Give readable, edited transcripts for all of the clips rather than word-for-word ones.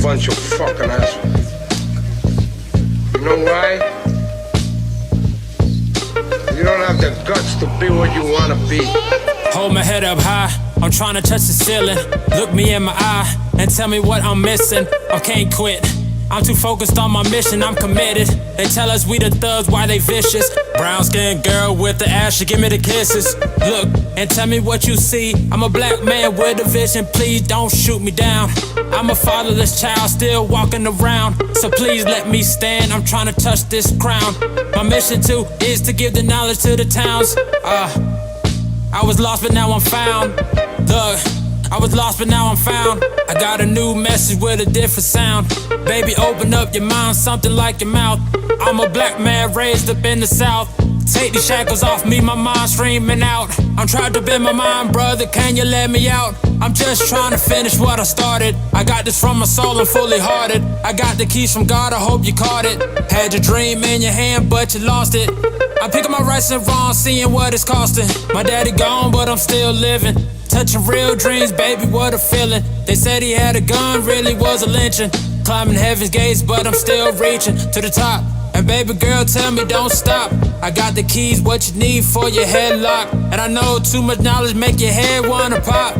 bunch of fucking assholes. You know why? You don't have the guts to be what you wanna be. Hold my head up high, I'm trying to touch the ceiling. Look me in my eye and tell me what I'm missing. I can't quit, I'm too focused on my mission, I'm committed. They tell us we the thugs, why they vicious? Brown skinned girl with the ass, she give me the kisses. Look and tell me what you see. I'm a black man with a vision, please don't shoot me down. I'm a fatherless child still walking around, so please let me stand, I'm trying to touch this crown. My mission too is to give the knowledge to the towns. I was lost but now I'm found. Look, I was lost but now I'm found. I got a new message with a different sound. Baby, open up your mind, something like your mouth. I'm a black man raised up in the South. Take these shackles off me, my mind streaming out. I'm trying to bend my mind, brother, can you let me out? I'm just trying to finish what I started. I got this from my soul, I'm fully hearted. I got the keys from God, I hope you caught it. Had your dream in your hand, but you lost it. I'm picking my rights and wrongs, seeing what it's costing. My daddy gone, but I'm still living. Touching real dreams, baby, what a feeling. They said he had a gun, really was a lynching. Climbing heaven's gates, but I'm still reaching to the top. And baby girl, tell me don't stop. I got the keys, what you need for your headlock. And I know too much knowledge make your head wanna pop.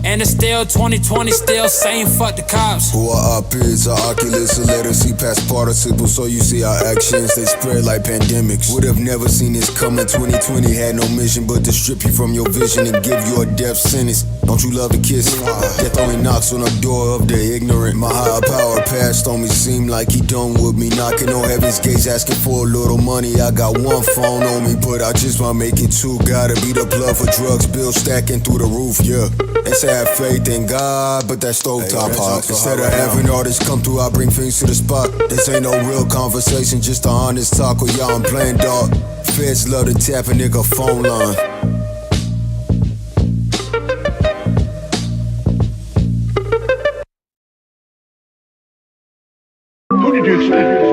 And it's still 2020, still saying fuck the cops. Who are our peers, our oculus, illiteracy, past participles. So you see our actions, they spread like pandemics. Would have never seen this coming. 2020 had no mission but to strip you from your vision and give you a death sentence. Don't you love a kiss? Death only knocks on the door of the ignorant. My higher power passed on me, seemed like he done with me. Knocking on heaven's gates, asking for a little money. I got one phone on me, but I just might make it two. Gotta be the plug for drugs, bills stacking through the roof, yeah. They say I have faith in God, but that stovetop hot. Instead of having artists come through, I bring things to the spot. This ain't no real conversation, just a honest talk. Or y'all, I'm playing dog. Feds love to tap a nigga phone line. Who did you expect?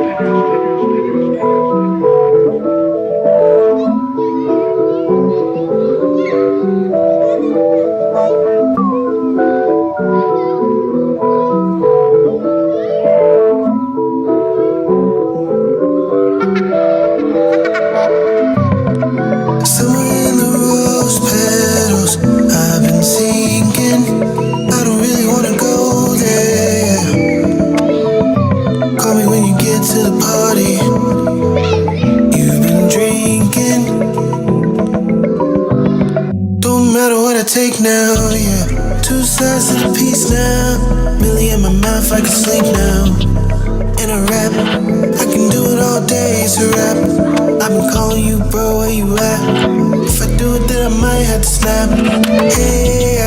Take now, yeah. Two sides to the piece now. Millie in my mouth, I can sleep now. In a rap, I can do it all day, it's a rap. I've been calling you, bro, where you at? If I do it, then I might have to snap. Hey,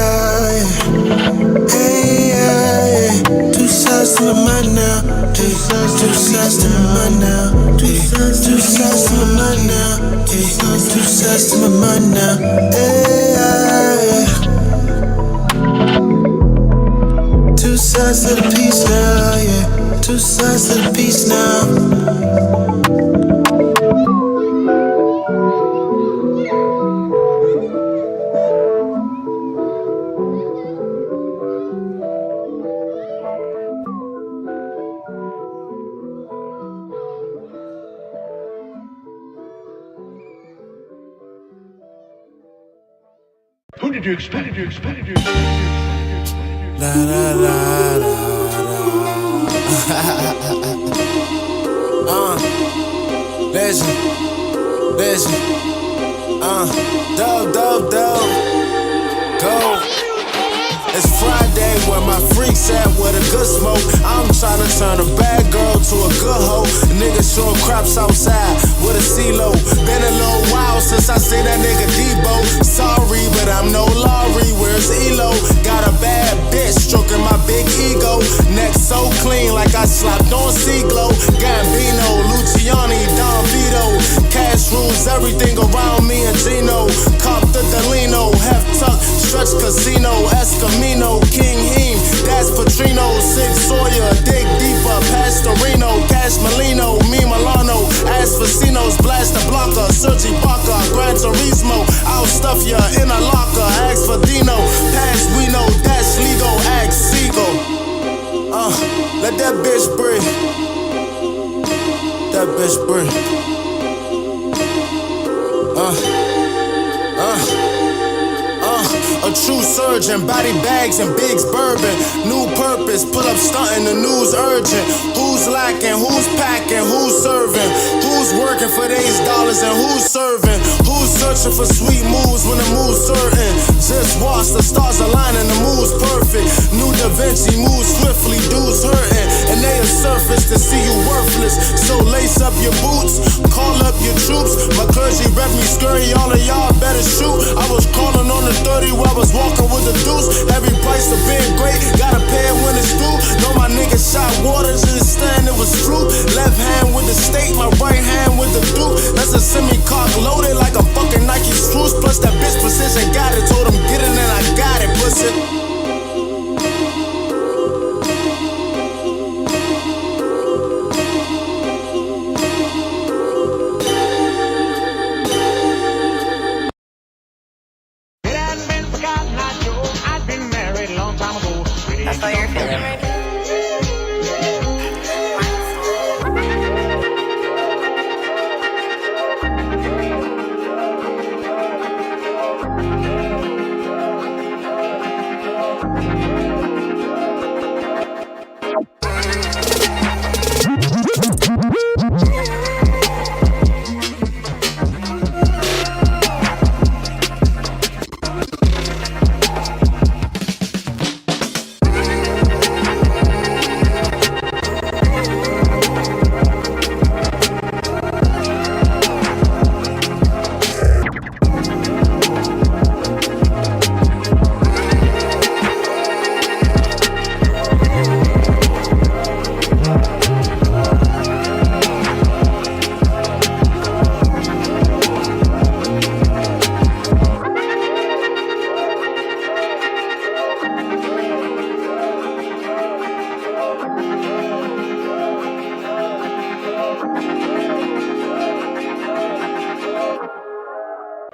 hey, two sides to my mind now. Two sides to my mind now. Two sides to my mind now. Two sides to my mind now. Hey, two sides to the piece now, yeah. Two sides to the piece now. Who did you expect? Who did you expect? Who did you expect? La la la la la. Legend, dub, go. It's Friday where my freaks at with a good smoke. I'm tryna turn a bad girl to a good hoe. Niggas showing crops outside with a CeeLo. Been a little while since I seen that nigga Debo. Sorry, but I'm no Laurie. Where's Elo? Got a bad bitch stroking my big ego. Neck so clean like I slapped on C-Glow. Gambino, Luciani, Don Vito. Cash rules everything around me and Gino. Cop the Delino, Hef Tuck, Stretch Casino, Escamino, King Heem, that's Petrino, Sig Sawyer, dig deeper, Pastorino, Cash Molino, me Milano, Ass Vecinos, Blast the Blocker, Sergi Barker, Gran Turismo, I'll stuff ya in a locker, Ask for Dino, Pass we know, Dash Ligo, Ask Seagull. fish break. A true surgeon, body bags and bigs bourbon. New purpose, pull up stunting, the news urgent. Who's lacking, who's packing, who's serving? Who's working for these dollars and who's serving? Who's searching for sweet moves when the move's certain? Just watch the stars aligning, the move's perfect. New Da Vinci moves swiftly, dudes hurting. And they a surface to see you worthless. So lace up your boots, call up your troops. My clergy rep me scurry, all of y'all better shoot. I was calling on the 30 while I was walking with the deuce. Every price for being great, gotta pay it when it's due. Know my nigga shot waters in the stand, it was fruit. Left hand with the steak, my right hand with the duke. That's a semi-cock loaded like a fucking Nike screws. Plus that bitch precision got it. Told him get it and I got it, pussy. That's all you're feeling right now.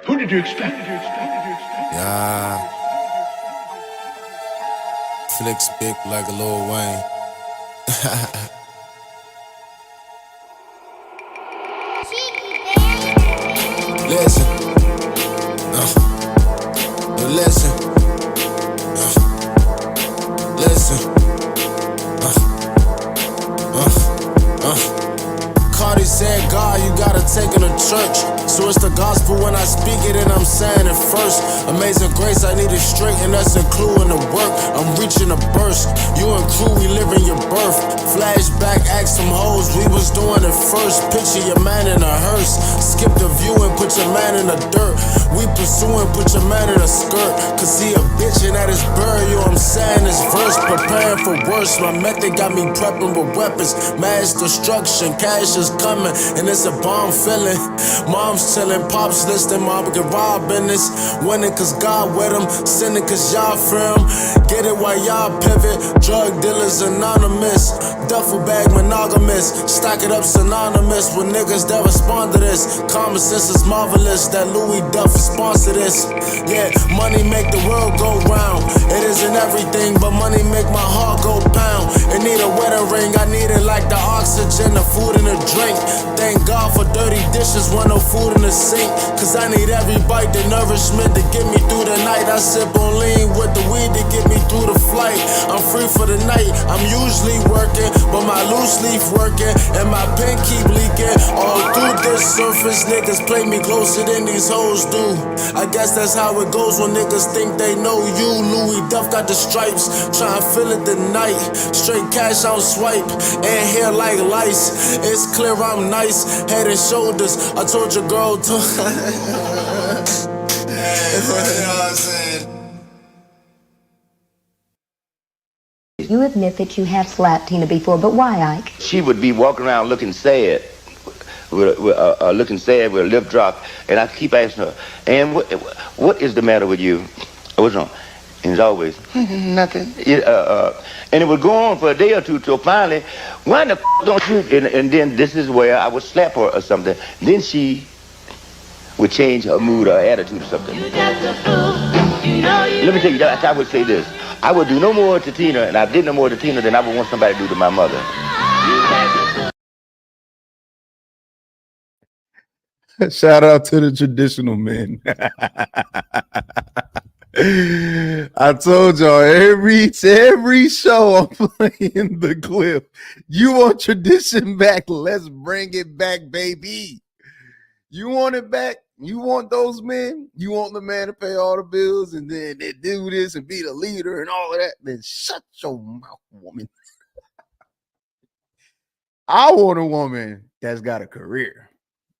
Who did you expect? Yeah. Flicks big like a Lil Wayne. Listen. Listen. Listen. Cardi said, God, you gotta take him to church. So it's the gospel when I speak it and I'm saying it first. Amazing grace, I need it straight and that's including the work. I'm reaching a burst. You and crew, we living your birth. Flashback, ask some hoes, we was doing it first. Picture your man in a hearse. Skip the view and put your man in the dirt. We pursuing, put your man in a skirt. Cause he a bitch and at his burial, I'm saying his verse. Preparing for worse, my method got me prepping with weapons. Mass destruction, cash is coming and it's a bomb feeling. Mom's chillin', pops listening, mom get robbed in this. Winning cause God with him, sinning cause y'all fear him. Get it while y'all pivot, drug dealers anonymous. Duffel bag monogamous, stack it up synonymous with niggas that respond to this. Common sense is marvelous, that Louis Duff sponsor this. Yeah, money make the world go round. It isn't everything, but money make my heart go pound. It need a wedding ring, I need it like the oxygen, the food and the drink. Thank God for dirty dishes when no food in the sink. Cause I need every bite, the nourishment to get me through the night. I sip on lean with the weed to get me through the flight. I'm free for the night, I'm usually working, but my loose leaf working and my pen keep leaking. All through this surface, niggas play me closer than these hoes do. I guess that's how it goes when niggas think they know you. Louis Duff got the stripes, tryna fill it tonight. Straight cash on swipe, and hair like lice. It's clear I'm nice, head and shoulders. I told your girl to. You know what I'm saying? You admit that you have slapped Tina before, but why, Ike? She would be walking around looking sad, with a lip drop, and I keep asking her, "And what is the matter with you? What's wrong?" And it's always nothing. And it would go on for a day or two till finally, why the don't you? And then this is where I would slap her or something. Then she would change her mood or attitude or something. You just a fool. You know you. Let me tell you, I would say this. I would do no more to Tina, and I did no more to Tina than I would want somebody to do to my mother. Shout out to the traditional men. I told y'all every show I'm playing the clip. You want tradition back? Let's bring it back, baby. You want it back? You want those men? You want the man to pay all the bills and then they do this and be the leader and all of that? Then shut your mouth, woman. I want a woman that's got a career.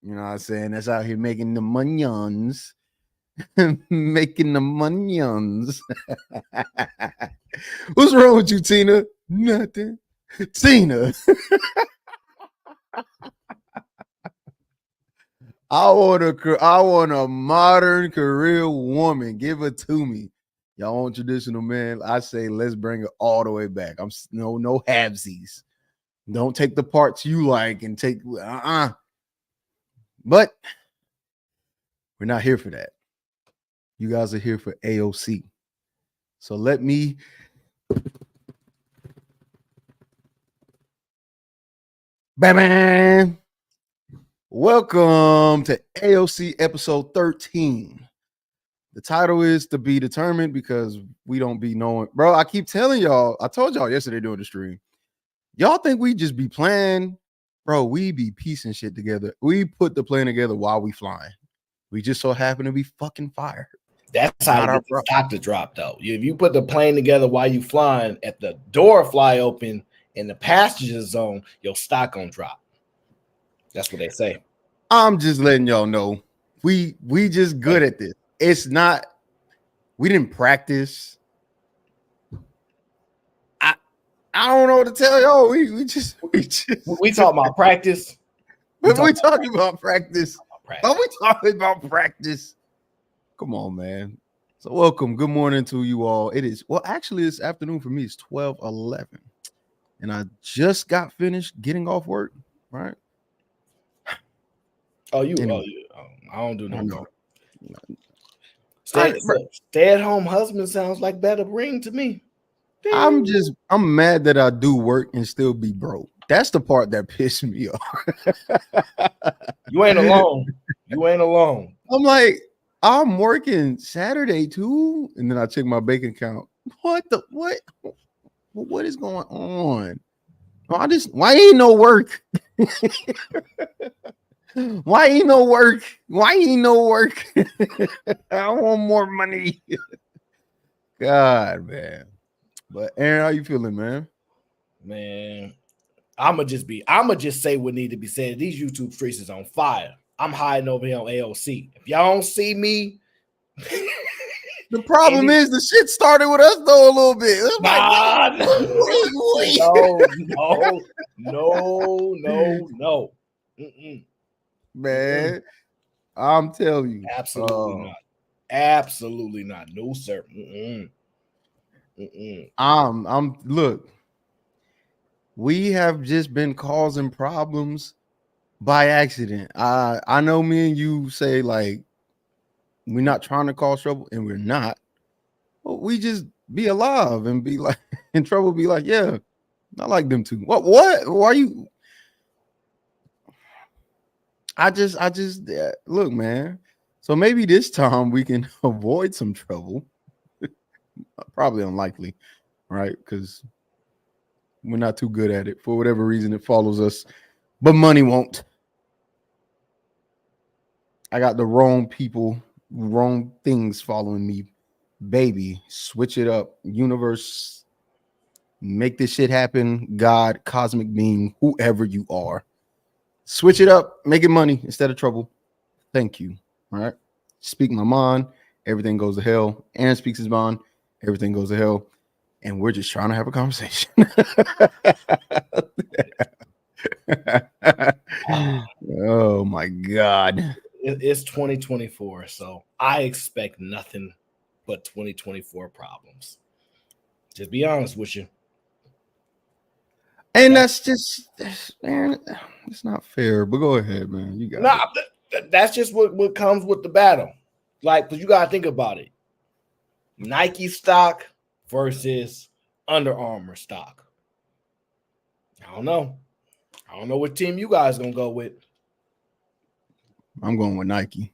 You know what I'm saying? That's out here making the monions. Making the monions. What's wrong with you, Tina? Nothing. Tina. I want a modern career woman. Give it to me. Y'all want traditional man? I say let's bring it all the way back. I'm no halvesies. Don't take the parts you like and take But we're not here for that. You guys are here for A.O.C. So let me bam. Welcome to A.O.C. episode 13. The title is To Be Determined because we don't be knowing. Bro, I keep telling y'all, I told y'all yesterday during the stream, y'all think we just be playing? Bro, we be piecing shit together. We put the plan together while we flying. We just so happen to be fucking fired. That's how you get the stock to drop, though. If you put the plane together while you flying, at the door fly open in the passenger zone, your stock gonna drop. That's what they say. I'm just letting y'all know we just good at this. It's not. We didn't practice. I don't know what to tell y'all. We talking about practice. We talking about practice. Are we talking about practice? Come on, man. So welcome. Good morning to you all. It is, well, actually, it's afternoon for me. It's 12:11. And I just got finished getting off work, right? Anyway. I don't do no. Stay-at-home husband sounds like better ring to me. I'm mad that I do work and still be broke. That's the part that pissed me off. You ain't alone. I'm like, I'm working Saturday too, and then I check my bank account. What is going on? Why ain't no work? Why ain't no work? I want more money. God, man. But Aaron, how you feeling, man? Man, I'ma just say what need to be said. These YouTube streets is on fire. I'm hiding over here on A.O.C. If y'all don't see me, the problem is the shit started with us though a little bit. No. Man, I'm telling you, absolutely not. No, sir. Look, we have just been causing problems by accident. I know me and you say like we're not trying to cause trouble, and we're not. But we just be alive and be like in trouble. Be like, yeah, I like them too. What? Why are you? I just look, man. So maybe this time we can avoid some trouble. Probably unlikely, right? Because we're not too good at it. For whatever reason, it follows us, but money won't. I got the wrong people, wrong things following me. Baby, switch it up. Universe, make this shit happen. God, cosmic being, whoever you are. Switch it up, make it money instead of trouble. Thank you. All right. Speak my mind, everything goes to hell. Aaron speaks his mind, everything goes to hell. And we're just trying to have a conversation. Oh my God. It's 2024, so I expect nothing but 2024 problems. Just be honest with you. And that's man, it's not fair. But go ahead, man. You got it. That's just what comes with the battle. Like, because you gotta think about it. Nike stock versus Under Armour stock. I don't know what team you guys gonna go with. I'm going with Nike.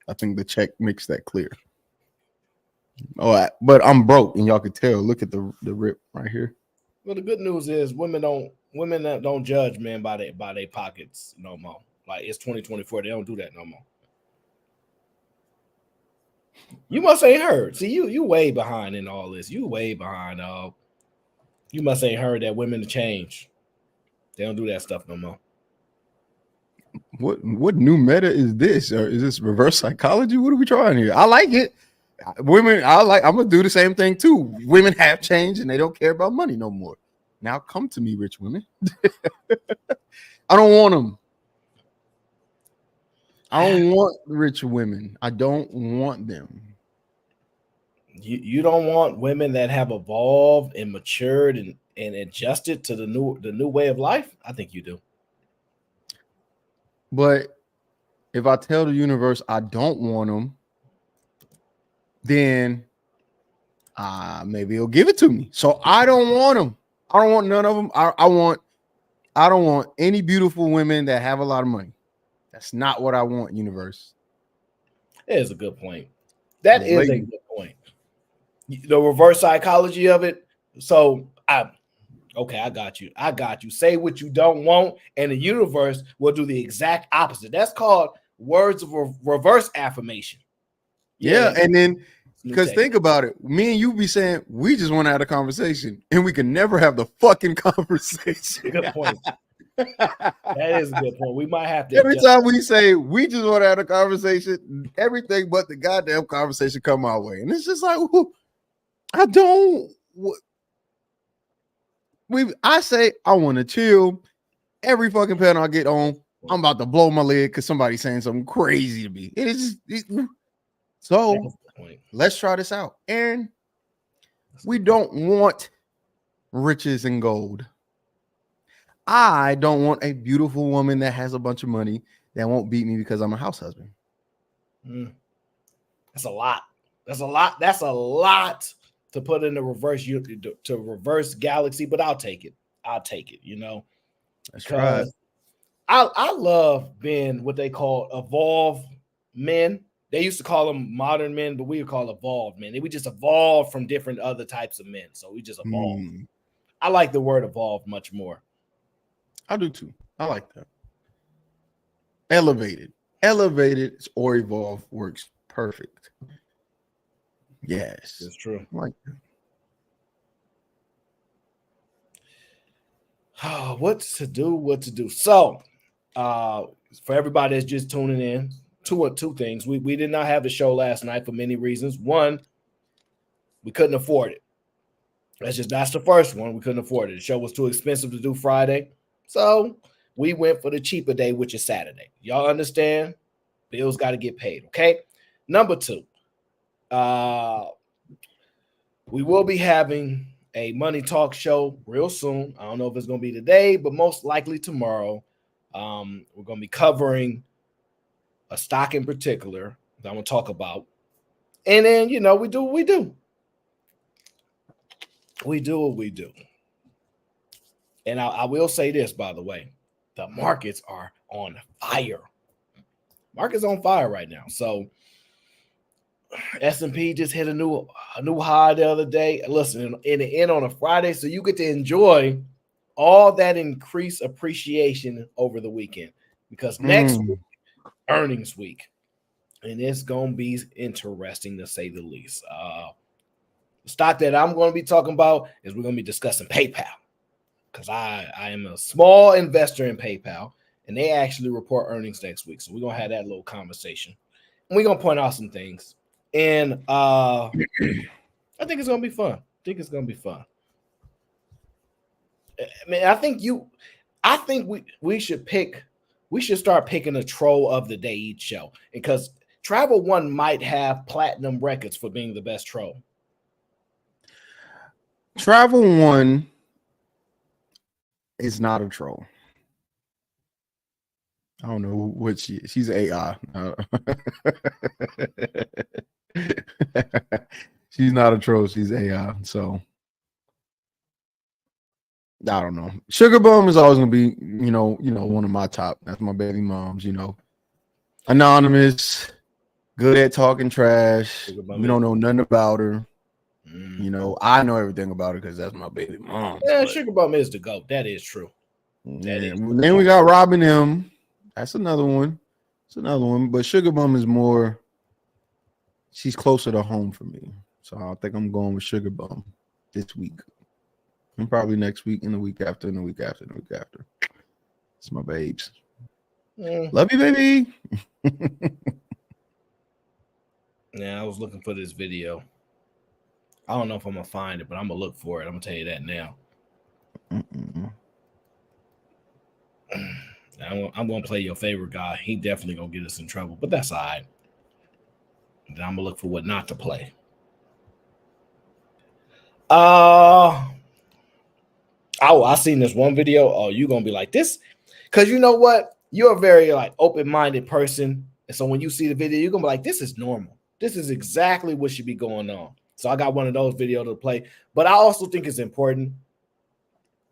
I think the check makes that clear. Oh, but I'm broke, and y'all could tell. Look at the rip right here. Well, the good news is women that don't judge men by their pockets no more. Like it's 2024, they don't do that no more. You must ain't heard. See, you way behind in all this. You way behind. You must ain't heard that women change. They don't do that stuff no more. What new meta is this? Or is this reverse psychology? What are we trying here? I like it. Women, I'm gonna do the same thing too. Women have changed and they don't care about money no more. Now come to me, rich women. I don't want them. I don't want rich women. I don't want them. You don't want women that have evolved and matured and adjusted to the new way of life? I think you do. But if I tell the universe I don't want them, then maybe he'll give it to me. So I don't want them. I don't want none of them. I don't want any beautiful women that have a lot of money. That's not what I want, universe. That is a good point. That is a good point. The reverse psychology of it. So I got you. Say what you don't want, and the universe will do the exact opposite. That's called words of reverse affirmation. Yeah, and then because think about it, me and you be saying we just want to have a conversation, and we can never have the fucking conversation. Good point. That is a good point. We might have to. Every time we say we just want to have a conversation, everything but the goddamn conversation come our way, and it's just like I don't. I say I want to chill. Every fucking panel I get on, I'm about to blow my leg because somebody's saying something crazy to me. So let's try this out. And we don't want riches and gold. I don't want a beautiful woman that has a bunch of money that won't beat me because I'm a house husband. That's a lot. That's a lot to put in the reverse galaxy, but I'll take it. You know, that's right. I love being what they call evolved men. They used to call them modern men, but we would call evolved men. We just evolved from different other types of men. So we just evolved. I like the word evolved much more. I do too. I like that. Elevated or evolved works perfect. Yes, it's true. I like that. What to do. So, for everybody that's just tuning in, two things. We did not have the show last night for many reasons. One, we couldn't afford it. That's the first one. We couldn't afford it. The show was too expensive to do Friday. So we went for the cheaper day, which is Saturday. Y'all understand? Bills got to get paid, okay? Number two, we will be having a money talk show real soon. I don't know if it's going to be today, but most likely tomorrow. We're going to be covering a stock in particular that I'm going to talk about. And then, we do what we do. We do what we do. And I will say this, by the way, the markets are on fire. Market's on fire right now. So S&P just hit a new high the other day. Listen, in the end on a Friday, so you get to enjoy all that increased appreciation over the weekend because next week, earnings week, and it's gonna be interesting to say the least. The stock that I'm going to be talking about is we're going to be discussing PayPal because I am a small investor in PayPal, and they actually report earnings next week. So we're going to have that little conversation, and we're going to point out some things. And I think it's going to be fun. I think we should start picking a troll of the day each show because Travel One might have platinum records for being the best troll. Travel One is not a troll. I don't know what she is. She's AI. She's not a troll. She's AI. So I don't know. Sugar Bum is always gonna be, one of my top. That's my baby moms. Anonymous, good at talking trash. Sugar Bum We is- don't know nothing about her. You know, I know everything about her because that's my baby mom. Yeah, Sugar Bum is the GOAT. That is true. Yeah. Then we got Robin M. That's another one. It's another one. But Sugar Bum is more, she's closer to home for me. So I think I'm going with Sugar Bum this week. And probably next week and the week after and the week after and the week after. It's my babes. Love you, baby. Yeah, I was looking for this video. I don't know if I'm gonna find it, but I'm gonna look for it. I'm gonna tell you that now. I'm gonna play your favorite guy. He definitely gonna get us in trouble, but that's all right. Then I'm gonna look for what not to play. Oh, I seen this one video. Oh, you gonna be like this? Because you know what? You're a very like open-minded person. And so when you see the video, you're gonna be like, this is normal. This is exactly what should be going on. So I got one of those videos to play. But I also think it's important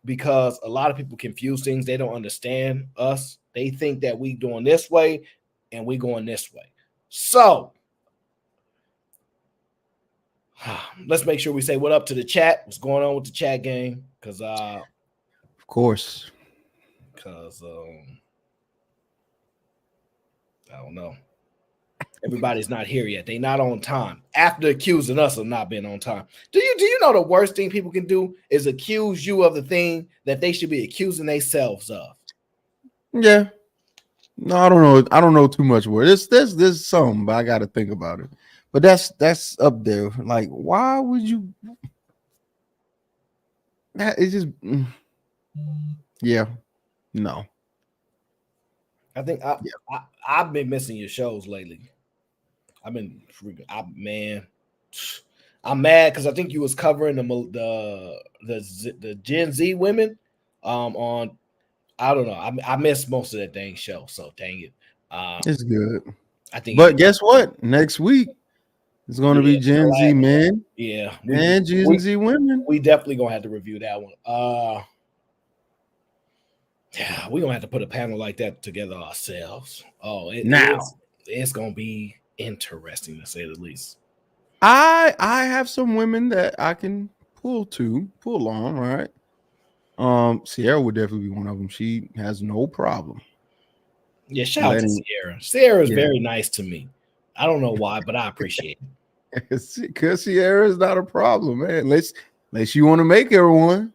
because a lot of people confuse things. They don't understand us. They think that we doing this way and we going this way. So let's make sure we say what up to the chat. What's going on with the chat game? Because of course. Because I don't know. Everybody's not here yet. They not on time. After accusing us of not being on time. Do you know the worst thing people can do is accuse you of the thing that they should be accusing themselves of? Yeah. No, I don't know. I don't know too much word. There's some, but I got to think about it. But that's up there. Like, why would you? That is just, yeah, no. I think I've been missing your shows lately. I'm mad because I think you was covering the Gen Z women on. I don't know. I missed most of that dang show, so dang it. It's good. I think. But guess what? Next week it's going to be Gen Z men, and Gen Z women. We definitely gonna have to review that one. Yeah, we're gonna have to put a panel like that together ourselves. Oh, it's gonna be interesting to say the least. I have some women that I can pull on, right? Sierra would definitely be one of them. She has no problem. Yeah, shout out to Sierra. Sierra is very nice to me. I don't know why, but I appreciate it. Because Sierra is not a problem, man. Unless you want to make her one.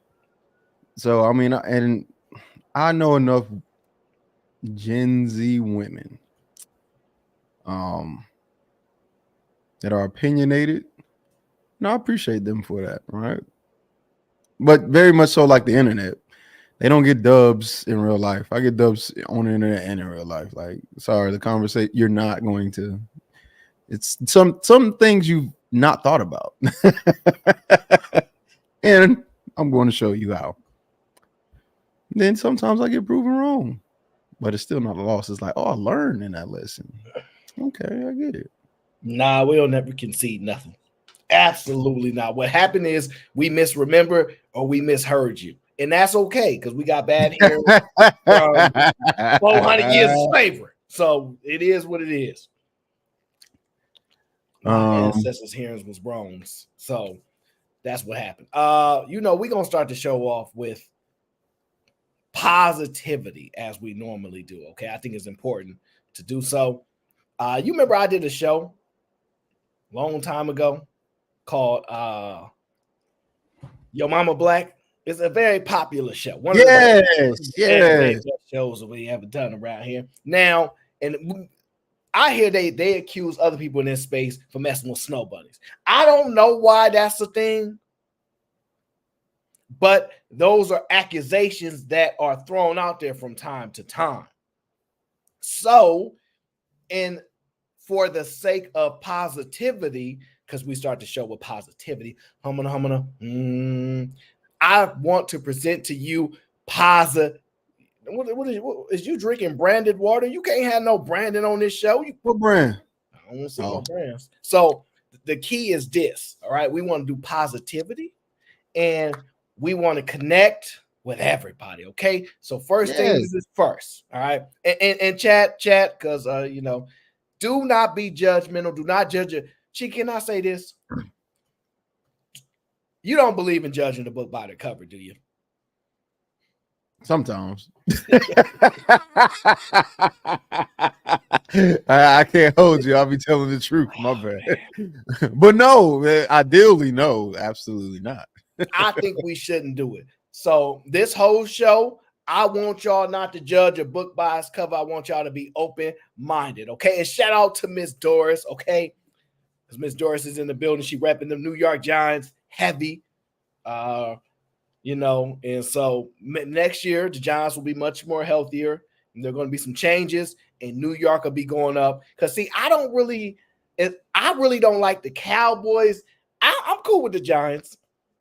So I mean, and I know enough Gen Z women that are opinionated. And I appreciate them for that, right? But very much so like the internet. They don't get dubs in real life. I get dubs on the internet and in real life. Like, sorry, the conversation, you're not going to. It's some things you've not thought about. And I'm going to show you how. Then sometimes I get proven wrong, but it's still not a loss. It's like, oh, I learned in that lesson. Okay, I get it. Nah, we'll never concede nothing. Absolutely not. What happened is we misremember or we misheard you. And that's okay because we got bad hearing from 400 years of slavery. So it is what it is. My ancestors' hearings was wrong. So that's what happened. We're going to start the show off with positivity as we normally do. Okay. I think it's important to do so. You remember I did a show a long time ago called Yo Mama Black. It's a very popular show. One of the best shows that we ever done around here. Now, and I hear they accuse other people in this space for messing with snow bunnies. I don't know why that's a thing, but those are accusations that are thrown out there from time to time. So, and for the sake of positivity, because we start to show with positivity, I want to present to you positive. What is you drinking branded water? You can't have no branding on this show. What brand? I don't want to see no brands. So the key is this. All right, we want to do positivity, and we want to connect with everybody. Okay, so first Yes. things is first. All right, and chat, because do not be judgmental. Do not judge it. Chi, can I say this? You don't believe in judging the book by the cover, do you? Sometimes. I can't hold you. I'll be telling the truth. My bad. But no, ideally, no, absolutely not. I think we shouldn't do it. So this whole show, I want y'all not to judge a book by its cover. I want y'all to be open-minded, okay? And shout out to Miss Doris, okay? Because Miss Doris is in the building. She repping the New York Giants heavy. And so next year the Giants will be much more healthier, and there are going to be some changes, and New York will be going up. Because see, I really don't like the Cowboys. I'm cool with the Giants.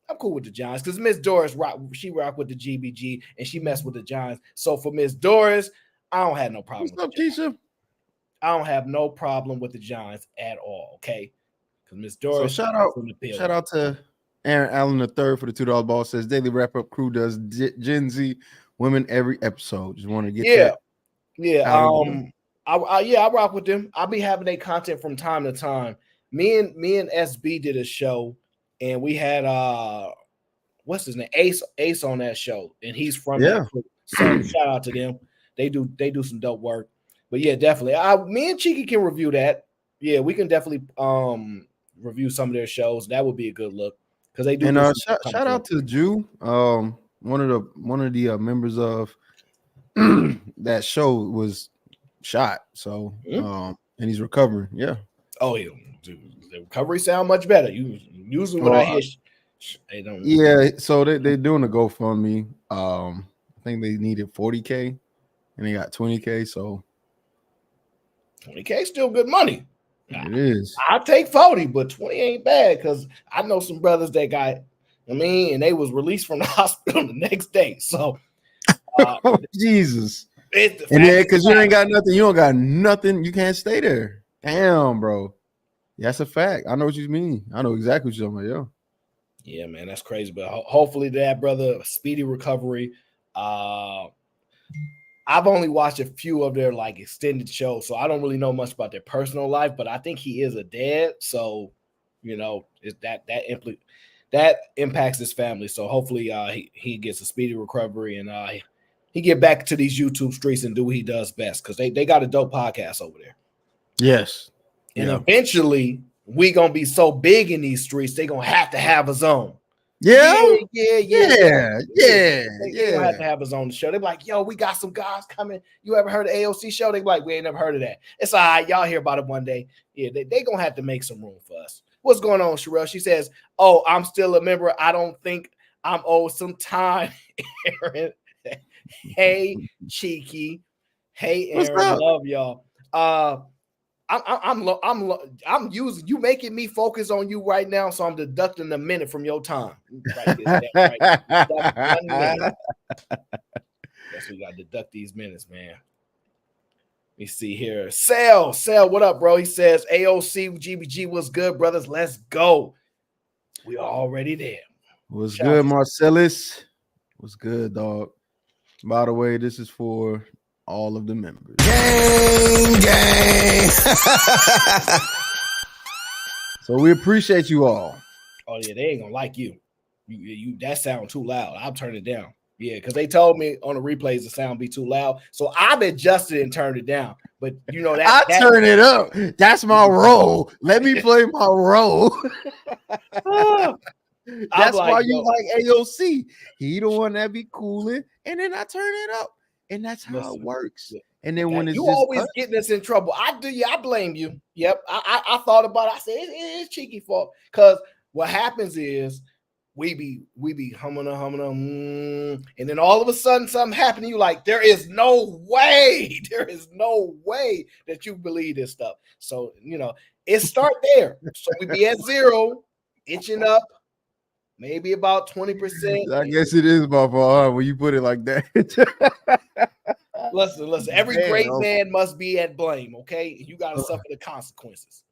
I'm cool with the Giants because Miss Doris rock with the GBG and she messed with the Giants. So for Miss Doris, I don't have no problem. What's up, Keisha? I don't have no problem with the Giants at all. Okay, because Miss Doris. So shout out to Aaron Allen III for the $2 ball. Says Daily Wrap Up Crew does Gen Z women every episode. Just want to get that. Yeah. I rock with them. I'll be having their content from time to time. Me and SB did a show, and we had what's his name, Ace on that show, and he's from that crew. So shout out to them. They do some dope work. But yeah, definitely. Me and Cheeky can review that. Yeah, we can definitely review some of their shows. That would be a good look because they do. And shout out to Jew, one of the members of that show was shot. So and he's recovering. Yeah. Oh yeah, the recovery sound much better. Usually when I hear, they don't. Yeah, so they're doing a GoFundMe. I think they needed 40K, and they got 20K. So 20K is still good money. It is. I'll take 40, but 20 ain't bad because I know some brothers that got, and they was released from the hospital the next day. So, Jesus. And then because you ain't got nothing, you don't got nothing, you can't stay there. Damn, bro. That's a fact. I know what you mean. I know exactly what you're talking about, Yeah, man, that's crazy. But hopefully that brother, speedy recovery. I've only watched a few of their like extended shows, so I don't really know much about their personal life, but I think he is a dad. So, that impacts his family. So hopefully he gets a speedy recovery and he get back to these YouTube streets and do what he does best because they got a dope podcast over there. Yes. And eventually we gonna be so big in these streets, they gonna have to have his own. Yeah. They gonna have to have his own show. They're like, yo, we got some guys coming. You ever heard of A.O.C show? They be like, we ain't never heard of that. It's all right, y'all hear about it one day. Yeah, they gonna have to make some room for us. What's going on, Sherelle? She says, oh, I'm still a member. I don't think I'm owed some time. Aaron. Hey, Cheeky. Hey, Aaron. Love y'all. I'm using you, making me focus on you right now, so I'm deducting a minute from your time. Right, Guess we gotta deduct these minutes, man. Let me see here. Sal, what up, bro? He says A.O.C. GBG was good, brothers. Let's go. We already there. What's good, Marcellus? What's good, dog? By the way, this is for all of the members. Gang. So we appreciate you all. Oh yeah, they ain't gonna like you. You that sound too loud. I'll turn it down. Yeah, because they told me on the replays the sound be too loud. So I've adjusted and turned it down. But that I turn it up. That's my role. Let me play my role. That's why you like A.O.C. He the one that be cooling, and then I turn it up. And that's how it works. And then when it's you just always getting us in trouble, I blame you. Yep, I thought about it. I said it's Cheeky fault because what happens is we be humming, and then all of a sudden something happened. You like there is no way that you believe this stuff. So it start there. So we be at 0, itching up. Maybe about 20%. I guess it is my fault when you put it like that. Listen. Every great man must be at blame, okay? You got to suffer the consequences.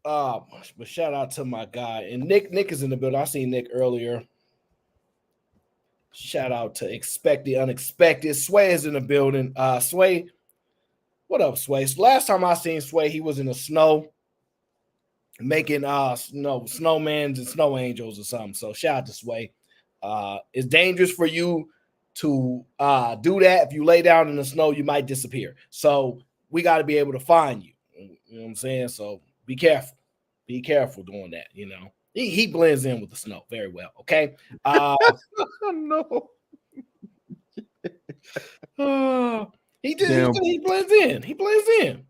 But shout out to my guy. And Nick is in the building. I seen Nick earlier. Shout out to Expect the Unexpected. Sway is in the building. Sway, what up, Sway? So last time I seen Sway, he was in the snow making snowmans and snow angels or something. So shout out to Sway. It's dangerous for you to do that. If you lay down in the snow, you might disappear. So we got to be able to find you. You know what I'm saying? So be careful. Be careful doing that. You know, he blends in with the snow very well. Okay. No. He blends in. He blends in.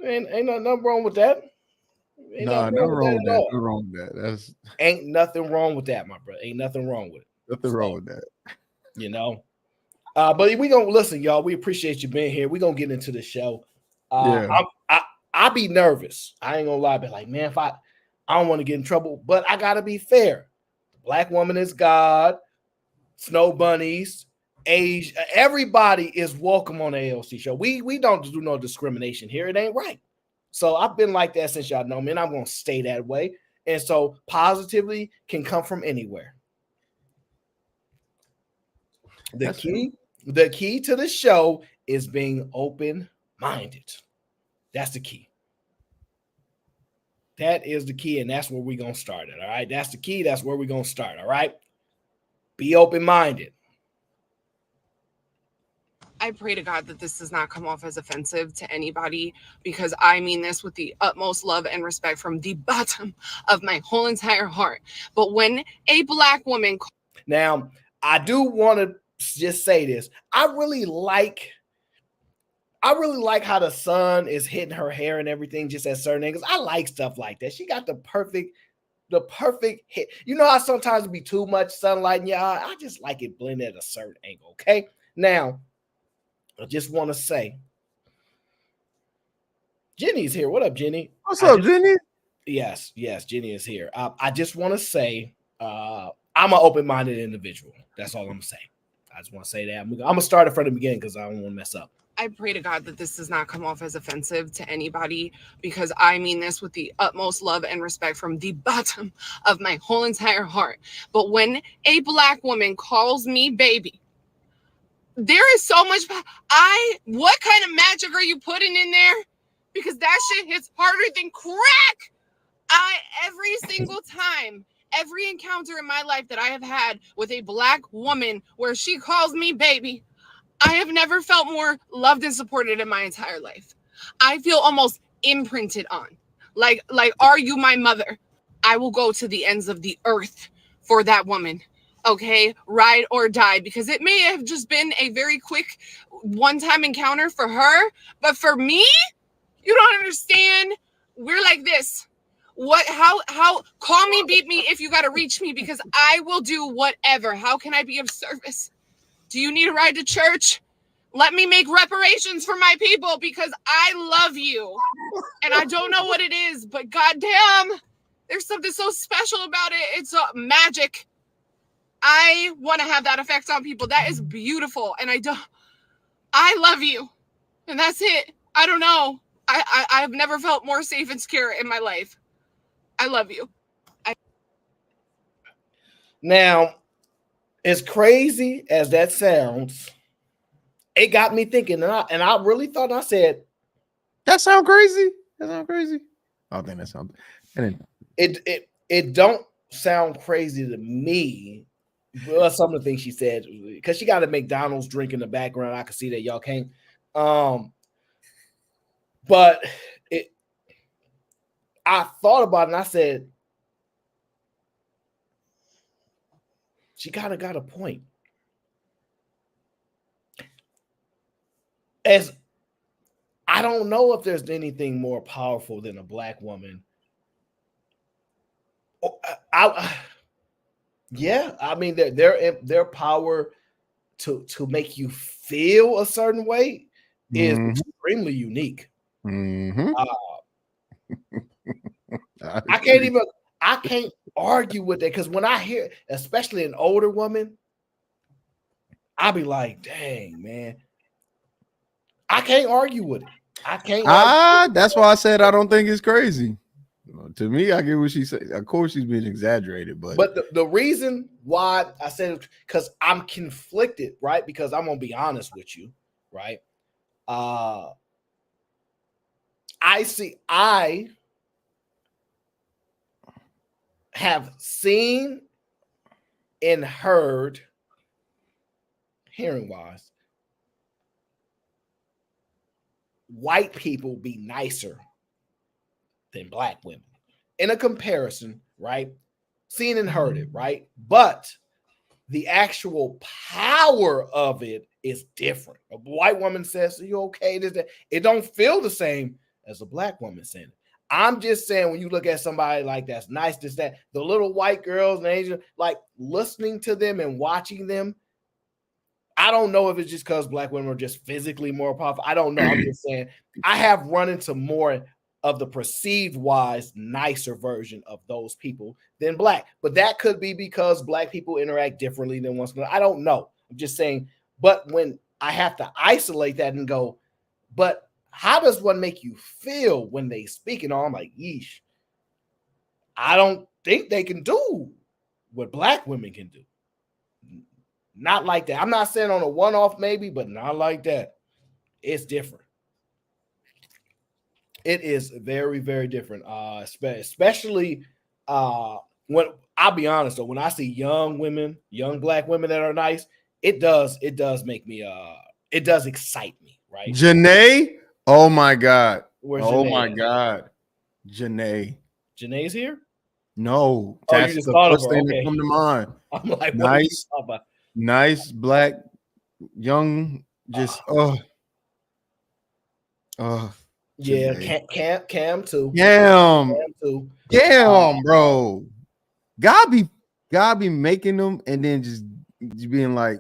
Ain't nothing wrong with that. Ain't nothing wrong with that. Nothing wrong with that. Ain't nothing wrong with that, my brother. Ain't nothing wrong with it. Nothing wrong with that. You know. But we gonna listen, y'all. We appreciate you being here. We gonna get into the show. I be nervous. I ain't gonna lie, but like, man, if I don't want to get in trouble, but I gotta be fair. The black woman is God, snow bunnies, age, everybody is welcome on the A.O.C show. We don't do no discrimination here. It ain't right. So I've been like that since y'all know me, and I'm gonna stay that way. And so positivity can come from anywhere. The key to the show is being open-minded. That's the key. That is the key, and that's where we're going to start it, all right? That's the key. That's where we're going to start, all right? Be open-minded. I pray to God that this does not come off as offensive to anybody, because I mean this with the utmost love and respect from the bottom of my whole entire heart. But when a black woman... Now, I do want to just say this. I really like how the sun is hitting her hair and everything just at certain angles. I like stuff like that. She got the perfect hit. You know how sometimes it be too much sunlight in your eye? I just like it blended at a certain angle, okay? Now, I just want to say, Jenny's here. What up, Jenny? What's up, Jenny? Yes, Jenny is here. I just want to say, I'm an open-minded individual. That's all I'm saying. I just want to say that. I'm going to start it from the beginning because I don't want to mess up. I pray to God that this does not come off as offensive to anybody, because I mean this with the utmost love and respect from the bottom of my whole entire heart. But when a black woman calls me baby, there is so much. What kind of magic are you putting in there? Because that shit hits harder than crack. Every single time, every encounter in my life that I have had with a black woman where she calls me baby, I have never felt more loved and supported in my entire life. I feel almost imprinted on. Like, are you my mother? I will go to the ends of the earth for that woman. Okay, ride or die, because it may have just been a very quick one-time encounter for her, but for me, you don't understand. We're like this. How call me, beat me if you got to reach me, because I will do whatever. How can I be of service? Do you need a ride to church? Let me make reparations for my people, because I love you. And I don't know what it is, but goddamn, there's something so special about it. It's magic. I want to have that effect on people. That is beautiful. And I love you. And that's it. I don't know. I've never felt more safe and secure in my life. I love you. Now, as crazy as that sounds, it got me thinking, and I really thought, I said, that sound crazy? That sound crazy? I don't think that sounds. It don't sound crazy to me. Well, some of the things she said, because she got a McDonald's drink in the background. I can see that y'all can't. But I thought about it and I said, she kind of got a point. As I don't know if there's anything more powerful than a black woman. Yeah, I mean their power to make you feel a certain way is extremely unique. Mm-hmm. I can't argue with that, because when I hear, especially an older woman, I'll be like, dang, man. I can't argue with it. I can't. That's why I said I don't think it's crazy. To me, I get what she said. Of course, she's being exaggerated, but the reason why I said it, because I'm conflicted, right? Because I'm gonna be honest with you, right? I have seen and heard, hearing wise, white people be nicer than black women in a comparison, right? Seen and heard it, right? But the actual power of it is different. A white woman says, "Are you okay?" It don't feel the same as a black woman saying it. I'm just saying, when you look at somebody like that's nice, that the little white girls and Asian, like listening to them and watching them, I don't know if it's just because black women are just physically more powerful. I don't know. I'm just saying I have run into more of the perceived wise nicer version of those people than black. But that could be because black people interact differently than once. I don't know. I'm just saying. But when I have to isolate that and go, but how does one make you feel when they speak? And all, I'm like, yeesh. I don't think they can do what black women can do. Not like that. I'm not saying on a one-off maybe, but not like that. It's different. It is very, very different. Especially when, I'll be honest though, when I see young women, young black women that are nice, it does make me it does excite me, right? Janae, oh my God. Where's oh Janae my at? God. Janae's here? No, Oh, you that's just the thought of first her. thing Okay. that come to mind. I'm like, what are you Nice, talking about? nice black, young, just Yeah, Janae. Cam too. Damn, Cam too. bro. God be making them and then just being like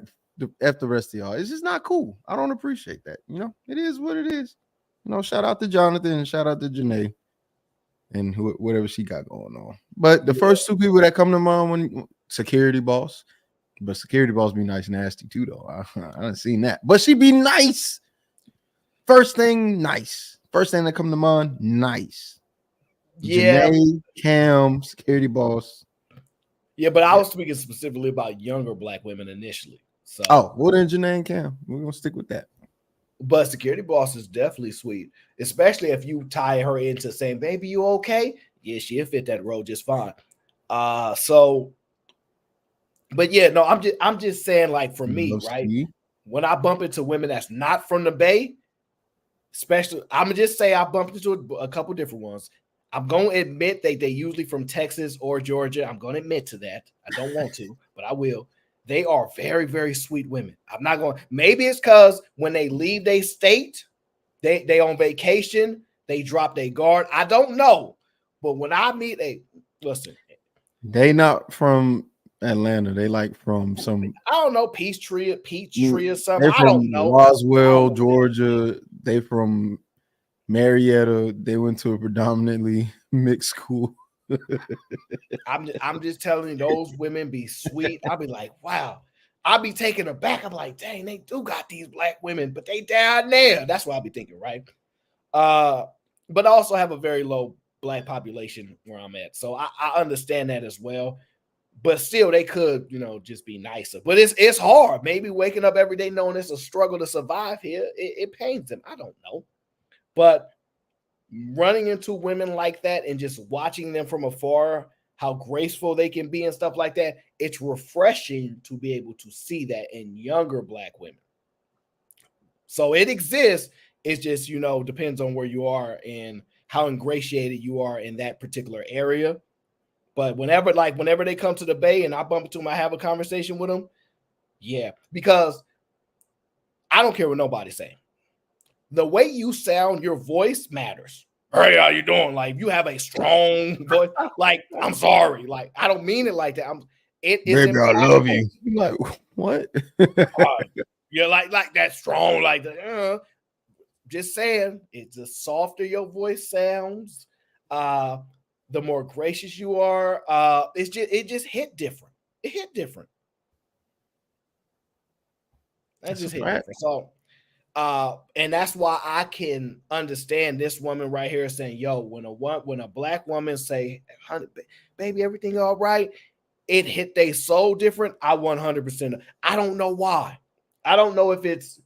F the rest of y'all. It's just not cool. I don't appreciate that. It is what it is. Shout out to Jonathan and shout out to Janae and whatever she got going on. But the first two people that come to mind when security boss, but security boss be nice nasty too though. I haven't seen that, but she be nice. First thing, nice. First thing that come to mind, nice. Yeah, Janae, Cam, security boss. Yeah, but I was speaking specifically about younger black women initially. So, well then Janae and Cam, we're gonna stick with that. But security boss is definitely sweet, especially if you tie her into saying, "Baby, you okay?" Yeah, she'll fit that role just fine. But yeah, no, I'm just saying, like for me, right? When I bump into women that's not from the Bay, especially, I'm gonna just say I bumped into a couple different ones. I'm gonna admit they usually from Texas or Georgia. I'm gonna admit to that. I don't want to, but I will. They are very, very sweet women. I'm not going. Maybe it's because when they leave their state, they on vacation, they drop their guard. I don't know, but when I meet listen, they not from Atlanta. They like from some. I don't know, Peachtree or something. They're I don't from know. Roswell, Georgia. They from Marietta. They went to a predominantly mixed school. I'm just telling you, those women be sweet. I'll be like, wow. I'll be taken aback. I'm like, dang, they do got these black women, but they down there. That's what I'll be thinking, right? But I also have a very low black population where I'm at. So I understand that as well. But still, they could, just be nicer. But it's hard. Maybe waking up every day knowing it's a struggle to survive here, it pains them. I don't know. But running into women like that and just watching them from afar, how graceful they can be and stuff like that, it's refreshing to be able to see that in younger black women. So it exists. It's just, depends on where you are and how ingratiated you are in that particular area. But whenever they come to the Bay and I bump into them, I have a conversation with them. Yeah, because I don't care what nobody's saying. The way you sound, your voice matters. Hey, how you doing? Like, you have a strong voice. Like, I'm sorry. Like, I don't mean it like that. Baby, I love you. You're like, what? You're like that strong, like that. Just saying, it's the softer your voice sounds, the more gracious you are. It just hit different. It hit different. That just hit different. So And that's why I can understand this woman right here saying, "Yo, when a black woman say, honey, baby, everything all right," it hit they so different. I 100%. I don't know why. I don't know if it's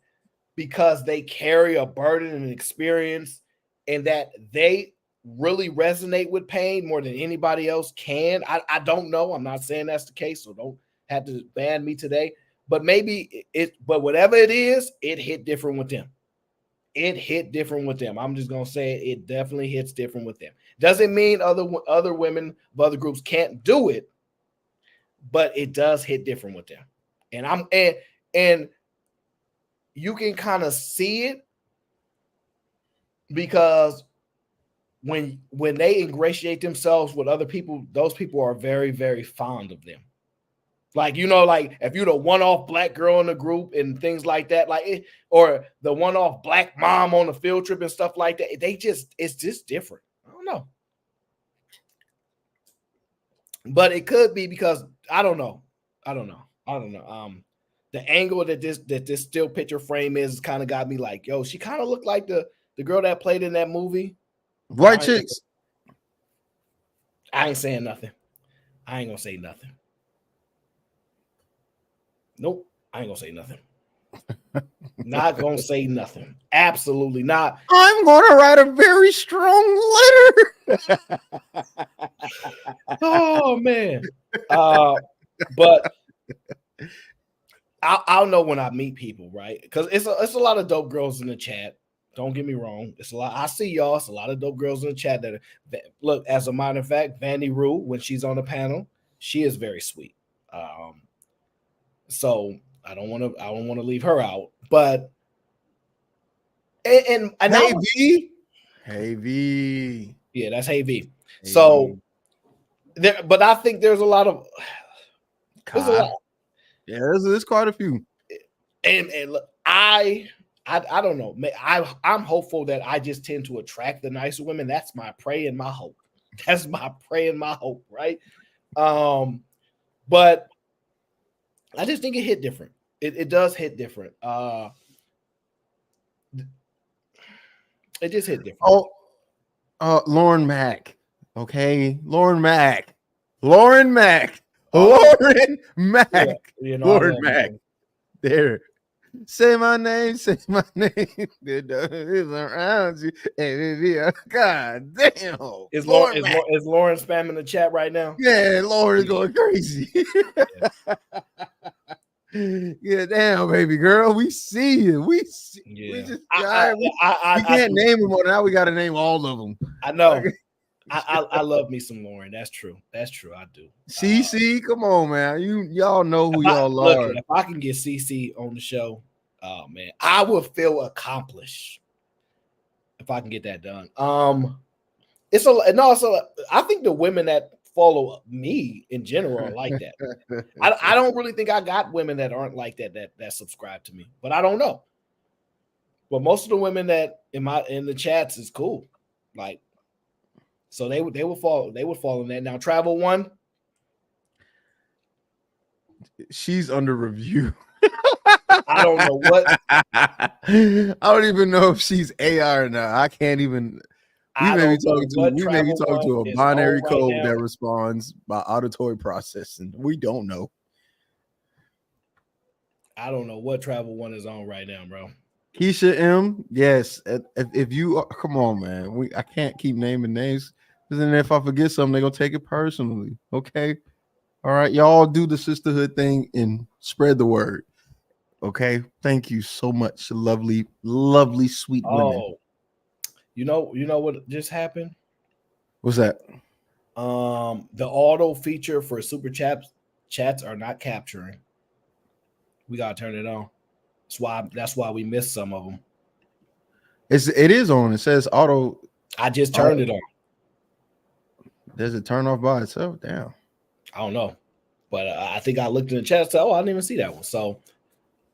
because they carry a burden and experience, and that they really resonate with pain more than anybody else can. I don't know. I'm not saying that's the case, so don't have to ban me today. But maybe but whatever it is, it hit different with them. It hit different with them. I'm just gonna say it definitely hits different with them. Doesn't mean other women of other groups can't do it, but it does hit different with them. And you can kind of see it because when they ingratiate themselves with other people, those people are very, very fond of them. Like, like if you're the one-off black girl in the group and things like that, or the one-off black mom on the field trip and stuff like that, it's just different. I don't know. But it could be because I don't know. The angle that this still picture frame is kind of got me like, yo, she kind of looked like the girl that played in that movie. White chicks. I ain't saying nothing. I ain't gonna say nothing. Nope, I ain't gonna say nothing. Not gonna say nothing. Absolutely not. I'm gonna write a very strong letter. Oh man. But I'll know when I meet people, right? Because it's a lot of dope girls in the chat. Don't get me wrong. It's a lot. I see y'all. It's a lot of dope girls in the chat that look. As a matter of fact, Vandy Rue, when she's on the panel, she is very sweet. So I don't want to leave her out. But and Hey V. Hey V. Yeah, that's Hey V. So there, but I think there's a lot of Yeah, there's quite a few. And look, I don't know. I'm hopeful that I just tend to attract the nicer women. That's my pray and my hope. That's my pray and my hope, right? But I just think it hit different. It does hit different. It just hit different. Lauren Mack. Okay, Lauren Mack. There. Say my name. Around you. Hey, God damn. Is Lauren spamming the chat right now? Yeah, Lauren's going crazy. Yeah, damn, baby girl. We see you. We just we can't name them all. Now we got to name all of them. I know. I love me some Lauren. That's true. I do. CC, come on, man. Y'all know who y'all are. If I can get CC on the show, oh man, I would feel accomplished if I can get that done. I think the women that follow me in general are like that. I don't really think I got women that aren't like that subscribe to me, but I don't know. But most of the women that in the chats is cool, like. So they would fall in that. Now Travel One, she's under review. I don't know what. I don't even know if she's AI or not. I can't even. We may be talking to a binary code that responds by auditory processing. We don't know. I don't know what Travel One is on right now, bro. Keisha M, yes. If you come on, man, I can't keep naming names. Because then if I forget something, they're gonna take it personally. Okay. All right. Y'all do the sisterhood thing and spread the word. Okay. Thank you so much. Lovely, lovely, sweet women. You know what just happened? What's that? The auto feature for super chats are not capturing. We gotta turn it on. That's why we missed some of them. It is on. It says auto. I just turned it on. Does it turn off by itself? Damn. I don't know. But I think I looked in the chat and said, I didn't even see that one. So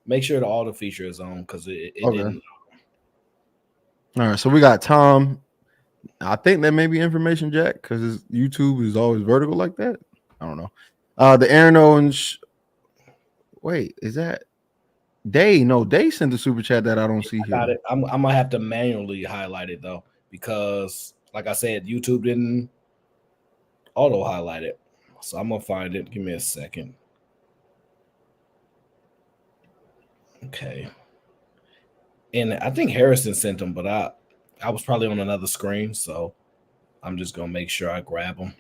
make sure the auto feature is on because it didn't. All right. So we got Tom. I think that may be information jack because his YouTube is always vertical like that. I don't know. The Aaron Owens. Wait, is that? They sent the super chat that I don't see I got here. it. I'm gonna have to manually highlight it though, because like I said, YouTube didn't auto highlight it. So I'm gonna find it. Give me a second. Okay. And I think Harrison sent them, but I was probably on another screen, so I'm just gonna make sure I grab them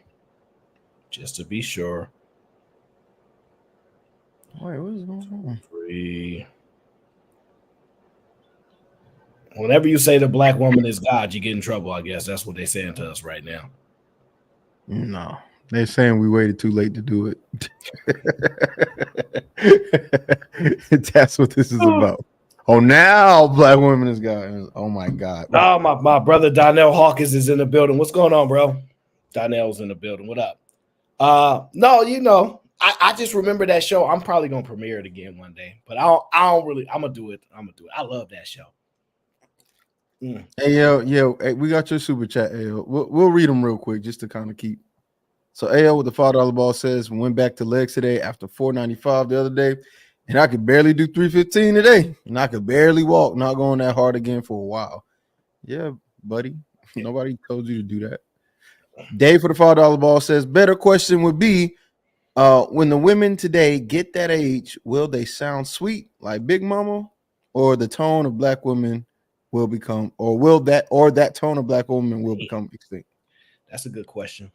just to be sure. Wait, what is going on? 3. Whenever you say the black woman is God, you get in trouble. I guess that's what they're saying to us right now. No, they're saying we waited too late to do it. That's what this is about. Oh, now black women is God. Oh my God. Oh, my brother Donnell Hawkins is in the building. What's going on, bro? Donnell's in the building. What up? No, I just remember that show. I'm probably gonna premiere it again one day, but I don't really. I'm gonna do it. I love that show. Hey, yo, hey, we got your super chat, Ayo. We'll read them real quick just to kind of keep. So Ayo with the $5 ball says, went back to legs today after $4.95 the other day, and I could barely do 315 today, and I could barely walk. Not going that hard again for a while. Yeah, buddy. Nobody told you to do that. Dave for the $5 ball says, better question would be, when the women today get that age, will they sound sweet like Big Mama, or the tone of black women will become, or that tone of black women will become extinct? That's a good question.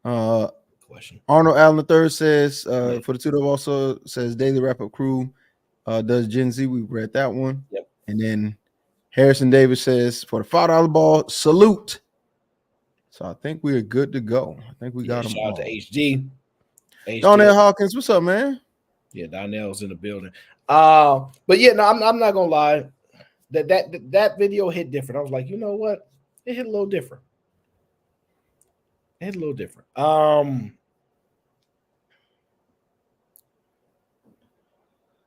Arnold Allen III says, for the $2 also says Daily Wrap Up Crew does Gen Z. We read that one. Yep. And then Harrison Davis says, for the $5 ball, salute. So I think we're good to go. I think we got them shout all. out to HG. Donnell Hawkins, what's up, man? Yeah, Donnell's in the building. But yeah, no, I'm not gonna lie. That video hit different. I was like, you know what? It hit a little different.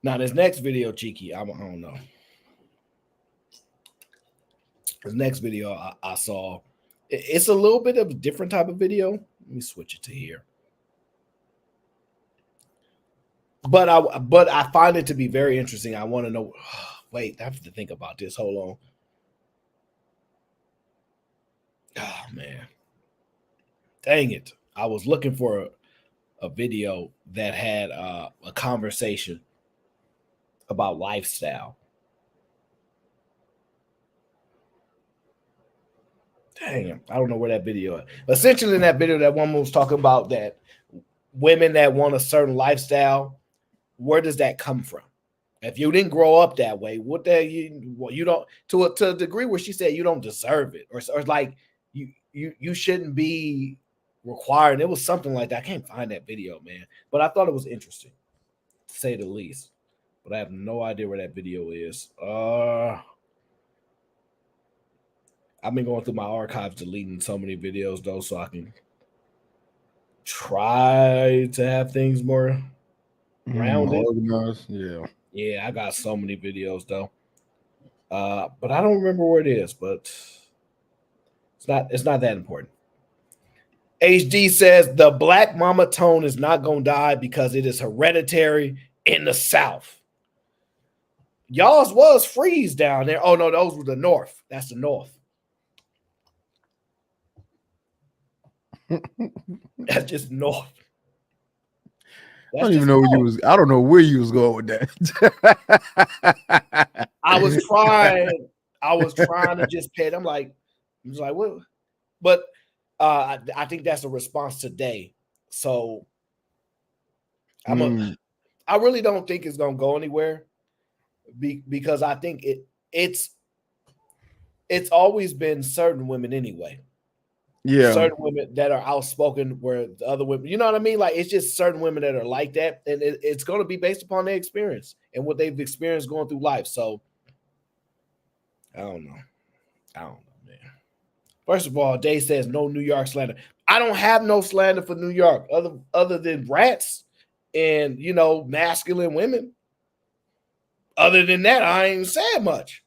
Now this next video, cheeky, I don't know. This next video I saw, it's a little bit of a different type of video. Let me switch it to here. But I find it to be very interesting. I want to know. Wait, I have to think about this. Hold on. Oh man, dang it! I was looking for a video that had a conversation about lifestyle. Dang it, I don't know where that video is. Essentially, in that video, that woman was talking about that women that want a certain lifestyle. Where does that come from? If you didn't grow up that way, what the you don't to a degree where she said you don't deserve it, or like you shouldn't be required. It was something like that. I can't find that video, man, but I thought it was interesting, to say the least. But I have no idea where that video is. I've been going through my archives, deleting so many videos though, so I can try to have things more rounded. Organized. Yeah, I got so many videos though. But I don't remember where it is, but it's not that important. HD says the black mama tone is not gonna die because it is hereditary in the South. Y'all's was freeze down there. Oh no, those were the North. That's the North. That's just North. I don't even know where you was. I don't know where you was going with that. I was trying to just pay it. I was like, what? But I think that's a response today. So I really don't think it's gonna go anywhere, because I think it's always been certain women anyway. Yeah, certain women that are outspoken where the other women, you know what I mean? Like, it's just certain women that are like that, and it's going to be based upon their experience and what they've experienced going through life. So I don't know, man. First of all, Day says no New York slander. I don't have no slander for New York other than rats and, masculine women. Other than that, I ain't saying much.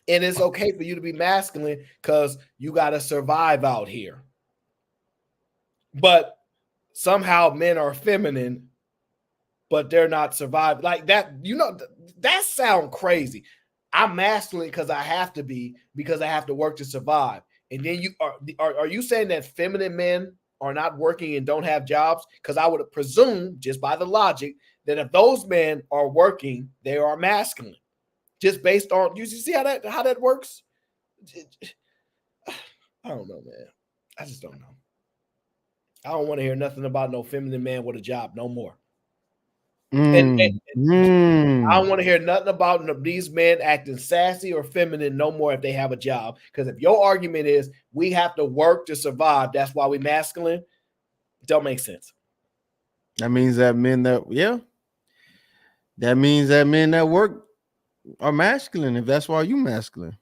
And it's okay for you to be masculine because you got to survive out here. But somehow men are feminine but they're not surviving like that. You know, that sound crazy. I'm masculine because I have to be, because I have to work to survive. And then are you saying that feminine men are not working and don't have jobs? Because I would presume, just by the logic, that if those men are working, they are masculine. Just based on, you see how that works? I don't know, man. I just don't know. I don't want to hear nothing about no feminine man with a job no more. And I don't want to hear nothing about these men acting sassy or feminine no more if they have a job. Because if your argument is we have to work to survive, that's why we masculine, it don't make sense. That means that men that means that men that work are masculine. If that's why you masculine.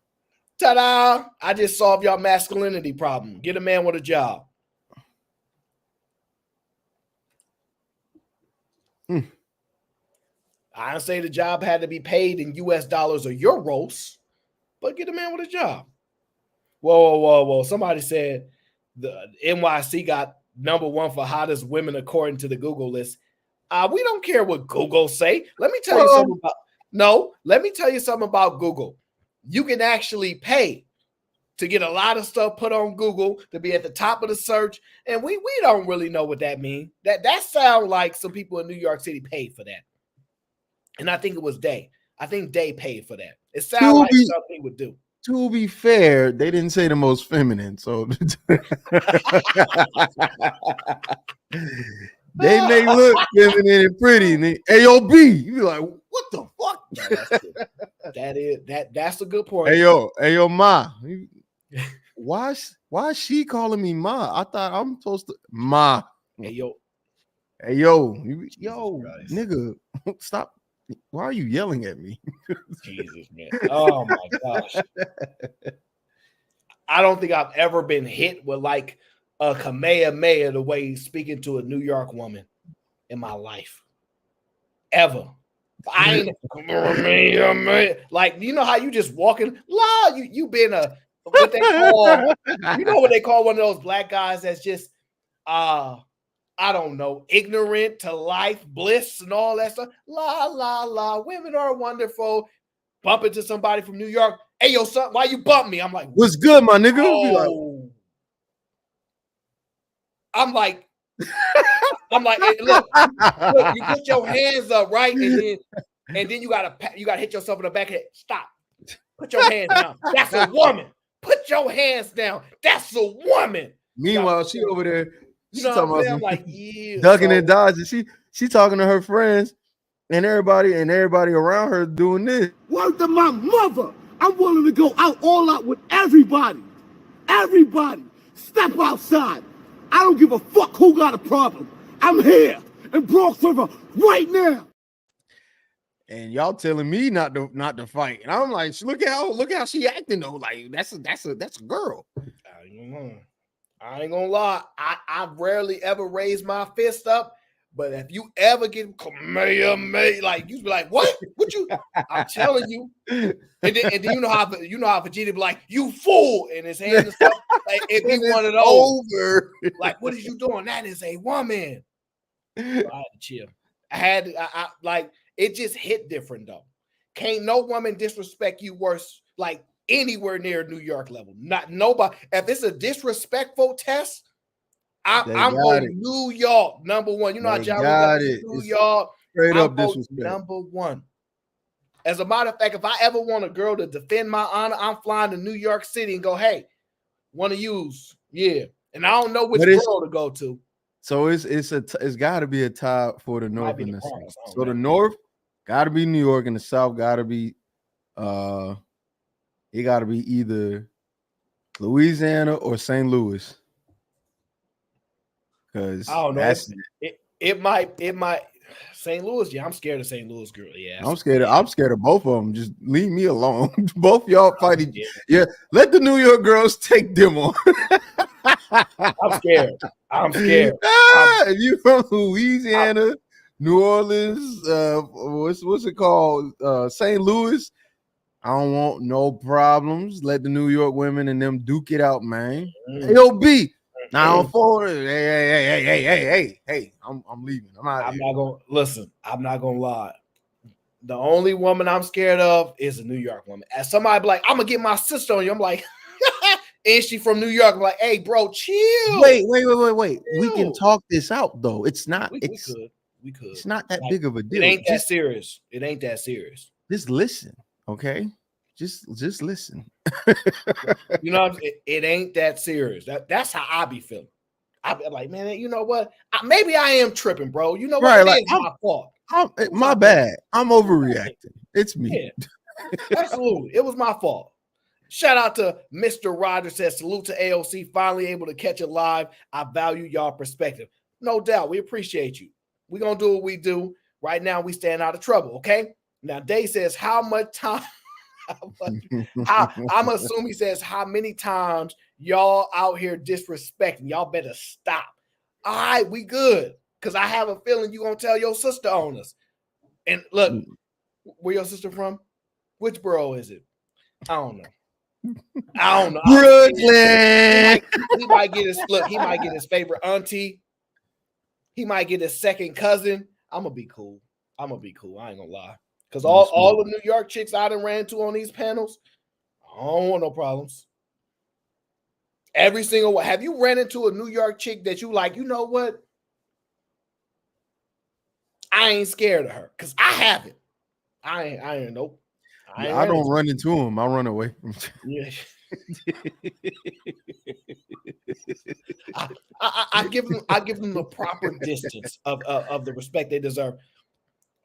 Ta-da! I just solved y'all masculinity problem. Get a man with a job. I don't say the job had to be paid in US dollars or euros, but get a man with a job. Whoa. Somebody said the NYC got #1 for hottest women according to the Google list. We don't care what Google say. Let me tell you something about Google. You can actually pay to get a lot of stuff put on Google to be at the top of the search. And we don't really know what that means. That sounds like some people in New York City paid for that. And I think it was Day. I think Day paid for that. It sounds like something he would do. To be fair, they didn't say the most feminine. So they may look feminine and pretty. And A.O.B. You be like, what the fuck? That's a good point. Hey yo, Ma. Why is she calling me Ma? I thought I'm supposed to Ma. Hey yo, nigga, stop. Why are you yelling at me? Jesus, man. Oh my gosh. I don't think I've ever been hit with like a Kamehameha the way he's speaking to a New York woman in my life. Ever. I ain't like, you know how you just walking, you been what they call, you know what they call one of those black guys that's just I don't know, ignorant to life, bliss, and all that stuff. La, women are wonderful. Bump into somebody from New York. Hey, yo, son, why you bump me? I'm like, what's good, my nigga? Oh. I'm like, hey, look, you put your hands up, right? And then you gotta hit yourself in the back of the head. Stop. Put your hands down. That's a woman. Put your hands down. That's a woman. Meanwhile, she over there. You know what I'm saying? I'm like, yeah, ducking and dodging. She talking to her friends and everybody around her doing this. Word to my mother. I'm willing to go all out with everybody. Everybody. Step outside. I don't give a fuck who got a problem. I'm here in Bronx River right now. And y'all telling me not to fight. And I'm like, look how she acting though. Like that's a girl. I ain't gonna lie. I rarely ever raise my fist up, but if you ever get Kamehameha, like you be like, what you? I'm telling you. And then you know how Vegeta be like, you fool, in his hand and stuff. Like if you one of those, over. Like what is you doing? That is a woman. So I had to chill. I like it just hit different though. Can't no woman disrespect you worse like anywhere near New York level. Not nobody. If it's a disrespectful test, I'm going New York #1. You know how John got New York. Straight up disrespect. #1. As a matter of fact, if I ever want a girl to defend my honor, I'm flying to New York City and go, hey, want to use, yeah. And I don't know which girl to go to. So it's got to be a tie for the North and the South. So the North got to be New York, and the South got to be it got to be either Louisiana or St. Louis. Because I don't know. It might St. Louis. Yeah, I'm scared of St. Louis girl. Yeah, I'm scared of both of them. Just leave me alone. Both y'all fight each. Yeah, let the New York girls take them on. I'm scared. If you from Louisiana, New Orleans, what's it called? St. Louis. I don't want no problems. Let the New York women and them duke it out, man. A.O.B. Now for hey, I'm leaving. I'm out. I'm not gonna listen. I'm not gonna lie. The only woman I'm scared of is a New York woman. As somebody be like, I'm gonna get my sister on you. I'm like, is she from New York? I'm like, hey, bro, chill. Wait. We can talk this out though. It's not. We could. It's not that Like, big of a deal. It ain't that serious. It ain't that serious. Just listen, okay? Just listen. You know, it ain't that serious. That's how I be feeling. I be like, man, you know what? Maybe I am tripping, bro. You know what? Right, It like, is my fault. My bad. I'm overreacting. It's me. Yeah, absolutely. It was my fault. Shout out to Mr. Rogers, says salute to A.O.C. Finally able to catch it live. I value y'all perspective. No doubt. We appreciate you. We're going to do what we do. Right now, we stand out of trouble, okay? Now, Dave says, how much time? I'm assuming he says, how many times y'all out here disrespecting? Y'all better stop. All right, we good. Because I have a feeling you're going to tell your sister on us. And look, where your sister from? Which borough is it? I don't know. Brooklyn. He might get his look. He might get his favorite auntie. He might get his second cousin. I'm gonna be cool. I ain't gonna lie. Because all the New York chicks I done ran to on these panels, I don't want no problems. Every single one. Have you ran into a New York chick that you like? You know what? I ain't scared of her because I haven't. I ain't nope. I don't run into him. I run away from yeah. I give them the proper distance of the respect they deserve.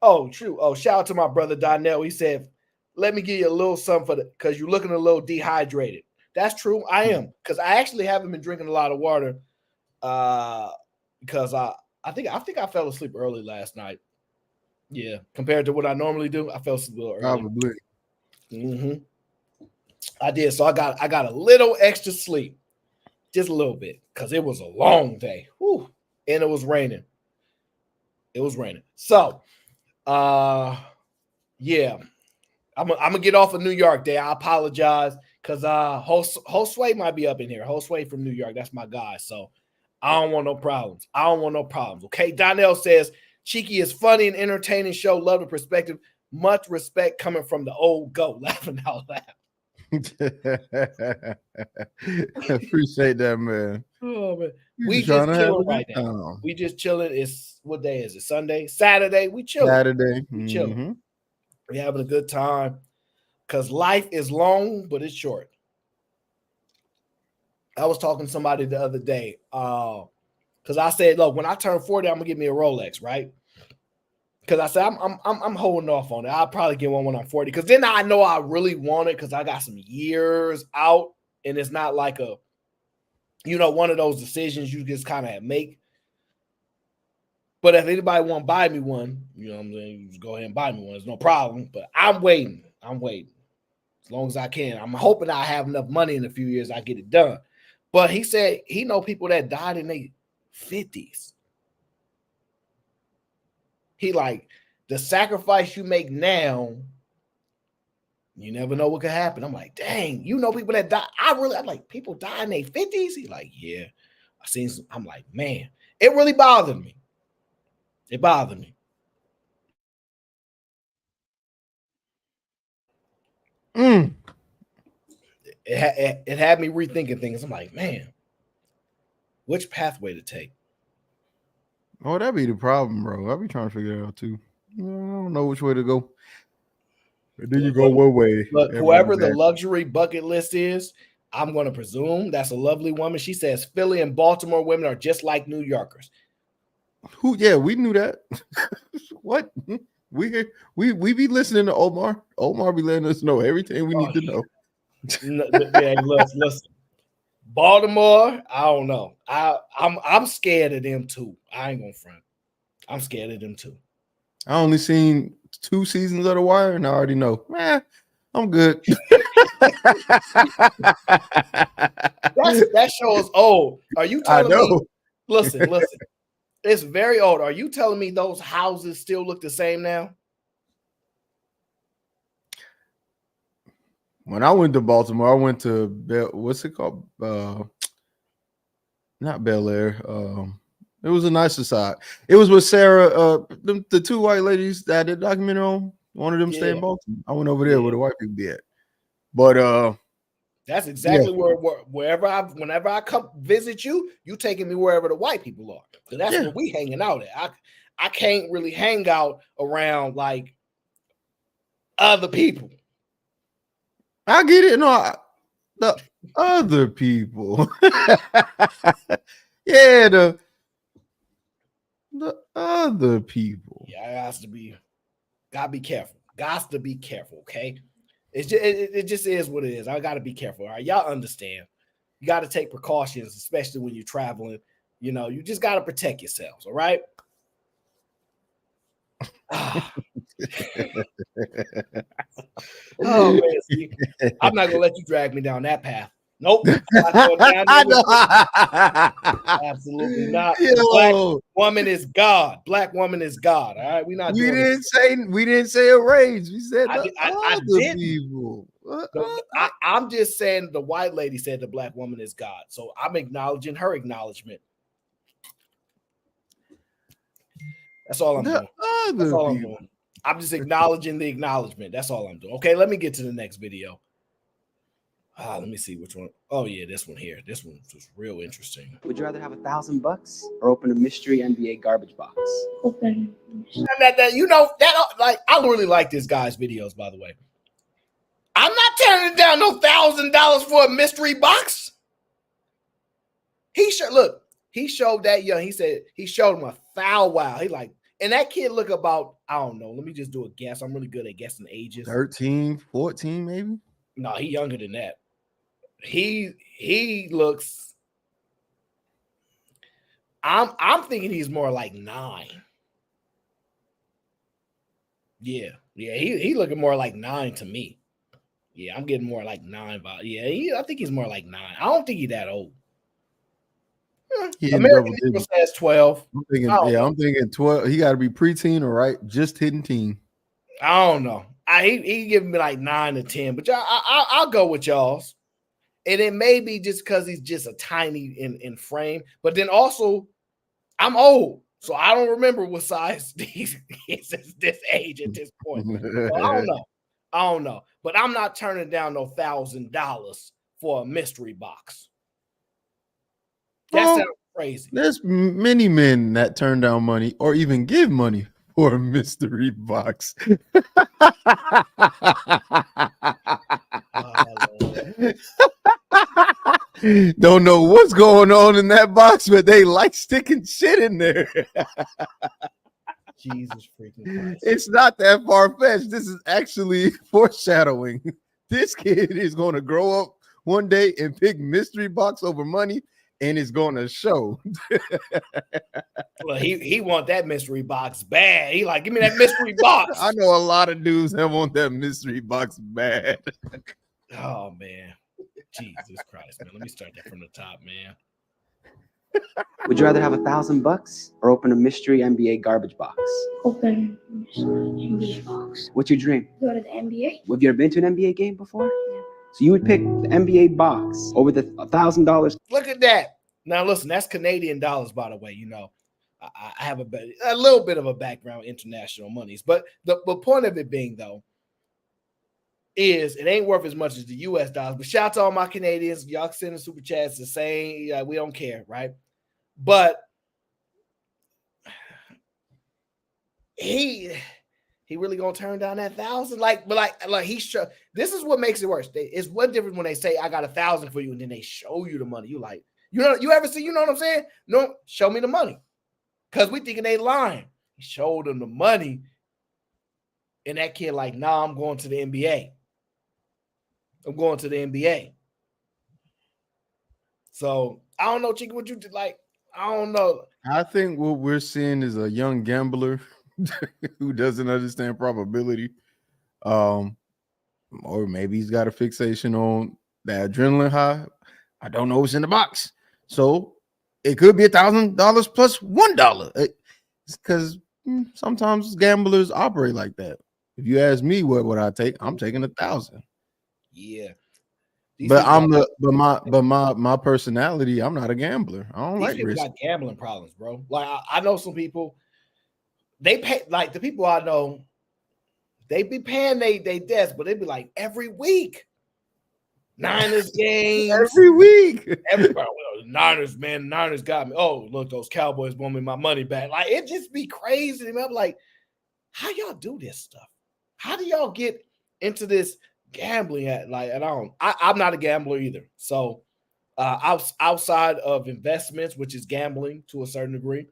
Oh, true. Oh, shout out to my brother Donnell. He said, "Let me give you a little something for because you're looking a little dehydrated." That's true. I am because I actually haven't been drinking a lot of water. Because I think I fell asleep early last night. Yeah, compared to what I normally do, I fell asleep a little early. Probably. I did. So I got a little extra sleep, just a little bit, because it was a long day. Whew. And it was raining. So, yeah, I'm gonna get off of New York Day. I apologize because Josue might be up in here. Josue from New York, that's my guy. So I don't want no problems. Okay, Donnell says Cheeky is funny and entertaining show. Love the perspective. Much respect coming from the old goat. Laughing out loud. Appreciate that, man. Oh, man. We just chilling right now. We just chilling. It's what day is it? Sunday, Saturday. We chilling. Saturday. We chilling. We having a good time because life is long, but it's short. I was talking to somebody the other day because I said, look, when I turn 40, I'm gonna get me a Rolex, right? Because I said I'm holding off on it. I'll probably get one when I'm 40. Because then I know I really want it because I got some years out, and it's not like a, one of those decisions you just kind of make. But if anybody want to buy me one, you know what I'm saying, you just go ahead and buy me one. There's no problem. But I'm waiting. As long as I can. I'm hoping I have enough money in a few years I get it done. But he said he know people that died in their 50s. He like, the sacrifice you make now, you never know what could happen. I'm like, dang, people that die. I'm like, people die in their 50s? He's like, yeah. I seen some. I'm like, man, it really bothered me. It bothered me. It had me rethinking things. I'm like, man, which pathway to take? Oh, that'd be the problem, bro. I'll be trying to figure it out too. I don't know which way to go. And then you go one way. Look, whoever the luxury bucket list is, I'm going to presume that's a lovely woman. She says Philly and Baltimore women are just like New Yorkers. Who? Yeah, we knew that. What? We be listening to Omar. Omar be letting us know everything we need to know. Yeah, listen. Baltimore, I don't know. I'm scared of them too. I ain't gonna front. I'm scared of them too. I only seen 2 seasons of The Wire, and I already know. I'm good. That show is old. Are you telling me? Listen. It's very old. Are you telling me those houses still look the same now? When I went to Baltimore, I went to what's it called? not Bel Air. It was a nicer side. It was with Sarah. The two white ladies that I did documentary on. One of them stay in Baltimore. I went over there where the white people be at. But that's exactly whenever I come visit you, you taking me wherever the white people are. So that's where we hanging out at. I can't really hang out around like other people. I get it. No, the other people. Yeah, the other people. Yeah, gotta be careful. Got to be careful, okay? It just is what it is. I gotta be careful. All right, y'all understand. You got to take precautions, especially when you're traveling. You know, you just got to protect yourselves. All right. Oh man, see, I'm not gonna let you drag me down that path. Nope. Absolutely not. Black woman is God. Black woman is God. All right. We didn't say a race. We said other people. I'm just saying the white lady said the black woman is God. So I'm acknowledging her acknowledgement. That's all I'm doing. That's all I'm doing. I'm just acknowledging the acknowledgement. That's all I'm doing. Okay, let me get to the next video. Let me see which one. Oh yeah, this one here. This one was real interesting. Would you rather have $1,000 or open a mystery NBA garbage box? Open. You know that like I really like this guy's videos. By the way, I'm not turning down no $1,000 for a mystery box. He showed that young. He said he showed him a foul wow. He like, and that kid look about, I don't know. Let me just do a guess. I'm really good at guessing ages. 13, 14, maybe. No, he younger than that. He looks. I'm thinking he's more like 9. Yeah. He looking more like 9 to me. Yeah, I'm getting more like 9. I think he's more like 9. I don't think he's that old. American Eagle says 12. I'm thinking 12. He got to be preteen or right, just hitting teen. I don't know. He giving me like 9 to 10, but I'll go with y'all's. And it may be just because he's just a tiny in frame, but then also I'm old, so I don't remember what size he's this age at this point. So I don't know. But I'm not turning down no $1,000 for a mystery box. That sounds crazy. There's many men that turn down money or even give money for a mystery box. Don't know what's going on in that box, but they like sticking shit in there. Jesus freaking Christ. It's not that far-fetched. This is actually foreshadowing. This kid is going to grow up one day and pick mystery box over money, and it's going to show. Well, he want that mystery box bad. He like, give me that mystery box. I know a lot of dudes that want that mystery box bad. Oh, man. Jesus Christ, man. Let me start that from the top, man. Would you rather have $1,000 or open a mystery NBA garbage box? Open NBA box. What's your dream? Go to the NBA. Have you ever been to an NBA game before? Yeah. So you would pick the NBA box over the $1,000. Look at that. Now, listen, that's Canadian dollars, by the way. You know, I have a little bit of a background in international monies. But the point of it being, though, is it ain't worth as much as the U.S. dollars. But shout out to all my Canadians. Y'all sending super chats the same. We don't care, right? But he really gonna turn down that $1,000? Like he this is what makes it worse. It's one difference when they say I got $1,000 for you, and then they show you the money. You like, you ever see, you know what I'm saying? No, show me the money. Because we thinking they lying. He showed them the money. And that kid like, nah, I'm going to the NBA. I'm going to the NBA. So I don't know, Chica, what you did. Like, I don't know. I think what we're seeing is a young gambler who doesn't understand probability. Or maybe he's got a fixation on the adrenaline high. I don't know what's in the box. So it could be $1,000 plus $1. Because sometimes gamblers operate like that. If you ask me what would I take, I'm taking 1,000. Yeah. But my personality, I'm not a gambler. I don't These like people risk. got gambling problems, bro. Like I know some people, they pay, like the people I know, they be paying they debts, but they be like every week. Niners games every week. Everybody, well, Niners, man, Niners got me. Oh, look, those Cowboys want me my money back. Like it just be crazy. I'm like, how y'all do this stuff? How do y'all get into this gambling at like? And I'm not a gambler either. So outside of investments, which is gambling to a certain degree,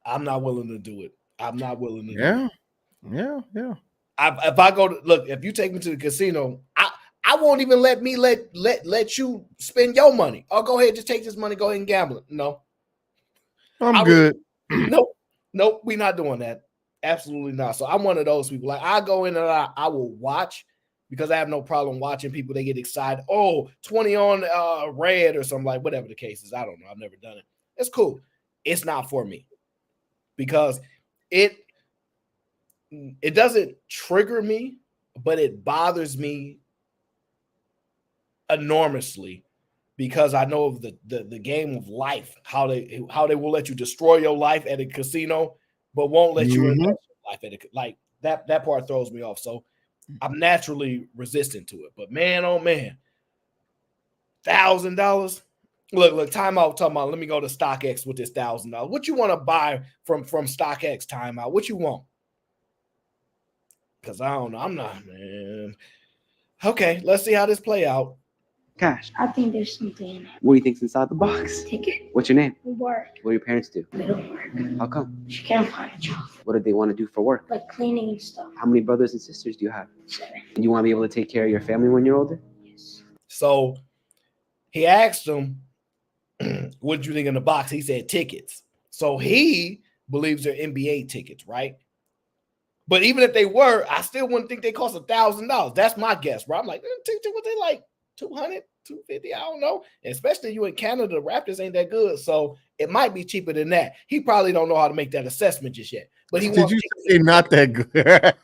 I'm not willing to do it. I'm not willing to do it. Yeah. If I go to look, if you take me to the casino, I won't even let you spend your money. Oh, go ahead, just take this money, go ahead and gamble it. No. I'm good. Nope, we're not doing that. Absolutely not. So I'm one of those people. Like I go in and I will watch because I have no problem watching people. They get excited. Oh, 20 on red or something, like whatever the case is. I don't know. I've never done it. It's cool. It's not for me because it doesn't trigger me, but it bothers me enormously because I know of the game of life, how they will let you destroy your life at a casino, but won't let you invest your life at a, like that part throws me off. So I'm naturally resistant to it. But man, oh man, $1,000. Look, timeout. Talking about. Let me go to StockX with this $1,000. What you want to buy from StockX? Timeout. What you want? Because I don't know. I'm not, man. Okay, let's see how this play out. Cash. I think there's something in it. What do you think's inside the box? Ticket. What's your name? Work. What do your parents do? They don't work. How come? She can't find a job. What do they want to do for work? Like cleaning and stuff. How many brothers and sisters do you have? 7. And you want to be able to take care of your family when you're older? Yes. So he asked him, what do you think in the box? He said tickets. So he believes they're NBA tickets, right? But even if they were, I still wouldn't think they cost $1,000. That's my guess, bro. I'm like, what they like? 200, 250, I don't know. Especially you in Canada, the Raptors ain't that good. So it might be cheaper than that. He probably don't know how to make that assessment just yet. But he Did you say they're not that good? They're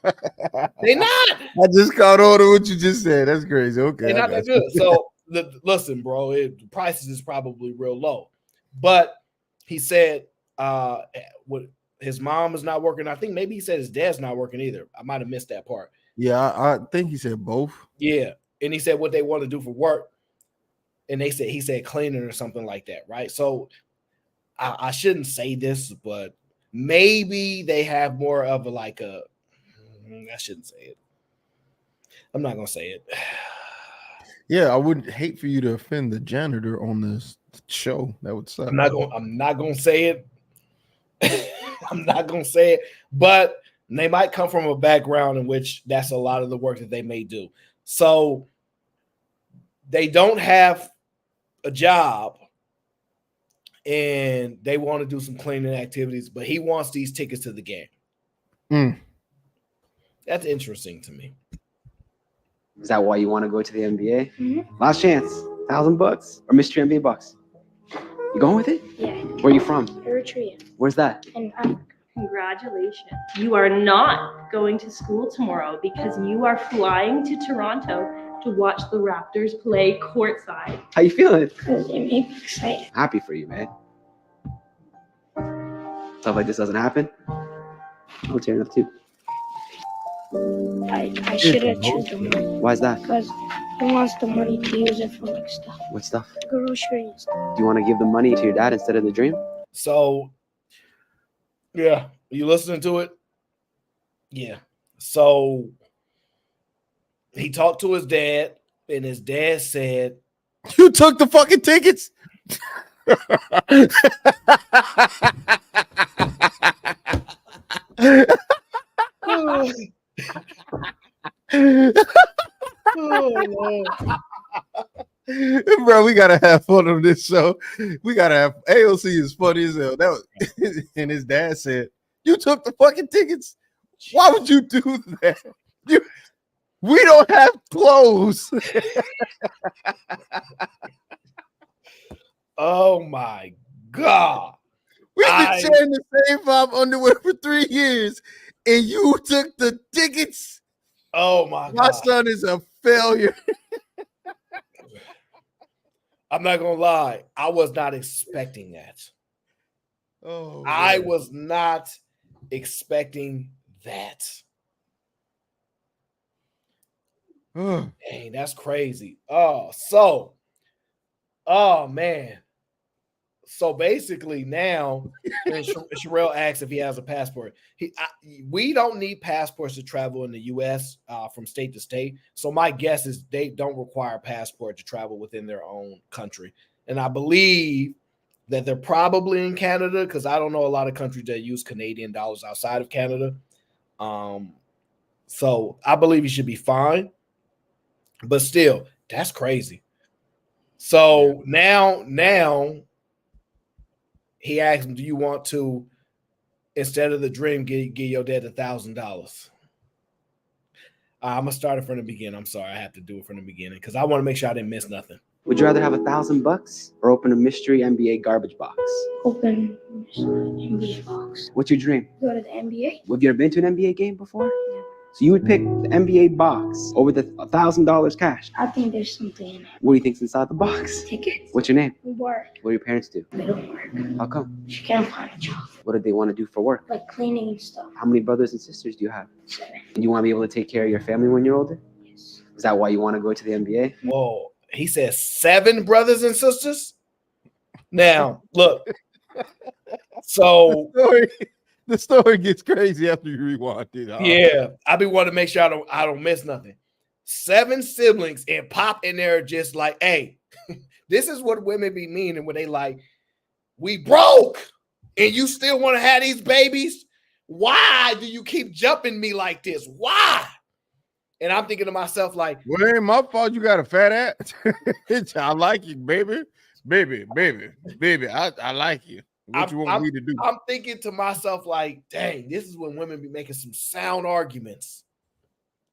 not. I just caught on to what you just said. That's crazy. Okay. They're not that good. So listen, bro, the prices is probably real low. But he said what his mom is not working. I think maybe he said his dad's not working either. I might have missed that part. Yeah, I think he said both. Yeah. And he said what they want to do for work. And he said cleaning or something like that, right? So I shouldn't say this, but maybe they have more of I shouldn't say it. I'm not gonna say it. Yeah, I would hate for you to offend the janitor on this show. That would suck. I'm not gonna say it. I'm not gonna say it, but they might come from a background in which that's a lot of the work that they may do. So they don't have a job and they want to do some cleaning activities, but he wants these tickets to the game. That's interesting to me. Is that why you want to go to the NBA? Mm-hmm. Last chance, $1,000 or mystery NBA bucks. You going with it? Yeah. Where are you from? Eritrea. Where's that? And Africa. Congratulations. You are not going to school tomorrow because you are flying to Toronto to watch the Raptors play courtside. How you feeling? Because it made me excited. Happy for you, man. Stuff like this doesn't happen. I'm tearing up too. I should have chosen the money. Why is that? Because he wants the money to use it for like stuff. What stuff? Groceries and stuff. Do you want to give the money to your dad instead of the dream? So, yeah, you listening to it? Yeah. So he talked to his dad, and his dad said, "You took the fucking tickets." Bro, we gotta have fun on this show. We gotta have A.O.C. is funny as hell. That was, and his dad said, "You took the fucking tickets. Why would you do that? We don't have clothes." Oh my God. We've been sharing the same 5 underwear for 3 years, and you took the tickets. Oh my God. My son is a failure. I'm not gonna lie, I was not expecting that. Oh, I man. was not expecting that. Dang, that's crazy. Oh man. So basically now, when Sherelle asks if he has a passport, we don't need passports to travel in the U.S. From state to state. So my guess is they don't require a passport to travel within their own country. And I believe that they're probably in Canada because I don't know a lot of countries that use Canadian dollars outside of Canada. So I believe he should be fine. But still, that's crazy. So now he asked him, do you want to, instead of the dream, give your dad $1,000? I'm gonna start it from the beginning. I'm sorry, I have to do it from the beginning because I want to make sure I didn't miss nothing. Would you rather have $1,000 or open a mystery NBA garbage box? Open NBA box. What's your dream? Go to the NBA. Have you ever been to an NBA game before? Yeah. So you would pick the NBA box over the $1,000 cash? I think there's something in it. What do you think's inside the box? Tickets. What's your name? Work. What do your parents do? They don't work. How come? She can't find a job. What do they want to do for work? Like cleaning and stuff. How many brothers and sisters do you have? 7. And you want to be able to take care of your family when you're older? Yes. Is that why you want to go to the NBA? Whoa. He said 7 brothers and sisters? Now, look. So the story gets crazy after you rewind it. Yeah, I be wanting to make sure I don't miss nothing. 7 siblings and Pop in there just like, hey, this is what women be meaning when they like, we broke and you still want to have these babies? Why do you keep jumping me like this? Why? And I'm thinking to myself like, well, it ain't my fault you got a fat ass. I like you, baby. Baby. I like you. What you want me to do? I'm thinking to myself like, dang, this is when women be making some sound arguments.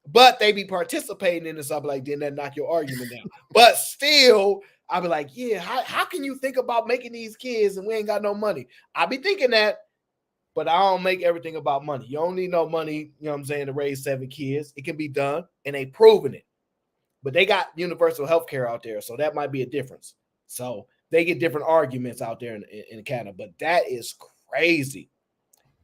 But they be participating in this. I'll be like, didn't that knock your argument down? But still, I'll be like, yeah, how can you think about making these kids and we ain't got no money? I be thinking that, but I don't make everything about money. You don't need no money, you know what I'm saying, to raise 7 kids. It can be done, and they proven it. But they got universal health care out there, so that might be a difference. So they get different arguments out there in Canada, but that is crazy.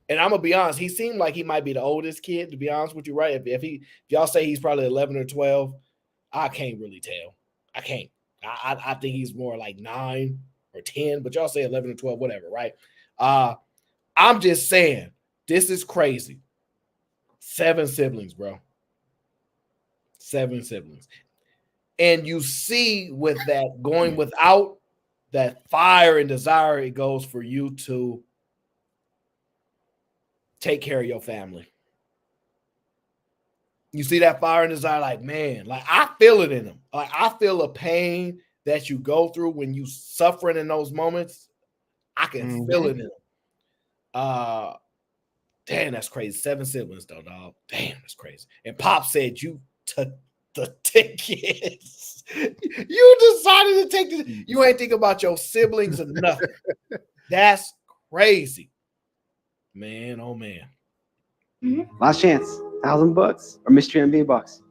And I'm gonna be honest, he seemed like he might be the oldest kid, to be honest with you, right? If y'all say he's probably 11 or 12, I can't really tell. I can't. I think he's more like 9 or 10, but y'all say 11 or 12, whatever, right? I'm just saying, this is crazy. 7 siblings, bro. 7 siblings. And you see with that going without that fire and desire, it goes for you to take care of your family. You see that fire and desire, like, man, like I feel it in them. Like I feel a pain that you go through when you suffering in those moments. I can feel it in them. Damn, that's crazy. 7 siblings, though, dog. Damn, that's crazy. And Pop said you took the tickets. You decided to take the. You ain't think about your siblings or nothing. That's crazy, man. Oh man. Last chance. $1,000 or mystery NBA box.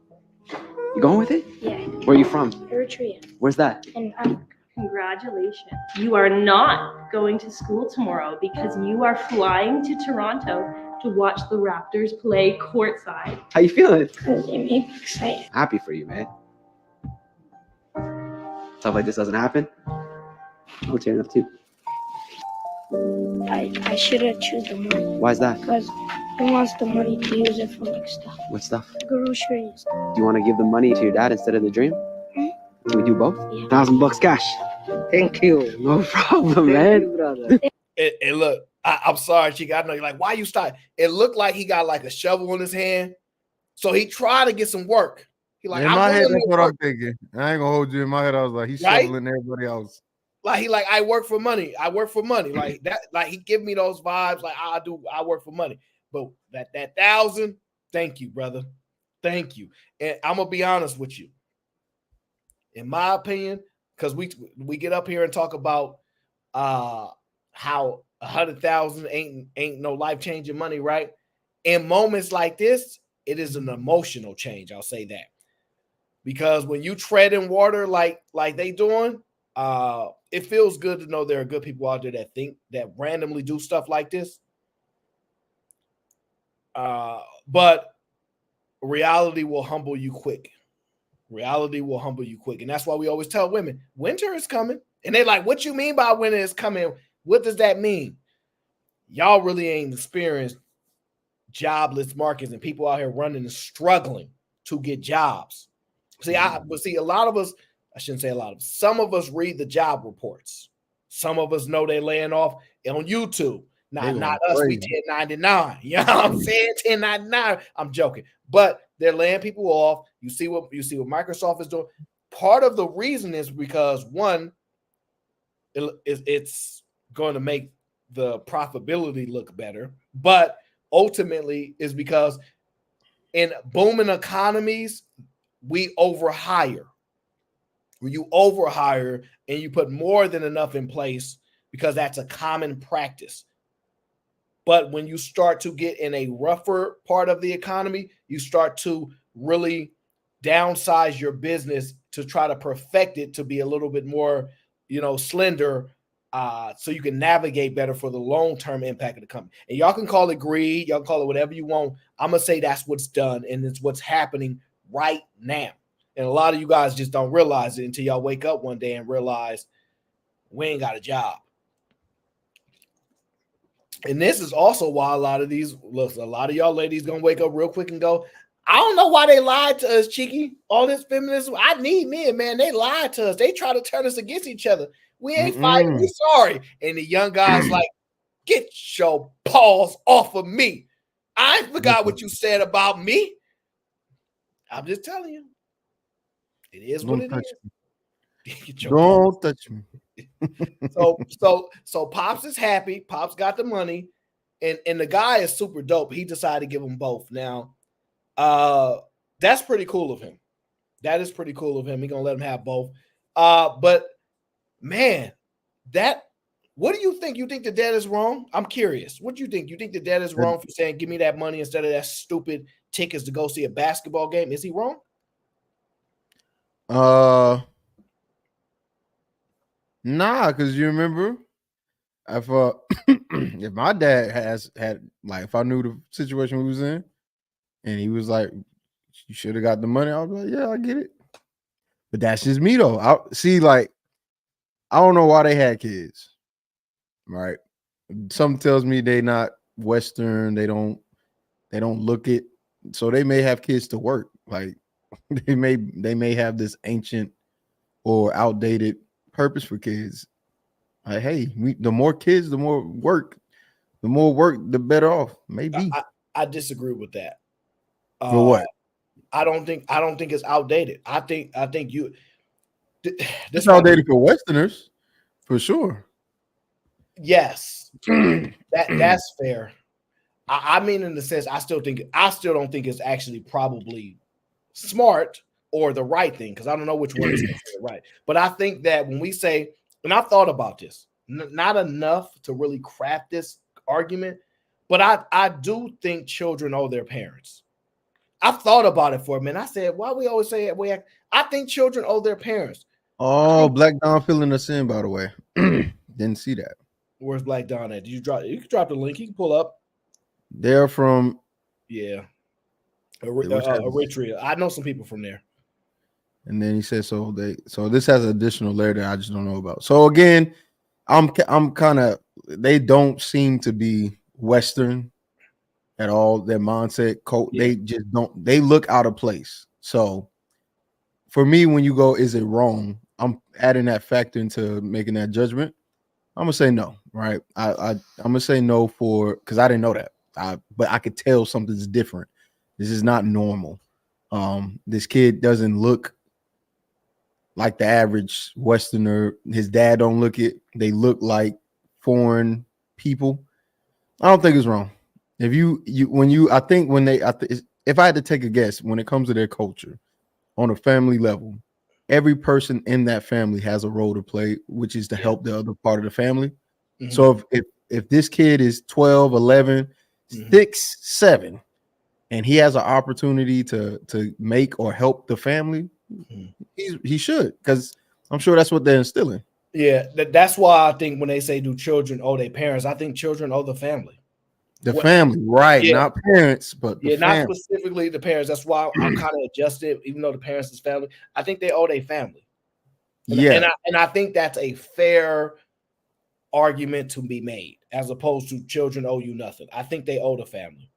You going with it? Yeah. Where are you from? Eritrea. Where's that? And Africa. Congratulations. You are not going to school tomorrow because you are flying to Toronto to watch the Raptors play courtside. How you feeling? Because it made me excited. Happy for you, man. Stuff like this doesn't happen. I'm tearing up too. I should have chosen the money. Why is that? Because he wants the money to use it for like stuff. What stuff? Groceries. Do you want to give the money to your dad instead of the dream? Can we do both? Yeah. $1,000 cash. Thank you. No problem, man. Brother. And look, I'm sorry, Chica. I know you're like, why you start? It looked like he got like a shovel in his hand. So he tried to get some work. He like, in my head, that's what I'm thinking. I ain't gonna hold you. In my head, I was like, he's shoveling everybody else. Like I work for money. I work for money. Like that, like he give me those vibes. Like I work for money. But that 1,000, thank you, brother. Thank you. And I'm gonna be honest with you. In my opinion, because we get up here and talk about how 100,000 ain't no life-changing money, right? In moments like this, it is an emotional change. I'll say that. Because when you tread in water like they doing, It feels good to know there are good people out there that randomly do stuff like this. But reality will humble you quick. Reality will humble you quick. And that's why we always tell women, winter is coming. And they're like, what you mean by winter is coming? What does that mean? Y'all really ain't experienced jobless markets and people out here running and struggling to get jobs. See, a lot of us, I shouldn't say a lot of us, some of us read the job reports. Some of us know they're laying off on YouTube. Not us, we 1099. You know what I'm saying? 1099. I'm joking. But they're laying people off. You see what Microsoft is doing. Part of the reason is because one, it's going to make the profitability look better, but ultimately is because in booming economies, we overhire. When you overhire and you put more than enough in place because that's a common practice. But when you start to get in a rougher part of the economy, you start to really downsize your business to try to perfect it to be a little bit more, slender, so you can navigate better for the long-term impact of the company. And y'all can call it greed, y'all can call it whatever you want. I'm gonna say that's what's done, and it's what's happening right now. And a lot of you guys just don't realize it until y'all wake up one day and realize we ain't got a job. And this is also why a lot of y'all ladies gonna wake up real quick and go, I don't know why they lied to us, Cheeky. All this feminism, I need men, man. They lied to us. They try to turn us against each other. We ain't fighting. We sorry. And the young guys like, get your paws off of me. I forgot what you said about me. I'm just telling you. It is what it is. Don't touch me. So Pops is happy. Pops got the money, and the guy is super dope. He decided to give them both. Now, that's pretty cool of him. That is pretty cool of him. He's gonna let him have both. But man, what do you think? You think the dad is wrong? I'm curious. What do you think? You think the dad is wrong for saying, give me that money instead of that stupid tickets to go see a basketball game? Is he wrong? Nah, because you remember if if my dad had like, if I knew the situation we was in and he was like, you should have got the money, I was like, yeah, I get it. But that's just me though. I don't know why they had kids, right? Something tells me they not Western. They don't look it. So they may have kids to work. Like they may have this ancient or outdated purpose for kids. Like, hey, the more kids, the more work. The more work, the better off. Maybe. I disagree with that. For what? I don't think it's outdated. I think It's outdated for Westerners, for sure. Yes, that's fair. I mean, in the sense, I still don't think it's actually probably smart or the right thing, because I don't know which one is right. But I think that when we say, and I've thought about this, not enough to really craft this argument, but I do think children owe their parents. I've thought about it for a minute. I said, why we always say it? I think children owe their parents. Oh, Black Don filling us in, by the way. Didn't see that. Where's Black Don at? You can drop the link. You can pull up. They're from Eritrea. I know some people from there. And then he said, so this has an additional layer that I just don't know about. So again, I'm kind of, they don't seem to be Western at all. Their mindset, they just don't, they look out of place. So for me, when you go, is it wrong? I'm adding that factor into making that judgment. I'm gonna say no, right? I'm gonna say no because I didn't know that. But I could tell something's different. This is not normal. This kid doesn't look like the average Westerner. His dad don't look it. They look like foreign people. I don't think it's wrong. If if I had to take a guess, when it comes to their culture on a family level, every person in that family has a role to play, which is to help the other part of the family. Mm-hmm. So if this kid is 12, 11, 6, 7, and he has an opportunity to make or help the family, he should, because I'm sure that's what they're instilling. Yeah, that's why I think when they say do children owe their parents, I think children owe the family. The family, right? Yeah. Not parents, but the Yeah, not family. specifically the parents. That's why I'm kind of adjusted, even though the parents is family. I think they owe their family. Yeah. And I think that's a fair argument to be made, as opposed to children owe you nothing. I think they owe the family.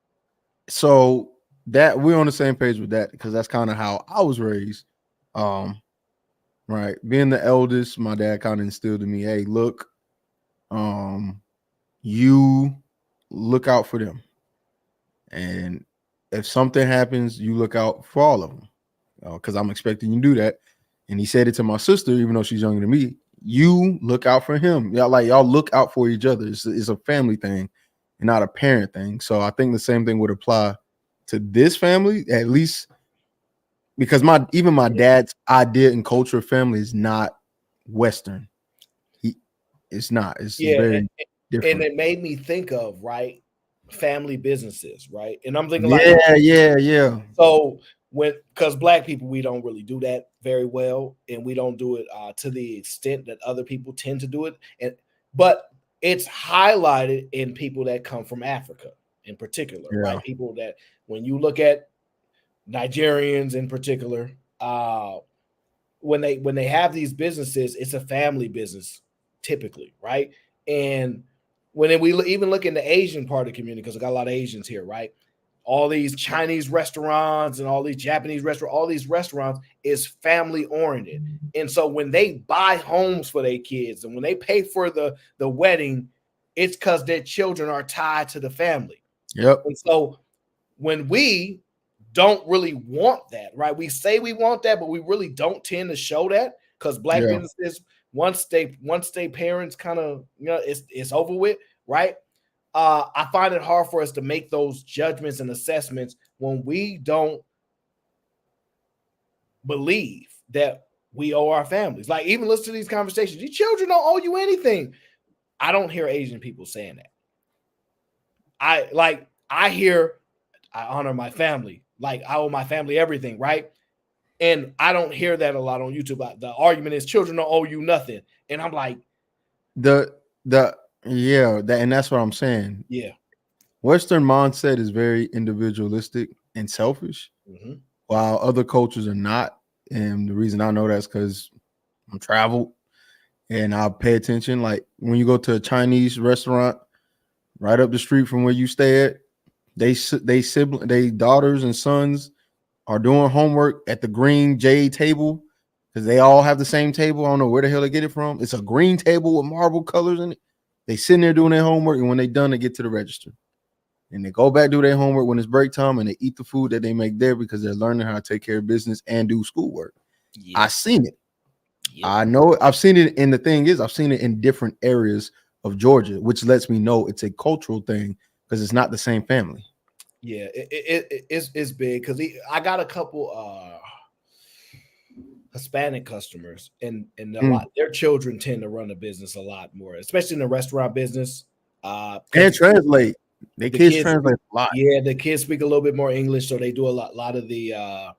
So that we're on the same page with that because that's kind of how I was raised. Right. Being the eldest, my dad kind of instilled in me, hey, look, you look out for them. And if something happens, you look out for all of them. Because I'm expecting you to do that. And he said it to my sister, even though she's younger than me. You look out for him. Y'all look out for each other. It's a family thing and not a parent thing. So I think the same thing would apply to this family, at least because my dad's idea and culture of family is not Western. It's not. It's very different. And it made me think of family businesses, right? And I'm thinking yeah. So because Black people, we don't really do that very well, and we don't do it to the extent that other people tend to do it. But it's highlighted in people that come from Africa, in particular, right? People that, when you look at Nigerians in particular, when they have these businesses, it's a family business typically, right? And when we even look in the Asian part of the community, because I got a lot of Asians here, right? All these Chinese restaurants and all these Japanese restaurants, all these restaurants is family oriented. And so when they buy homes for their kids and when they pay for the wedding, it's because their children are tied to the family. Yep. And so when we don't really want that, right? We say we want that, but we really don't tend to show that because Black businesses, once they parents kind of, it's over with, right? I find it hard for us to make those judgments and assessments when we don't believe that we owe our families. Like, even listen to these conversations. These children don't owe you anything. I don't hear Asian people saying that. I hear, I honor my family. Like, I owe my family everything, right? And I don't hear that a lot on YouTube. The argument is children don't owe you nothing. And I'm like, and that's what I'm saying. Yeah. Western mindset is very individualistic and selfish, while other cultures are not. And the reason I know that's because I'm traveled and I pay attention. Like when you go to a Chinese restaurant right up the street from where you stay at, they daughters and sons are doing homework at the green jade table because they all have the same table. I don't know where the hell they get it from. It's a green table with marble colors in it. They sitting there doing their homework, and when they're done, they get to the register. And they go back, do their homework when it's break time, and they eat the food that they make there because they're learning how to take care of business and do schoolwork. I seen it. I know I've seen it. And the thing is, I've seen it in different areas of Georgia, which lets me know it's a cultural thing because it's not the same family. Yeah, it's big because I got a couple Hispanic customers, and a lot their children tend to run the business a lot more, especially in the restaurant business. And translate. The kids translate a lot. Yeah, the kids speak a little bit more English, so they do a lot of the a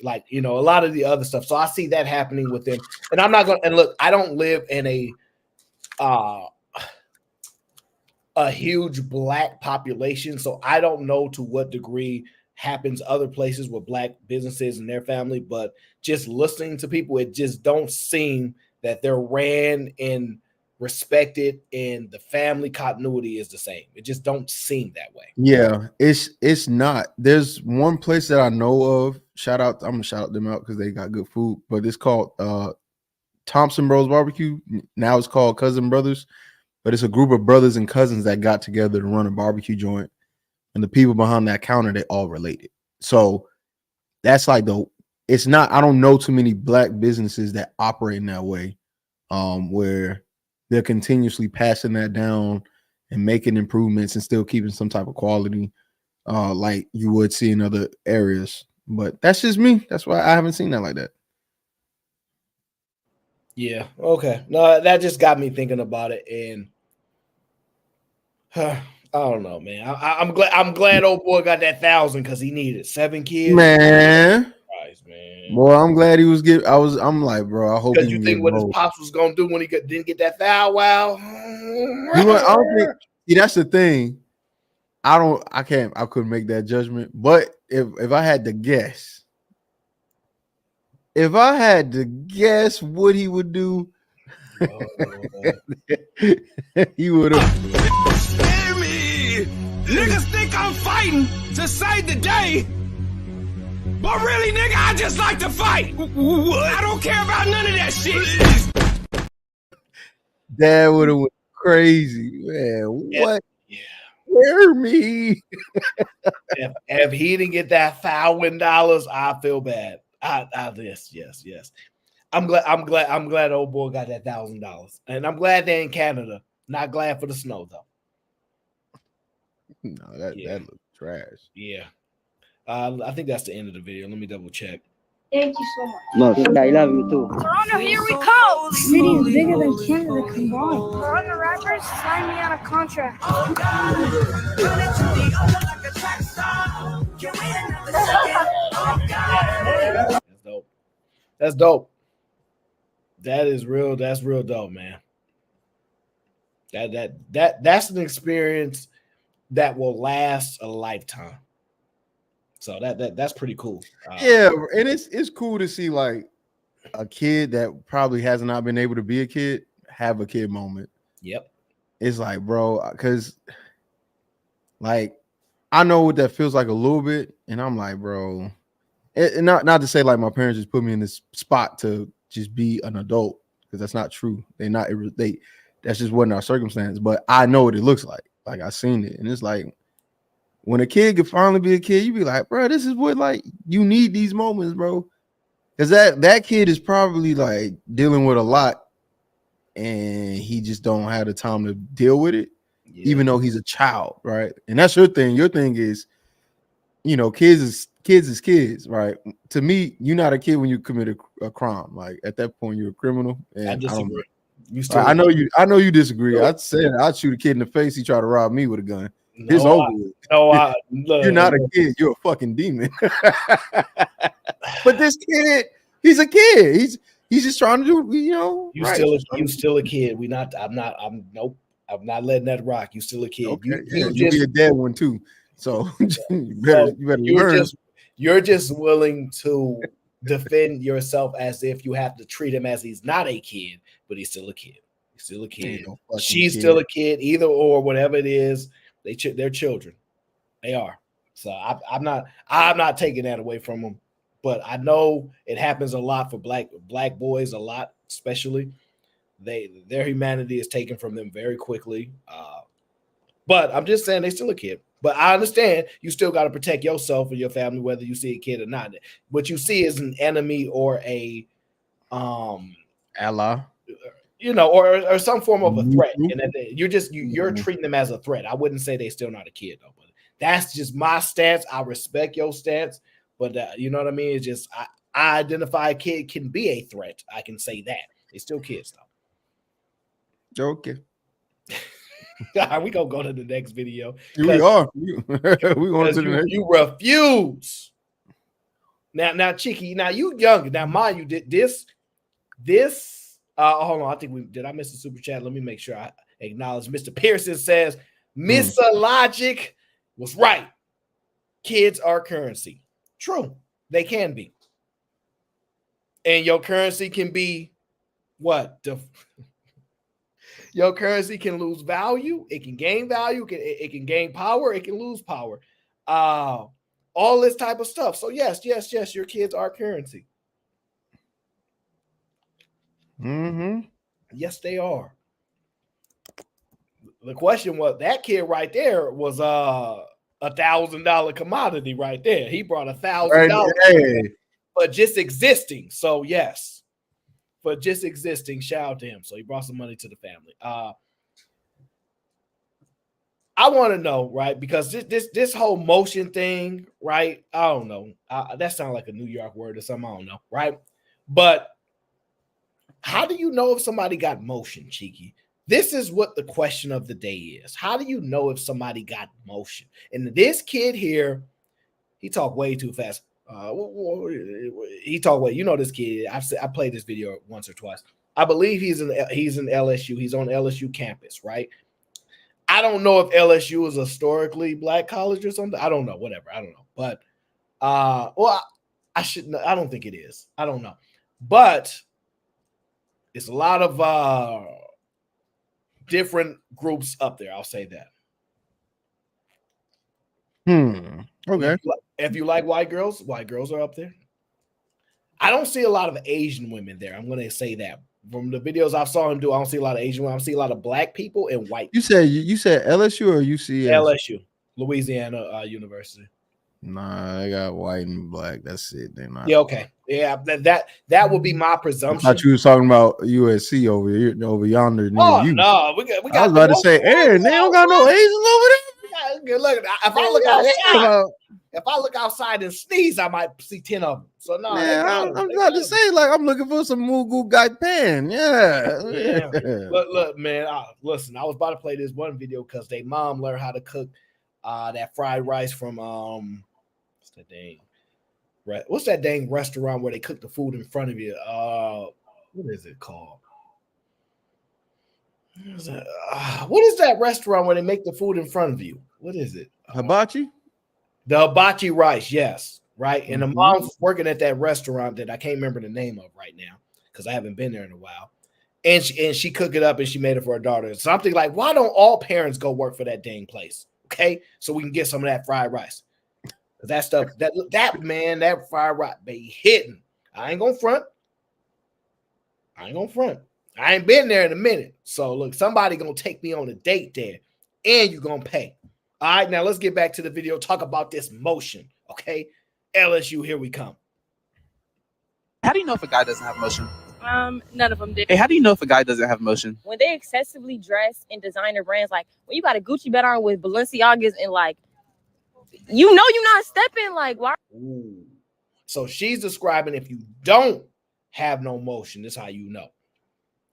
lot of the other stuff. So I see that happening with them. And I'm not gonna, and look, I don't live in a huge Black population, so I don't know to what degree happens other places with Black businesses and their family, but just listening to people, it just don't seem that they're ran and respected and the family continuity is the same. It just don't seem that way. Yeah, it's not. There's one place that I know of. I'm gonna shout them out because they got good food, but it's called Thompson Bros Barbecue. Now it's called Cousin Brothers, but it's a group of brothers and cousins that got together to run a barbecue joint, and the people behind that counter, they all related. So that's like it's not, I don't know too many Black businesses that operate in that way, where they're continuously passing that down and making improvements and still keeping some type of quality, like you would see in other areas. But that's just me. That's why I haven't seen that like that. Yeah. Okay. No, that just got me thinking about it, and I don't know, man. I'm glad old boy got that 1,000 because he needed 7 kids. Man. Christ, man. Boy, I'm glad he was getting. I'm like, bro, I hope he Because you can think get what his rolled. pops was gonna do when he didn't get that foul? Wow. I don't think. See, that's the thing. I couldn't make that judgment. But if I had to guess, what he would do, he would have. Hear me! Niggas think I'm fighting to save the day. But really, nigga, I just like to fight. What? I don't care about none of that shit. Dad would have went crazy, man. What? Yeah. Hear me. if he didn't get that foul $1, I feel bad. Yes. I'm glad old boy got that $1,000. And I'm glad they're in Canada. Not glad for the snow though. No, that looks trash. Yeah. I think that's the end of the video. Let me double check. Thank you so much. No, I love you too. Toronto, here we come. City is bigger than Canada combined. Toronto Raptors signed me on a contract. That's dope. That's dope. That is real. That's real dope, man. That's an experience that will last a lifetime. So that's pretty cool. Yeah, and it's cool to see like a kid that probably has not been able to be a kid have a kid moment. Yep. It's like, bro, because like I know what that feels like a little bit, and I'm like, bro, and not to say like my parents just put me in this spot to just be an adult, because that's not true. That's just wasn't our circumstance. But I know what it looks like. Like I seen it, and it's like when a kid can finally be a kid, you be like, bro, this is what like you need these moments, bro. Because that kid is probably like dealing with a lot, and he just don't have the time to deal with it, even though he's a child, right? And that's your thing. Your thing is, kids is kids, right? To me, you're not a kid when you commit a crime. Like at that point, you're a criminal. And I disagree. I know you disagree. I'd shoot a kid in the face. He tried to rob me with a gun. It's over with. You're not a kid. You're a fucking demon. But this kid, he's a kid. He's just trying to do, You right. still a kid. Nope. I'm not letting that rock. You still a kid. Okay. You'll be a dead one too. So you better learn. You're just willing to defend yourself as if you have to treat him as he's not a kid, but he's still a kid. He's still a kid. She's still a kid. Either or, whatever it is, they're children. They are. So I'm not taking that away from them. But I know it happens a lot for black boys, a lot, especially. Their humanity is taken from them very quickly. But I'm just saying they're still a kid. But I understand you still got to protect yourself and your family, whether you see a kid or not. What you see is an enemy or a ally, or some form of a threat. And you're treating them as a threat. I wouldn't say they're still not a kid though. But that's just my stance. I respect your stance, but you know what I mean. It's just I identify a kid can be a threat. I can say that they're still kids though. Okay. We gonna go to the next video. We are. We going to the next. You refuse. Now, Cheeky. Now you young. Now, mind you, did this. Hold on. I think did I miss the super chat? Let me make sure I acknowledge. Mr. Pearson says, Mr. Logic was right. Kids are currency. True, they can be. And your currency can be what? Your currency can lose value. It can gain value. It can gain power. It can lose power. All this type of stuff. So yes, your kids are currency. Mm-hmm. Yes, they are. The question was that kid right there was $1,000 commodity right there. He brought $1,000 for just existing. So yes. For just existing, shout out to him. So he brought some money to the family. I want to know, right? Because this whole motion thing, right? I don't know. That sounds like a New York word or something. I don't know, right? But how do you know if somebody got motion, Cheeky? This is what the question of the day is. How do you know if somebody got motion? And this kid here, he talked way too fast. He talked. What you know? This kid. I played this video once or twice. I believe he's in LSU. He's on LSU campus, right? I don't know if LSU is a historically black college or something. I don't know. Whatever. I don't know. But I shouldn't. I don't think it is. I don't know. But it's a lot of different groups up there. I'll say that. Okay. If you like white girls are up there. I don't see a lot of Asian women there. I'm going to say that. From the videos I saw him do, I don't see a lot of Asian women. I see a lot of black people and white. You said LSU or UCS? LSU, Louisiana University. Nah, I got white and black. That's it. They're not. Yeah, okay. Yeah, that would be my presumption. I thought you was talking about USC over here, over yonder. Oh you. no, we got. I was about to say, Aaron, they don't got no Asians over there. Look, if I look outside, if I look outside and sneeze, I might see 10 of them. So no, man, I'm about to say, like, I'm looking for some Mugu Guy Pan. Yeah. Look, man. Listen, I was about to play this one video because they mom learned how to cook that fried rice from what's that dang restaurant where they cook the food in front of you? What is it called? What is that restaurant where they make the food in front of you? What is it? Hibachi? The hibachi rice, yes, right. And the mom's working at that restaurant that I can't remember the name of right now because I haven't been there in a while. And she cooked it up and she made it for her daughter. Something like, why don't all parents go work for that dang place? Okay, so we can get some of that fried rice. That stuff, that fried rice be hitting. I ain't gonna front. I ain't been there in a minute. So look, somebody gonna take me on a date there, and you're gonna pay. All right, now let's get back to the video. Talk about this motion. Okay, LSU, here we come. How do you know if a guy doesn't have motion? None of them did. Hey, how do you know if a guy doesn't have motion? When they excessively dress in designer brands, like when you got a Gucci belt on with Balenciagas and like, you know you're not stepping, like, why? Ooh. So she's describing if you don't have no motion, this is how you know.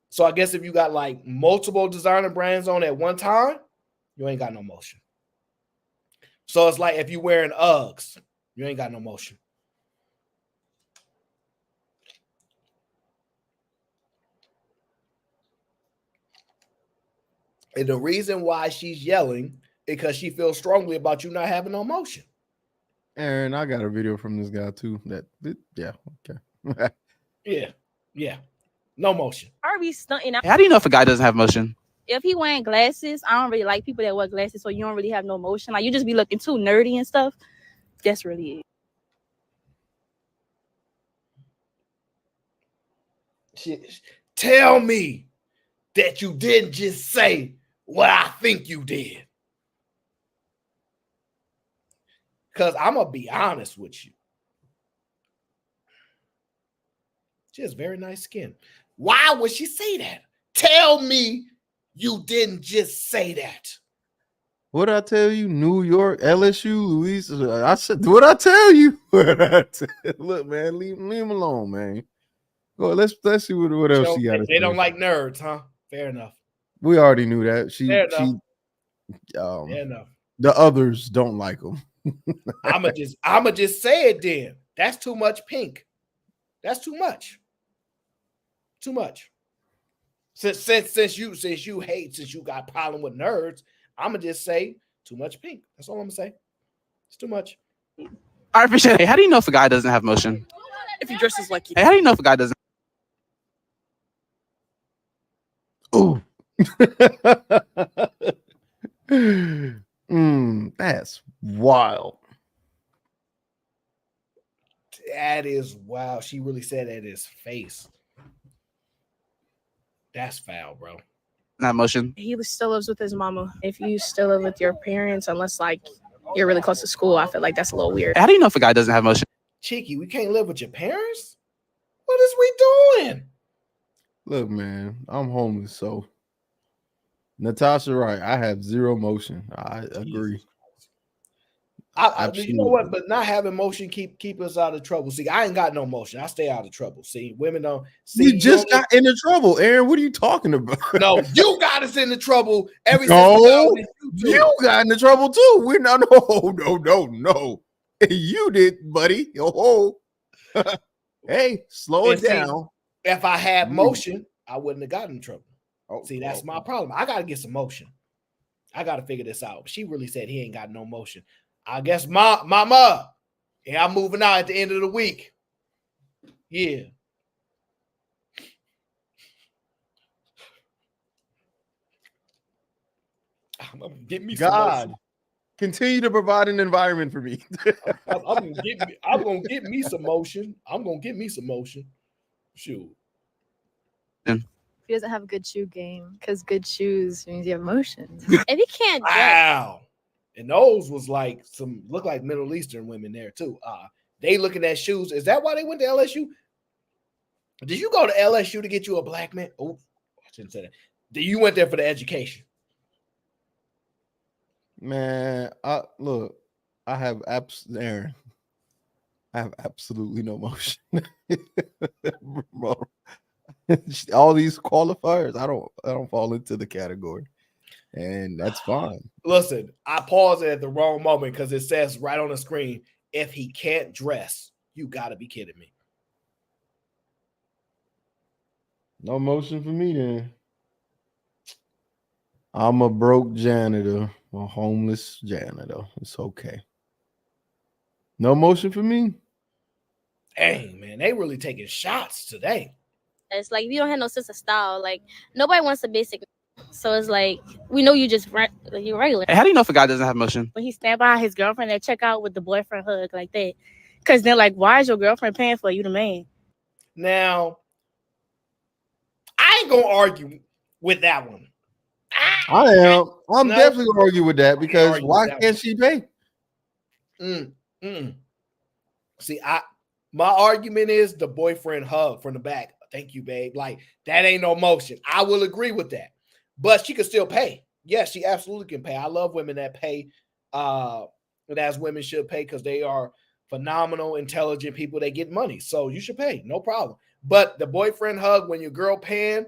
So I guess if you got like multiple designer brands on at one time, you ain't got no motion. So it's like if you're wearing Uggs, you ain't got no motion. And the reason why she's yelling is because she feels strongly about you not having no motion. Aaron, I got a video from this guy too. Okay. Yeah. No motion. Are we stunting out? How do you know if a guy doesn't have motion? If he wearing glasses, I don't really like people that wear glasses, so you don't really have no motion. Like you just be looking too nerdy and stuff. That's really it. Tell me that you didn't just say what I think you did. Because I'm going to be honest with you. She has very nice skin. Why would she say that? Tell me you didn't just say that. What I tell you? New York, LSU, Louisiana. I said, what I tell you? Look, man, leave him alone, man. Go. Let's see what else she got. They don't like nerds, huh? Fair enough. We already knew that. Fair enough. The others don't like them. I'ma just say it then. That's too much pink. That's too much. Too much. Since you got problem with nerds, I'ma just say too much pink. That's all I'm gonna say. It's too much. I appreciate it. Hey, how do you know if a guy doesn't have motion? if he dresses like you. Hey, how do you know if a guy doesn't? Ooh. That's wild. That is wow. She really said that in his face. That's foul, bro. Not motion. He still lives with his mama. If you still live with your parents, unless like you're really close to school, I feel like that's a little weird. How do you know if a guy doesn't have motion? Cheeky, we can't live with your parents? What is we doing? Look, man, I'm homeless, so Natasha, right? I have zero motion. I agree. You know what? But not having motion keep us out of trouble. See, I ain't got no motion. I stay out of trouble. See, women don't. See, you just got into trouble, Aaron. What are you talking about? No, you got us into trouble. You got into trouble too. We're not. No. You did, buddy. Oh, hey, slow And it see, down. if I had You- motion, I wouldn't have gotten in trouble. Oh, See, that's my problem. I got to get some motion. I got to figure this out. She really said he ain't got no motion. I guess mama, yeah, I'm moving out at the end of the week. Yeah. I'm gonna get me some God, motion. continue to provide an environment for me. I'm gonna get me some motion. I'm gonna get me some motion. Shoot. He doesn't have a good shoe game because good shoes means you have motions. If he can't dress, Wow. And those was like look like Middle Eastern women there too. They looking at shoes. Is that why they went to LSU? Did you go to LSU to get you a black man? Oh, I shouldn't say that. You went there for the education. Man, look, Aaron. I have absolutely no motion. Bro. All these qualifiers, I don't fall into the category. And that's fine. Listen, I paused it at the wrong moment because it says right on the screen, if he can't dress, you gotta be kidding me. No motion for me then. I'm a broke janitor, a homeless janitor. It's okay. No motion for me. Dang, man, they really taking shots today. It's like if you don't have no sense of style, like nobody wants a basic. So it's like we know you just you're regular. Hey, how do you know if a guy doesn't have motion? When he stand by his girlfriend at checkout with the boyfriend hug like that, because they're like, why is your girlfriend paying for you, the man? Now, I ain't gonna argue with that one. I am. I'm definitely gonna argue with that because why can't she pay? See, my argument is the boyfriend hug from the back. Thank you, babe. Like that ain't no motion. I will agree with that, but she can still pay. Yes, she absolutely can pay. I love women that pay, and as women should pay because they are phenomenal, intelligent people. They get money, so you should pay, no problem. But the boyfriend hug when your girl paying,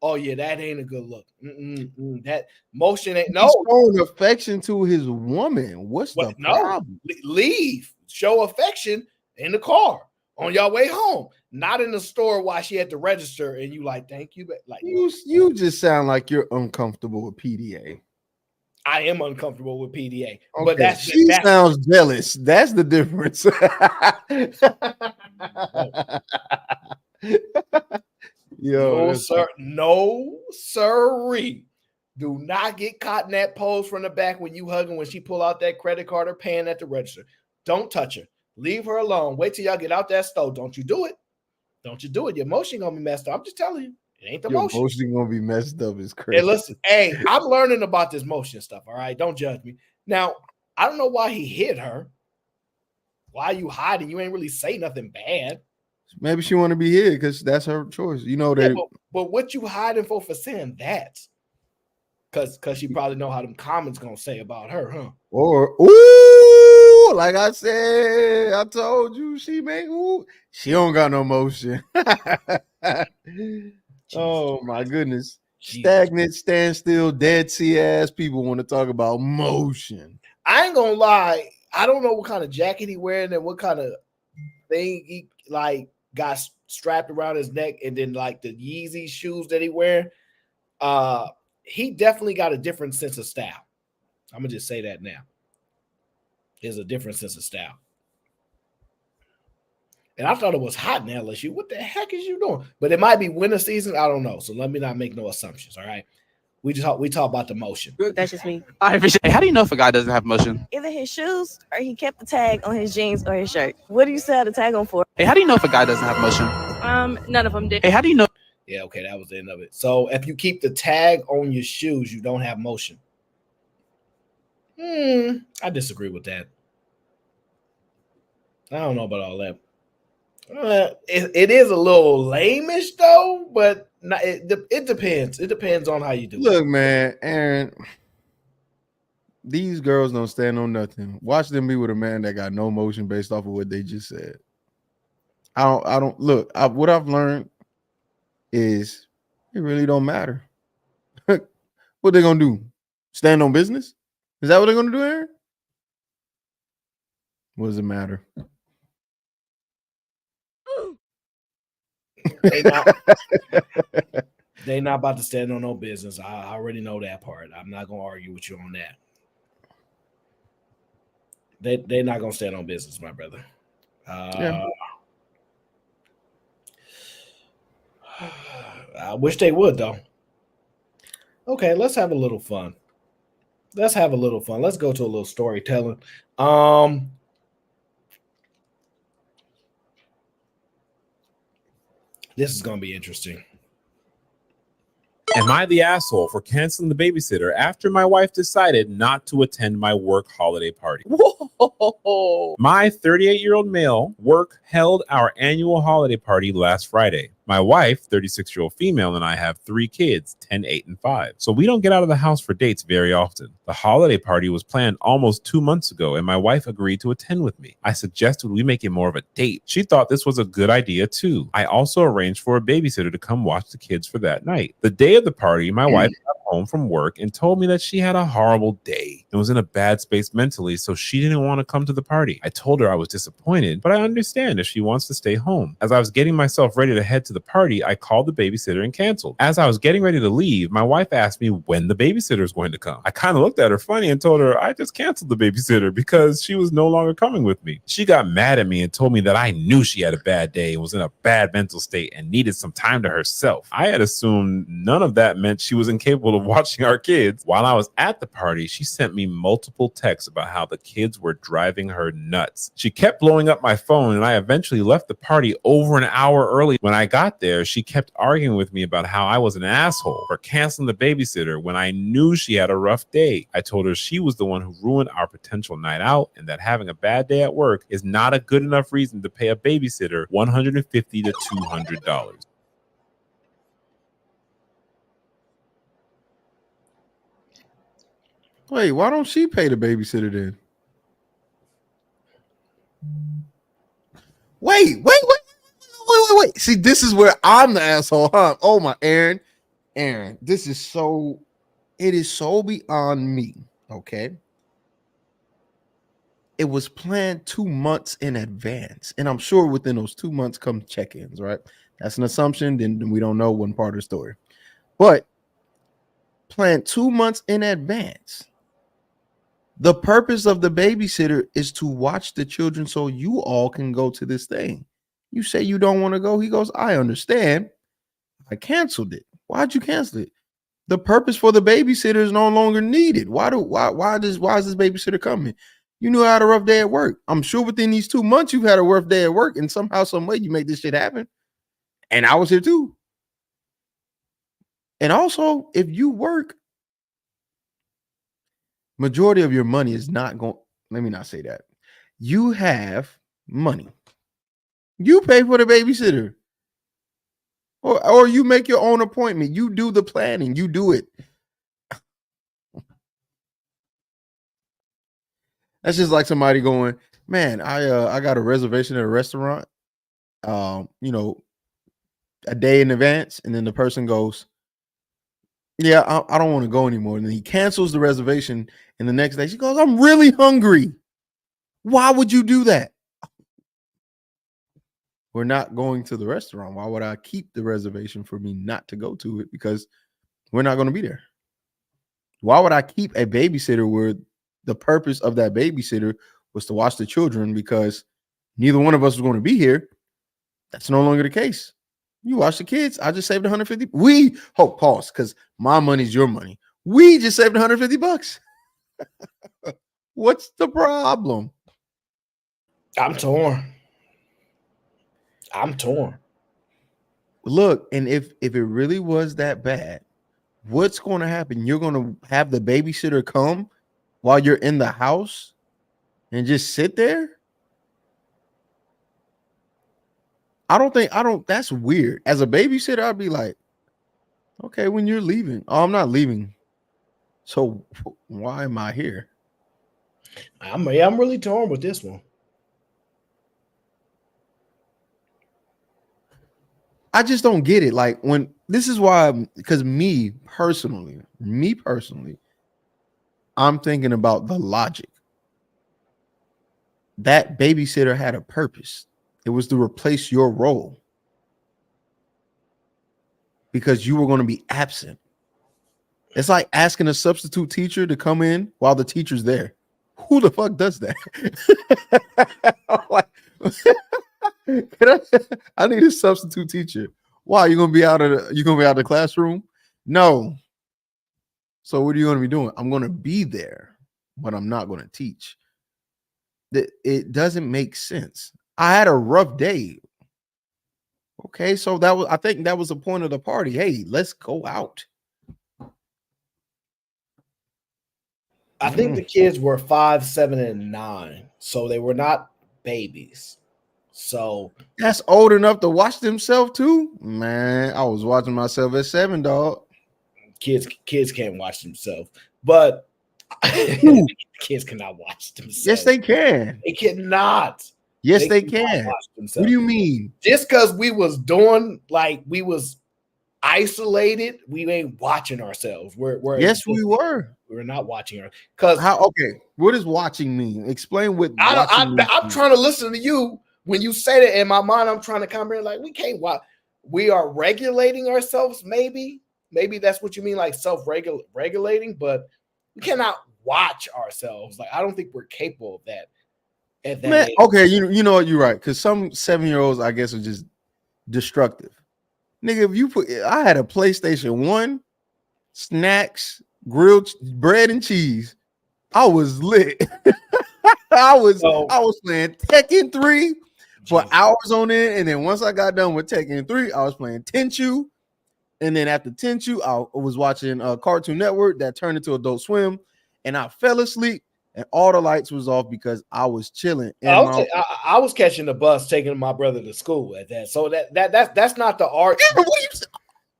oh yeah, that ain't a good look. That motion ain't He's showing affection to his woman. What's the problem? Leave, show affection in the car on your way home, not in the store while she at the register and you like, thank you. Like You just sound like you're uncomfortable with PDA. I am uncomfortable with PDA, Okay. but that's she sounds jealous. That's the difference. No, sir. No, sirree. Do not get caught in that pose from the back when you hugging when she pull out that credit card or paying at the register. Don't touch her. Leave her alone. Wait till y'all get out that stove. Don't you do it. Don't you do it. Your motion gonna be messed up. I'm just telling you. It ain't the motion. Your motion gonna be messed up. Is crazy. Hey, listen. Hey, I'm learning about this motion stuff. All right. Don't judge me. Now, I don't know why he hit her. Why are you hiding? You ain't really say nothing bad. Maybe she want to be here because that's her choice. You know that. Yeah, but what you hiding for saying that? Because she probably know how them comments gonna say about her, huh? Or ooh, like I said, I told you she don't got no motion. Oh my goodness. Stagnant, standstill, dead sea ass people want to talk about motion. I ain't gonna lie, I don't know what kind of jacket he wearing and what kind of thing he like got strapped around his neck, and then like the Yeezy shoes that he wearing. He definitely got a different sense of style. I'm gonna just say that now. There's a different sense of style. And I thought it was hot in LSU. What the heck is you doing? But it might be winter season. I don't know. So let me not make no assumptions. All right. We talk about the motion. That's just me. I appreciate it. How do you know if a guy doesn't have motion? Either his shoes or he kept the tag on his jeans or his shirt. What do you sell the tag on for? Hey, how do you know if a guy doesn't have motion? None of them did. Hey, how do you know? Yeah, okay, that was the end of it. So if you keep the tag on your shoes, you don't have motion. I disagree with that. I don't know about all that. It is a little lame-ish though, but it depends. It depends on how you do it. Look, man, Aaron, these girls don't stand on nothing. Watch them be with a man that got no motion based off of what they just said. I don't look. What I've learned is it really don't matter. What they gonna do? Stand on business? Is that what they're gonna do, Aaron? What does it matter? They not about to stand on no business. I already know that part. I'm not gonna argue with you on that. They're not gonna stand on business, my brother. Yeah. I wish they would though. Okay, let's have a little fun. Let's have a little fun. Let's go to a little storytelling. This is gonna be interesting. Am I the asshole for canceling the babysitter after my wife decided not to attend my work holiday party? Whoa! My 38-year-old male work held our annual holiday party last Friday. My wife, 36-year-old female, and I have 3 kids, 10, 8, and 5. So we don't get out of the house for dates very often. The holiday party was planned almost 2 months ago, and my wife agreed to attend with me. I suggested we make it more of a date. She thought this was a good idea too. I also arranged for a babysitter to come watch the kids for that night. The day of the party, my wife got home from work and told me that she had a horrible day and was in a bad space mentally, so she didn't want to come to the party. I told her I was disappointed, but I understand if she wants to stay home. As I was getting myself ready to head to the party, I called the babysitter and canceled. As I was getting ready to leave, my wife asked me when the babysitter is going to come. I kind of looked at her funny and told her I just canceled the babysitter because she was no longer coming with me. She got mad at me and told me that I knew she had a bad day and was in a bad mental state and needed some time to herself. I had assumed none of that meant she was incapable of watching our kids. While I was at the party, she sent me multiple texts about how the kids were driving her nuts. She kept blowing up my phone, and I eventually left the party over an hour early. When I got there, she kept arguing with me about how I was an asshole for canceling the babysitter when I knew she had a rough day. I told her she was the one who ruined our potential night out and that having a bad day at work is not a good enough reason to pay a babysitter $150 to $200. Wait, why don't she pay the babysitter then? Wait. See, this is where I'm the asshole, huh? Oh my, Aaron, this is so, it is so beyond me. Okay. It was planned 2 months in advance, and I'm sure within those 2 months come check-ins, right? That's an assumption. Then we don't know one part of the story, but planned 2 months in advance. The purpose of the babysitter is to watch the children so you all can go to this thing. You say you don't want to go. He goes, I understand. I canceled it. Why'd you cancel it? The purpose for the babysitter is no longer needed. Why is this babysitter coming? You knew I had a rough day at work. I'm sure within these 2 months you've had a rough day at work, and somehow, some way you make this shit happen. And I was here too. And also, if you work, majority of your money is not going. Let me not say that. You have money. You pay for the babysitter. Or you make your own appointment. You do the planning. You do it. That's just like somebody going, man, I got a reservation at a restaurant, a day in advance. And then the person goes, yeah, I don't want to go anymore. And then he cancels the reservation. And the next day she goes, I'm really hungry. Why would you do that? We're not going to the restaurant. Why would I keep the reservation for me not to go to it? Because we're not going to be there. Why would I keep a babysitter where the purpose of that babysitter was to watch the children because neither one of us was going to be here? That's no longer the case. You watch the kids. I just saved 150. Pause, because my money's your money. We just saved $150. What's the problem? I'm torn. Look, and if it really was that bad, what's going to happen? You're going to have the babysitter come while you're in the house and just sit there? That's weird. As a babysitter, I'd be like, okay, when you're leaving. Oh, I'm not leaving. So why am I here? I'm really torn with this one. I just don't get it. Like, when this is why, because me personally, I'm thinking about the logic. that babysitter had a purpose. It was to replace your role because you were going to be absent. It's like asking a substitute teacher to come in while the teacher's there. Who the fuck does that? I need a substitute teacher. Why? You gonna be out of the classroom? No. So what are you gonna be doing? I'm gonna be there, but I'm not gonna teach. It doesn't make sense. I had a rough day. Okay, so I think that was the point of the party. Hey, let's go out. I think the kids were 5, 7, and 9, so they were not babies. So that's old enough to watch themselves too. Man, I was watching myself at 7, dog. Kids can't watch themselves, but kids cannot watch themselves. Yes, they can. They cannot. Yes, they can. What do you mean? Just because we was doing like we was isolated, we ain't watching ourselves. Yes, we were. We're not watching her because okay. What does watching mean? Explain what I'm trying to listen to you when you say that. In my mind, I'm trying to comprehend. Like we can't watch. We are regulating ourselves. Maybe that's what you mean, like self-regulating. But we cannot watch ourselves. Like I don't think we're capable of that. At that age. Okay, you know what? You're right. Because some 7-year-olds, I guess, are just destructive. Nigga, if you I had a PlayStation 1, snacks, grilled bread and cheese. I was lit. I was playing Tekken 3 for hours on end, and then once I got done with Tekken 3, I was playing Tenchu, and then after Tenchu, I was watching Cartoon Network that turned into Adult Swim, and I fell asleep, and all the lights was off because I was chilling. And I was catching the bus, taking my brother to school at that. So that's not the art.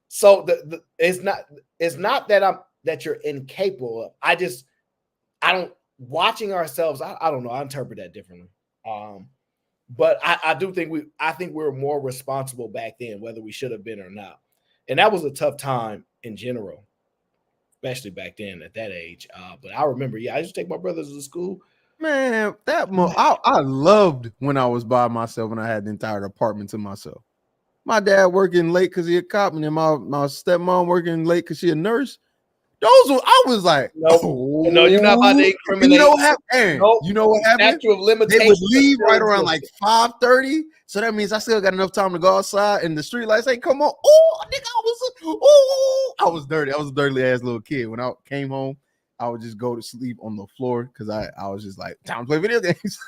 So it's not that you're incapable of. I don't watching ourselves. I don't know. I interpret that differently. But I do think we were more responsible back then, whether we should have been or not. And that was a tough time in general, especially back then at that age. But I remember, I used to take my brothers to school. Man, I loved when I was by myself and I had the entire apartment to myself. My dad working late because he a cop, and then my stepmom working late because she a nurse. I was like, no, you're not about to incriminate. You know what happened? Nope. You know what happened? Statute of limitations. They would leave right around like 5:30. So that means I still got enough time to go outside, and the street lights ain't come on. Oh, nigga, I was dirty. I was a dirty ass little kid. When I came home, I would just go to sleep on the floor because I was just like, time to play video games.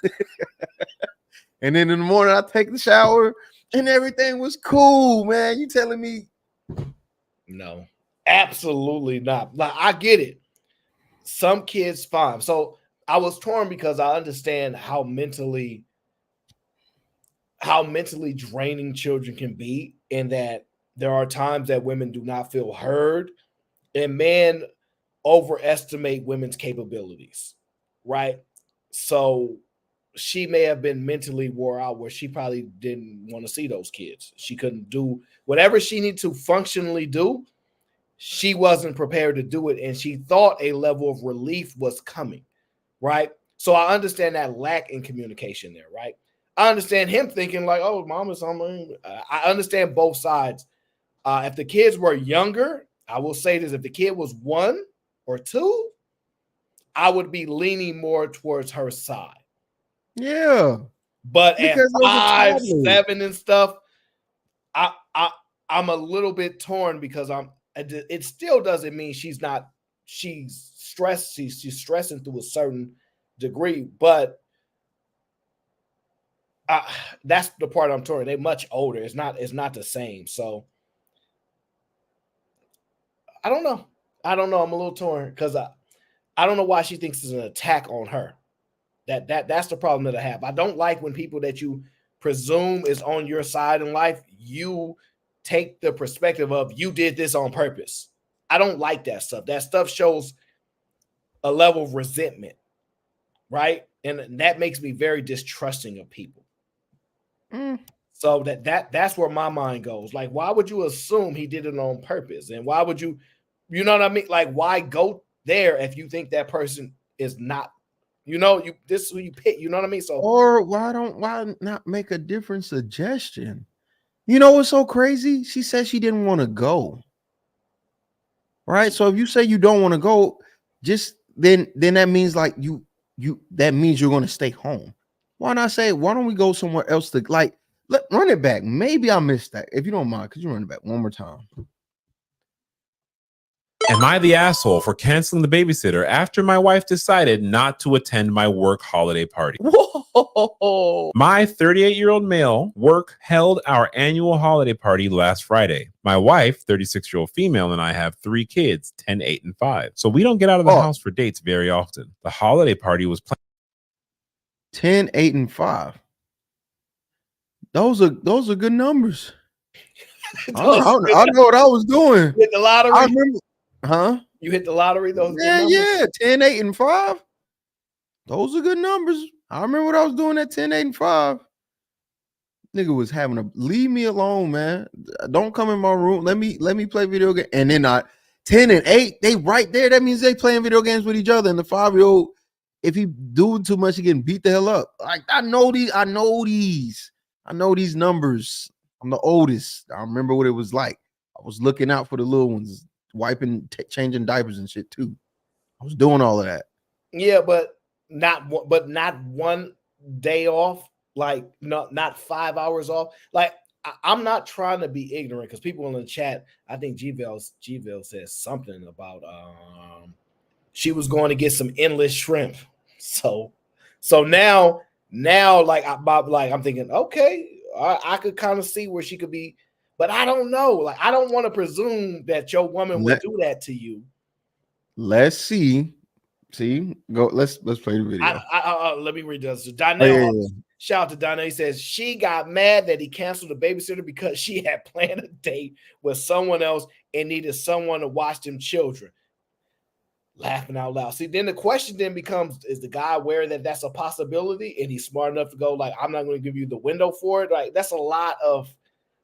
And then in the morning, I take the shower, and everything was cool, man. You telling me? No. Absolutely not. Like I get it. Some kids fine. So I was torn because I understand how mentally draining children can be, and that there are times that women do not feel heard, and men overestimate women's capabilities, right? So she may have been mentally wore out where she probably didn't want to see those kids. She couldn't do whatever she needed to functionally do. She wasn't prepared to do it, and she thought a level of relief was coming, right? So I understand that lack in communication there, right? I understand him thinking like, oh, mom is something. I understand both sides. If the kids were younger, I will say this, if the kid was 1 or 2, I would be leaning more towards her side. Yeah. But because at 5, 7 and stuff, I'm a little bit torn because it still doesn't mean she's stressed. She's stressing to a certain degree, but that's the part I'm torn. They're much older. It's not the same. So I don't know. I'm a little torn because I don't know why she thinks it's an attack on her. That's the problem that I have. I don't like when people that you presume is on your side in life, you take the perspective of you did this on purpose. I don't like that stuff. That stuff shows a level of resentment, right? And that makes me very distrusting of people. So that's where my mind goes. Like, why would you assume he did it on purpose? And why would you know what I mean? Like, why go there if you think that person is not You know, this is who you pick. You know what I mean? So, or why not make a different suggestion? You know what's so crazy? She said she didn't want to go. Right. So if you say you don't want to go, just then that means like that means you're going to stay home. Why not say, why don't we go somewhere else to like run it back? Maybe I missed that. If you don't mind, could you run it back one more time? Am I the asshole for canceling the babysitter after my wife decided not to attend my work holiday party? Whoa! My 38-year-old male work held our annual holiday party last Friday. My wife, 36-year-old female, and I have 3 kids, 10, 8, and 5. So we don't get out of the house for dates very often. The holiday party was planned 10, 8, and 5. Those are good numbers. I know what I was doing. You hit the lottery. I remember, huh? You hit the lottery. Those yeah, 10, 8, and 5. Those are good numbers. I remember what I was doing at 10, 8, and 5. Nigga was having to leave me alone, man. Don't come in my room. Let me play video game. And then 10 and 8, they right there. That means they playing video games with each other. And the 5-year-old, if he doing too much, he getting beat the hell up. Like I know these numbers. I'm the oldest. I remember what it was like. I was looking out for the little ones, wiping, changing diapers and shit too. I was doing all of that. Yeah, but not one day off. Like not 5 hours off. Like I'm not trying to be ignorant because people in the chat, I think Gville says something about she was going to get some endless shrimp. So now like I'm thinking, okay, I could kind of see where she could be, but I don't know. Like I don't want to presume that your woman would do that to you. Let's see. See, go. Let's play the video. Let me read this. Donnell, shout out to Donnell. He says she got mad that he canceled the babysitter because she had planned a date with someone else and needed someone to watch them children. Laughing out loud. See, then the question then becomes: is the guy aware that that's a possibility, and he's smart enough to go like, "I'm not going to give you the window for it"? Like that's a lot of.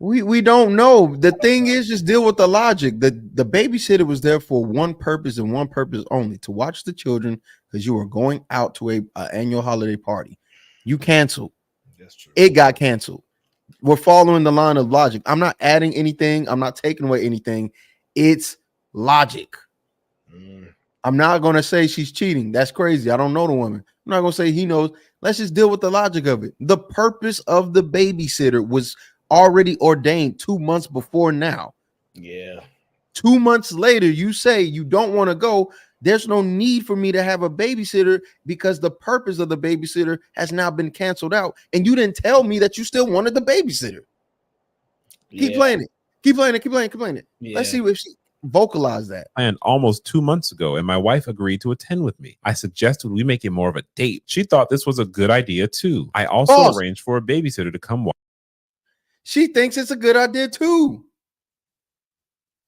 We don't know. The thing is, just deal with the logic. The babysitter was there for one purpose and one purpose only: to watch the children because you were going out to a annual holiday party. You canceled. That's true. It got canceled. We're following the line of logic. I'm not adding anything. I'm not taking away anything. It's logic. I'm not going to say she's cheating. That's crazy. I don't know the woman. I'm not going to say he knows. Let's just deal with the logic of it. The purpose of the babysitter was already ordained 2 months before now. Yeah. 2 months later, you say you don't want to go. There's no need for me to have a babysitter because the purpose of the babysitter has now been canceled out. And you didn't tell me that you still wanted the babysitter. Keep playing it. Keep playing it. Yeah. Let's see if she vocalize that. planned almost 2 months ago, and my wife agreed to attend with me. I suggested we make it more of a date. She thought this was a good idea too. I also arranged for a babysitter to come watch. She thinks it's a good idea too.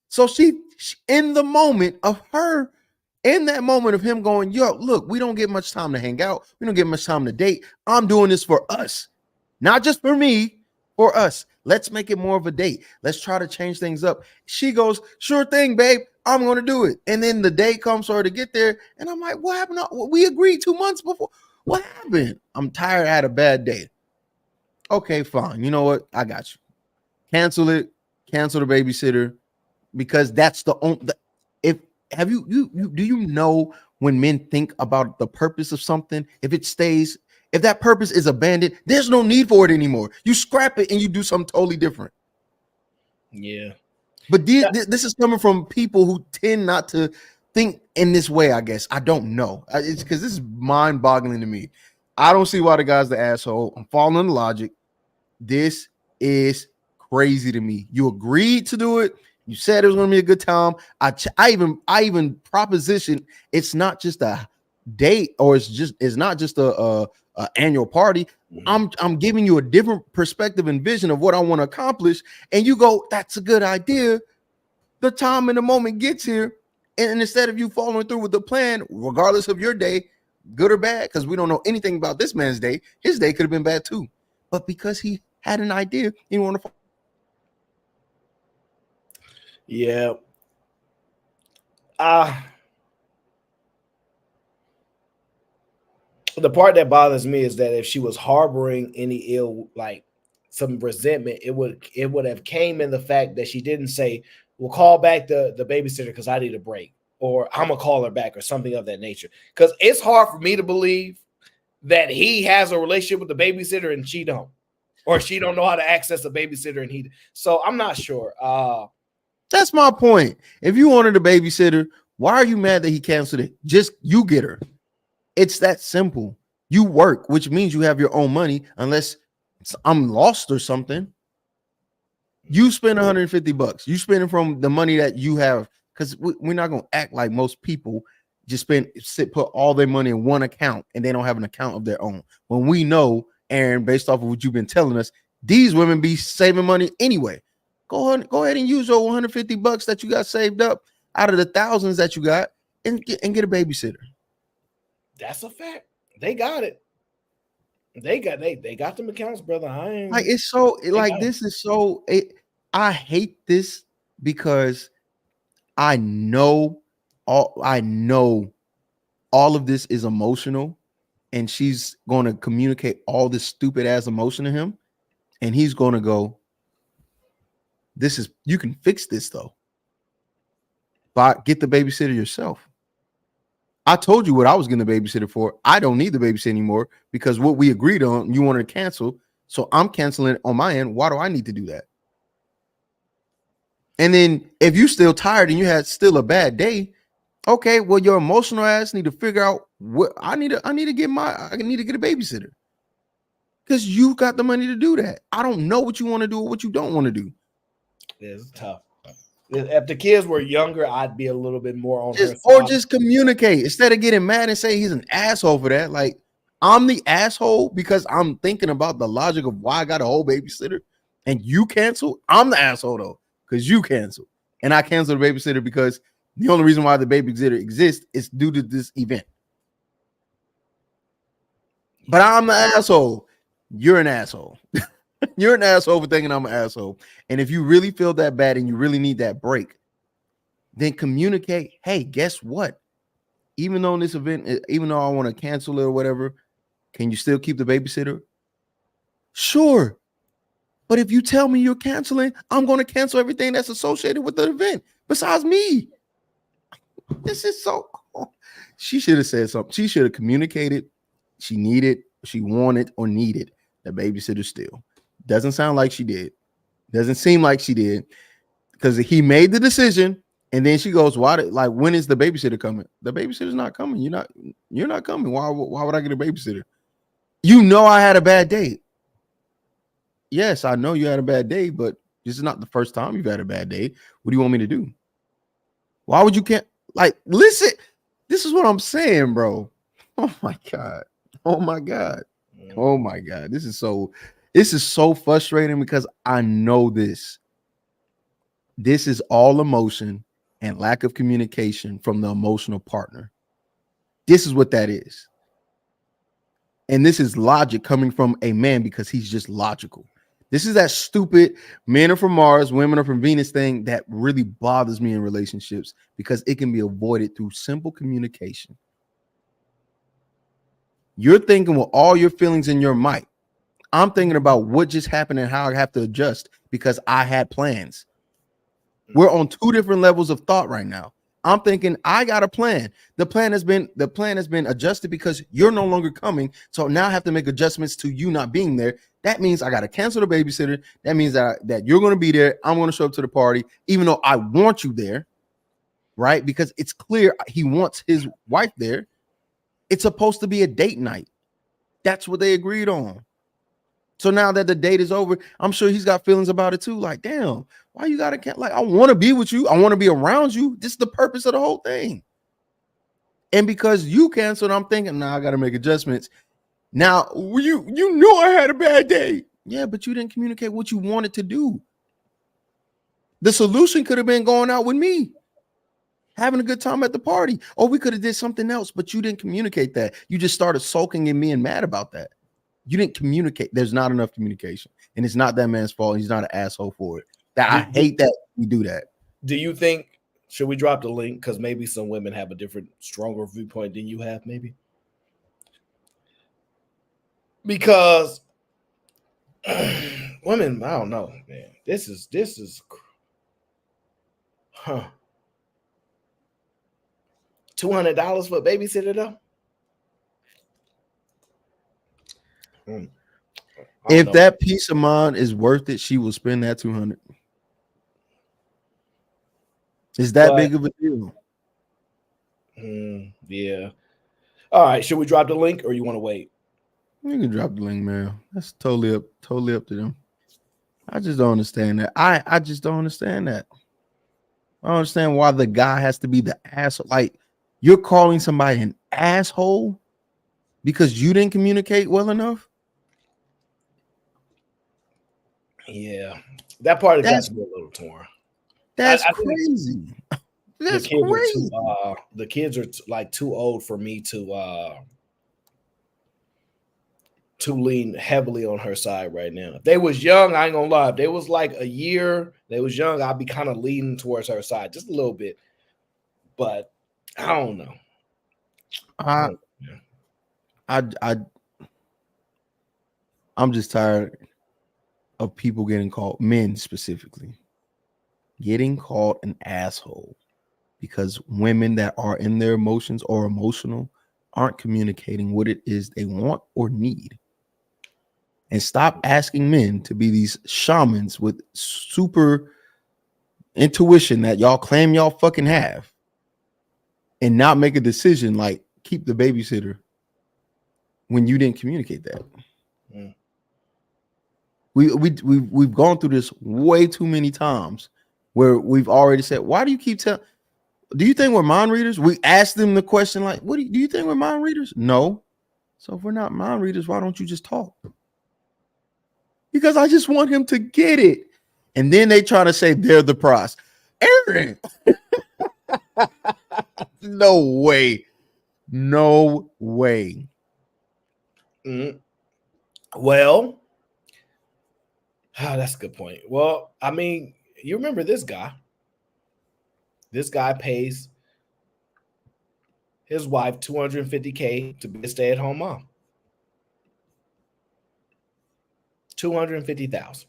So she in the moment of her, in that moment of him going, yo, look, we don't get much time to hang out. We don't get much time to date. I'm doing this for us, not just for me, for us. Let's make it more of a date. Let's try to change things up. She goes, sure thing, babe. I'm going to do it. And then the day comes for her to get there. And I'm like, what happened? We agreed 2 months before. What happened? I'm tired. I had a bad day. Okay, fine. You know what? I got you. Cancel it. Cancel the babysitter, because that's the only. If have you do you know when men think about the purpose of something? If it stays, if that purpose is abandoned, there's no need for it anymore. You scrap it and you do something totally different. Yeah. But this is coming from people who tend not to think in this way, I guess. I don't know. It's because this is mind-boggling to me. I don't see why the guy's the asshole. I'm following the logic. This is crazy to me. You agreed to do it. You said it was going to be a good time. I even propositioned it's not just a date, or it's not just a annual party. I'm giving you a different perspective and vision of what I want to accomplish, and you go, that's a good idea. The time and the moment gets here, and instead of you following through with the plan, regardless of your day, good or bad, because we don't know anything about this man's day, his day could have been bad too. But because he had an idea, he wanted to. Yeah. The part that bothers me is that if she was harboring any ill, like some resentment, it would have came in the fact that she didn't say, "We'll call back the babysitter because I need a break," or "I'm gonna call her back," or something of that nature. Because it's hard for me to believe that he has a relationship with the babysitter and she don't, or she don't know how to access a babysitter and he. So I'm not sure. That's my point. If you wanted a babysitter, why are you mad that he canceled it? Just you get her. It's that simple. You work, which means you have your own money, unless I'm lost or something. You spend $150. You spend it from the money that you have, because we're not gonna act like most people just put all their money in one account and they don't have an account of their own. When we know, Aaron, based off of what you've been telling us, these women be saving money anyway. Go ahead and use your $150 that you got saved up out of the thousands that you got and get a babysitter. That's a fact. They got it. They got them accounts, brother. Like it's so like this is so I hate this because I know all of this is emotional, and she's going to communicate all this stupid ass emotion to him, and he's going to go, you can fix this though. But get the babysitter yourself. I told you what I was getting the babysitter for. I don't need the babysitter anymore because what we agreed on, you wanted to cancel. So I'm canceling it on my end. Why do I need to do that? And then if you're still tired and you had still a bad day, okay, well, your emotional ass need to figure out what I need to get a babysitter. Because you got the money to do that. I don't know what you want to do or what you don't want to do. It's tough. If the kids were younger, I'd be a little bit more on her side. Or just communicate instead of getting mad and say he's an asshole for that. Like, I'm the asshole because I'm thinking about the logic of why I got a whole babysitter and you cancel. I'm the asshole though, because you canceled. And I canceled the babysitter because the only reason why the babysitter exists is due to this event. But I'm the asshole. You're an asshole. You're an asshole for thinking I'm an asshole. And if you really feel that bad and you really need that break, then communicate. Hey, guess what? Even though this event, even though I want to cancel it or whatever, can you still keep the babysitter? Sure. But if you tell me you're canceling, I'm going to cancel everything that's associated with the event besides me. This is so cool. She should have said something. She should have communicated. She wanted or needed the babysitter still. Doesn't sound like she did. Doesn't seem like she did, because he made the decision and then she goes, when is the babysitter coming? The babysitter's not coming. You're not coming. Why would I get a babysitter? You know I had a bad day. Yes, I know you had a bad day, but this is not the first time you've had a bad day. What do you want me to do? Why would you can't listen? This is what I'm saying, bro. Oh my God. Oh my God. Oh my God. This is so frustrating because I know this is all emotion and lack of communication from the emotional partner. This is what that is. And this is logic coming from a man because he's just logical. This is that stupid men are from Mars, women are from Venus thing that really bothers me in relationships because it can be avoided through simple communication. You're thinking with all your feelings in your might. I'm thinking about what just happened and how I have to adjust because I had plans. We're on two different levels of thought right now. I'm thinking I got a plan. The plan has been adjusted because you're no longer coming. So now I have to make adjustments to you not being there. That means I got to cancel the babysitter. That means that you're going to be there. I'm going to show up to the party, even though I want you there, right? Because it's clear he wants his wife there. It's supposed to be a date night. That's what they agreed on. So now that the date is over, I'm sure he's got feelings about it too. Like, damn, why you gotta I want to be with you. I want to be around you. This is the purpose of the whole thing. And because you canceled, I'm thinking, I got to make adjustments. Now, you knew I had a bad day. Yeah, but you didn't communicate what you wanted to do. The solution could have been going out with me, having a good time at the party. Or we could have did something else, but you didn't communicate that. You just started sulking and being mad about that. You didn't communicate. There's not enough communication. And it's not that man's fault. He's not an asshole for it. I hate that we do that. Do you think, should we drop the link? Because maybe some women have a different, stronger viewpoint than you have, maybe. Because women, I don't know, man. This is $200 for a babysitter though. If that peace of mind is worth it, she will spend that 200. Is that big of a deal? Yeah. All right. Should we drop the link or you want to wait? You can drop the link, man. That's totally up to them. I just don't understand that. I just don't understand that. I don't understand why the guy has to be the asshole. Like, you're calling somebody an asshole because you didn't communicate well enough. Yeah, that part has got to be a little torn. That's crazy. That's crazy. The kids are like too old for me to lean heavily on her side right now. If they was young, I ain't gonna lie. If they was like a year, they was young, I'd be kind of leaning towards her side just a little bit. But I don't know. I'm just tired of people getting called, men specifically, getting called an asshole because women that are in their emotions or emotional aren't communicating what it is they want or need. And stop asking men to be these shamans with super intuition that y'all claim y'all fucking have and not make a decision like keep the babysitter when you didn't communicate that. We've gone through this way too many times where we've already said, why do you keep telling? Do you think we're mind readers? We asked them the question like, what do you think we're mind readers? No. So if we're not mind readers, why don't you just talk? Because I just want him to get it. And then they try to say they're the prize. Aaron. No way. No way. Well, that's a good point. Well, I mean, you remember this guy. This guy pays his wife $250K to be a stay-at-home mom. $250,000.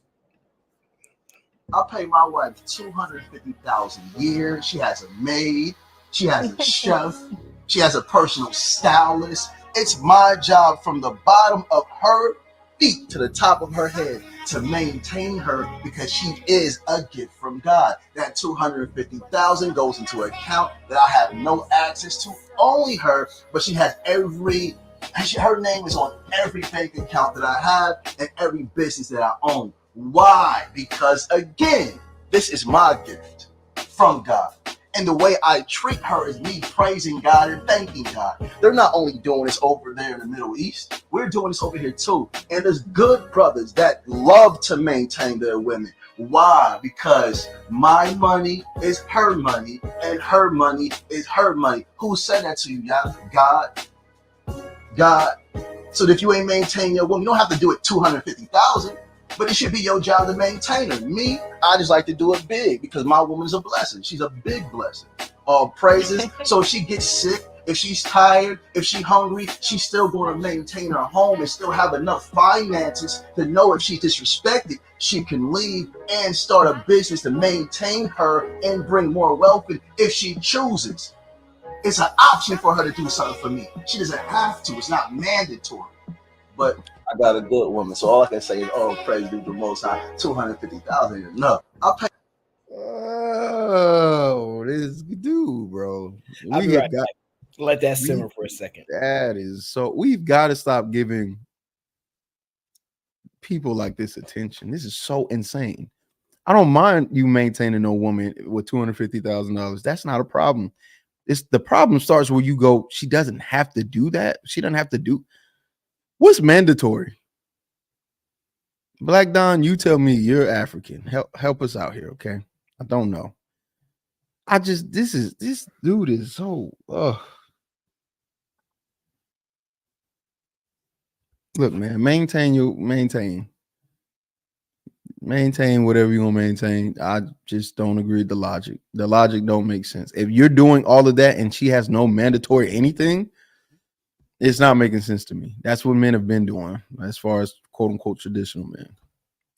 I pay my wife $250,000 a year. She has a maid. She has a chef. She has a personal stylist. It's my job from the bottom of her feet to the top of her head to maintain her because she is a gift from God. That $250,000 goes into an account that I have no access to, only her, but she has her name is on every bank account that I have and every business that I own. Why? Because again, this is my gift from God. And the way I treat her is me praising God and thanking God. They're not only doing this over there in the Middle East, we're doing this over here too. And there's good brothers that love to maintain their women. Why? Because my money is her money and her money is her money. Who said that to you, y'all? God. So if you ain't maintaining your woman, you don't have to do it $250,000. But it should be your job to maintain her. Me, I just like to do it big because my woman's a blessing. She's a big blessing. All praises. So if she gets sick, if she's tired, if she's hungry, she's still going to maintain her home and still have enough finances to know if she's disrespected, she can leave and start a business to maintain her and bring more wealth in if she chooses. It's an option for her to do something for me. She doesn't have to. It's not mandatory. But I got a good woman, so all I can say is, "Oh, praise be the Most High." $250,000 is enough. I'll pay. Oh, this dude, bro. I'll be right back. Let that simmer for a second. That is so. We've got to stop giving people like this attention. This is so insane. I don't mind you maintaining a woman with $250,000. That's not a problem. It's the problem starts where you go, she doesn't have to do that. She doesn't have to do. What's mandatory? Black Don, you tell me, you're African. Help us out here, okay? I don't know. This dude is so Look, man, maintain whatever you're gonna maintain. I just don't agree with the logic. The logic don't make sense. If you're doing all of that and she has no mandatory anything, It's not making sense to me. That's what men have been doing as far as quote unquote traditional men.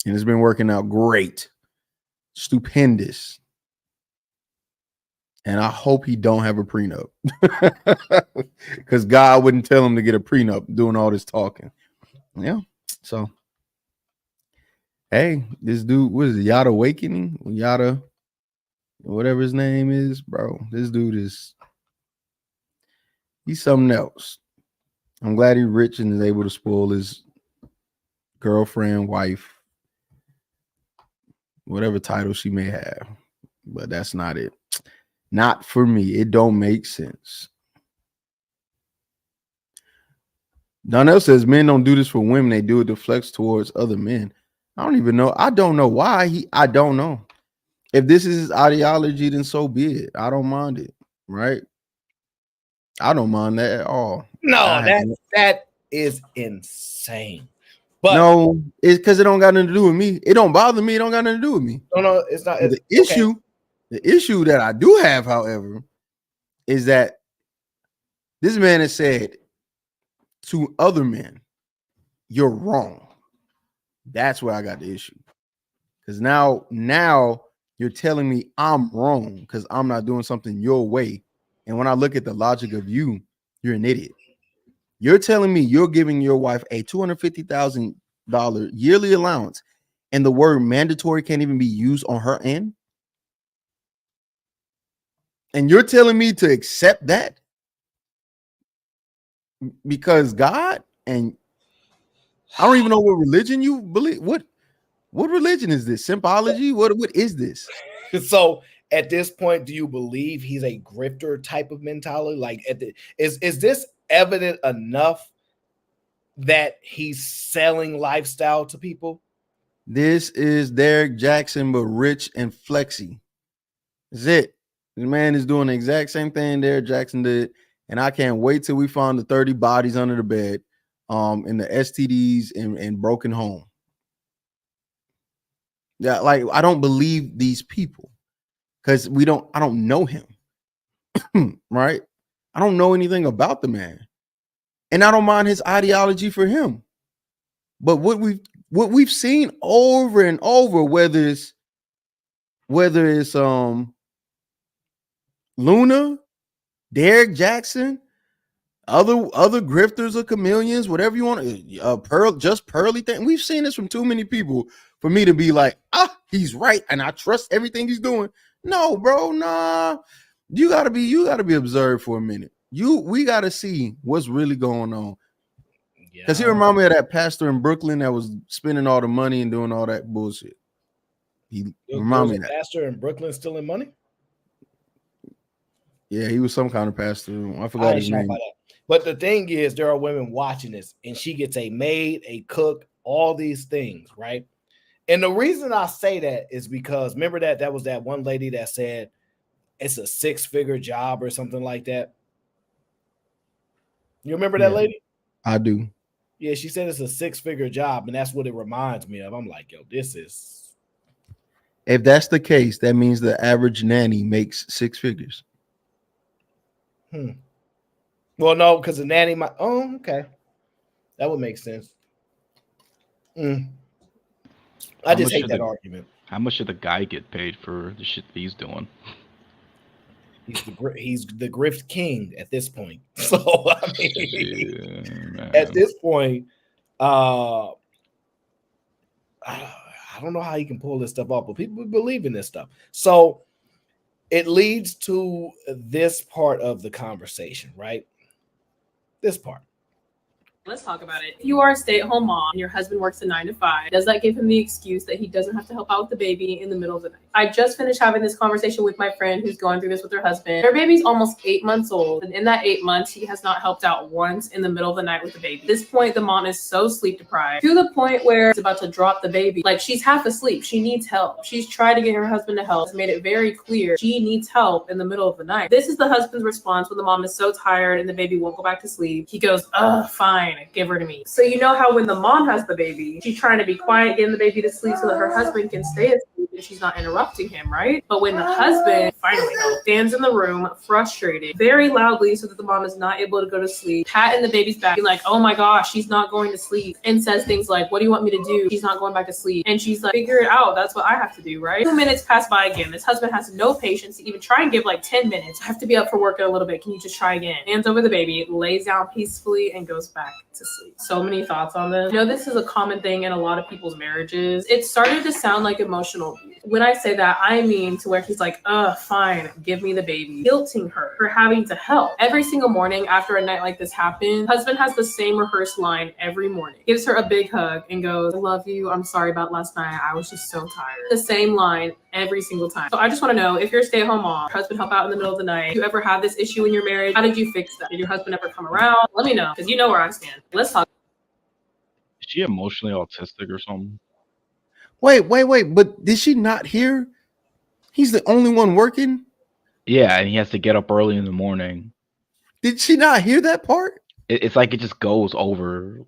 And it's been working out great. Stupendous. And I hope he don't have a prenup. Because God wouldn't tell him to get a prenup doing all this talking. Yeah. So hey, this dude, what is it? Yada Awakening? Yada, whatever his name is, bro. This dude he's something else. I'm glad he's rich and is able to spoil his girlfriend, wife, whatever title she may have. But that's not it. Not for me. It don't make sense. Donnell says men don't do this for women. They do it to flex towards other men. I don't even know. I don't know why. I don't know. If this is his ideology, then so be it. I don't mind it. Right? I don't mind that at all. No, that is insane. But no, it's because it don't got nothing to do with me. It don't bother me. It don't got nothing to do with me. No, it's not. The issue that I do have, however, is that this man has said to other men, you're wrong. That's where I got the issue. Because now you're telling me I'm wrong because I'm not doing something your way. And when I look at the logic of you, you're an idiot. You're telling me you're giving your wife a $250,000 yearly allowance and the word mandatory can't even be used on her end? And you're telling me to accept that? Because God, and I don't even know what religion you believe. What religion is this? Symbology? What is this? So at this point, do you believe he's a grifter type of mentality? Like, is this evident enough that he's selling lifestyle to people? This is Derek Jackson, but rich and flexy. That's it. The man is doing the exact same thing Derek Jackson did. And I can't wait till we find the 30 bodies under the bed, in the STDs and broken home. Yeah, like I don't believe these people because I don't know him. Right? I don't know anything about the man. And I don't mind his ideology for him. But what we've seen over and over, whether it's Luna, Derek Jackson, other grifters or chameleons, whatever you want, Pearly thing. We've seen this from too many people for me to be like, he's right, and I trust everything he's doing. No, bro, nah. You gotta be observed for a minute. We gotta see what's really going on. Because he reminded me of that pastor in Brooklyn that was spending all the money and doing all that bullshit. He reminded me of that. Pastor in Brooklyn stealing money? Yeah, he was some kind of pastor. I forgot his name. But the thing is, there are women watching this, and she gets a maid, a cook, all these things, right? And the reason I say that is because remember that was that one lady that said it's a 6-figure job or something like that. You remember that lady? I do. Yeah, she said it's a 6-figure job, and that's what it reminds me of. I'm like, yo, this is. If that's the case, that means the average nanny makes 6 figures. Well, no, because the nanny might. Oh, okay, that would make sense. I just hate that argument. How much should the guy get paid for the shit that he's doing? He's the grift king at this point. So I mean, at this point, I don't know how he can pull this stuff off, but people believe in this stuff. So it leads to this part of the conversation, right? This part. Let's talk about it. If you are a stay-at-home mom and your husband works a 9 to 5, does that give him the excuse that he doesn't have to help out with the baby in the middle of the night? I just finished having this conversation with my friend who's going through this with her husband. Their baby's almost 8 months old, and in that 8 months, he has not helped out once in the middle of the night with the baby. At this point, the mom is so sleep deprived to the point where it's about to drop the baby. Like, she's half asleep. She needs help. She's tried to get her husband to help. It's made it very clear she needs help in the middle of the night. This is the husband's response when the mom is so tired and the baby won't go back to sleep. He goes, fine, give her to me. So you know how when the mom has the baby, she's trying to be quiet, getting the baby to sleep so that her husband can stay asleep. she's not interrupting him, right? But when the husband finally stands in the room, frustrated, very loudly so that the mom is not able to go to sleep, patting the baby's back, like, oh my gosh, she's not going to sleep, and says things like, what do you want me to do? She's not going back to sleep. And she's like, figure it out. That's what I have to do, right? 2 minutes pass by again. This husband has no patience to even try and give like 10 minutes. I have to be up for work in a little bit. Can you just try again? Hands over the baby, lays down peacefully, and goes back to sleep. So many thoughts on this. You know, this is a common thing in a lot of people's marriages. It started to sound like emotional abuse. When I say that, I mean to where he's like, fine, give me the baby. Guilting her for having to help. Every single morning after a night like this happens, husband has the same rehearsed line every morning. Gives her a big hug and goes, I love you. I'm sorry about last night. I was just so tired. The same line every single time. So I just want to know, if you're a stay-at-home mom, husband help out in the middle of the night, do you ever have this issue in your marriage? How did you fix that? Did your husband ever come around? Let me know, because you know where I stand. Let's talk. Is she emotionally autistic or something? Wait. But did she not hear? He's the only one working? Yeah, and he has to get up early in the morning. Did she not hear that part? It's like it just goes over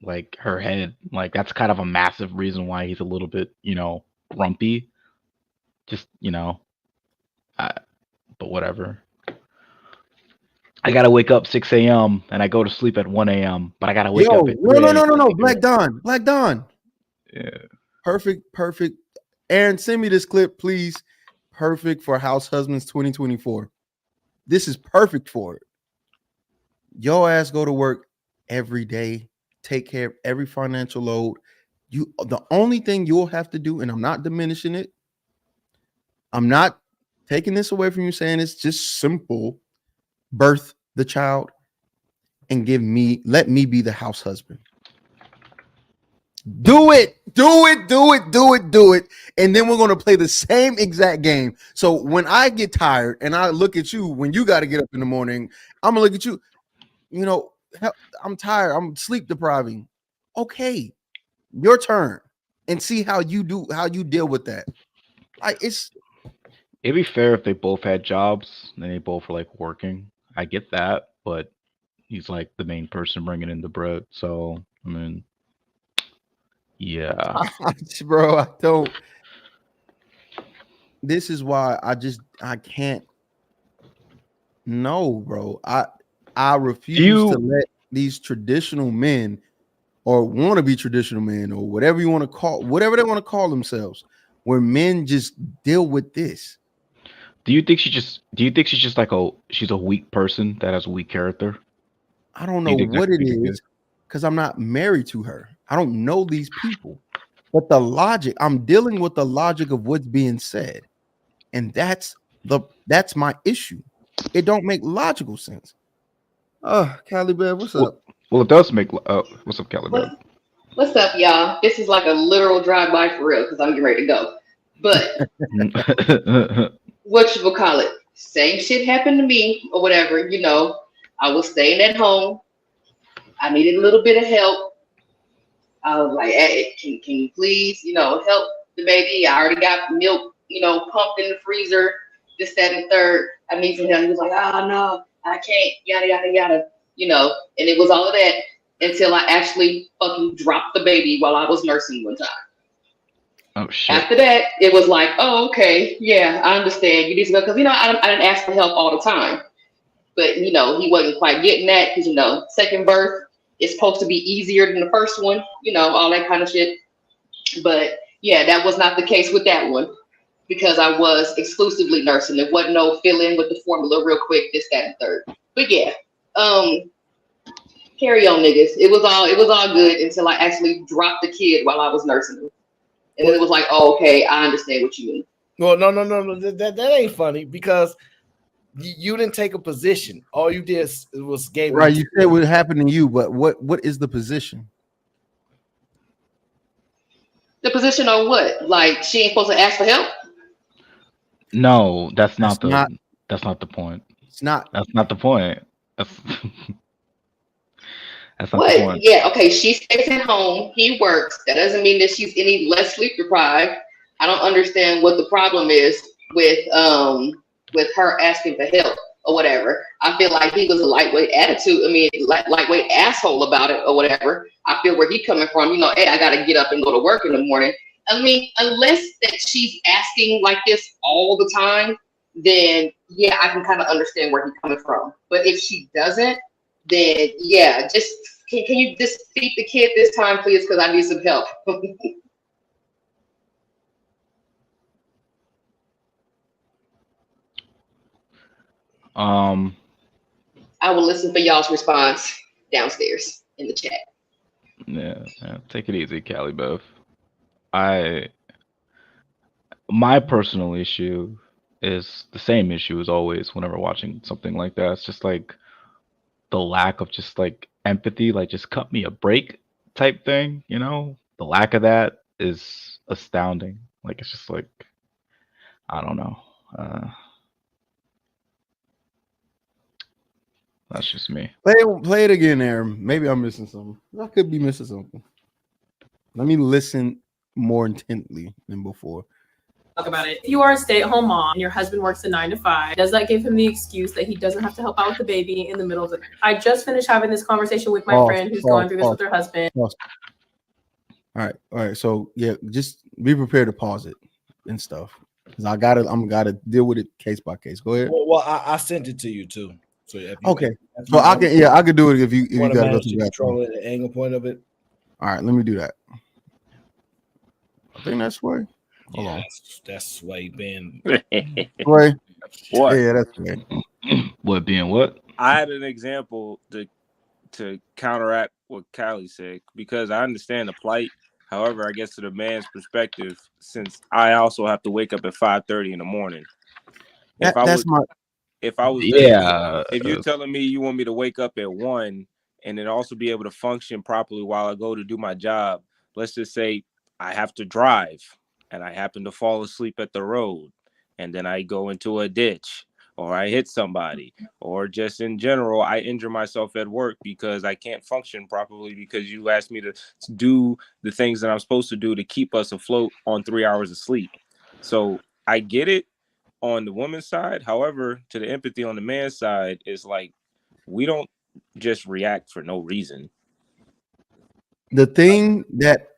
like her head. Like that's kind of a massive reason why he's a little bit, grumpy. Just, but whatever. I gotta wake up 6 a.m. and I go to sleep at 1 a.m. But I gotta wake up at 3 No. Black Dawn. Yeah. Perfect. Aaron, send me this clip, please. Perfect for House Husbands 2024. This is perfect for it. Your ass go to work every day, take care of every financial load. The only thing you'll have to do, and I'm not diminishing it, I'm not taking this away from you, saying it's just simple. Birth the child and let me be the house husband. Do it. And then we're going to play the same exact game. So when I get tired and I look at you, when you got to get up in the morning, I'm going to look at you. I'm tired. I'm sleep depriving. Okay. Your turn, and see how you deal with that. It'd be fair if they both had jobs and they both were like working. I get that, but he's like the main person bringing in the bread. So, I mean, yeah. Bro, I don't. This is why I can't. No, bro. I refuse to let these traditional men or want to be traditional men or whatever they want to call themselves, where men just deal with this. Do you think she's just like she's a weak person that has a weak character? I don't know what it is, because I'm not married to her. I don't know these people. But I'm dealing with the logic of what's being said. And that's my issue. It don't make logical sense. Calibab, what's up? Well, it does make what's up, Calibab? What's up, y'all? This is like a literal drive-by for real, because I'm getting ready to go. But what you will call it? Same shit happened to me or whatever. I was staying at home. I needed a little bit of help. I was like, hey, can you please, help the baby? I already got milk, pumped in the freezer, this, that, and third. I need some help. He was like, oh, no, I can't, yada, yada, yada, and it was all of that until I actually fucking dropped the baby while I was nursing one time. Oh, shit. After that, it was like, oh, okay, yeah, I understand. You need to go, because, I didn't ask for help all the time. But, he wasn't quite getting that because, second birth is supposed to be easier than the first one, all that kind of shit. But, yeah, that was not the case with that one because I was exclusively nursing. There wasn't no fill in with the formula real quick, this, that, and third. But, yeah, carry on, niggas. It was all good until I actually dropped the kid while I was nursing him. And then it was like, oh, okay, I understand what you mean. Well, no. That ain't funny because you didn't take a position. All you did was gave. Right, you said what happened to you, but what is the position? The position on what? Like she ain't supposed to ask for help? No, that's not the point. It's not. That's not the point. That's not what? the point. Yeah, okay. She stays at home. He works. That doesn't mean that she's any less sleep deprived. I don't understand what the problem is with her asking for help or whatever. I feel like he was a lightweight attitude. I mean, lightweight asshole about it or whatever. I feel where he coming from. Hey, I got to get up and go to work in the morning. I mean, unless that she's asking like this all the time, then yeah, I can kind of understand where he's coming from. But if she doesn't, then yeah, just can you just feed the kid this time, please? Because I need some help. I will listen for y'all's response downstairs in the chat. Yeah, take it easy, Cali Bev. My personal issue is the same issue as always whenever watching something like that. It's just like the lack of just like empathy, like just cut me a break type thing, you know? The lack of that is astounding. Like it's just like I don't know. That's just me. Play it again, Aaron. Maybe I'm missing something. I could be missing something. Let me listen more intently than before. Talk about it. If you are a stay-at-home mom and your husband works a 9 to 5, does that give him the excuse that he doesn't have to help out with the baby in the middle of the night? I just finished having this conversation with my friend who's going through this with her husband. All right. So yeah, just be prepared to pause it and stuff. Because I'm gotta deal with it case by case. Go ahead. Well, I sent it to you too. So okay. So I can do it if you want to gotta go manage through to that. control it, the angle point of it. All right, let me do that. I think that's Sway. Hold on. That's Sway being Sway. What? Yeah, that's Sway. What being what? I had an example to counteract what Callie said because I understand the plight. However, I guess to the man's perspective, since I also have to wake up at 5:30 in the morning. If you're telling me you want me to wake up at 1 and then also be able to function properly while I go to do my job, let's just say I have to drive and I happen to fall asleep at the road and then I go into a ditch or I hit somebody or just in general, I injure myself at work because I can't function properly because you asked me to do the things that I'm supposed to do to keep us afloat on 3 hours of sleep. So I get it on the woman's side. However, to the empathy on the man's side is like, we don't just react for no reason. The thing that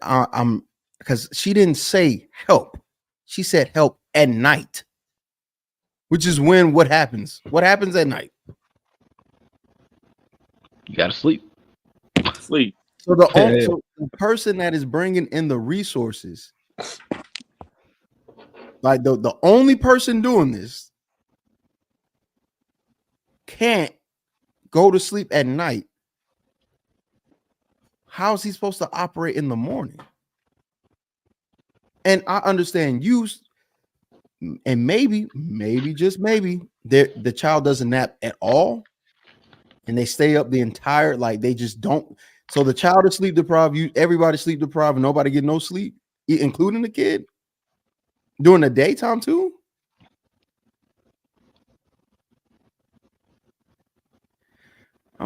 I'm because she didn't say help. She said help at night. Which is when what happens? What happens at night? You gotta sleep. Sleep. So the person that is bringing in the resources, like the only person doing this, can't go to sleep at night. How is he supposed to operate in the morning? And I understand you. And maybe just maybe the child doesn't nap at all and they stay up the entire, like they just don't. So the child is sleep deprived, everybody sleep deprived, and nobody get no sleep, including the kid during the daytime too. I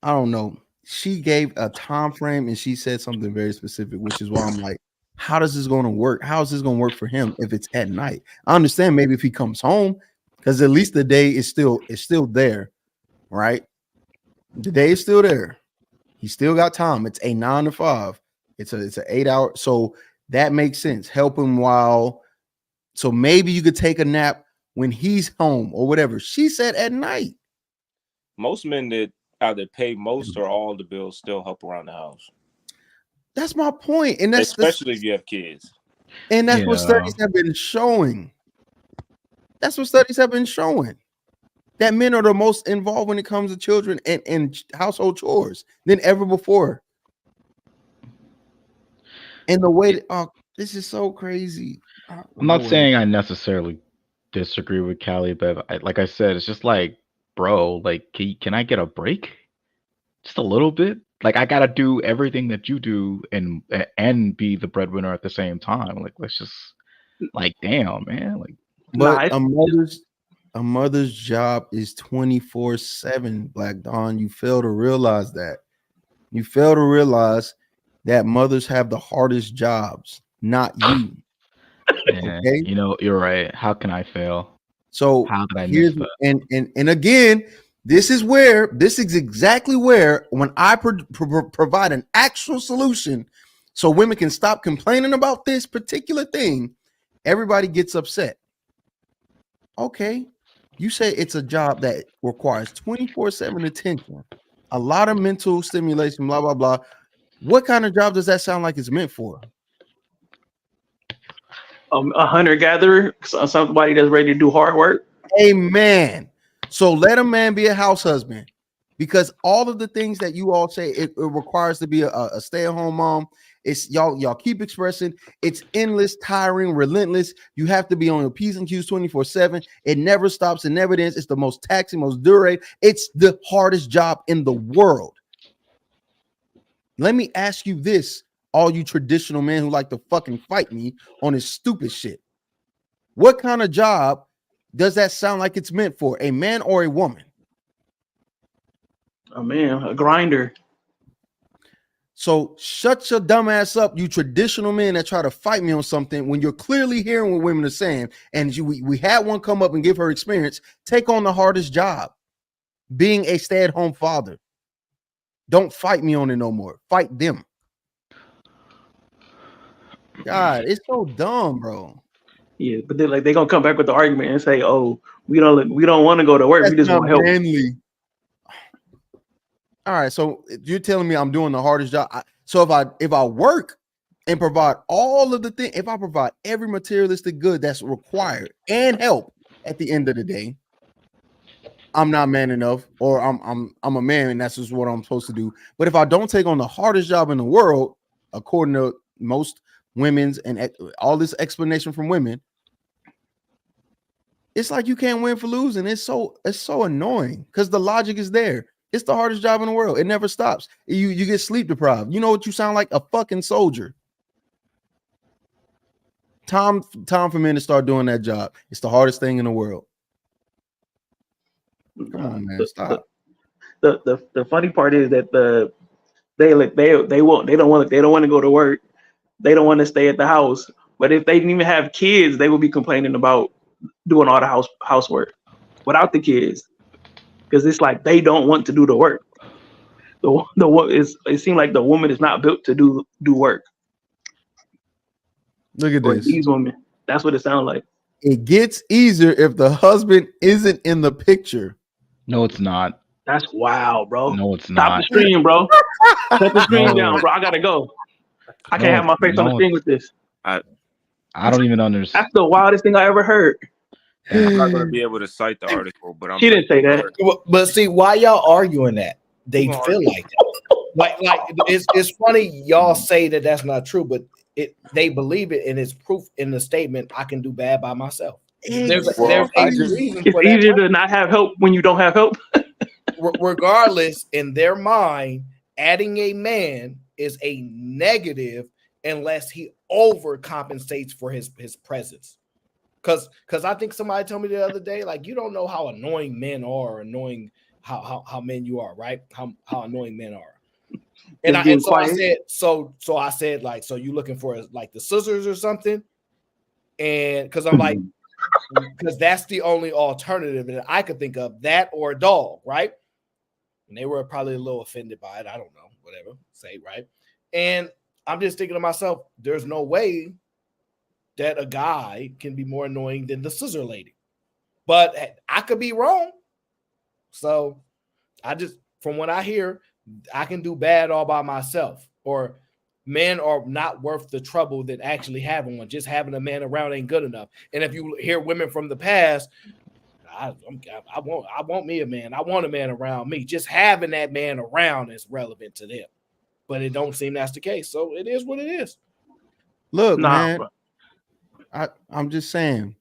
don't know. She gave a time frame and she said something very specific, which is why I'm like, how does this going to work? How is this going to work for him if it's at night? I understand maybe if he comes home, because at least the day is still there, right? The day is still there. He still got time. It's a 9 to 5. It's an 8 hour. So that makes sense. Help him while. So maybe you could take a nap when he's home or whatever. She said at night. Most men that either pay most or all the bills still help around the house. That's my point, and that's especially if you have kids. And that's what studies have been showing. That's what studies have been showing. That men are the most involved when it comes to children and household chores than ever before. And the way that, this is so crazy. I'm not saying I necessarily disagree with Callie, but like I said, it's just like, bro, like, can I get a break? Just a little bit. Like I gotta do everything that you do and be the breadwinner at the same time. Like let's just like damn man. Like but a mother's job is 24/7, Black Dawn. You fail to realize that. You fail to realize that mothers have the hardest jobs, not you. Okay, you know, you're right. How can I fail? So how did I miss that? And again, this is exactly where when I provide an actual solution so women can stop complaining about this particular thing, everybody gets upset. Okay, you say it's a job that requires 24/7 attention, a lot of mental stimulation, blah, blah, blah. What kind of job does that sound like it's meant for? A hunter-gatherer, somebody that's ready to do hard work. Amen. So let a man be a house husband, because all of the things that you all say it requires to be a stay-at-home mom. It's y'all keep expressing it's endless, tiring, relentless. You have to be on your P's and Q's 24/7. It never stops, it never ends. It's the most taxing, most dure. It's the hardest job in the world. Let me ask you this, all you traditional men who like to fucking fight me on this stupid shit. What kind of job does that sound like it's meant for, a man or a woman? A man, a grinder. So shut your dumb ass up, you traditional men that try to fight me on something when you're clearly hearing what women are saying. And we had one come up and give her experience. Take on the hardest job, being a stay-at-home father. Don't fight me on it no more. Fight them. God, it's so dumb, bro. Yeah, but they're gonna come back with the argument and say, "Oh, we don't want to go to work. That's we just want help." manly. All right, so you're telling me I'm doing the hardest job. So if I work and provide all of the things, if I provide every materialistic good that's required and help at the end of the day, I'm not man enough, or I'm a man and that's just what I'm supposed to do. But if I don't take on the hardest job in the world, according to most women's and all this explanation from women, it's like you can't win for losing. It's so annoying because the logic is there. It's the hardest job in the world. It never stops. You get sleep deprived. You know what you sound like? A fucking soldier. Time for men to start doing that job. It's the hardest thing in the world. Come on, man. Stop. The funny part is that they don't want to go to work. They don't want to stay at the house. But if they didn't even have kids, they would be complaining about doing all the housework without the kids, because it's like they don't want to do the work. It seems like the woman is not built to do work. Look at this. These women. That's what it sounds like. It gets easier if the husband isn't in the picture. No, it's not. That's wild, bro. No, it's Stop not. the stream, bro. Shut the stream down, bro. I gotta go. I can't have my face on the thing with this. I don't even understand. That's the wildest thing I ever heard. I'm not going to be able to cite the article, but I'm. She didn't say that. But see, why y'all arguing that? They feel like that. Like it's funny y'all say that that's not true, but they believe it, and it's proof in the statement. I can do bad by myself. There's a reason for that. It's easier to not have help when you don't have help. Regardless, in their mind, adding a man is a negative unless he overcompensates for his presence. Because I think somebody told me the other day, like, you don't know how annoying men are, or annoying how men you are, right? How annoying men are. And I said, like, so you looking for like the scissors or something? And because I'm like, because that's the only alternative that I could think of, that or a dog, right? And they were probably a little offended by it. I don't know, whatever, say, right? And I'm just thinking to myself, there's no way that a guy can be more annoying than the scissor lady. But I could be wrong. So I just, from what I hear, I can do bad all by myself. Or men are not worth the trouble than actually having one. Just having a man around ain't good enough. And if you hear women from the past, I want me a man. I want a man around me. Just having that man around is relevant to them. But it don't seem that's the case. So it is what it is. Look, man, I'm just saying,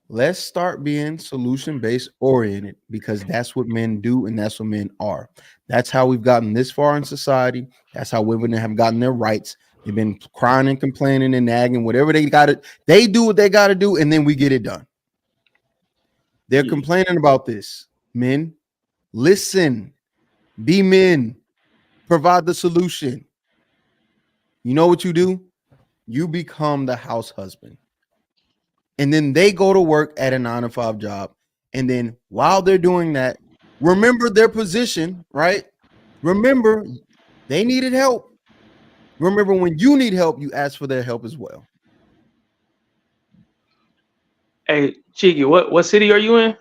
let's start being solution-based oriented, because that's what men do and that's what men are. That's how we've gotten this far in society. That's how women have gotten their rights. They've been crying and complaining and nagging, whatever they got to. They do what they got to do, and then we get it done. They're complaining about this. Men, listen, be men, provide the solution. You know what you do? You become the house husband. And then they go to work at a 9-to-5 job. And then while they're doing that, remember their position, right? Remember, they needed help. Remember, when you need help, you ask for their help as well. Hey, Chiggy, what city are you in?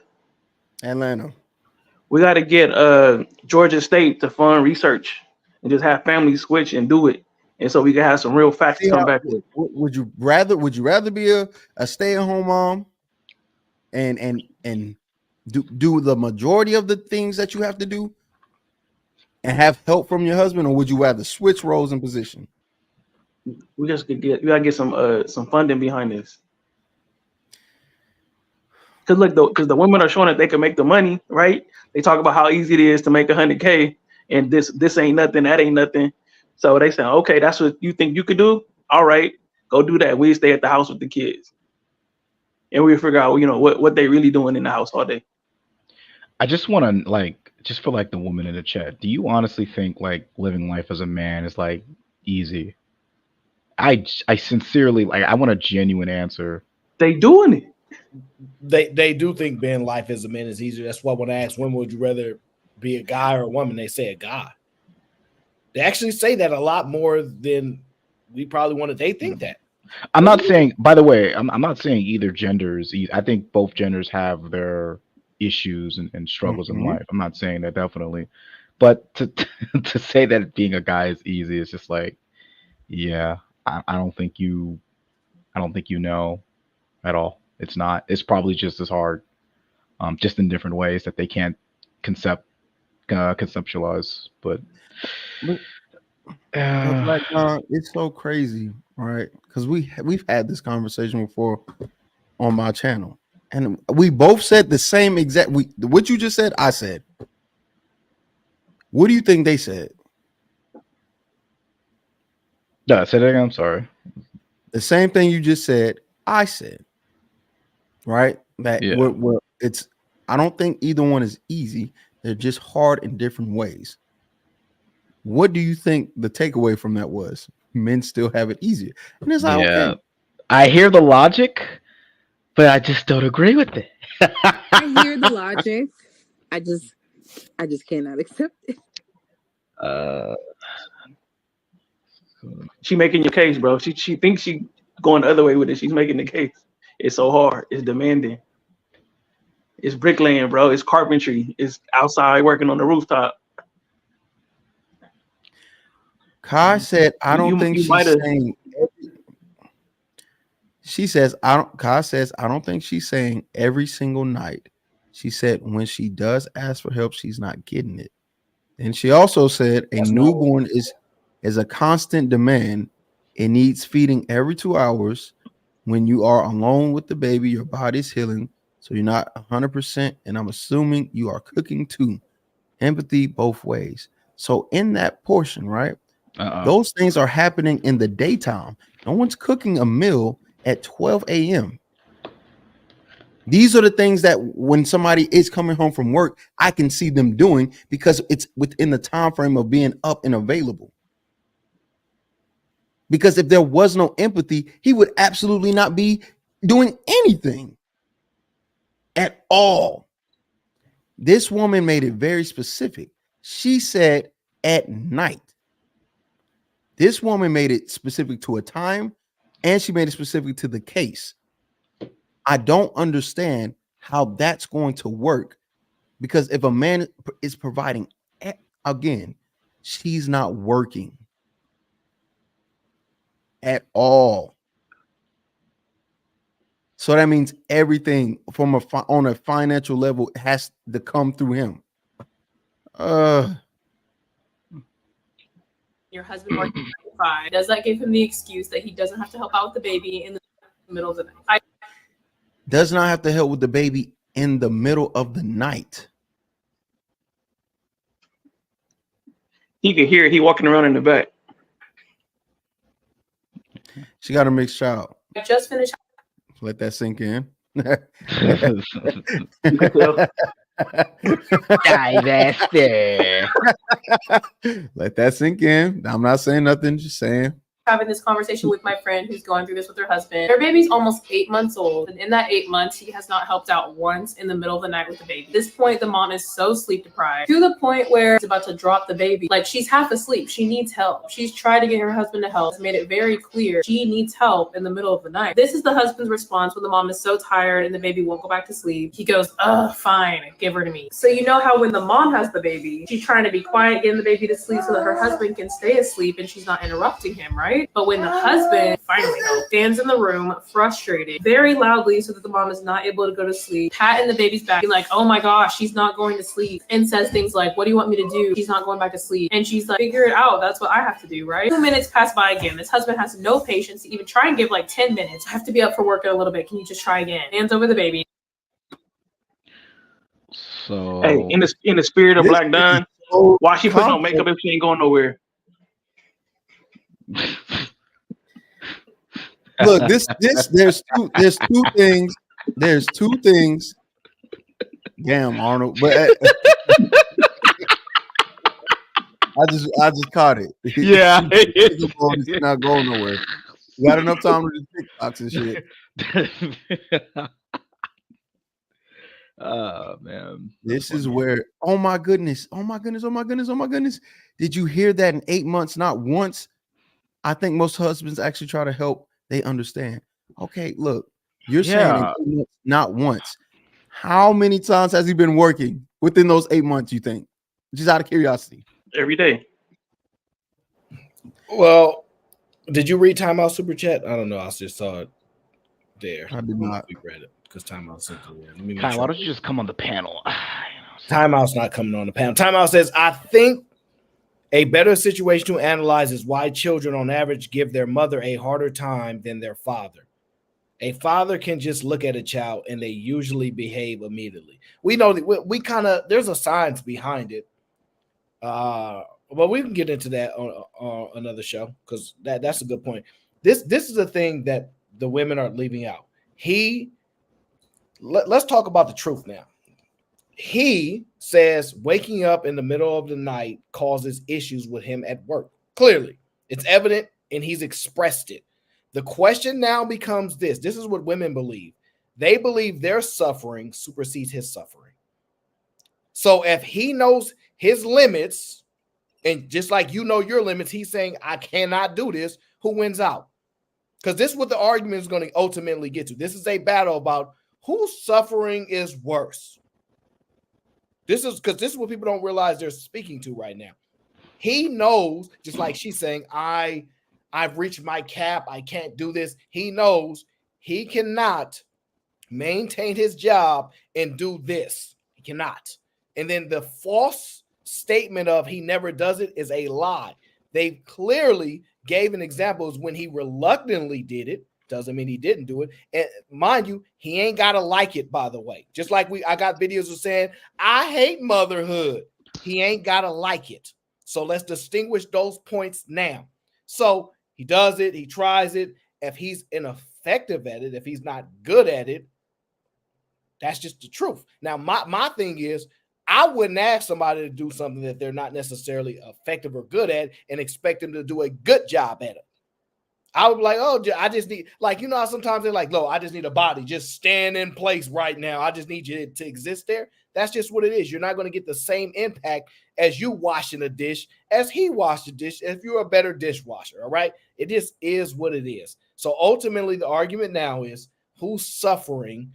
Atlanta. We got to get Georgia State to fund research and just have families switch and do it, and so we can have some real facts to come back with. Would you rather be a stay-at-home mom and do the majority of the things that you have to do and have help from your husband, or would you rather switch roles and position? We gotta get some funding behind this. Because the women are showing that they can make the money, right? They talk about how easy it is to make $100K, and this ain't nothing, that ain't nothing. So they say, okay, that's what you think you could do. All right, go do that. We stay at the house with the kids, and we figure out, what they really doing in the house all day. I just want to just for the woman in the chat. Do you honestly think living life as a man is easy? I sincerely I want a genuine answer. They doing it. They do think being life as a man is easier. That's why when I ask women, would you rather be a guy or a woman, they say a guy. They actually say that a lot more than we probably want to. They think that. I'm not saying, by the way, I'm not saying either gender is easy. I think both genders have their issues and struggles in life. I'm not saying that, definitely. But to say that being a guy is easy is just yeah, I don't think you know at all. It's not. It's probably just as hard, just in different ways that they can't conceptualize. But it's so crazy, right? Because we've had this conversation before on my channel, and we both said the same exact. What you just said, I said. What do you think they said? No, say that again. I'm sorry. The same thing you just said, I said. Right? That it's. I don't think either one is easy. They're just hard in different ways. What do you think the takeaway from that was? Men still have it easier, and it's okay. I hear the logic, but I just don't agree with it. I hear the logic. I just cannot accept it. She making your case, bro. She thinks she going the other way with it. She's making the case. It's so hard. It's demanding. It's bricklaying, bro. It's carpentry. It's outside working on the rooftop. Kai said, "I don't think she's saying." She says, "I don't." Kai says, "I don't think she's saying every single night." She said, "When she does ask for help, she's not getting it." And she also said, "A newborn is a constant demand. It needs feeding every 2 hours. When you are alone with the baby, your body's healing, so you're not 100%. And I'm assuming you are cooking too. Empathy both ways." So in that portion, right? Those things are happening in the daytime. No one's cooking a meal at 12 a.m. These are the things that when somebody is coming home from work, I can see them doing because it's within the time frame of being up and available. Because if there was no empathy, he would absolutely not be doing anything at all. This woman made it very specific. She said at night. This woman made it specific to a time, and she made it specific to the case. I don't understand how that's going to work, because if a man is providing, again, she's not working at all. So that means everything from on a financial level has to come through him. Your husband works 9 to 5. Does that give him the excuse that he doesn't have to help out with the baby in the middle of the night? Does not have to help with the baby in the middle of the night. You can hear it. He walking around in the back. She got a mixed child. I just finished. Let that sink in. Let that sink in. I'm not saying nothing, just saying. having this conversation with my friend who's going through this with her husband. Their baby's almost 8 months old, and in that 8 months, he has not helped out once in the middle of the night with the baby. At this point, the mom is so sleep deprived to the point where she's about to drop the baby. Like, she's half asleep. She needs help. She's tried to get her husband to help. It's made it very clear she needs help in the middle of the night. This is the husband's response when the mom is so tired and the baby won't go back to sleep. He goes, "Ugh, fine, give her to me." So you know how when the mom has the baby, she's trying to be quiet, getting the baby to sleep so that her husband can stay asleep and she's not interrupting him, right? But when the husband finally stands in the room, frustrated, very loudly so that the mom is not able to go to sleep, patting the baby's back, be like, "Oh my gosh, she's not going to sleep," and says things like, "What do you want me to do? She's not going back to sleep." And she's like, "Figure it out. That's what I have to do," right? 2 minutes pass by again. This husband has no patience to even try and give like 10 minutes. "I have to be up for work in a little bit. Can you just try again?" Hands over the baby. So Hey, in the spirit of Black Don, why she putting on makeup if she ain't going nowhere? Look, there's two things. Damn, Arnold, but I just caught it. Yeah. It's not going nowhere. You got enough time to do TikToks and shit. Oh man, this is where. Oh my goodness! Did you hear that in 8 months? Not once. I think most husbands actually try to help. They understand. Okay, look, you're saying in 8 months, not once. How many times has he been working within those 8 months? You think? Just out of curiosity. Every day. Well, did you read Timeout Super Chat? I don't know. I just saw it there. I did not. We read it because Timeout sent it. Let me make Kai, sure. why don't you just come on the panel? Timeout's not coming on the panel. Timeout says, "I think a better situation to analyze is why children on average give their mother a harder time than their father. A father can just look at a child and they usually behave immediately." We know that we kind of, there's a science behind it. But we can get into that on another show because that's a good point. This is the thing that the women are leaving out. Let's talk about the truth now. He says waking up in the middle of the night causes issues with him at work. Clearly, it's evident and he's expressed it. The question now becomes this. This is what women believe. They believe their suffering supersedes his suffering. So if he knows his limits, and just like you know your limits, he's saying, "I cannot do this," who wins out? Because this is what the argument is going to ultimately get to. This is a battle about whose suffering is worse. This is what people don't realize they're speaking to right now. He knows, just like she's saying, I've reached my cap. I can't do this. He knows he cannot maintain his job and do this. He cannot. And then the false statement of he never does it is a lie. They clearly gave an example when he reluctantly did it. Doesn't mean he didn't do it. And mind you, he ain't got to like it, by the way. Just like I got videos of saying, "I hate motherhood." He ain't got to like it. So let's distinguish those points now. So he does it. He tries it. If he's ineffective at it, if he's not good at it, that's just the truth. Now, my thing is, I wouldn't ask somebody to do something that they're not necessarily effective or good at and expect them to do a good job at it. I would be like, "Oh, I just need," like, you know how sometimes they're like, "Look, I just need a body. Just stand in place right now. I just need you to exist there." That's just what it is. You're not going to get the same impact as you washing a dish as he washed a dish if you're a better dishwasher, all right? It just is what it is. So ultimately, the argument now is whose suffering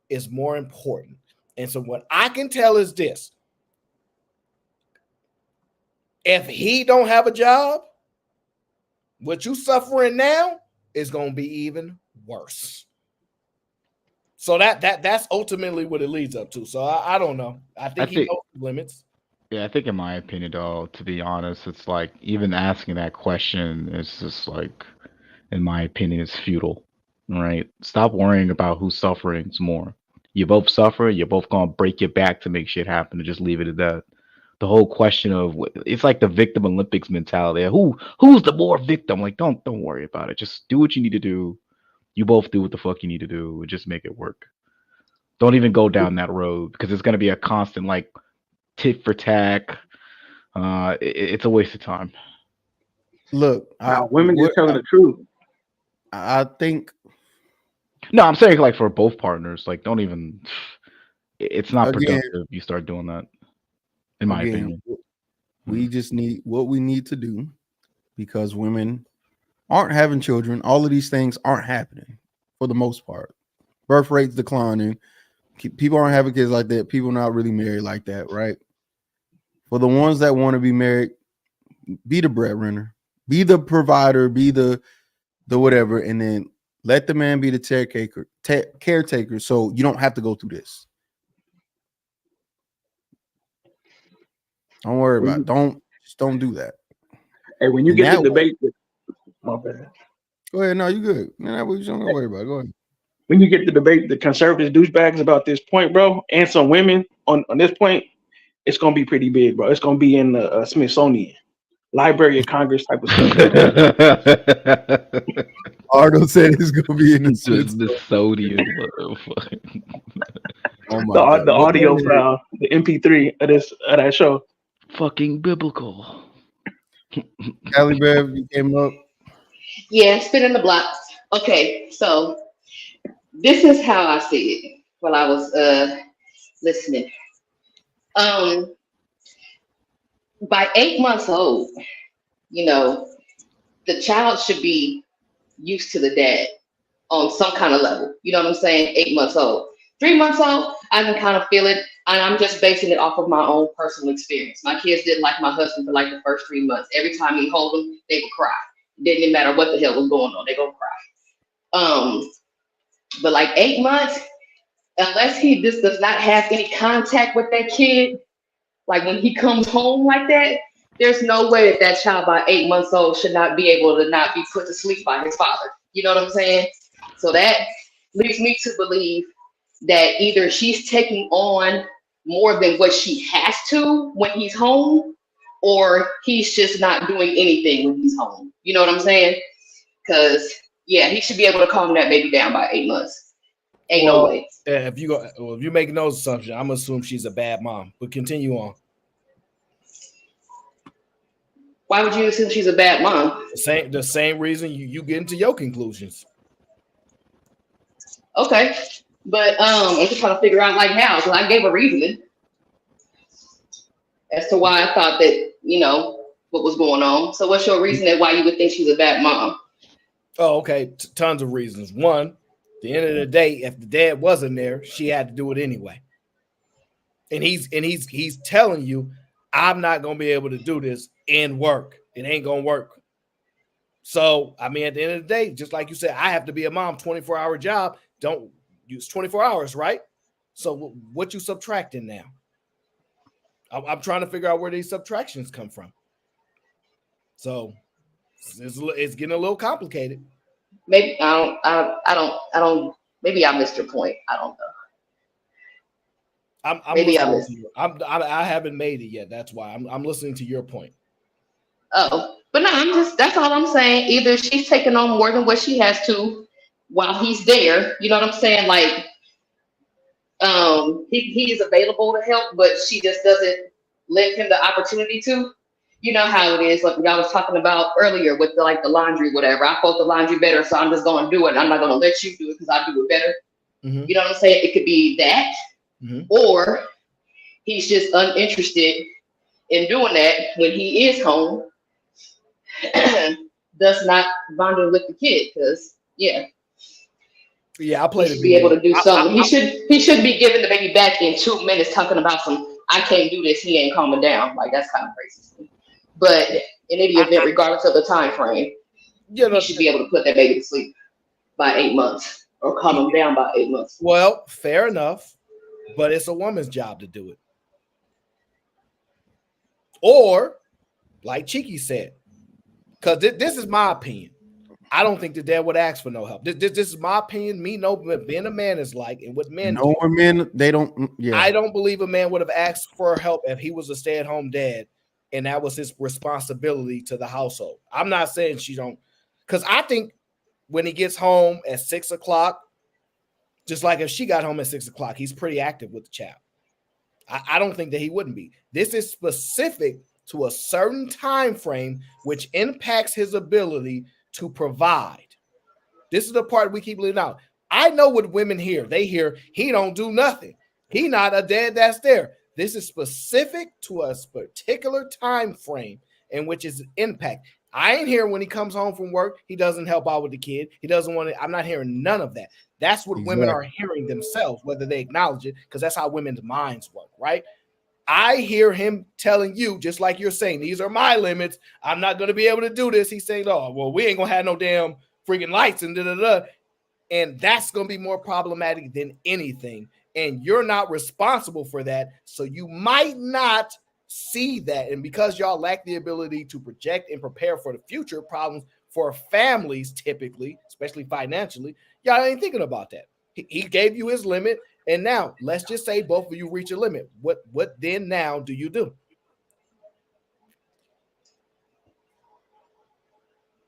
is more important. And so what I can tell is this. If he don't have a job, what you suffering now is going to be even worse. So that's ultimately what it leads up to. So I don't know. I think he knows the limits. Yeah, I think in my opinion, though, to be honest, it's like even asking that question is just like, in my opinion, it's futile. Right? Stop worrying about who's suffering more. You both suffer. You're both gonna break your back to make shit happen, and just leave it at that. The whole question of it's like the victim Olympics mentality. Who's the more victim? Like, don't worry about it. Just do what you need to do. You both do what the fuck you need to do, and just make it work. Don't even go down that road because it's gonna be a constant like tit for tat. It's a waste of time. Look, women just telling the truth. I think. No, I'm saying like for both partners, like don't even. It's not Again- productive. You start doing that, in my opinion. We just need what we need to do because women aren't having children. All of these things aren't happening for the most part. Birth rates declining. People aren't having kids like that. People not really married like that, right? For the ones that want to be married, be the breadwinner, be the provider, be the whatever, and then let the man be the caretaker so you don't have to go through this. Don't worry about it. Don't do that. Hey, when you And get the that debate, my bad. Go ahead. No, you good. Man, what you don't worry about. Go ahead. When you get the debate, the conservative douchebags about this point, bro, and some women on this point, it's gonna be pretty big, bro. It's gonna be in the Smithsonian, Library of Congress type of stuff. Ardo said it's gonna be in the Smithsonian. Oh my God. The audio file, the MP3 of that show. Fucking biblical. Callie Bev, you came up. Yeah, spit in the blocks. Okay, so this is how I see it while I was listening. By 8 months old, the child should be used to the dad on some kind of level. You know what I'm saying? 8 months old. 3 months old, I can kind of feel it. And I'm just basing it off of my own personal experience. My kids didn't like my husband for like the first 3 months. Every time he hold them, they would cry. It didn't matter what the hell was going on. They gonna cry. But like 8 months, unless he just does not have any contact with that kid, like when he comes home like that, there's no way that child by 8 months old should not be able to not be put to sleep by his father. You know what I'm saying? So that leads me to believe that either she's taking on more than what she has to when he's home, or he's just not doing anything when he's home. You know what I'm saying? Because, yeah, he should be able to calm that baby down by 8 months. Ain't no way. If you're making those assumptions, I'm assuming she's a bad mom. But continue on. Why would you assume she's a bad mom? The same reason you get into your conclusions. Okay, but I'm just trying to figure out like how. So I gave a reasoning as to why I thought that what was going on. So what's your reasoning why you would think she's a bad mom? Oh, okay, tons of reasons. One, at the end of the day, if the dad wasn't there, she had to do it anyway. And he's telling you, I'm not gonna be able to do this and work. It ain't gonna work. So I mean, at the end of the day, just like you said, I have to be a mom, 24-hour job. Don't use 24 hours, right? So what you subtracting now? I'm trying to figure out where these subtractions come from. So it's getting a little complicated. Maybe I don't. Maybe I missed your point. I don't know. Maybe I missed you. I haven't made it yet. That's why I'm listening to your point. Oh, but no, that's all I'm saying. Either she's taking on more than what she has to while he's there. You know what I'm saying? Like, he is available to help, but she just doesn't lend him the opportunity to. You know how it is, like y'all was talking about earlier with the laundry, whatever. I fold the laundry better, so I'm just going to do it. I'm not going to let you do it because I do it better. Mm-hmm. You know what I'm saying? It could be that, or he's just uninterested in doing that when he is home. Does not bond with the kid because I play. He should be able to do something. He should be giving the baby back in 2 minutes, talking about I can't do this. He ain't calming down. Like that's kind of crazy. But in any event, regardless of the time frame, he should be able to put that baby to sleep by 8 months or calm him down by 8 months. Well, fair enough, but it's a woman's job to do it. Or, like Cheeky said, because this is my opinion. I don't think the dad would ask for no help. This is my opinion. Me know what being a man is like and what men do. Men, they don't. Yeah. I don't believe a man would have asked for help if he was a stay-at-home dad and that was his responsibility to the household. I'm not saying she don't, because I think when he gets home at 6 o'clock, just like if she got home at 6 o'clock, he's pretty active with the child. I don't think that he wouldn't be. This is specific to a certain time frame, which impacts his ability to provide. This is the part we keep leaving out. I know what women hear. They hear he don't do nothing. He not a dad that's there. This is specific to a particular time frame in which is impact. I ain't hearing when he comes home from work, he doesn't help out with the kid. He doesn't want to. I'm not hearing none of that. That's what women are hearing themselves, whether they acknowledge it, because that's how women's minds work, right? I hear him telling you, just like you're saying, these are my limits. I'm not going to be able to do this. He's saying, oh, well, we ain't going to have no damn freaking lights and da-da-da. And that's going to be more problematic than anything. And you're not responsible for that. So you might not see that. And because y'all lack the ability to project and prepare for the future problems for families, typically, especially financially, y'all ain't thinking about that. He gave you his limit. And now let's just say both of you reach a limit. What then now do you do?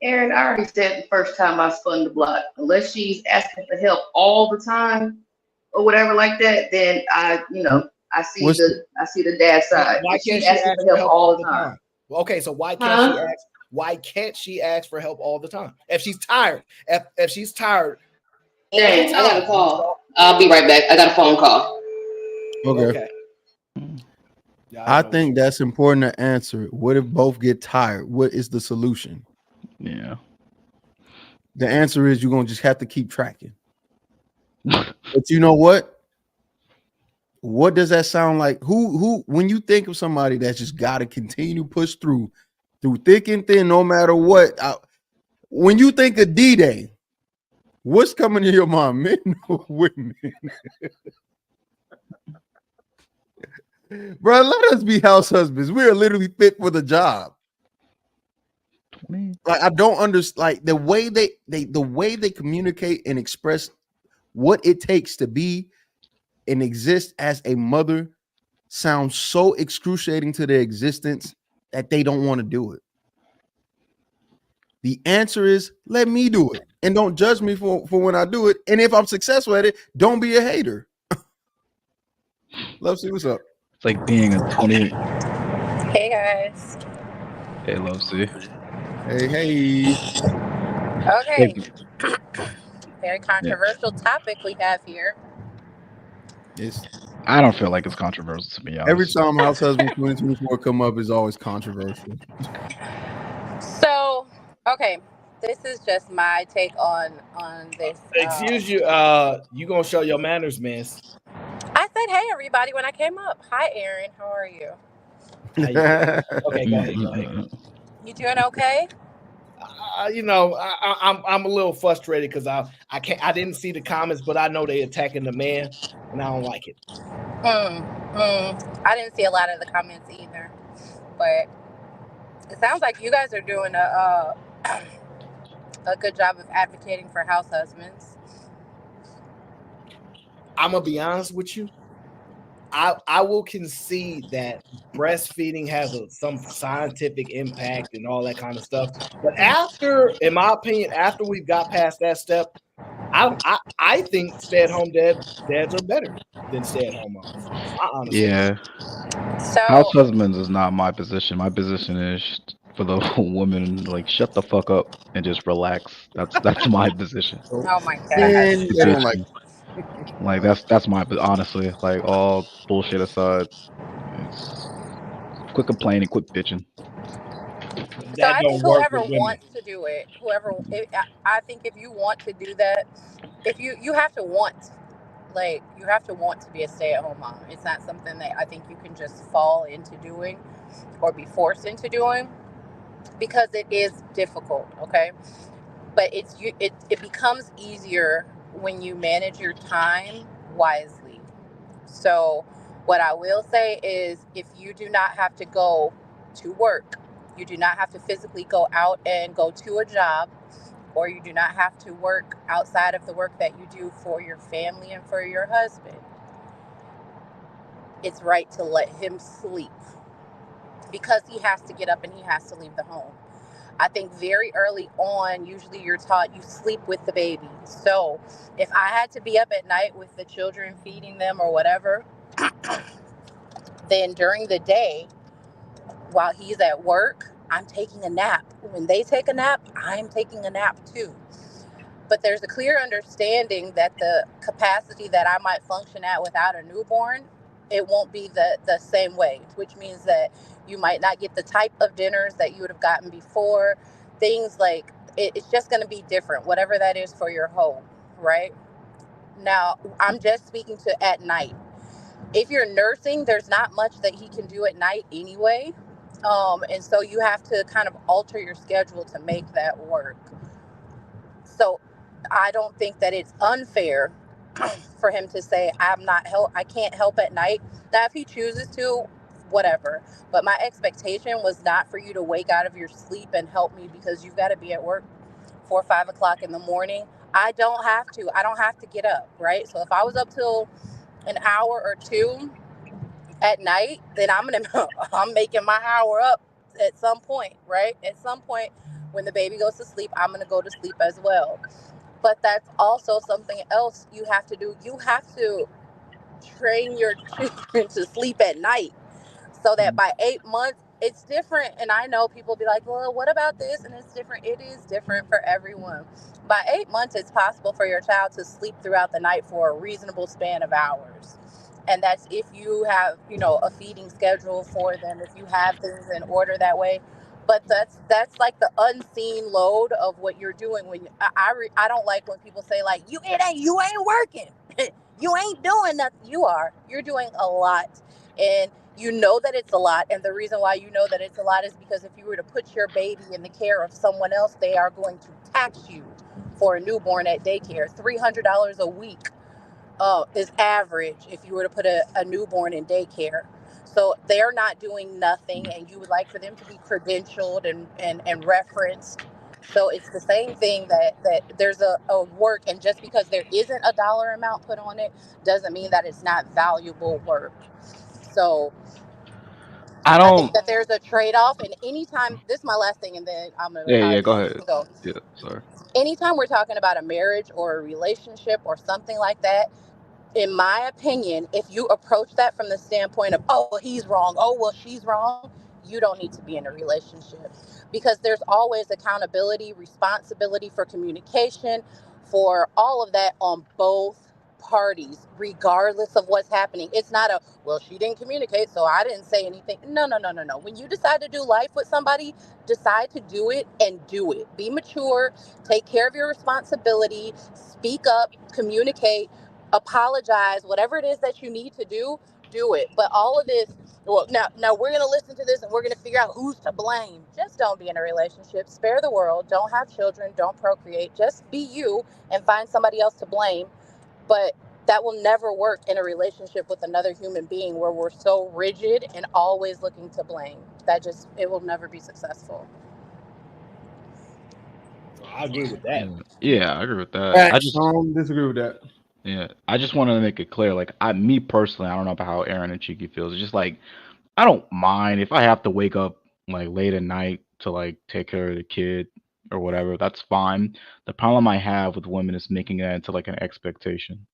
Aaron, I already said the first time I spun the block, unless she's asking for help all the time or whatever like that, then I see the dad side. Why can't she ask for help all the time? Okay, so why can't she ask? Why can't she ask for help all the time? If she's tired, if she's tired. Dang, I got a call. I'll be right back. I got a phone call. Okay. I think that's important to answer. What if both get tired? What is the solution? Yeah. The answer is you're gonna just have to keep tracking. But you know what? What does that sound like? Who when you think of somebody that's just gotta continue to push through thick and thin, no matter what. When you think of D-Day, what's coming to your mind, men or women? Bro, let us be house husbands. We are literally fit for the job. Like, I don't understand, like the way they communicate and express what it takes to be and exist as a mother sounds so excruciating to their existence that they don't want to do it. The answer is let me do it and don't judge me for when I do it. And if I'm successful at it, don't be a hater. Love, see what's up. It's like being a 20. Hey guys. Hey, Love, see. Hey. Okay. Very controversial topic we have here. Yes. I don't feel like it's controversial, to be honest. Every time House Husband 2024 come up is always controversial. So, okay, this is just my take on this. Excuse you, you gonna show your manners, miss. I said, hey everybody, when I came up. Hi Aaron, how are you? Okay, go ahead. You doing okay? I'm a little frustrated because I didn't see the comments, but I know they attacking the man, and I don't like it. I didn't see a lot of the comments either, but it sounds like you guys are doing a good job of advocating for house husbands. I'm gonna be honest with you. I will concede that breastfeeding has some scientific impact and all that kind of stuff. But in my opinion, after we've got past that step, I think stay-at-home dads are better than stay-at-home moms. Yeah. So house husbands is not my position. My position is for the woman, like, shut the fuck up and just relax. That's my position. Oh my god. Position. Like that's my, honestly, like, all bullshit aside, it's quit complaining, quit bitching. So I think whoever wants to do it, I think if you want to do that, if you have to want, like, you have to want to be a stay-at-home mom. It's not something that I think you can just fall into doing or be forced into doing, because it is difficult, okay? But it becomes easier when you manage your time wisely. So what I will say is, if you do not have to go to work, you do not have to physically go out and go to a job, or you do not have to work outside of the work that you do for your family and for your husband, it's right to let him sleep, because he has to get up and he has to leave the home. I think very early on, usually you're taught you sleep with the baby. So if I had to be up at night with the children, feeding them or whatever, then during the day, while he's at work, I'm taking a nap. When they take a nap, I'm taking a nap too. But there's a clear understanding that the capacity that I might function at without a newborn, it won't be the same way, which means that you might not get the type of dinners that you would have gotten before. Things like it's just going to be different, whatever that is for your home, right? Now, I'm just speaking to at night. If you're nursing, there's not much that he can do at night anyway. And so you have to kind of alter your schedule to make that work. So I don't think that it's unfair for him to say I can't help at night. Now if he chooses to, whatever. But my expectation was not for you to wake out of your sleep and help me because you've got to be at work 4 or 5 o'clock in the morning. I don't have to get up, right? So if I was up till an hour or two at night, then I'm making my hour up at some point, right? At some point when the baby goes to sleep, I'm gonna go to sleep as well. But that's also something else you have to do. You have to train your children to sleep at night so that by 8 months, it's different. And I know people be like, well, what about this? And it's different. It is different for everyone. By 8 months, it's possible for your child to sleep throughout the night for a reasonable span of hours. And that's if you have, a feeding schedule for them, if you have things in order that way. But that's like the unseen load of what you're doing. When I don't like when people say like you ain't working, you ain't doing nothing. You're doing a lot, and you know that it's a lot. And the reason why you know that it's a lot is because if you were to put your baby in the care of someone else, they are going to tax you for a newborn at daycare. $300 a week is average if you were to put a newborn in daycare. So they're not doing nothing, and you would like for them to be credentialed and referenced. So it's the same thing that there's a work, and just because there isn't a dollar amount put on it doesn't mean that it's not valuable work. So I I think don't. that there's a trade-off, and anytime, this is my last thing, and then I'm gonna Yeah, yeah. Go you ahead. can go. Yeah, sorry. Anytime we're talking about a marriage or a relationship or something like that, in my opinion, if you approach that from the standpoint of, oh, well, he's wrong, oh, well, she's wrong, you don't need to be in a relationship, because there's always accountability, responsibility for communication, for all of that on both parties, regardless of what's happening. It's not a, well, she didn't communicate, so I didn't say anything. No, no, no, no, no. When you decide to do life with somebody, decide to do it and do it. Be mature, take care of your responsibility, speak up, communicate, apologize, whatever it is that you need to do it. But all of this, well, now we're going to listen to this and we're going to figure out who's to blame. Just don't be in a relationship. Spare the world. Don't have children. Don't procreate. Just be you and find somebody else to blame. But that will never work in a relationship with another human being where we're so rigid and always looking to blame. It will never be successful. I agree with that. Yeah, I agree with that. I just disagree with that. Yeah, I just wanted to make it clear. Like, me personally, I don't know about how Aaron and Cheeky feels. It's just like I don't mind if I have to wake up like late at night to like take care of the kid or whatever. That's fine. The problem I have with women is making that into like an expectation.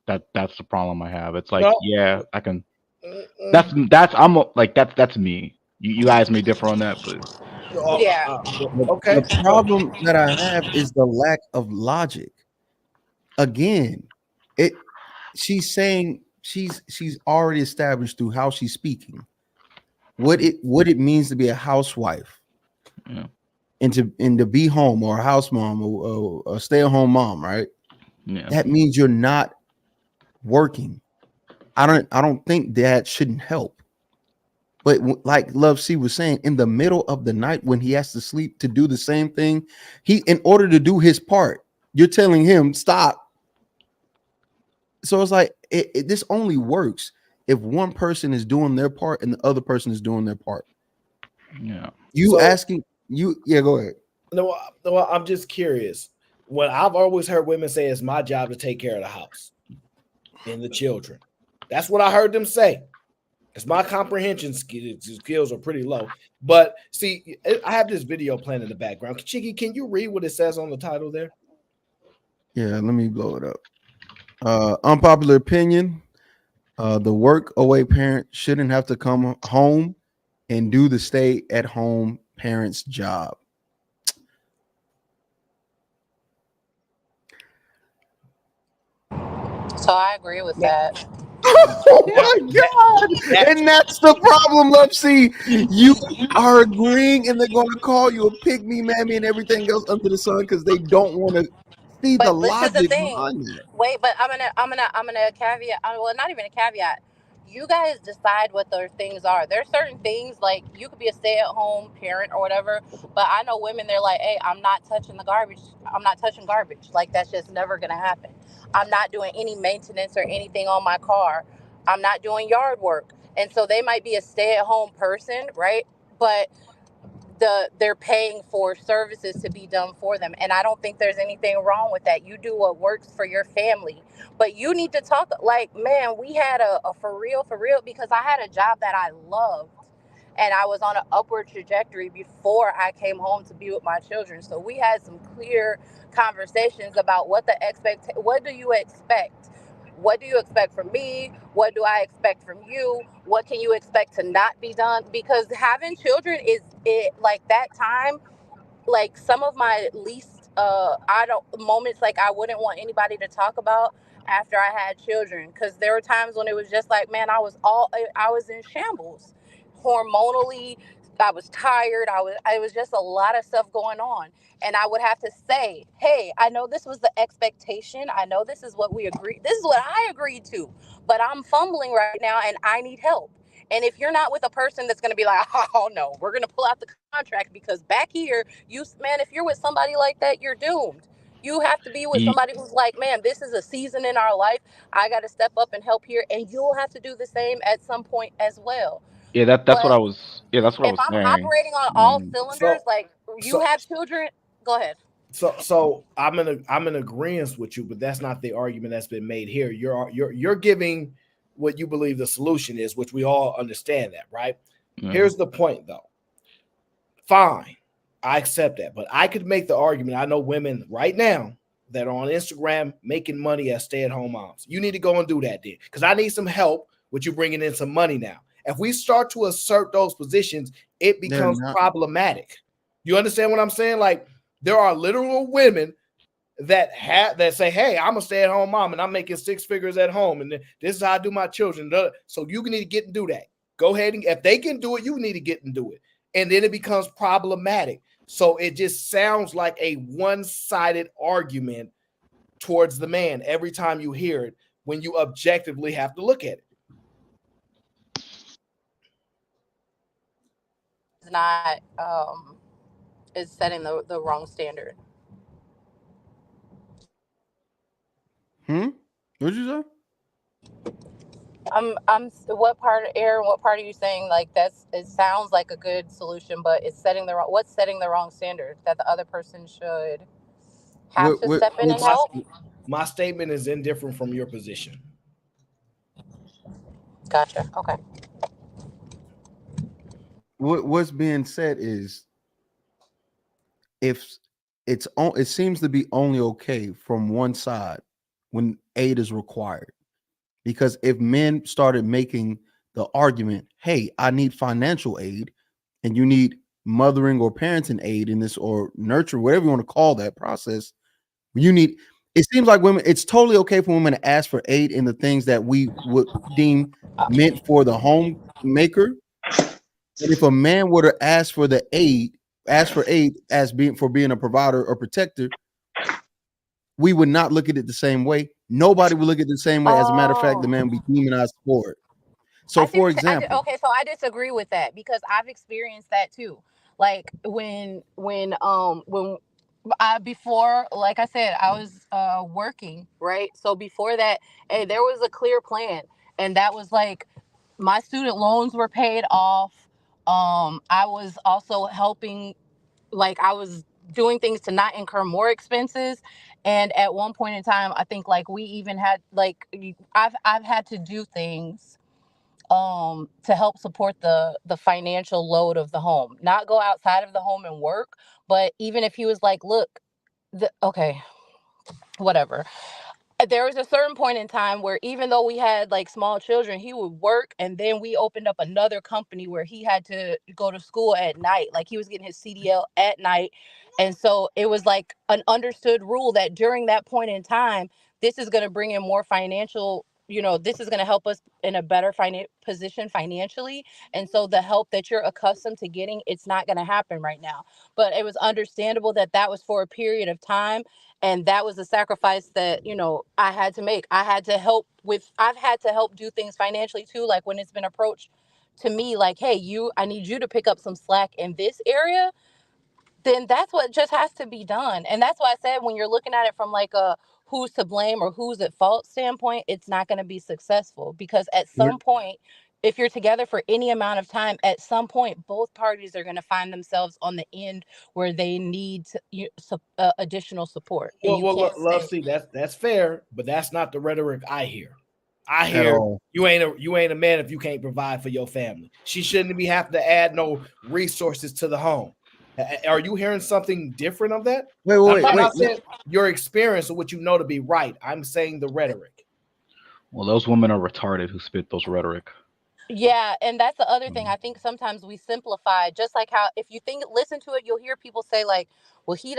That's the problem I have. It's like, No. yeah, I can. That's that's me. You guys may differ on that, but Yeah. Okay. The problem that I have is the lack of logic. Again, she's saying she's already established through how she's speaking what it means to be a housewife, yeah, and to be home, or a house mom, or a stay-at-home mom, right? yeah. That means you're not working. I don't think that shouldn't help. But like Love C was saying, in the middle of the night when he has to sleep to do the same thing, in order to do his part, you're telling him stop. So it's like this only works if one person is doing their part and the other person is doing their part. Yeah. Go ahead. No, I'm just curious. What I've always heard women say is my job to take care of the house and the children. That's what I heard them say. Because my comprehension skills are pretty low. But see, I have this video playing in the background. Chiki, can you read what it says on the title there? Yeah, let me blow it up. Unpopular opinion. The work away parent shouldn't have to come home and do the stay-at-home parent's job. So I agree with that. Oh my God. And that's the problem, Love. See, you are agreeing and they're going to call you a pygmy mammy and everything else under the sun because they don't want to see the But this is the logic thing. behind it. Wait, but I'm gonna caveat. Well, not even a caveat. You guys decide what those things are. There's certain things like you could be a stay-at-home parent or whatever, but I know women. They're like, "Hey, I'm not touching the garbage. I'm not touching garbage. Like that's just never gonna happen. I'm not doing any maintenance or anything on my car. I'm not doing yard work." And so they might be a stay-at-home person, right? But they're paying for services to be done for them, and I don't think there's anything wrong with that. You do what works for your family, but you need to talk like, man, we had a for real, because I had a job that I loved and I was on an upward trajectory before I came home to be with my children. So we had some clear conversations about what do you expect. What do you expect from me? What do I expect from you? What can you expect to not be done? Because having children is it like that time, like some of my least I don't moments like I wouldn't want anybody to talk about after I had children, because there were times when it was just like, man, I was in shambles hormonally. I was tired. I was just a lot of stuff going on, and I would have to say, hey, I know this was the expectation, I know this is what we agreed, this is what I agreed to, but I'm fumbling right now and I need help. And if you're not with a person that's going to be like, oh no, we're going to pull out the contract because back here, if you're with somebody like that, you're doomed. You have to be with Ye- somebody who's like, man, this is a season in our life. I got to step up and help here. And you'll have to do the same at some point as well. Yeah, that's what But I was. Yeah, that's what I if was I'm saying. operating on all When cylinders, So like you so have children, go ahead. so I'm in agreement with you, but that's not the argument that's been made here. You're giving what you believe the solution is, which we all understand that, right? Here's the point though. Fine, I accept that, but I could make the argument. I know women right now that are on Instagram making money as stay-at-home moms. You need to go and do that then, because I need some help with you bringing in some money now. If we start to assert those positions, it They're becomes not. problematic. You understand what I'm saying? Like there are literal women that say, "Hey, I'm a stay-at-home mom and I'm making six figures at home, and this is how I do my children." So you need to get and do that. Go ahead, and if they can do it, you need to get and do it, and then it becomes problematic. So it just sounds like a one-sided argument towards the man every time you hear it, when you objectively have to look at it. It's not is setting the wrong standard. What'd you say? What part, Aaron? What part are you saying? Like it sounds like a good solution, but it's what's setting the wrong standard that the other person should have to step in and My, help? my statement is indifferent from your position. Gotcha. Okay. What's being said is, if it seems to be only okay from one side when aid is required. Because if men started making the argument, hey, I need financial aid, and you need mothering or parenting aid in this, or nurture, whatever you want to call that process, it seems like women, it's totally okay for women to ask for aid in the things that we would deem meant for the homemaker. And if a man were to ask for aid as being a provider or protector, we would not look at it the same way. Nobody would look at it the same way. As a matter of fact, the man would be demonized for it. So, for example, So I disagree with that because I've experienced that too. Like when I before, like I said, I was working, right? So before that, hey, there was a clear plan, and that was like my student loans were paid off. I was also helping, like I was doing things to not incur more expenses. And at one point in time, I think like we even had like I've had to do things to help support the financial load of the home, not go outside of the home and work. But even if he was like, look, okay, whatever, there was a certain point in time where even though we had like small children, he would work, and then we opened up another company where he had to go to school at night. Like he was getting his CDL at night. And so it was like an understood rule that during that point in time, this is going to bring in more financial, this is going to help us in a better position financially. And so the help that you're accustomed to getting, it's not going to happen right now. But it was understandable that that was for a period of time, and that was a sacrifice that I had to make. I've had to help do things financially too, like when it's been approached to me like, hey, I need you to pick up some slack in this area, then that's what just has to be done. And that's why I said, when you're looking at it from like a who's to blame or who's at fault standpoint, it's not going to be successful, because at some point, if you're together for any amount of time, at some point both parties are going to find themselves on the end where they need additional support, and you can't Love, stay. see, that's fair, but that's not the rhetoric I hear. I At hear all. you ain't a man if you can't provide for your family. She shouldn't be having to add no resources to the home. Are you hearing something different of that? I'm not saying your experience or what you know to be right. I'm saying the rhetoric. Well, those women are retarded who spit those rhetoric. Yeah, and that's the other thing. I think sometimes we simplify, just like how if you listen to it, you'll hear people say like, well, you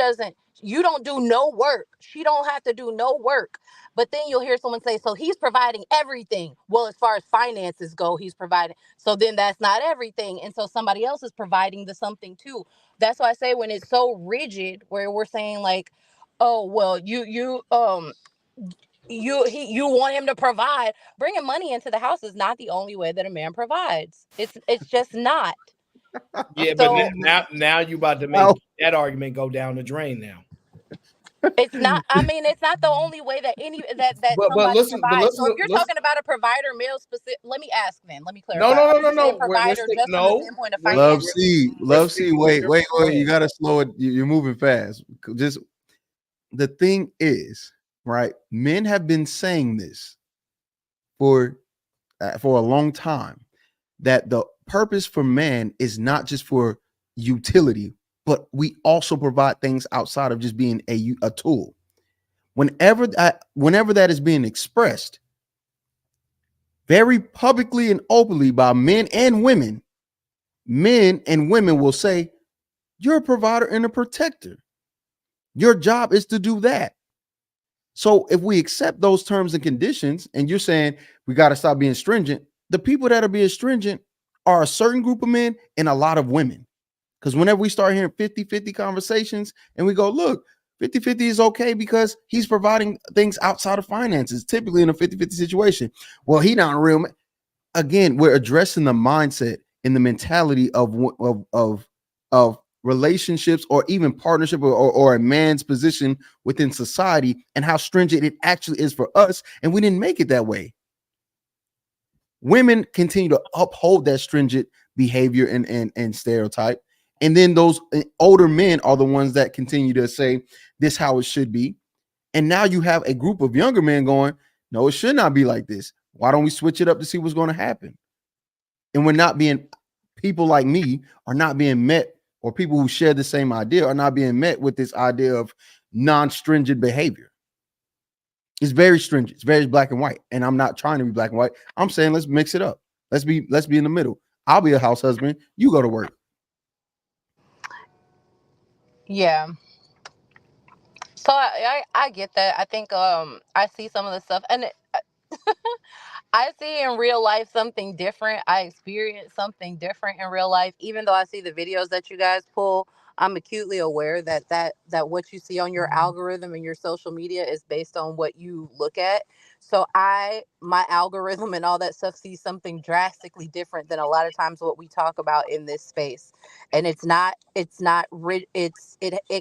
don't do no work. She don't have to do no work. But then you'll hear someone say, so he's providing everything. Well, as far as finances go, he's providing. So then that's not everything. And so somebody else is providing the something too. That's why I say, when it's so rigid, where we're saying like, oh, well, you want him to provide. Bringing money into the house is not the only way that a man provides. It's just not. Yeah, but So now you about to make that argument go down the drain now. it's not. I mean, it's not the only way that But somebody listen, provides. So if you're talking about a provider, male specific, let me ask. Then let me clarify. No. Are you saying provider just from the standpoint of Love finances? C. Wait. You gotta slow it. You're moving fast. Just the thing is, right? Men have been saying this for a long time, that the purpose for man is not just for utility, but we also provide things outside of just being a tool. Whenever that is being expressed very publicly and openly by men and women will say, you're a provider and a protector. Your job is to do that. So if we accept those terms and conditions, and you're saying we got to stop being stringent, the people that are being stringent are a certain group of men and a lot of women. Because whenever we start hearing 50-50 conversations and we go, look, 50-50 is okay because he's providing things outside of finances, typically in a 50-50 situation. Well, he not a real man. Again, we're addressing the mindset and the mentality of relationships, or even partnership, or a man's position within society, and how stringent it actually is for us. And we didn't make it that way. Women continue to uphold that stringent behavior and stereotype. And then those older men are the ones that continue to say this how it should be. And now you have a group of younger men going, no, it should not be like this. Why don't we switch it up to see what's going to happen? And people like me are not being met, or people who share the same idea are not being met with this idea of non-stringent behavior. It's very stringent. It's very black and white. And I'm not trying to be black and white. I'm saying let's mix it up. Let's be in the middle. I'll be a house husband. You go to work. Yeah. So I get that. I think I see some of the stuff, and I see in real life something different. I experience something different in real life. Even though I see the videos that you guys pull, I'm acutely aware that what you see on your algorithm and your social media is based on what you look at. So my algorithm and all that stuff sees something drastically different than a lot of times what we talk about in this space. And it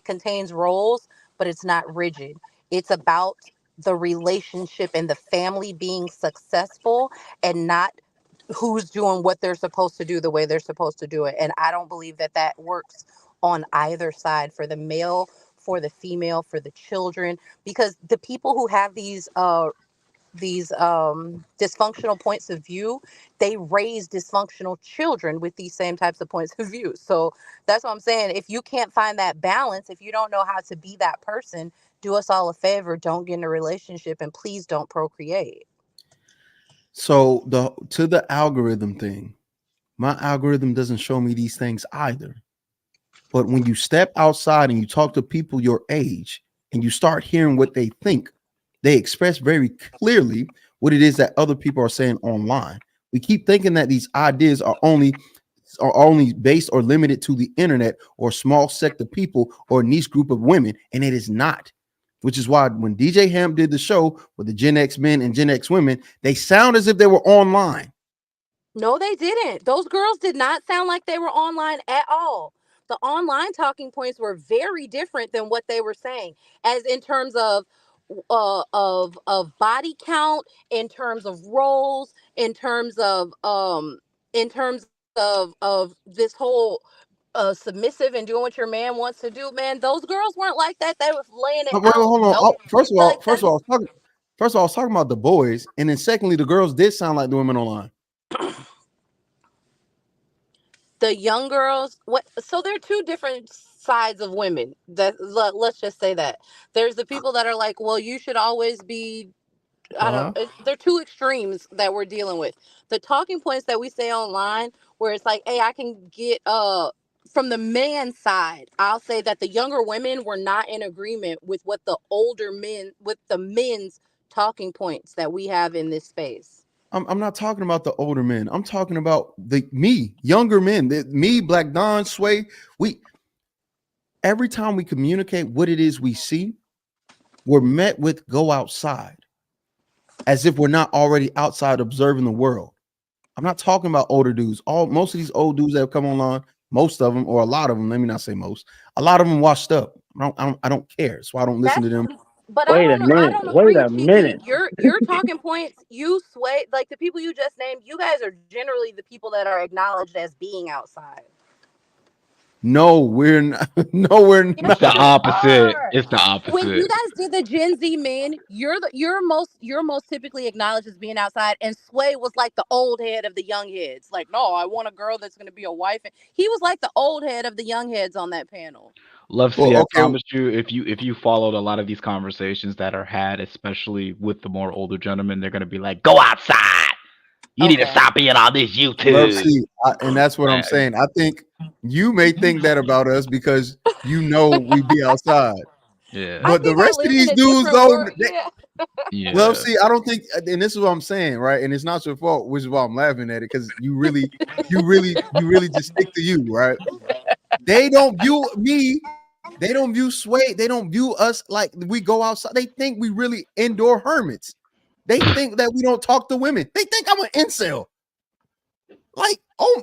contains roles, but it's not rigid. It's about the relationship and the family being successful, and not who's doing what they're supposed to do the way they're supposed to do it. And I don't believe that works on either side, for the male, for the female, for the children, because the people who have these dysfunctional points of view, they raise dysfunctional children with these same types of points of view. So that's what I'm saying. If you can't find that balance, if you don't know how to be that person, do us all a favor, don't get in a relationship, and please don't procreate. So the algorithm thing, my algorithm doesn't show me these things either. But when you step outside and you talk to people your age and you start hearing what they think, they express very clearly what it is that other people are saying online. We keep thinking that these ideas are only based or limited to the internet or small sect of people or niche group of women, and it is not. Which is why when DJ Hamp did the show with the Gen X men and Gen X women, they sound as if they were online. No, they didn't. Those girls did not sound like they were online at all. The online talking points were very different than what they were saying, as in terms of body count, in terms of roles, in terms of this whole submissive and doing what your man wants to do. Man, those girls weren't like that. They were laying it Wait, out. hold on. Nope. Oh, first of all, Like first of all, I was talking about the boys, and then secondly, the girls did sound like the women online. the young girls, what, so there are two different sides of women. Let's just say that there's the people that are like, well, you should always be, they're two extremes that we're dealing with. The talking points that we say online, where it's like, hey, I can get from the man side, I'll say that the younger women were not in agreement with what the older men, with the men's talking points that we have in this space. I'm not talking about the older men. I'm talking about younger men. Me, Black Don, Sway. Every time we communicate what it is we see, we're met with go outside, as if we're not already outside observing the world. I'm not talking about older dudes. Most of these old dudes that have come online, most of them, or a lot of them, let me not say most, a lot of them washed up. I don't care. So I don't listen to them. But Wait a minute. I don't Wait agree, a Cheeky. minute. Your talking points, you Sway, like the people you just named, you guys are generally the people that are acknowledged as being outside. No, we're not. No, we're It's not. the opposite. It's the opposite. When you guys did the Gen Z men, you're most typically acknowledged as being outside, and Sway was like the old head of the young heads. Like, no, I want a girl that's gonna be a wife. And he was like the old head of the young heads on that panel. Love C, I promise you, if you followed a lot of these conversations that are had, especially with the more older gentlemen, they're gonna be like, "Go outside. You need to stop being on this YouTube." Love C, and that's what I'm saying. I think you may think that about us because you know we be outside. Yeah. But the rest of these dudes don't. Yeah. Love C, I don't think, and this is what I'm saying, right? And it's not your fault, which is why I'm laughing at it, because you really just stick to you, right? They don't view me. They don't view Sway. They don't view us like we go outside. They think we really indoor hermits. They think that we don't talk to women. They think I'm an incel. Like, oh,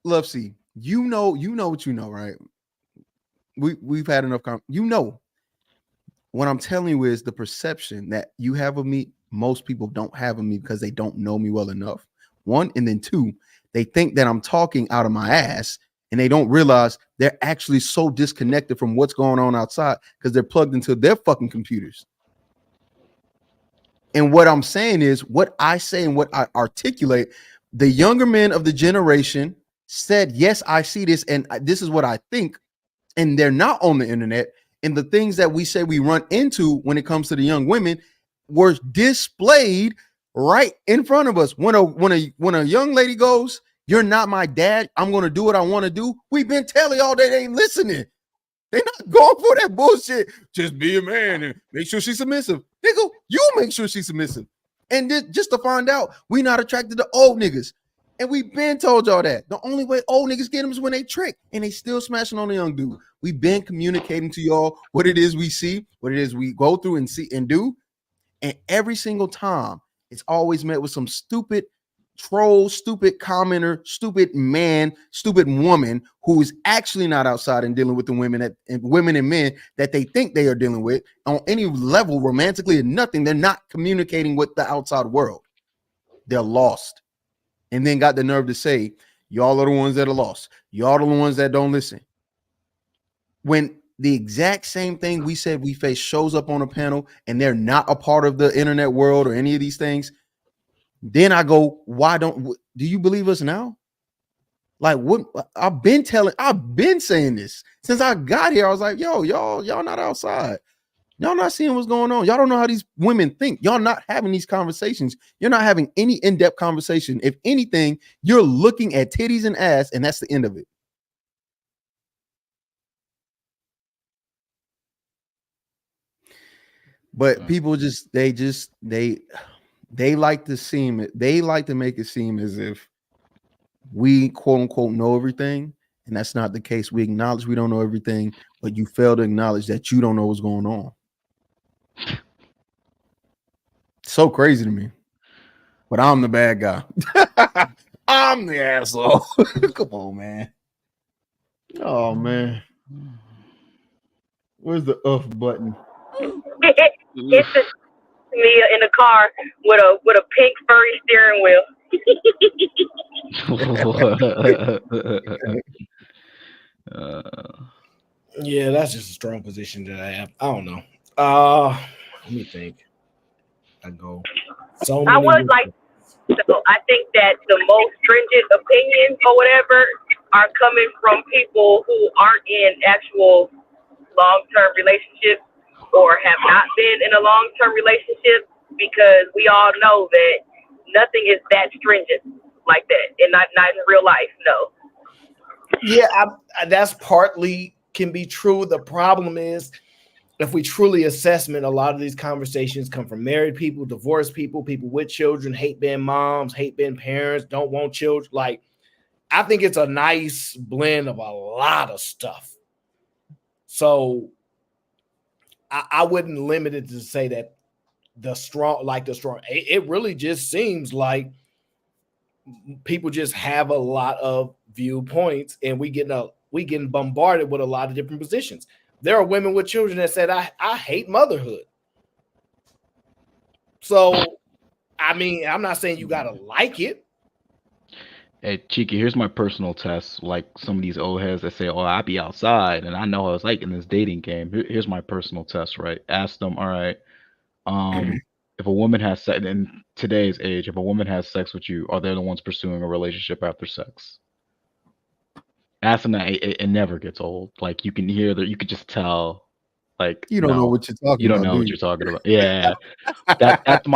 Love C, you know what you know, right? We've had enough. What I'm telling you is the perception that you have of me, most people don't have of me because they don't know me well enough. One, and then two, they think that I'm talking out of my ass, and they don't realize they're actually so disconnected from what's going on outside because they're plugged into their fucking computers. And what I'm saying is, what I say and what I articulate, the younger men of the generation said, yes, I see this, and this is what I think, and they're not on the internet. And the things that we say we run into when it comes to the young women were displayed right in front of us. When a young lady goes, "You're not my dad, I'm going to do what I want to do," we've been telling y'all they ain't listening. They're not going for that bullshit. Just be a man and make sure she's submissive. Nigga, you make sure she's submissive. And just to find out, we not attracted to old niggas. And we been told y'all that. The only way old niggas get them is when they trick. And they still smashing on the young dude. We've been communicating to y'all what it is we see, what it is we go through and see and do. And every single time, it's always met with some stupid troll, stupid commenter, stupid man, stupid woman who is actually not outside and dealing with the women and men that they think they are dealing with on any level, romantically or nothing. They're not communicating with the outside world. They're lost. And then got the nerve to say, y'all are the ones that are lost. Y'all are the ones that don't listen. When the exact same thing we said we face shows up on a panel and they're not a part of the internet world or any of these things, then I go, do you believe us now? Like, what? I've been saying this since I got here. I was like, yo, y'all not outside. Y'all not seeing what's going on. Y'all don't know how these women think. Y'all not having these conversations. You're not having any in-depth conversation. If anything, you're looking at titties and ass, and that's the end of it. But people they like to make it seem as if we quote unquote know everything, and that's not the case. We acknowledge we don't know everything, but you fail to acknowledge that you don't know what's going on. So crazy to me. But I'm the bad guy. I'm the asshole. Come on, man. Oh man. Where's the button? It's just me in the car with a pink furry steering wheel. Yeah, that's just a strong position that I have. I don't know. Let me think. I would like. So I think that the most stringent opinions or whatever are coming from people who aren't in actual long-term relationships or have not been in a long-term relationship, because we all know that nothing is that stringent like that, and not in real life. No. Yeah, that's partly can be true. The problem is, if we truly assessment, a lot of these conversations come from married people, divorced people, people with children, hate being moms, hate being parents, don't want children. Like, I think it's a nice blend of a lot of stuff. So I wouldn't limit it to say that it really just seems like people just have a lot of viewpoints, and we getting bombarded with a lot of different positions. There are women with children that said, I hate motherhood. So, I mean, I'm not saying you got to like it. Hey, Cheeky, here's my personal test. Like some of these old heads that say, oh, I be outside and I know how it's like in this dating game. Here's my personal test, right? Ask them, all right, if a woman has sex in today's age, if a woman has sex with you, are they the ones pursuing a relationship after sex? Ask them that. It never gets old. Like you can hear that, you could just tell. Like you don't know what you're talking about. You don't know what you're talking about. Yeah, that's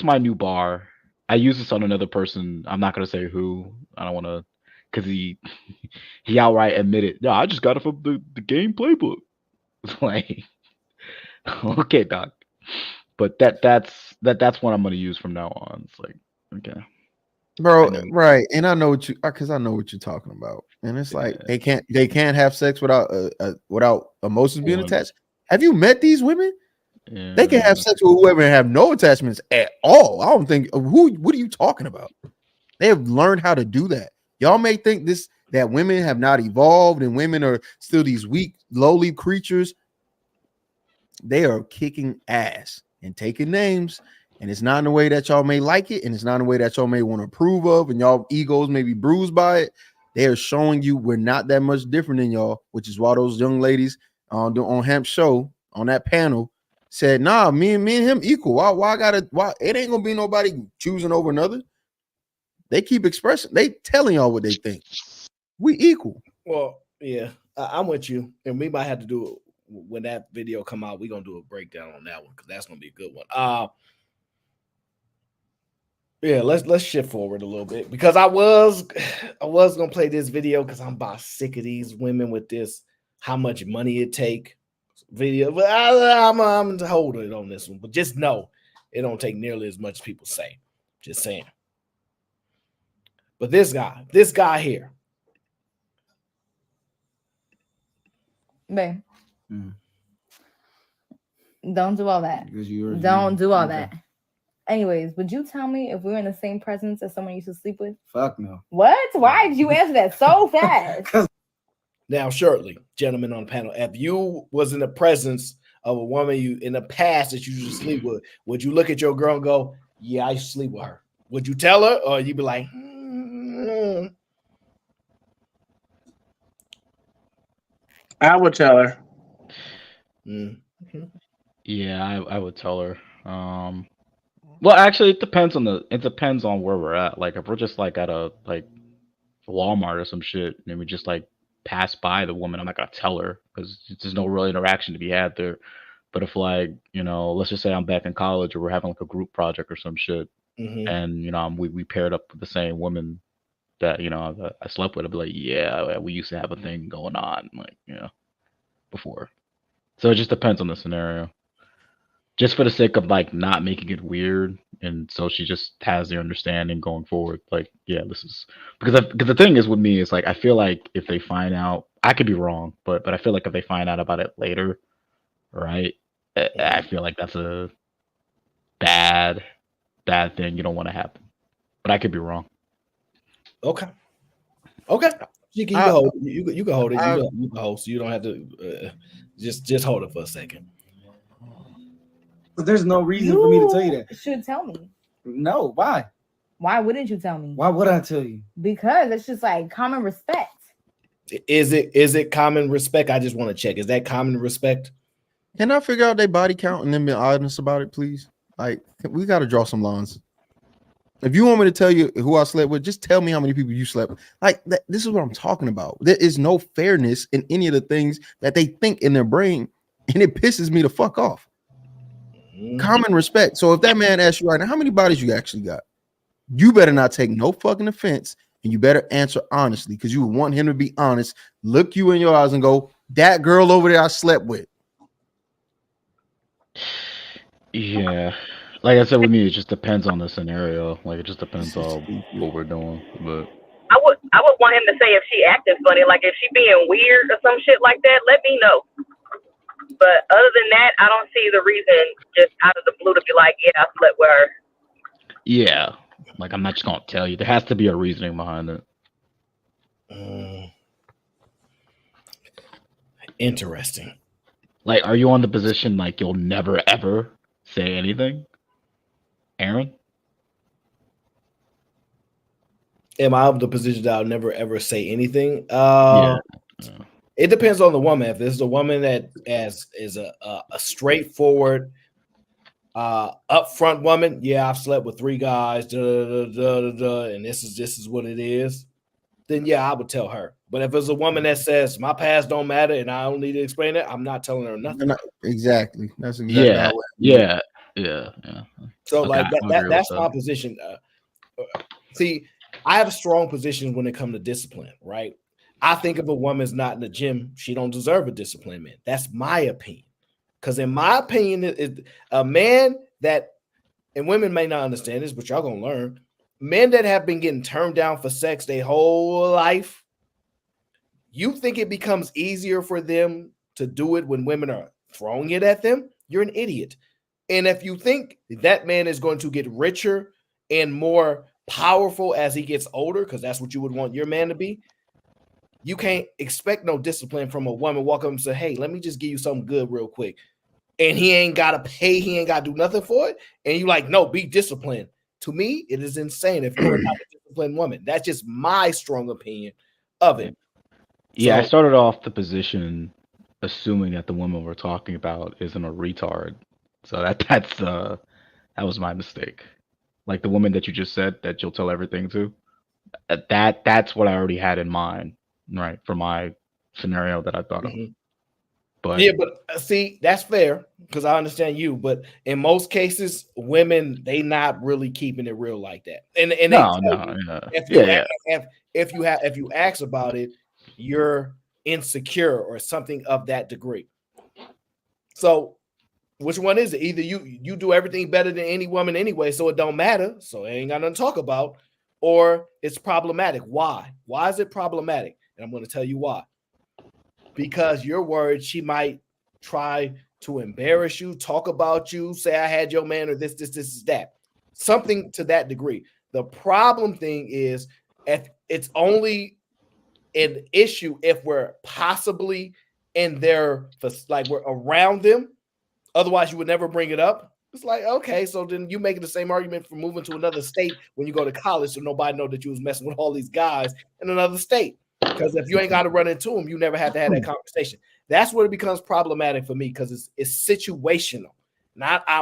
my new bar. I use this on another person. I'm not gonna say who. I don't want to, because he outright admitted, yeah, I just got it from the game playbook. It's like, okay, doc. But that's what I'm gonna use from now on. It's like, okay, bro, right? And I know what you're talking about. And it's like they can't have sex without emotions being attached. Have you met these women? Yeah. They can have sex with whoever and have no attachments at all. I don't think what are you talking about? They have learned how to do that. Y'all may think that women have not evolved and women are still these weak, lowly creatures. They are kicking ass and taking names, and it's not in a way that y'all may like it, and it's not in a way that y'all may want to approve of, and y'all egos may be bruised by it. They are showing you we're not that much different than y'all, which is why those young ladies on Hamp's show on that panel said, nah, me and him equal. Why it ain't gonna be nobody choosing over another. They keep expressing, they telling y'all what they think. We equal. Well, yeah, I'm with you, and we might have to do it when that video come out. We're gonna do a breakdown on that one because that's gonna be a good one. Yeah, let's shift forward a little bit, because I was gonna play this video because I'm about sick of these women with this how much money it take video, but I'm gonna hold it on this one. But just know it don't take nearly as much as people say. Just saying. But this guy here, babe. Don't do all that. Don't do all that. Anyways, would you tell me if we were in the same presence as someone you used to sleep with? Fuck no. What? Why did you answer that so fast? Now, shortly, gentlemen on the panel, if you was in the presence of a woman you in the past that you used to sleep with, would you look at your girl and go, yeah, I used to sleep with her? Would you tell her, or you'd be like, I would tell her. Yeah, I would tell her. Well, actually, it depends on where we're at. Like, if we're just like at a like Walmart or some shit, and we just like pass by the woman, I'm not gonna tell her because there's no real interaction to be had there. But if like let's just say I'm back in college or we're having like a group project or some shit, and we paired up with the same woman that I slept with, I'd be like, yeah, we used to have a thing going on, like before. So it just depends on the scenario. Just for the sake of like not making it weird, and so she just has the understanding going forward. Like, yeah, this is because the thing is with me is like I feel like if they find out, I could be wrong, but I feel like if they find out about it later, right? I feel like that's a bad thing you don't want to happen. But I could be wrong. Okay. You can hold it. You can hold it. You can hold, so you don't have to just hold it for a second. But there's no reason for me to tell you that. You should tell me. No, why? Why wouldn't you tell me? Why would I tell you? Because it's just like common respect. Is it common respect? I just want to check. Is that common respect? Can I figure out their body count and then be honest about it, please? Like, we got to draw some lines. If you want me to tell you who I slept with, just tell me how many people you slept with. Like, this is what I'm talking about. There is no fairness in any of the things that they think in their brain, and it pisses me the fuck off. Common respect. So if that man asks you right now, how many bodies you actually got? You better not take no fucking offense, and you better answer honestly, because you want him to be honest, look you in your eyes and go, that girl over there I slept with. Yeah. Like I said, with me, it just depends on the scenario. Like, it just depends on what we're doing. But I would want him to say if she acting funny, like if she being weird or some shit like that, let me know. But other than that, I don't see the reason just out of the blue to be like, yeah, I slept with her. yeah, like I'm not just gonna tell you. There has to be a reasoning behind it. Interesting. Like, are you on the position like you'll never ever say anything, Aaron? Am I in the position that I'll never ever say anything? Yeah. It depends on the woman. If this is a woman that is a straightforward, upfront woman, yeah, I've slept with 3 guys, and this is what it is, then yeah, I would tell her. But if it's a woman that says my past don't matter and I don't need to explain it, I'm not telling her nothing. Exactly. That's exactly how yeah. So Okay, like that's my position. See, I have a strong position when it comes to discipline, right? I think if a woman's not in the gym, she don't deserve a discipline man. That's my opinion. Because in my opinion, a man that, and women may not understand this, but y'all gonna learn, men that have been getting turned down for sex their whole life, you think it becomes easier for them to do it when women are throwing it at them? You're an idiot. And if you think that man is going to get richer and more powerful as he gets older, because that's what you would want your man to be, you can't expect no discipline from a woman. Walk up and say, hey, let me just give you something good real quick. And he ain't got to pay. He ain't got to do nothing for it. And you like, no, be disciplined. To me, it is insane if you're not a disciplined woman. That's just my strong opinion of it. Yeah, I started off the position assuming that the woman we're talking about isn't a retard. So that was my mistake. Like the woman that you just said that you'll tell everything to. That's what I already had in mind, right? For my scenario that I thought of. But yeah, but see, that's fair because I understand you. But in most cases, women they not really keeping it real like that. And if you ask about it, you're insecure or something of that degree. So, which one is it? Either you do everything better than any woman anyway, so it don't matter. So it ain't got nothing to talk about, or it's problematic. Why? Why is it problematic? And I'm going to tell you why. Because you're worried she might try to embarrass you, talk about you, say I had your man or this, that. Something to that degree. The problem thing is if it's only an issue if we're possibly in their, like we're around them. Otherwise, you would never bring it up. It's like, okay, so then you making the same argument for moving to another state when you go to college so nobody know that you was messing with all these guys in another state. Because if you ain't got to run into them, you never have to have that conversation. That's where it becomes problematic for me because it's situational. Not I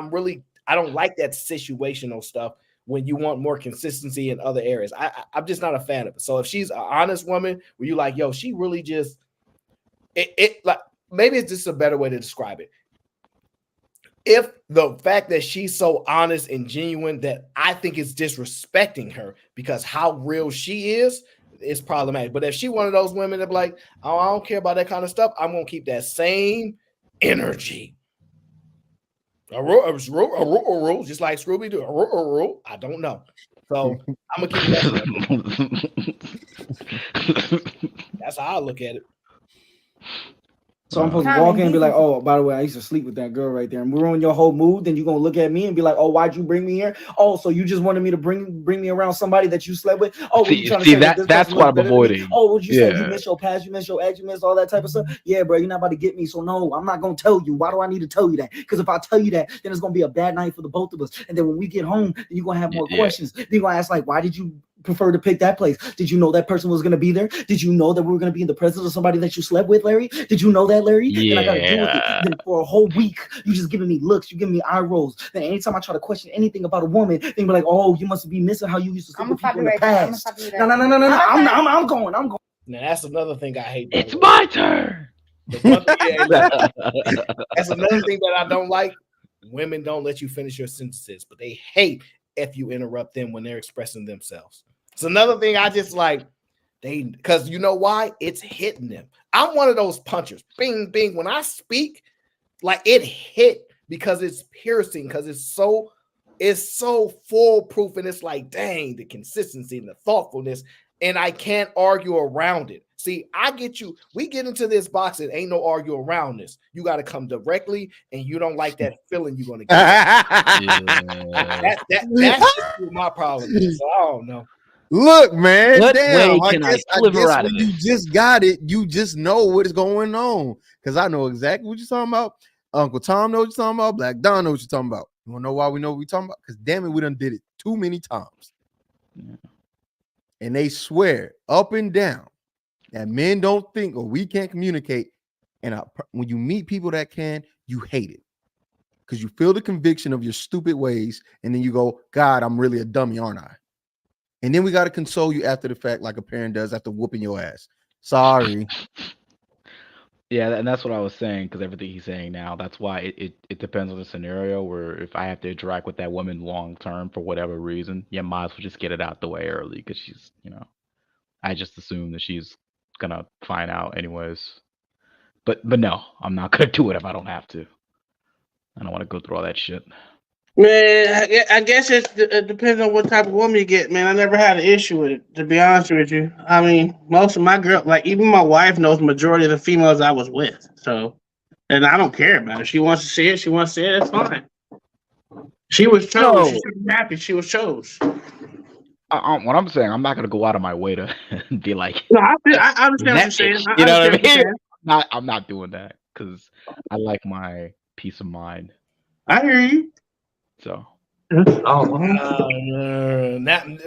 don't like that situational stuff when you want more consistency in other areas. I'm just not a fan of it. So if she's an honest woman where you like, yo, she really just it like maybe it's just a better way to describe it. If the fact that she's so honest and genuine that I think it's disrespecting her because how real she is problematic. But if she one of those women that be like, oh, I don't care about that kind of stuff, I'm gonna keep that same energy. Just like Scooby Doo. I don't know. So I'm gonna keep that. That's how I look at it. So I'm supposed to walk in and be like, oh, by the way, I used to sleep with that girl right there. And ruin your whole mood. Then you're going to look at me and be like, oh, why'd you bring me here? Oh, so you just wanted me to bring me around somebody that you slept with? Oh, see, you trying to see say that that's what I'm avoiding. Oh, what you say? You miss your past, you miss your ex, you miss all that type of stuff? Yeah, bro, you're not about to get me. So no, I'm not going to tell you. Why do I need to tell you that? Because if I tell you that, then it's going to be a bad night for the both of us. And then when we get home, then you're going to have more questions. Then you're going to ask like, why did you prefer to pick that place? Did you know that person was going to be there? Did you know that we were going to be in the presence of somebody that you slept with, Larry? Did you know that, Larry? Yeah. And I got to deal with it. Then for a whole week, you just giving me looks, you giving me eye rolls. Then anytime I try to question anything about a woman, they be like, oh, you must be missing how you used to sleep with people in the past. No. I'm going. Now that's another thing I hate. It's my turn. That's another thing that I don't like. Women don't let you finish your sentences, but they hate if you interrupt them when they're expressing themselves. It's another thing I just like. Because you know why? It's hitting them. I'm one of those punchers. Bing, bing. When I speak, like it hit because it's piercing, because it's so foolproof, and it's like, dang, the consistency and the thoughtfulness, and I can't argue around it. See, I get you. We get into this box and ain't no argue around this. You got to come directly, and you don't like that feeling you're gonna get. That's my problem. So I don't know. Look, man, What damn. way I can I guess sliver out when of you this? just got it, you just know what is going on. Because I know exactly what you're talking about. Uncle Tom knows what you're talking about. Black Don knows what you're talking about. You want to know why we know what we're talking about? Because damn it, we done did it too many times. Yeah. And they swear up and down that men don't think or we can't communicate. And when you meet people that can, you hate it. Because you feel the conviction of your stupid ways. And then you go, God, I'm really a dummy, aren't I? And then we got to console you after the fact, like a parent does after whooping your ass. Sorry. Yeah, and that's what I was saying, because everything he's saying now, that's why it depends on the scenario, where if I have to interact with that woman long term for whatever reason, you might as well just get it out the way early, because she's, I just assume that she's gonna find out anyways. But no, I'm not gonna do it if I don't have to. I don't want to go through all that shit. Man, I guess it depends on what type of woman you get, man. I never had an issue with it, to be honest with you. I mean, most of my girls, like even my wife knows the majority of the females I was with. So, and I don't care about it. If she wants to see it, she wants to see it, that's fine. She was chose. No. She should be happy she was chose. What I'm saying, I'm not gonna go out of my way to be like. No, I understand what you're saying. You know what I mean? I'm not doing that because I like my peace of mind. I hear you. So.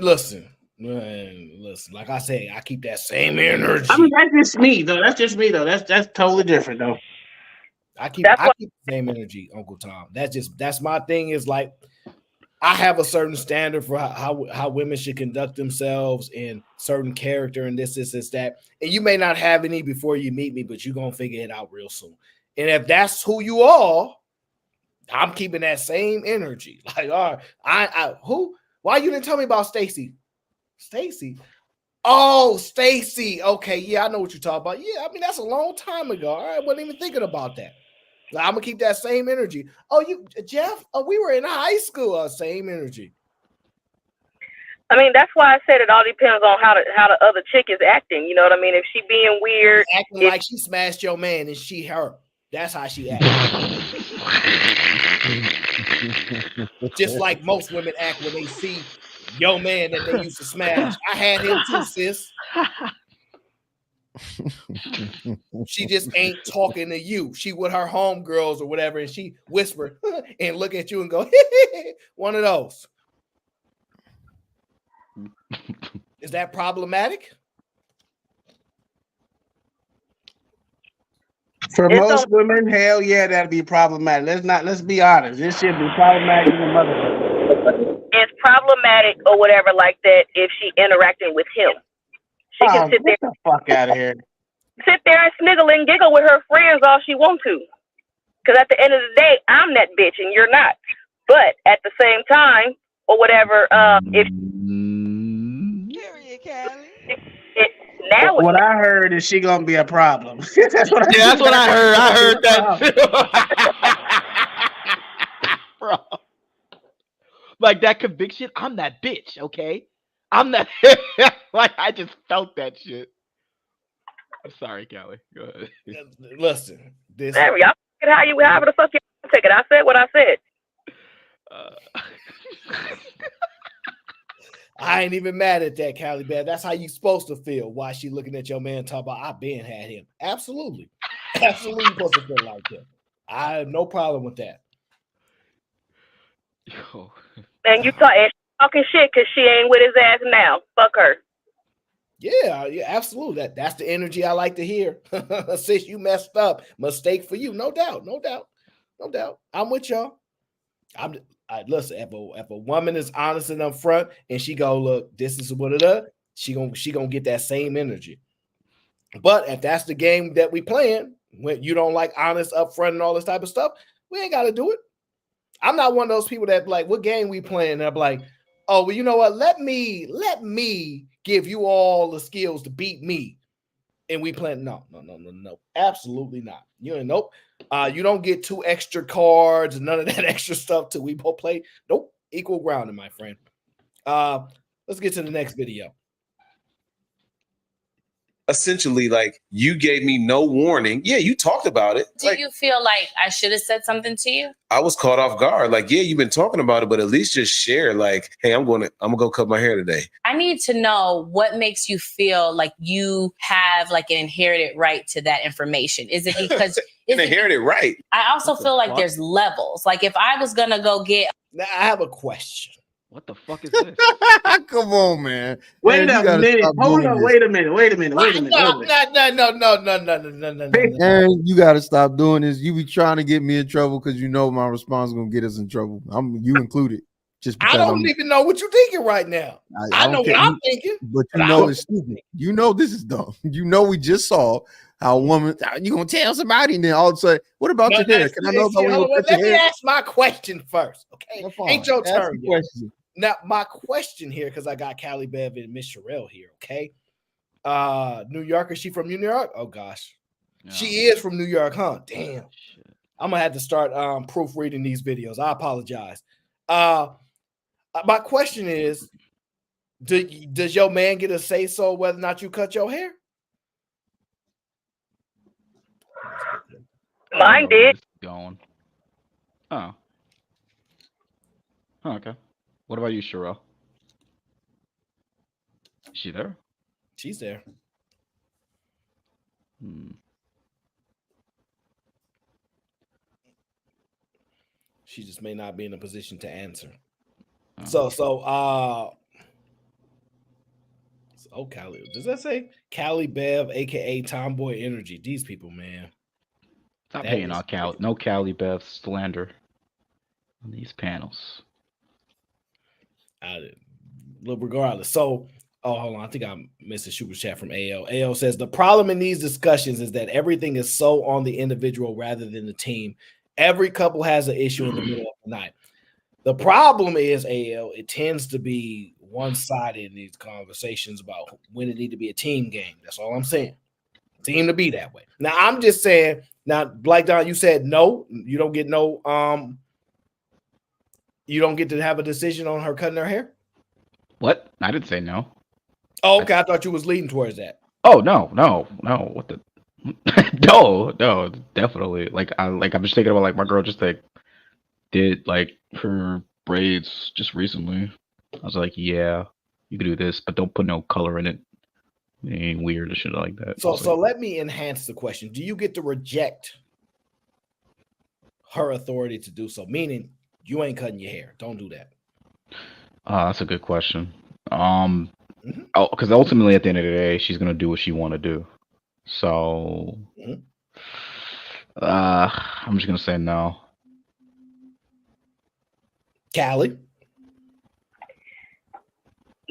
Listen. Like I say, I keep that same energy. I mean, that's just me, though. That's totally different, though. I keep the same energy, Uncle Tom. That's my thing. Is like I have a certain standard for how women should conduct themselves and certain character and this, that. And you may not have any before you meet me, but you're gonna figure it out real soon. And if that's who you are, I'm keeping that same energy. Like, all right, who? Why you didn't tell me about Stacy? Stacy. Oh, Stacy. Okay, yeah, I know what you're talking about. Yeah, I mean, that's a long time ago. All right, I wasn't even thinking about that. Like, I'm gonna keep that same energy. Oh, you, Jeff? Oh, we were in high school. Same energy. I mean, that's why I said it all depends on how the other chick is acting. You know what I mean? If she being weird, acting like she smashed your man and she her. That's how she acts. Just like most women act when they see your man that they used to smash. I had him too, sis. She just ain't talking to you. She with her homegirls or whatever, and she whisper and look at you and go, one of those. Is that problematic? For most women, hell yeah, that'd be problematic. Let's be honest. This should be problematic in the motherfucker. It's problematic or whatever like that if she interacting with him. She can sit there. Get the fuck out of here. Sit there and sniggle and giggle with her friends all she wants to. Because at the end of the day, I'm that bitch and you're not. But at the same time, or whatever, if now what I heard is she gonna be a problem. That's what I heard. I heard that too. Bro. Like that conviction, I'm that bitch, okay? I'm that like I just felt that shit. I'm sorry, Callie. Go ahead. Listen, this y'all take it however the fuck you take it. I said what I said. I ain't even mad at that, Callie Bad. That's how you supposed to feel. Why she looking at your man talking about I been had him. Absolutely. Absolutely supposed to feel like that. I have no problem with that. Yo. And you talking shit because she ain't with his ass now. Fuck her. Yeah, absolutely. That's the energy I like to hear. Since you messed up, mistake for you. No doubt. I'm with y'all. Listen, if a woman is honest and upfront and she go, look, this is what it is, she gonna get that same energy. But if that's the game that we playing, when you don't like honest, upfront, and all this type of stuff, we ain't got to do it. I'm not one of those people that like, what game we playing? And I'm like, oh, well, you know what? Let me give you all the skills to beat me. And we playing, no. Absolutely not. Nope. You don't get 2 extra cards and none of that extra stuff till we both play. Nope. Equal grounding, my friend. Let's get to the next video. Essentially, like, you gave me no warning. Yeah, you talked about it. Do you feel like I should have said something to you? I was caught off guard. Like, yeah, you've been talking about it, but at least just share. Like, hey, I'm gonna go cut my hair today. I need to know what makes you feel like you have like an inherited right to that information. Is it because inherited right? I also feel like there's levels. Like if I was gonna go get. Now I have a question. What the fuck is this? Come on, man. Wait a minute. Hold on. Wait a minute. No. Aaron, you gotta stop doing this. You be trying to get me in trouble because you know my response is gonna get us in trouble. You included. Just I don't even know what you're thinking right now. I know what I'm thinking, but you know it's stupid. You know this is dumb. You know we just saw how a woman. You gonna tell somebody, and then all of a sudden, what about your hair? Can I know about your hair? Let me ask my question first, okay? Ain't your turn yet. Question. Now, my question here, because I got Callie Bev and Miss Sherelle here, okay? New York, is she from New York? Oh, gosh. No. She is from New York, huh? Damn. I'm going to have to start proofreading these videos. I apologize. My question is, does your man get a say-so whether or not you cut your hair? Mine did. Going. Oh. Okay. What about you, Sherelle? Is she there? She's there. She just may not be in a position to answer. So Callie, does that say Callie Bev, aka Tomboy Energy? These people, man. Stop hating on Callie. No Callie Bev slander on these panels. Regardless. So, hold on. I think I missed a super chat from A.O. A.O. says the problem in these discussions is that everything is so on the individual rather than the team. Every couple has an issue in the middle of the night. The problem is, A.O., it tends to be one-sided in these conversations about when it need to be a team game. That's all I'm saying. Team to be that way. Now, I'm just saying, Black Don, you said no. You don't get you don't get to have a decision on her cutting her hair? What? I didn't say no. Oh, okay. I thought you was leading towards that. Oh, no. What the? No, definitely. I'm just thinking about like my girl just like did like her braids just recently. I was like, yeah, you can do this, but don't put no color in it. It ain't weird or shit like that. So let me enhance the question. Do you get to reject her authority to do so? Meaning you ain't cutting your hair. Don't do that. That's a good question. Because ultimately at the end of the day, she's gonna do what she want to do. So I'm just gonna say no. Callie?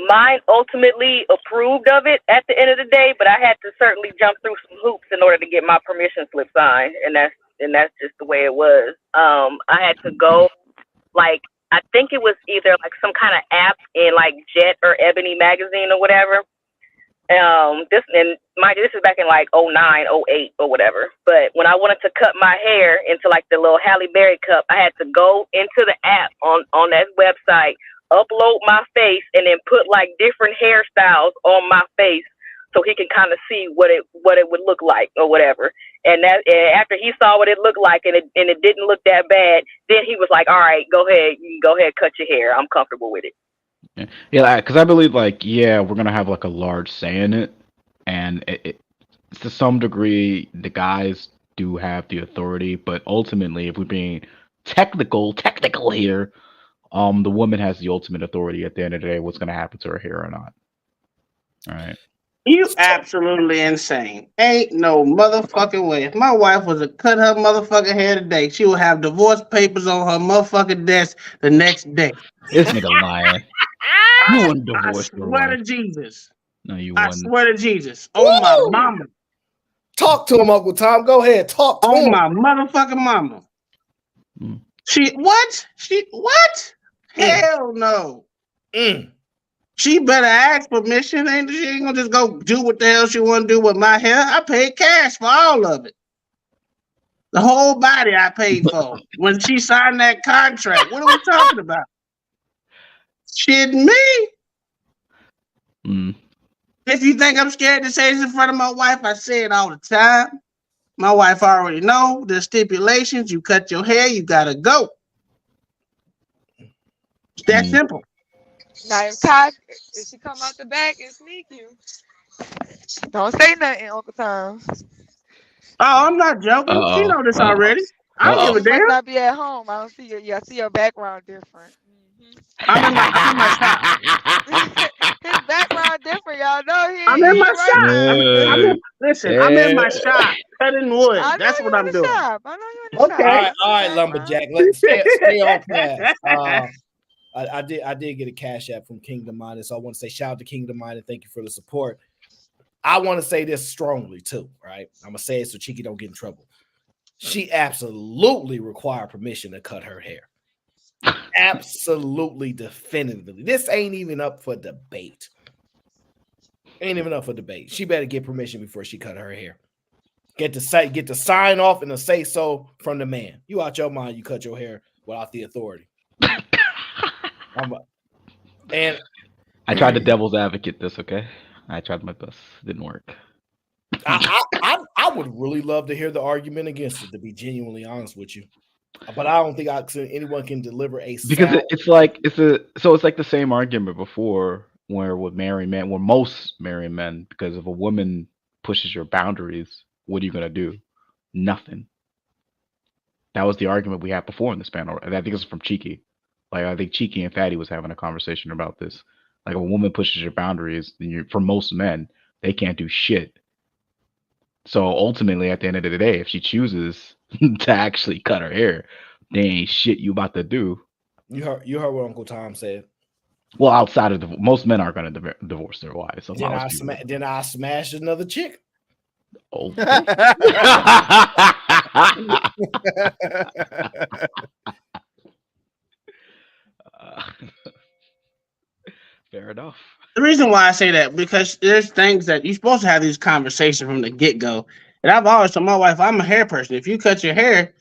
Mine ultimately approved of it at the end of the day, but I had to certainly jump through some hoops in order to get my permission slip signed, and that's just the way it was. I had to go, like, I think it was either like some kind of app in like Jet or Ebony magazine or whatever. This is back in like 09, 08 or whatever. But when I wanted to cut my hair into like the little Halle Berry cup, I had to go into the app on that website, upload my face, and then put like different hairstyles on my face so he can kind of see what it would look like or whatever. And after he saw what it looked like and it didn't look that bad, then he was like, "All right, go ahead, you can go ahead, cut your hair. I'm comfortable with it." Yeah, because I believe we're gonna have like a large say in it, and to some degree the guys do have the authority, but ultimately, if we're being technical here, the woman has the ultimate authority at the end of the day. What's gonna happen to her hair or not? All right. You absolutely insane. Ain't no motherfucking way. If my wife was to cut her motherfucking hair today, she would have divorce papers on her motherfucking desk the next day. This nigga lying. You wouldn't divorce your Swear wife. to Jesus. No, you I wouldn't. swear to Jesus. Oh my mama. Talk to him, Uncle Tom. Go ahead. Talk to him. Oh my motherfucking mama. She what? Hell no. She better ask permission, and she ain't gonna just go do what the hell she want to do with my hair. I paid cash for all of it. The whole body I paid for when she signed that contract. What are we talking about? Shit me. If you think I'm scared to say this in front of my wife, I say it all the time. My wife already know the stipulations. You cut your hair, you gotta go. It's that simple. Now, if she come out the back and sneak you, don't say nothing, Uncle Tom. Oh, I'm not joking. She know this already. I don't give a You might damn. not be at home. I don't see your. Yeah, I see your background different. I'm in my shop. His background different, y'all know. I'm in my Right shop. I'm in my shop cutting wood. I know That's what I'm doing. shop. I know you in the shop. Okay. All right, Lumberjack. Let's stay on task. I did get a cash app from Kingdom Minded, so I want to say shout out to Kingdom Minded. Thank you for the support. I want to say this strongly too, right? I'm gonna say it so Cheeky don't get in trouble. She absolutely required permission to cut her hair. Absolutely, definitively. This ain't even up for debate. Ain't even up for debate. She better get permission before she cut her hair. Get the sign off and a say so from the man. You out your mind, you cut your hair without the authority. And I tried the devil's advocate this, okay? I tried my best. It didn't work. I would really love to hear the argument against it, to be genuinely honest with you. But I don't think anyone can deliver a because it's like the same argument before where with married men, where most married men, because if a woman pushes your boundaries, what are you gonna do? Nothing. That was the argument we had before in this panel, and I think it's from Cheeky. Like I think Cheeky and Fatty was having a conversation about this. Like if a woman pushes your boundaries, then for most men, they can't do shit. So ultimately, at the end of the day, if she chooses to actually cut her hair, there ain't shit you about to do. You heard what Uncle Tom said. Well, outside of most men aren't going to divorce their wives. So then I smash another chick. Oh. Fair enough. The reason why I say that, because there's things that you're supposed to have these conversations from the get-go. And I've always told my wife, I'm a hair person. If you cut your hair,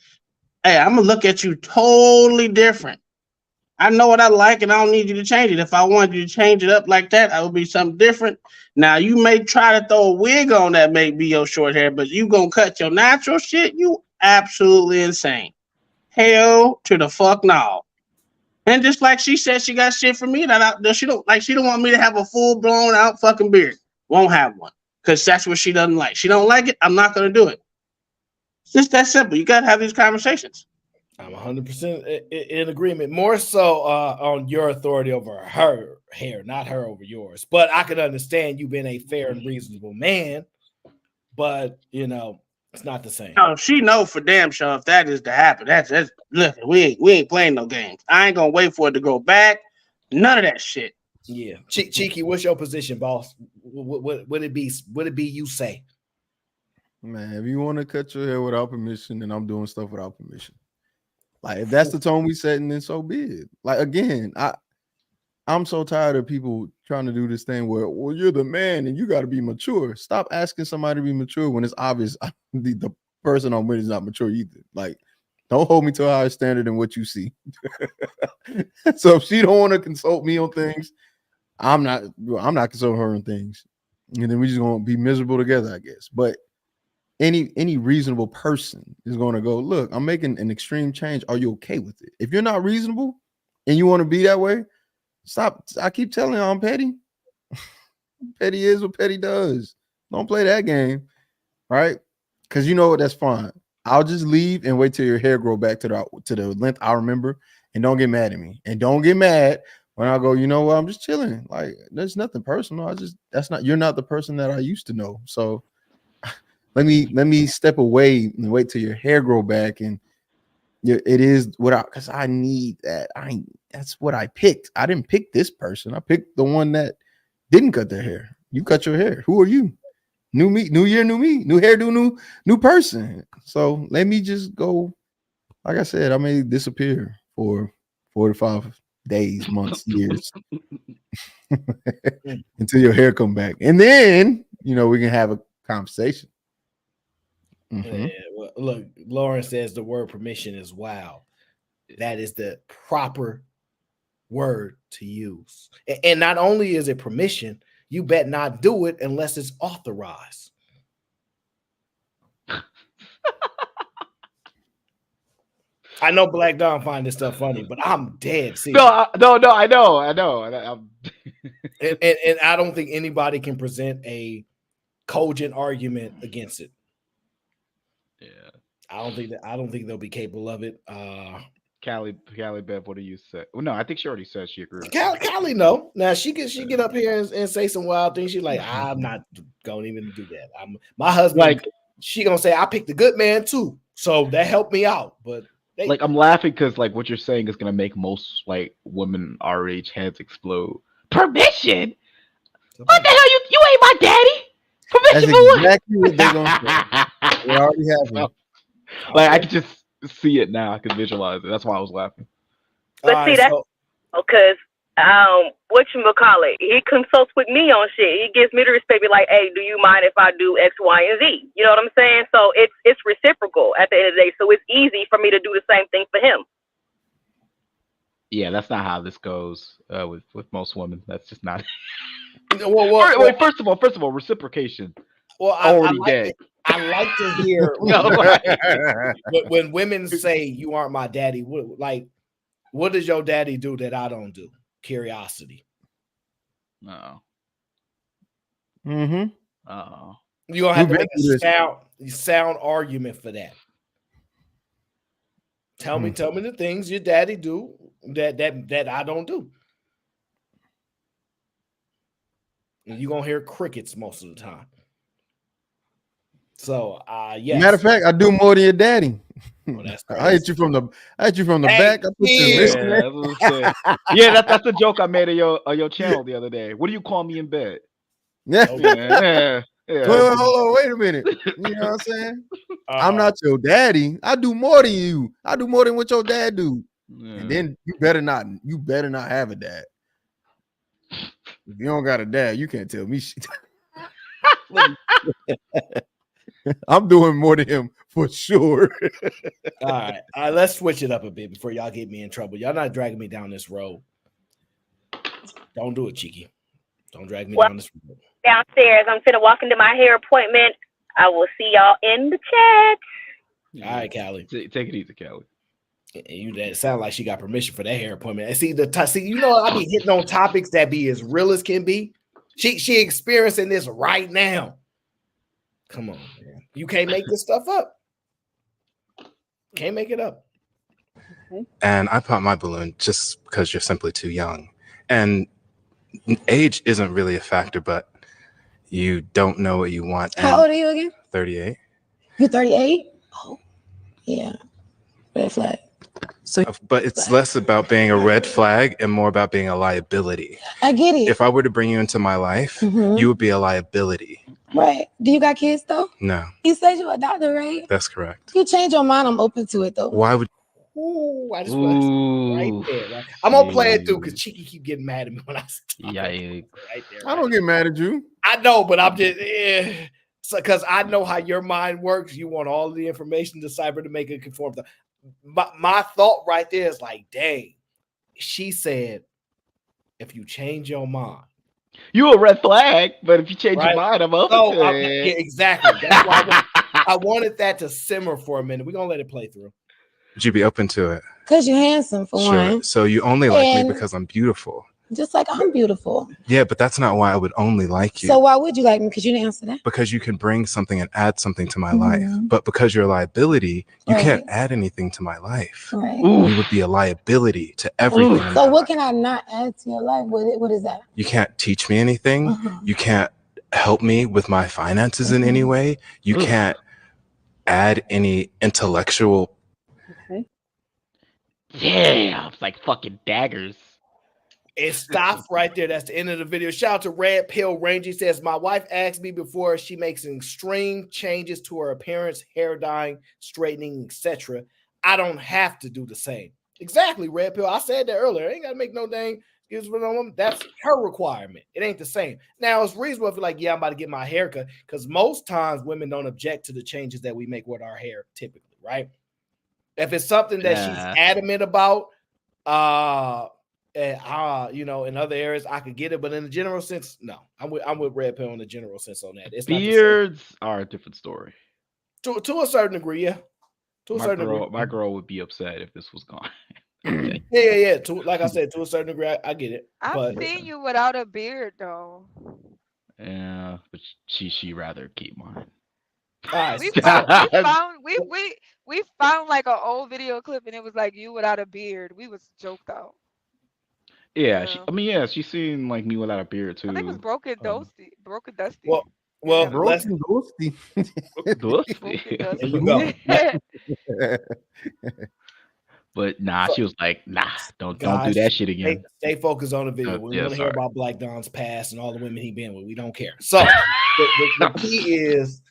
hey, I'm going to look at you totally different. I know what I like, and I don't need you to change it. If I wanted you to change it up like that, I would be something different. Now, you may try to throw a wig on that may be your short hair, but you going to cut your natural shit? You absolutely insane. Hell to the fuck no. And just like she said, she got shit from me that she don't want me to have a full blown out fucking beard. Won't have one because that's what she doesn't like. She don't like it. I'm not gonna do it. It's just that simple. You gotta have these conversations. I'm 100% in agreement. More so on your authority over her hair, not her over yours. But I can understand you being a fair and reasonable man. But It's not the same. No, she know for damn sure if that is to happen. That's look, we ain't playing no games. I ain't gonna wait for it to go back. None of that shit. Yeah, Cheeky, what's your position, boss? What would it be? Would it be you say? Man, if you want to cut your hair without permission, then I'm doing stuff without permission. Like if that's the tone we setting, then so be it. Like again, I'm so tired of people trying to do this thing where, well, you're the man and you got to be mature. Stop asking somebody to be mature when it's obvious the person I'm with is not mature either. Like, don't hold me to a higher standard than what you see. So if she don't want to consult me on things, I'm not consulting her on things, and then we're just gonna be miserable together, I guess. But any reasonable person is going to go, look, I'm making an extreme change. Are you okay with it? If you're not reasonable and you want to be that way, stop. I keep telling you, I'm petty. Petty is what petty does. Don't play that game, right? Because you know what? That's fine. I'll just leave and wait till your hair grow back to the length I remember, and don't get mad at me. And don't get mad when I go, you know what? I'm just chilling. Like there's nothing personal. You're not the person that I used to know. So let me step away and wait till your hair grow back. And it is because I need that. That's what I picked. I didn't pick this person. I picked the one that didn't cut their hair. You cut your hair. Who are you? New me, new year, new me, new hairdo, new person. So let me just go. Like I said, I may disappear for 4 to 5 days, months, years until your hair come back. And then, we can have a conversation. Yeah, well, look, Lauren says the word permission is wow. That is the proper word to use. And not only is it permission, you bet not do it unless it's authorized. I know Black Don find this stuff funny, but I'm dead serious. No, I know. And I don't think anybody can present a cogent argument against it. Yeah, I don't think they'll be capable of it. Callie, Bev, what do you say? Well, no, I think she already said she agrees. Callie, no. Now she get up here and say some wild things. She's like, I'm not gonna even do that. My husband, like, she gonna say I picked a good man too, so that helped me out. But I'm laughing because what you're saying is gonna make most women our age heads explode. Permission? What the hell? You ain't my daddy. Permission? That's exactly what they're gonna say. It already happened. I can just see it now. I can visualize it. That's why I was laughing. But see, that's because whatchamacallit, he consults with me on shit. He gives me the respect, be like, hey, do you mind if I do X, Y, and Z? You know what I'm saying? So it's reciprocal at the end of the day. So it's easy for me to do the same thing for him. Yeah, that's not how this goes with most women. That's just not. Wait, first of all, reciprocation. Well, I like to hear when women say you aren't my daddy. What does your daddy do that I don't do? Curiosity. No. Mm-hmm. Oh. You're gonna have to make a sound argument for that. Tell me the things your daddy do that I don't do. And you're gonna hear crickets most of the time. So yes. Matter of fact, I do more than your daddy. Oh, that's I hit you from the back. I put yeah, that's a joke I made of your channel the other day. What do you call me in bed? Yeah. Well, hold on, wait a minute. You know what I'm saying? I'm not your daddy. I do more than you. I do more than what your dad do. And then you better not have a dad. If you don't got a dad, you can't tell me shit. I'm doing more than him for sure. All right, let's switch it up a bit before y'all get me in trouble. Y'all not dragging me down this road. Don't do it, Cheeky. Don't drag me down this road. Downstairs, I'm finna walk into my hair appointment. I will see y'all in the chat. All right, Callie. Take it easy, Callie. That sound like she got permission for that hair appointment. And see I be hitting on topics that be as real as can be. She experiencing this right now. Come on, man. You can't make this stuff up. Can't make it up. And I pop my balloon just because you're simply too young. And age isn't really a factor, but you don't know what you want. How old are you again? 38. You 38? Oh, yeah. Red flag. So, but it's less about being a red flag and more about being a liability. I get it. If I were to bring you into my life, you would be a liability. Right. Do you got kids though? No. You said you're a doctor, right? That's correct. You change your mind, I'm open to it though. Why would Ooh, I just want to right there, right? I'm gonna play it through because Cheeky keep getting mad at me when I stop. Yikes. Right there. I don't get mad at you. I know, but I'm just because I know how your mind works. You want all the information deciphered to make it conform. My thought right there is like, dang, she said, if you change your mind, you a red flag, but if you change your mind, I'm open to it. Yeah, exactly. That's why I wanted that to simmer for a minute. We're gonna let it play through. would you be open to it? Because you're handsome for one. So you only like me because I'm beautiful. Just like I'm beautiful. Yeah, but that's not why I would only like you. So why would you like me? Because you didn't answer that. Because you can bring something and add something to my life. But because you're a liability, you can't add anything to my life. Right. You would be a liability to everything. So what can I not add to your life? What is that? You can't teach me anything. You can't help me with my finances in any way. You can't add any intellectual. Yeah, it's like fucking daggers. It stops right there. That's the end of the video. Shout out to Red Pill Ranger. He says, my wife asked me before she makes extreme changes to her appearance, hair dyeing, straightening, etc. I don't have to do the same. Exactly, Red Pill. I said that earlier. I ain't got to make no dang. That's her requirement. It ain't the same. Now, it's reasonable if you're like, yeah, I'm about to get my haircut, because most times women don't object to the changes that we make with our hair typically, right? If it's something that she's adamant about, you know, in other areas I could get it, but in the general sense, no. I'm with Red Pill in the general sense on that. It's beards are a different story. To a certain degree, yeah. To a certain degree. My girl would be upset if this was gone. yeah. Like I said, to a certain degree, I get it. I've seen you without a beard though. Yeah, but she rather keep mine. We found like an old video clip and it was like you without a beard. We was joked out. Yeah, she seemed like me without a beard too. I think it was Broken Dusty. Well, Broken Dusty. There you go. But nah, she was like, nah, don't do that shit again. Stay focused on the video. We want to hear about Black Don's past and all the women he been with. We don't care. So the key is,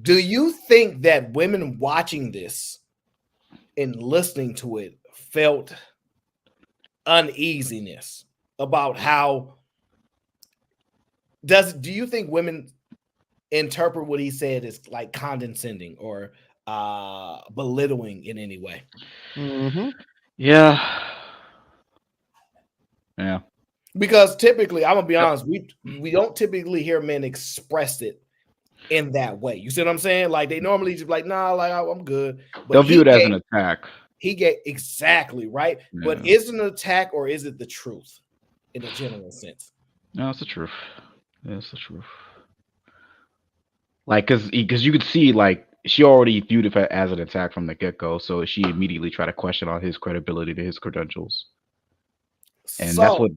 do you think that women watching this and listening to it felt uneasiness about how do you think women interpret what he said as like condescending or belittling in any way? Yeah. Because typically, I'm gonna be honest, we don't typically hear men express it in that way. You see what I'm saying? Like they normally just like, nah, like I'm good. But they'll view it as an attack. He get exactly right. Yeah. But is it an attack or is it the truth in a general sense? No, it's the truth. Yeah, it's the truth. Like, cause you could see, like, she already viewed it as an attack from the get-go, so she immediately tried to question on his credibility to his credentials. And that's what,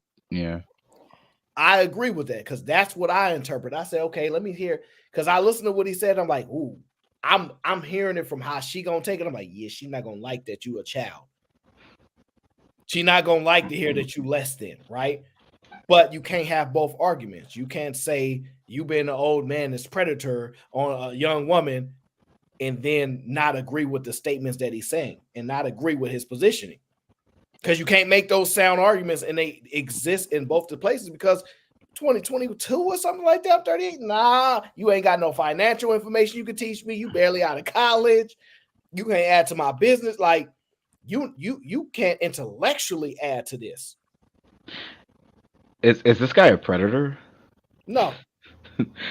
I agree with that, because that's what I interpret. I say, okay, let me hear, because I listened to what he said. I'm like, ooh, I'm hearing it from how she gonna take it. I'm like, yeah, she's not gonna like that you a child. She not gonna like to hear that you less than, right? But you can't have both arguments. You can't say you being an old man is predator on a young woman and then not agree with the statements that he's saying and not agree with his positioning. Because you can't make those sound arguments and they exist in both the places, because 2022 or something like that, I'm 38. Nah, you ain't got no financial information you can teach me. You barely out of college. You can't add to my business. Like you can't intellectually add to this. Is this guy a predator? No.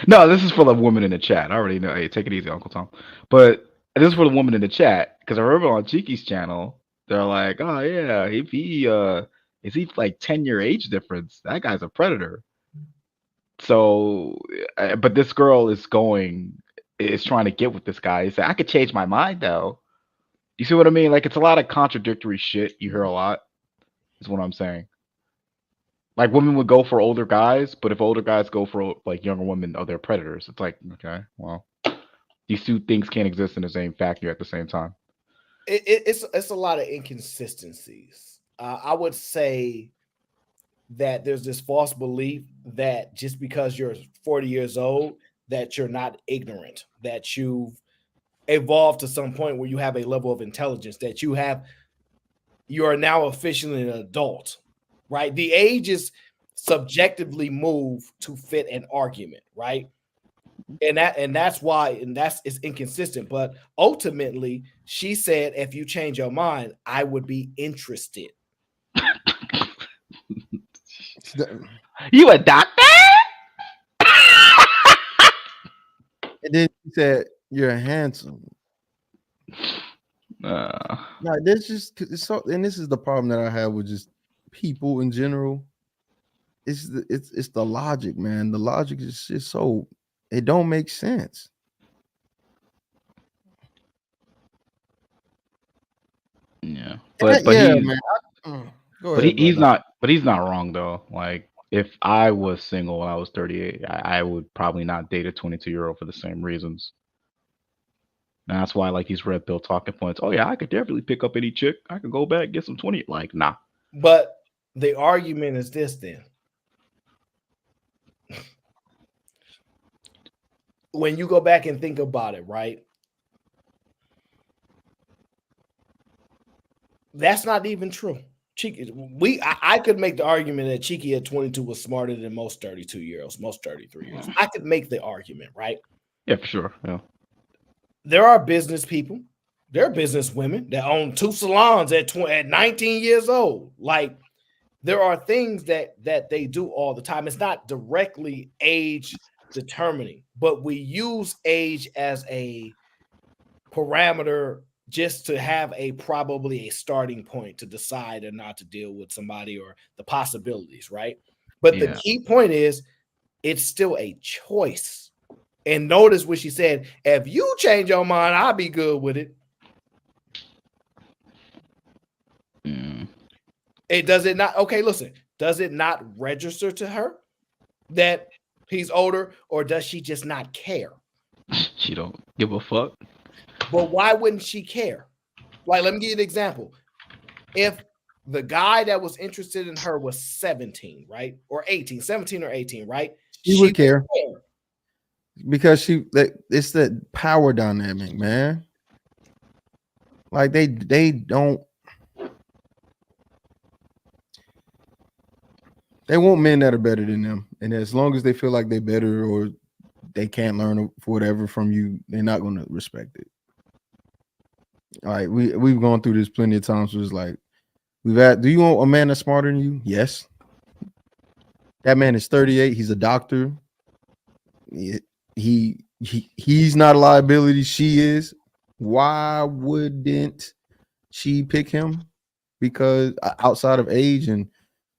No, this is for the woman in the chat. I already know. Hey, take it easy, Uncle Tom. But this is for the woman in the chat, because I remember on Cheeky's channel, they're like, oh yeah, if he is he like 10-year age difference, that guy's a predator. So, but this girl is trying to get with this guy. He said, I could change my mind though. You see what I mean? Like, it's a lot of contradictory shit you hear a lot, is what I'm saying. Like women would go for older guys, but if older guys go for like younger women, oh, they're predators. It's like, okay, well, these two things can't exist in the same factory at the same time. It's a lot of inconsistencies. I would say that there's this false belief that just because you're 40 years old, that you're not ignorant, that you've evolved to some point where you have a level of intelligence, that you are now officially an adult, right? The age is subjectively moved to fit an argument, right? And that's why, it's inconsistent. But ultimately, she said, if you change your mind, I would be interested. You a doctor? And then she said, "You're handsome." No, this just so, and this is the problem that I have with just people in general. It's the logic, man. The logic is just so it don't make sense. Yeah, but Yeah, he's man. Go but ahead, he's brother. not wrong though. Like if I was single when I was 38, I would probably not date a 22-year-old for the same reasons. And that's why like these red pill talking points. Oh yeah, I could definitely pick up any chick. I could go back get some 20. Like nah. But the argument is this then. When you go back and think about it, right? That's not even true. Cheeky, I could make the argument that Cheeky at 22 was smarter than most 32-year-olds, most 33-year-olds. I could make the argument, right? Yeah, for sure. Yeah. There are business people, there are business women that own 2 salons at 19 years old. Like there are things that they do all the time. It's not directly age determining, but we use age as a parameter just to have probably a starting point to decide or not to deal with somebody or the possibilities, right? But the key point is it's still a choice. And notice what she said, if you change your mind, I'll be good with it. Does it not register to her that he's older, or does she just not care? She don't give a fuck. But why wouldn't she care? Like, let me give you an example. If the guy that was interested in her was 17, right? Or 18, 17 or 18, right? She would care. Because it's that power dynamic, man. Like they don't. They want men that are better than them, and as long as they feel like they're better or they can't learn for whatever from you, they're not going to respect it. Like we've gone through this plenty of times. Where it's like do you want a man that's smarter than you? Yes. That man is 38. He's a doctor. He's not a liability. She is. Why wouldn't she pick him? Because outside of age, and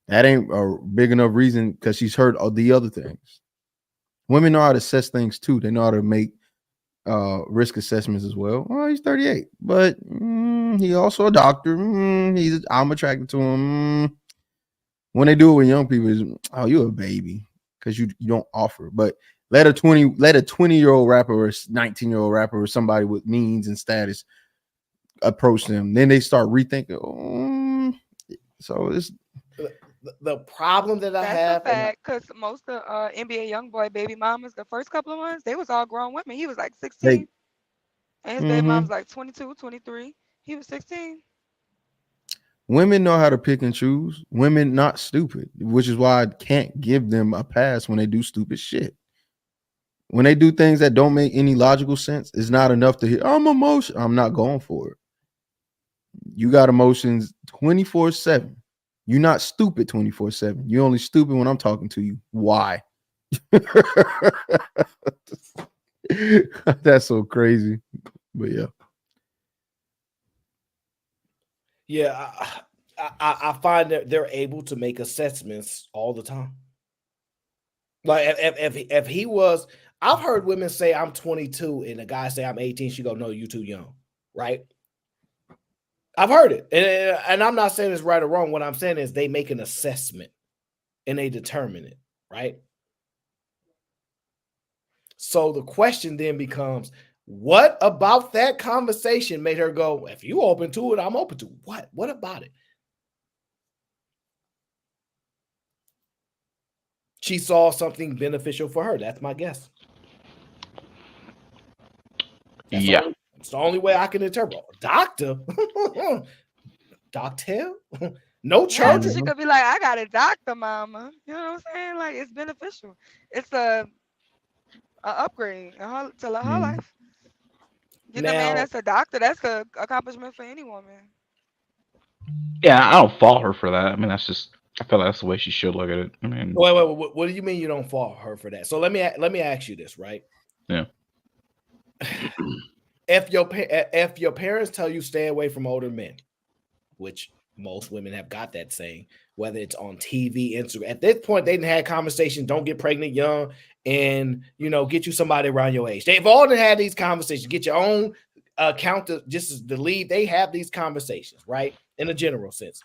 that ain't a big enough reason because she's heard of the other things. Women know how to assess things too. They know how to make risk assessments as well. Well, he's 38, but he's also a doctor. I'm attracted to him. When they do it with young people, is you're a baby because you don't offer. But let a 20-year-old rapper or a 19-year-old rapper or somebody with means and status approach them. Then they start rethinking. So it's the problem that I have. That's a fact, because most of NBA YoungBoy baby mamas, the first couple of ones, they was all grown women. He was like 16, and his baby mom was like 22, 23. He was 16. Women know how to pick and choose. Women not stupid, which is why I can't give them a pass when they do stupid shit. When they do things that don't make any logical sense, it's not enough to hear, I'm emotional. I'm not going for it. You got emotions 24/7. You're not stupid 24/7. You're only stupid when I'm talking to you. Why? That's so crazy. But yeah. Yeah, I find that they're able to make assessments all the time. Like if he was, I've heard women say I'm 22 and a guy say I'm 18. She go, no, you too young, right? I've heard it, and I'm not saying it's right or wrong. What I'm saying is they make an assessment, and they determine it, right? So the question then becomes, what about that conversation made her go, if you open to it, I'm open to it. What? What about it? She saw something beneficial for her. That's my guess. It's the only way I can interpret. Doctor? Doctor? No church? Yeah, she could be like, I got a doctor, mama. You know what I'm saying? Like, it's beneficial. It's a upgrade to her life. Getting a man that's a doctor, that's an accomplishment for any woman. Yeah, I don't fault her for that. I mean, I feel like that's the way she should look at it. I mean, wait, what do you mean you don't fault her for that? So let me ask you this, right? Yeah. If your parents tell you stay away from older men, which most women have got that saying, whether it's on TV, Instagram. At this point, they didn't have conversations. Don't get pregnant young, and get you somebody around your age. They've all had these conversations. Get your own account just as the lead. They have these conversations, right? In a general sense.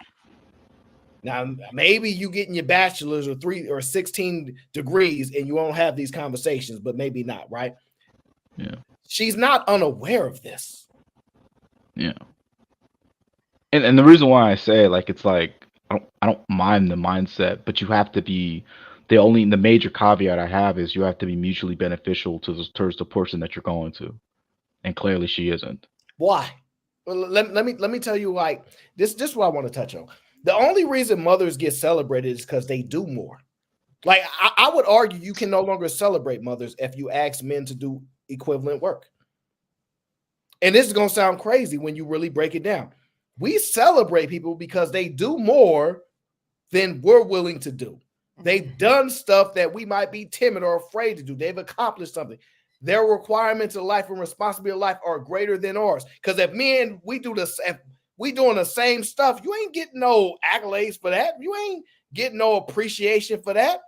Now, maybe you getting your bachelor's or 3 or 16 degrees, and you won't have these conversations, but maybe not, right? Yeah. She's not unaware of this. Yeah. And the reason why I say it's like I don't mind the mindset, but you have to be the major caveat I have is you have to be mutually beneficial towards the person that you're going to, and clearly she isn't. Why? Well, let me tell you, this is what I want to touch on. The only reason mothers get celebrated is because they do more. Like I would argue you can no longer celebrate mothers if you ask men to do equivalent work. And this is going to sound crazy when you really break it down. We celebrate people because they do more than we're willing to do. They've done stuff that we might be timid or afraid to do. They've accomplished something. Their requirements of life and responsibility of life are greater than ours. Because if men, we doing the same stuff, you ain't getting no accolades for that. You ain't getting no appreciation for that.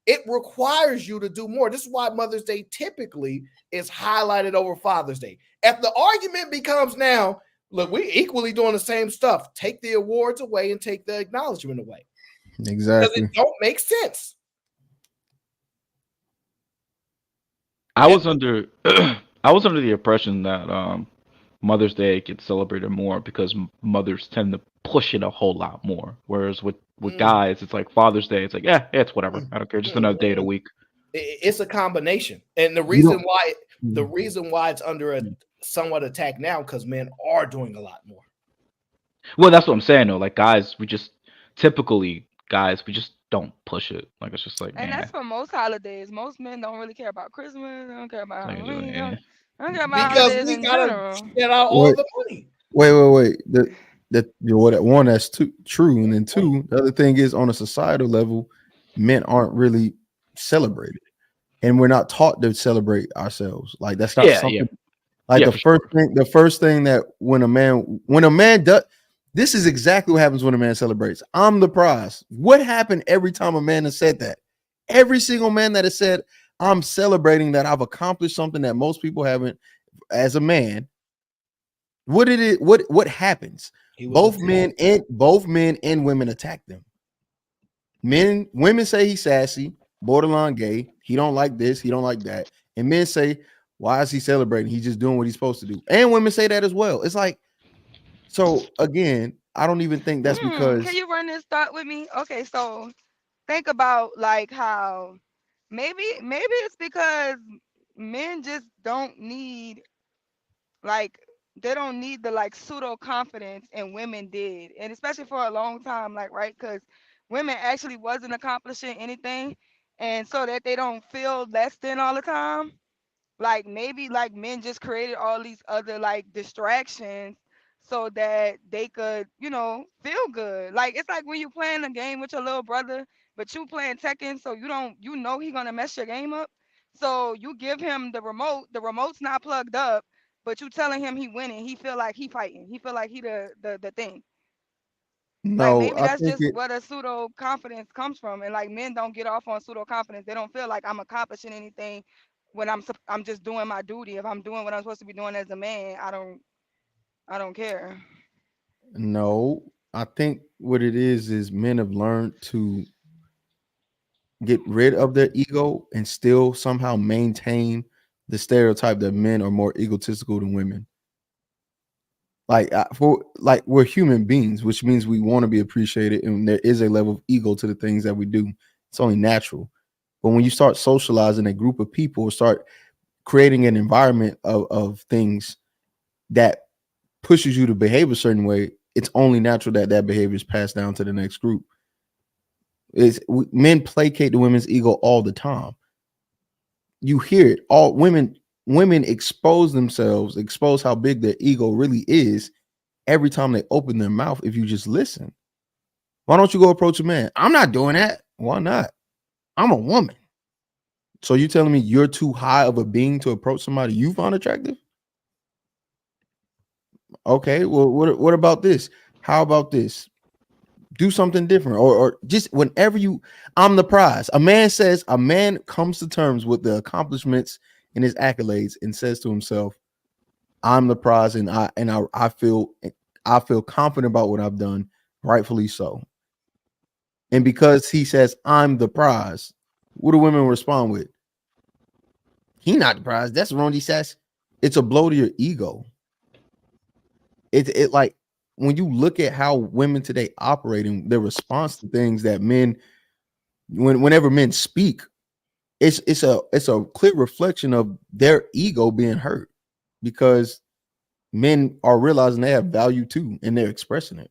It requires you to do more. This is why Mother's Day typically is highlighted over Father's Day. If the argument becomes now, look, we equally doing the same stuff. Take the awards away and take the acknowledgement away. Exactly. Because it don't make sense. I was under the impression that Mother's Day gets celebrated more because mothers tend to push it a whole lot more. Whereas with guys, it's like Father's Day. It's like, yeah, it's whatever. I don't care. Just another day of the week. It's a combination, and the reason why it's under a somewhat attack now because men are doing a lot more. Well, that's what I'm saying though. Like guys, we just don't push it. Like it's just like, and that's for most holidays. Most men don't really care about Christmas. They don't care about Halloween. They don't care about holidays in general. Get out all the money. Wait. One, that's true, and then two, the other thing is on a societal level, men aren't really celebrated, and we're not taught to celebrate ourselves. Like that's not something. Yeah. Like the first thing that when a man does, this is exactly what happens when a man celebrates. I'm the prize. What happened every time a man has said that? Every single man that has said, I'm celebrating that I've accomplished something that most people haven't as a man. What happens? Both men and women attack them. Women say he's sassy, borderline gay. He don't like this, he don't like that. And men say, why is he celebrating? He's just doing what he's supposed to do. And women say that as well. It's like, so again, I don't even think that's because. Can you run this thought with me? Okay, so think about like how maybe it's because men just don't need they don't need the pseudo confidence and women did, and especially for a long time, right, because women actually wasn't accomplishing anything, and so that they don't feel less than all the time. Maybe men just created all these other distractions so that they could feel good. It's like when you playing a game with your little brother, but you playing Tekken, so he gonna mess your game up, so you give him the remote's not plugged up, but you telling him he winning, he feel like he fighting, he feel like he the thing. No, Maybe I that's think just what a pseudo confidence comes from, and men don't get off on pseudo confidence. They don't feel like I'm accomplishing anything when I'm just doing my duty. If I'm doing what I'm supposed to be doing as a man, I don't care. No, I think what it is men have learned to get rid of their ego and still somehow maintain the stereotype that men are more egotistical than women. Like we're human beings, which means we want to be appreciated, and there is a level of ego to the things that we do. It's only natural. But when you start socializing a group of people, start creating an environment of things that pushes you to behave a certain way, it's only natural that that behavior is passed down to the next group. Men placate the women's ego all the time. You hear it. All women expose themselves, expose how big their ego really is every time they open their mouth. If you just listen, why don't you go approach a man? I'm not doing that. Why not? I'm a woman. So you telling me you're too high of a being to approach somebody you find attractive? Okay, well, what about this? How about this? Do something different, or just whenever I'm the prize. A man comes to terms with the accomplishments and his accolades and says to himself, I'm the prize, and I feel confident about what I've done, rightfully so. And because he says I'm the prize, what do women respond with? He not the prize. That's wrong. He says it's a blow to your ego. It like when you look at how women today operate and their response to things that men, whenever men speak, it's a clear reflection of their ego being hurt because men are realizing they have value too and they're expressing it.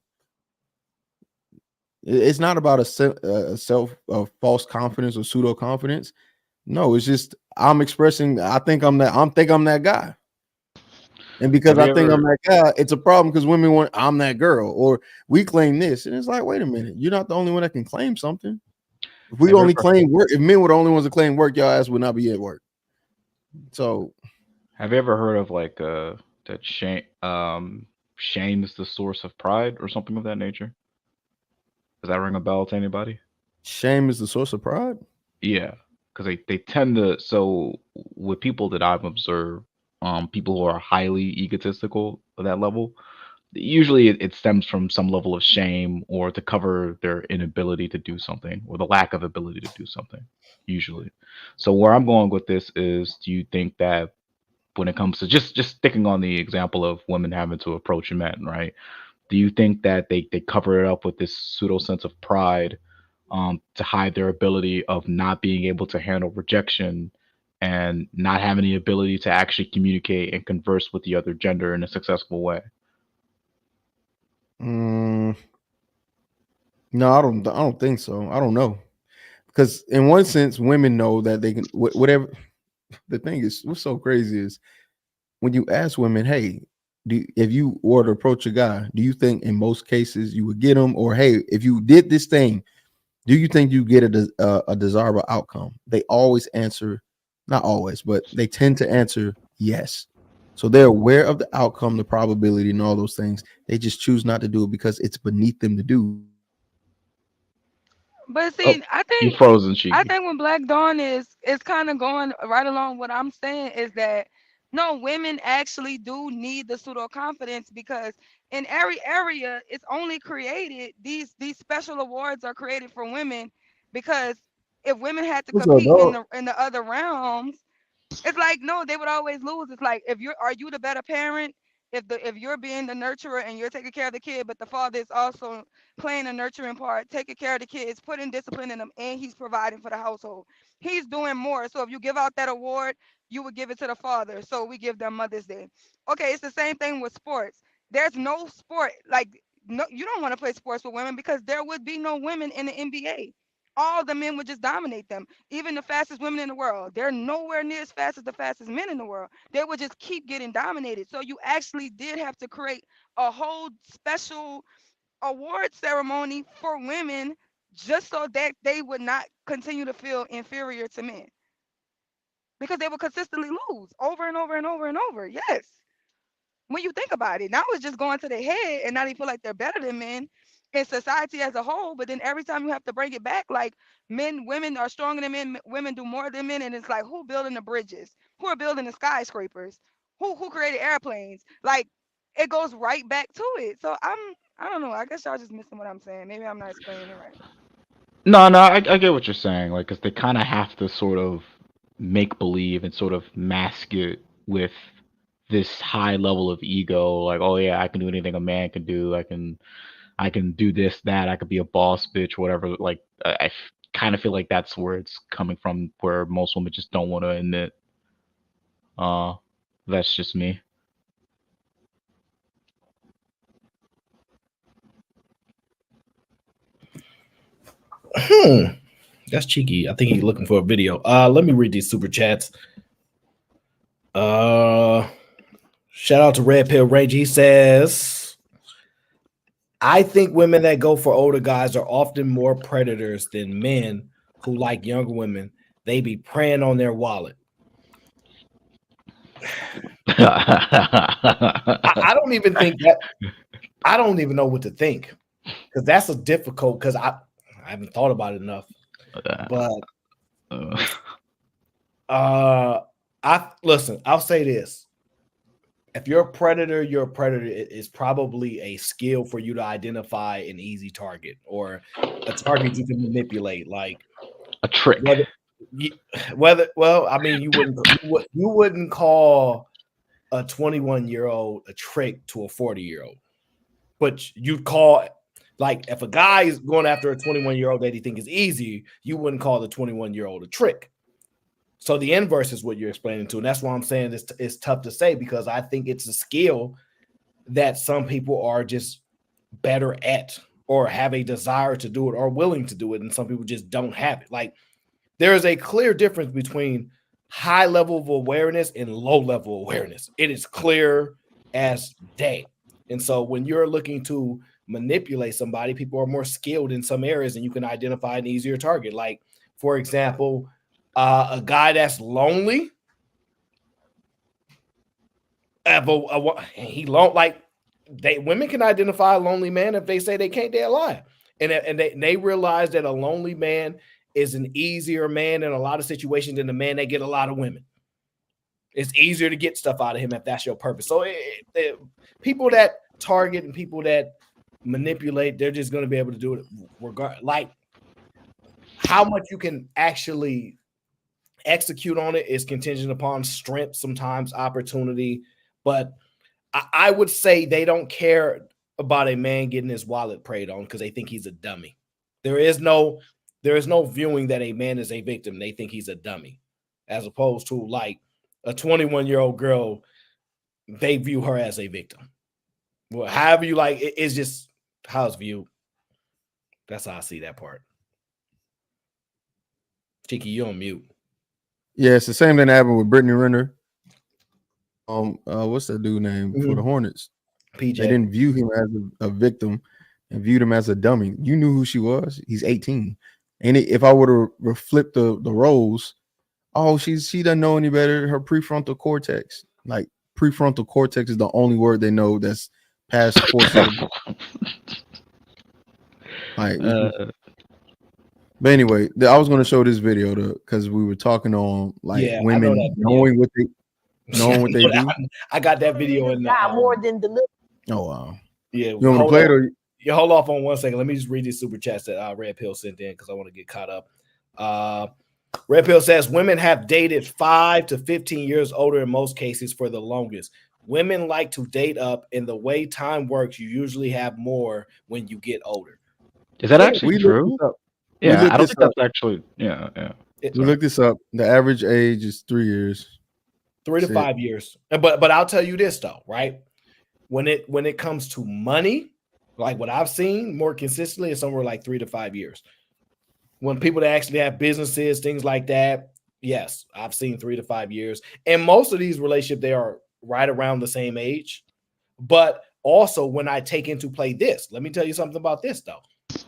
It's not about a false confidence or pseudo confidence. No, it's just I'm expressing. I think I'm that guy. And because I think I'm that guy, it's a problem because women want I'm that girl or we claim this. And it's like, wait a minute, you're not the only one that can claim something. If we only claim work, if men were the only ones that claim work, your ass would not be at work. So have you ever heard of like that shame is the source of pride or something of that nature? Does that ring a bell to anybody? Shame is the source of pride? Yeah, because they tend to. So with people that I've observed, people who are highly egotistical at that level, usually it stems from some level of shame or to cover their inability to do something or the lack of ability to do something. Usually, so where I'm going with this is, do you think that when it comes to just sticking on the example of women having to approach men, right? Do you think that they cover it up with this pseudo sense of pride to hide their ability of not being able to handle rejection and not having the ability to actually communicate and converse with the other gender in a successful way? No, I don't think so. I don't know because in one sense, women know that they can whatever. The thing is, what's so crazy is when you ask women, "Hey, if you were to approach a guy, do you think in most cases you would get him?" Or, "Hey, if you did this thing, do you think you get a desirable outcome?" They always answer, not always, but they tend to answer yes. So they're aware of the outcome, the probability, and all those things. They just choose not to do it because it's beneath them to do. But Oh, see, I you think frozen, I Cheeky. think when Black Dawn is kind of going right along what I'm saying is that no, women actually do need the pseudo confidence because in every area it's only created these special awards are created for women because if women had to What's up, compete dog? in the other realms, it's like no, they would always lose. It's like if you're are you the better parent if you're being the nurturer and you're taking care of the kid, but the father is also playing a nurturing part, taking care of the kids, putting discipline in them, and he's providing for the household. He's doing more. So if you give out that award, you would give it to the father. So we give them Mother's Day. Okay, it's the same thing with sports. There's no sport like no, you don't want to play sports with women because there would be no women in the NBA. All the men would just dominate them. Even the fastest women in the world, they're nowhere near as fast as the fastest men in the world. They would just keep getting dominated. So you actually did have to create a whole special award ceremony for women just so that they would not continue to feel inferior to men because they would consistently lose over and over and over and over. Yes. When you think about it, now it's just going to their head and now they feel like they're better than men in society as a whole. But then every time you have to bring it back, like women are stronger than men, women do more than men, and it's like who building the bridges, who are building the skyscrapers, who created airplanes, like it goes right back to it. So I don't know. I guess y'all just missing what I'm saying. Maybe I'm not explaining it right. No, I get what you're saying. Like, because they kind of have to sort of make believe and sort of mask it with this high level of ego. Like, oh yeah, I can do anything a man can do. I can do this, that. I could be a boss bitch, whatever. Like, I kind of feel like that's where it's coming from, where most women just don't want to admit. That's just me. That's cheeky. I think he's looking for a video. Let me read these super chats. Shout out to Red Pill Rage. He says, I think women that go for older guys are often more predators than men who like younger women. They be preying on their wallet. I don't even think that. I don't even know what to think, because that's a difficult. Because I haven't thought about it enough. But listen. I'll say this: if you're a predator, you're a predator. It's probably a skill for you to identify an easy target or a target you can manipulate, like a trick. Well, I mean, you wouldn't call a 21-year-old a trick to a 40-year-old, but you'd call, like, if a guy is going after a 21-year-old that he think is easy, you wouldn't call the 21-year-old a trick. So the inverse is what you're explaining to, and that's why I'm saying it's tough to say, because I think it's a skill that some people are just better at or have a desire to do it or willing to do it, and some people just don't have it. Like, there is a clear difference between high level of awareness and low level awareness. It is clear as day. And so when you're looking to manipulate somebody, people are more skilled in some areas and you can identify an easier target. Like, for example, a guy that's lonely, women can identify a lonely man if they say they can't, they're lying. And they realize that a lonely man is an easier man in a lot of situations than the man that get a lot of women. It's easier to get stuff out of him if that's your purpose. So people that target and people that manipulate, they're just going to be able to do it regardless. Like, how much you can actually execute on it is contingent upon strength, sometimes opportunity. But I would say they don't care about a man getting his wallet preyed on because they think he's a dummy. There is no viewing that a man is a victim. They think he's a dummy, as opposed to like a 21-year-old girl, they view her as a victim. Well, however you like, it's just how it's viewed. That's how I see that part. Cheeky, you on mute. Yeah, it's the same thing that happened with Brittany Renner. What's that dude name for the Hornets? PJ. They didn't view him as a victim and viewed him as a dummy. You knew who she was. He's 18. And if I were to flip the roles, she doesn't know any better. Her prefrontal cortex, like prefrontal cortex, is the only word they know that's past 4 syllables. Like, but anyway, I was going to show this video because we were talking on women knowing what they do. I got that video in the more than deliver. Oh wow. Yeah, you want to play it? Or you hold off on 1 second. Let me just read these super chats that Red Pill sent in because I want to get caught up. Red Pill says women have dated 5 to 15 years older in most cases for the longest. Women like to date up, and the way time works, you usually have more when you get older. Is that actually true? Yeah, I don't think that's actually. Yeah. We looked this up. The average age is 3 years. 3 to 5 years. But I'll tell you this though, right? When it comes to money, like what I've seen more consistently is somewhere like 3 to 5 years. When people that actually have businesses, things like that, yes, I've seen 3 to 5 years. And most of these relationships, they are right around the same age. But also when I take into play this, let me tell you something about this though.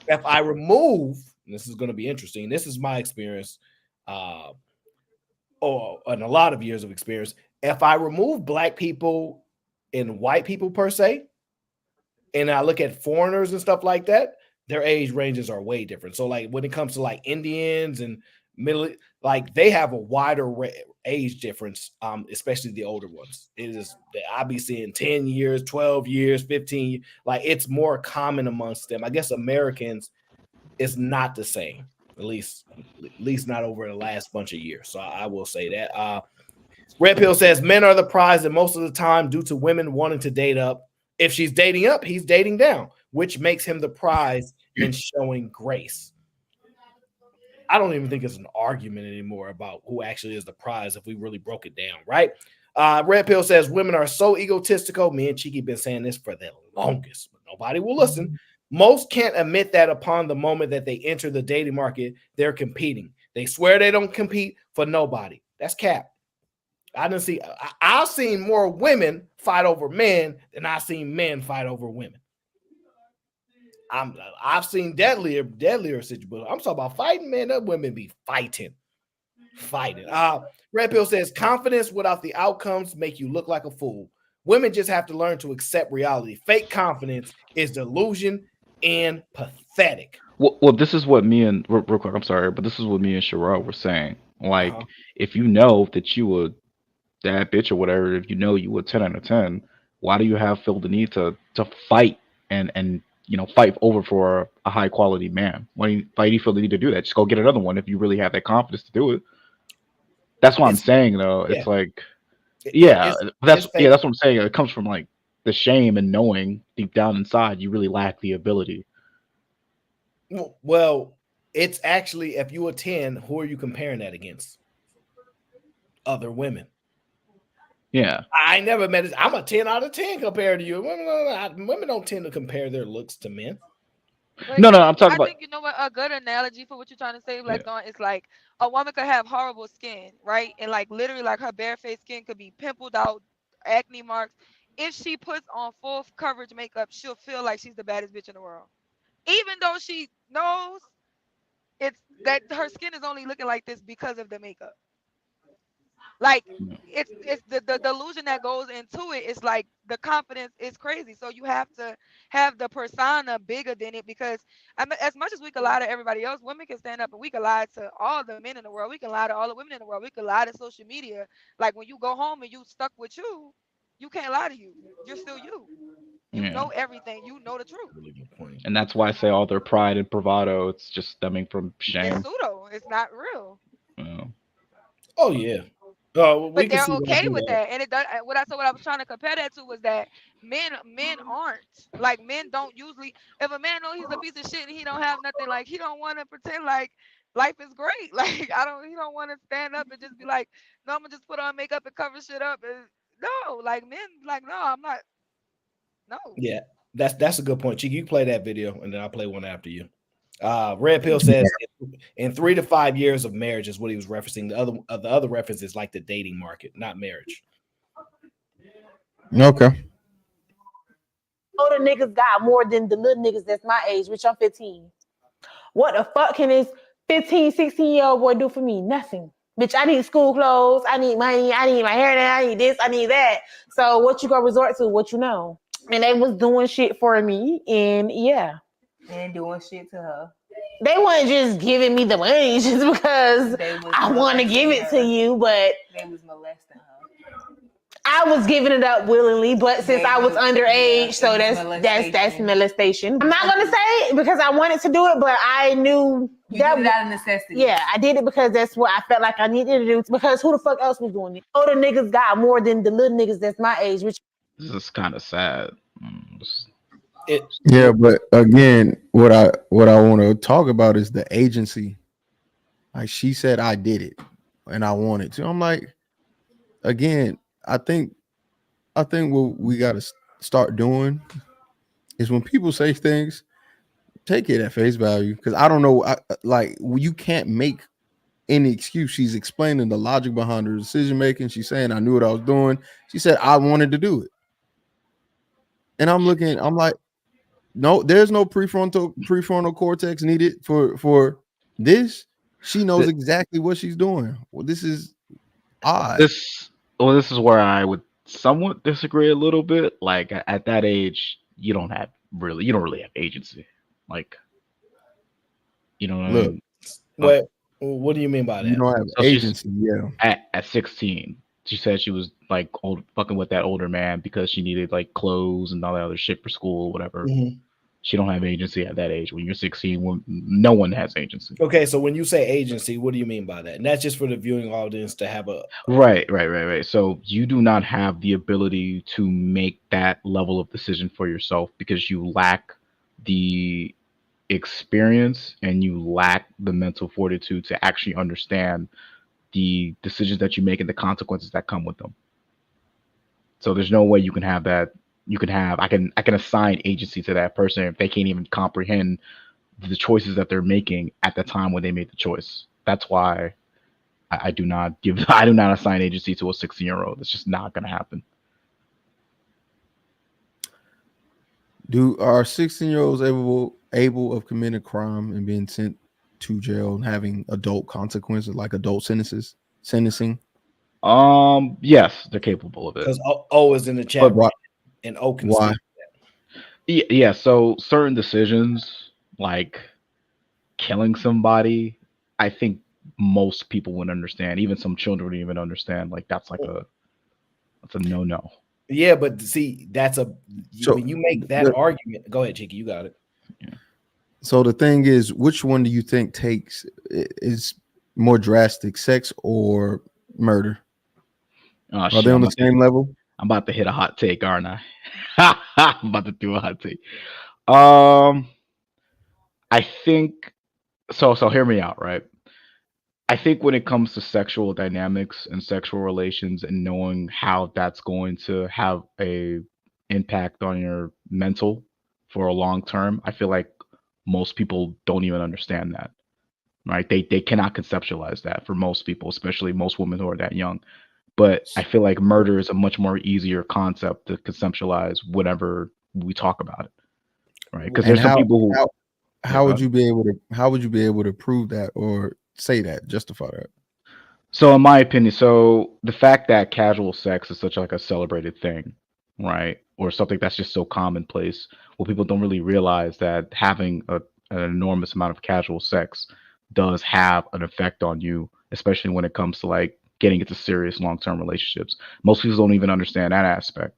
If I remove, and this is going to be interesting, this is my experience, and a lot of years of experience. If I remove black people and white people per se, and I look at foreigners and stuff like that, their age ranges are way different. So like when it comes to like Indians and middle, like they have a wider age difference, especially the older ones. It is that I'll be seeing 10 years, 12 years, 15, like it's more common amongst them. I guess Americans, it's not the same. At least not over the last bunch of years. So I will say that. Red Pill says men are the prize, and most of the time, due to women wanting to date up. If she's dating up, he's dating down, which makes him the prize and showing grace. I don't even think it's an argument anymore about who actually is the prize if we really broke it down, right? Red Pill says women are so egotistical. Me and Cheeky been saying this for the longest, but nobody will listen. Most can't admit that upon the moment that they enter the dating market, they're competing. They swear they don't compete for nobody. That's cap. I've seen more women fight over men than I've seen men fight over women. I've seen deadlier situations, but I'm talking about fighting, man. That women be fighting. Red Pill says confidence without the outcomes make you look like a fool. Women just have to learn to accept reality. Fake confidence is delusion and pathetic. Well, this is what me and real quick, I'm sorry, but this is what me and Sherrod were saying. Like, if you know that you would that bitch or whatever, if you know you would 10 out of 10, why do you feel the need to fight and fight over for a high quality man? Why do you feel the need to do that? Just go get another one if you really have that confidence to do it. That's what I'm saying, though. Yeah. It's like, that's what I'm saying. It comes from like the shame and knowing deep down inside you really lack the ability. Well, it's actually, if you a 10, who are you comparing that against? Other women. Yeah. I never met it. I'm a 10 out of 10 compared to you. Women don't tend to compare their looks to men. No, I'm talking about. I think you know what a good analogy for what you're trying to say, like, it's like a woman could have horrible skin, right? And like literally, like her barefaced skin could be pimpled out, acne marks. If she puts on full coverage makeup, she'll feel like she's the baddest bitch in the world, even though she knows it's that her skin is only looking like this because of the makeup. Like it's the delusion that goes into it. It's like the confidence is crazy. So you have to have the persona bigger than it, because as much as we can lie to everybody else, women can stand up and we can lie to all the men in the world. We can lie to all the women in the world. We can lie to social media. Like when you go home and you stuck with you can't lie to you. You're still you. You know everything. You know the truth. And that's why I say all their pride and bravado, it's just stemming from shame. It's pseudo. It's not real. Yeah. Oh yeah. But they're okay with that, and it does. What I was trying to compare that to was that men aren't like, men don't usually. If a man knows he's a piece of shit and he don't have nothing, like he don't want to pretend like life is great. Like he don't want to stand up and just be like, no, I'm gonna just put on makeup and cover shit up. No, like men, like no, I'm not. No. Yeah, that's a good point, Cheeky. You play that video, and then I'll play one after you. Red Pill says in 3 to 5 years of marriage is what he was referencing. The other reference is like the dating market, not marriage. Okay. Older niggas got more than the little niggas that's my age, which I'm 15. What the fuck can this 15, 16-year-old boy do for me? Nothing. Bitch, I need school clothes. I need money. I need my hair done. I need this. I need that. So what you gonna resort to? What you know? And they was doing shit for me, and yeah. And doing shit to her. They weren't just giving me the money just because I want to give it to you, but they was molesting her. I was giving it up willingly, but since I was underage, so that's molestation. I'm not gonna say it because I wanted to do it, but I knew that was out of necessity. Yeah, I did it because that's what I felt like I needed to do. Because who the fuck else was doing it? Older niggas got more than the little niggas that's my age, which this is kind of sad. Yeah, but again, what I want to talk about is the agency. Like she said, I did it and I wanted to. I'm like, again, I think what we got to start doing is when people say things, take it at face value. Because I don't know, you can't make any excuse. She's explaining the logic behind her decision making. She's saying, I knew what I was doing. She said, I wanted to do it. And I'm like, no, there's no prefrontal cortex needed for this. She knows exactly what she's doing. Well, this is odd. This is where I would somewhat disagree a little bit. Like at that age, you don't really have agency. Like, you know what I mean? What do you mean by that? You don't have agency. Yeah. At 16, she said she was like fucking with that older man because she needed like clothes and all that other shit for school, whatever. Mm-hmm. She don't have agency at that age. When you're 16, no one has agency. Okay, so when you say agency, what do you mean by that? And that's just for the viewing audience to have a Right. So you do not have the ability to make that level of decision for yourself because you lack the experience and you lack the mental fortitude to actually understand the decisions that you make and the consequences that come with them. So there's no way you can have that. I can assign agency to that person if they can't even comprehend the choices that they're making at the time when they made the choice. That's why I do not assign agency to a 16-year-old. It's just not going to happen. Are 16-year-olds able of committing a crime and being sent to jail and having adult consequences, like adult sentencing? Yes, they're capable of it. Because O is in the chat room, and O can why? Yeah, so certain decisions like killing somebody, I think most people would understand. Even some children would even understand. Like that's a no-no. Yeah, but see, when you make that argument. Go ahead, Chicky, you got it. Yeah. So the thing is, which one do you think is more drastic, sex or murder? Are they on the same level? I'm about to hit a hot take, aren't I? I'm about to do a hot take. I think so. So hear me out, right? I think when it comes to sexual dynamics and sexual relations and knowing how that's going to have a impact on your mental for a long term, I feel like most people don't even understand that. Right? They cannot conceptualize that for most people, especially most women who are that young. But I feel like murder is a much more easier concept to conceptualize whenever we talk about it. Right? Because there's some people who how would you be able to prove that or say that, justify that? So in my opinion, so the fact that casual sex is such like a celebrated thing, right? Or something that's just so commonplace, well, people don't really realize that having an enormous amount of casual sex does have an effect on you, especially when it comes to like getting into serious long-term relationships. Most people don't even understand that aspect.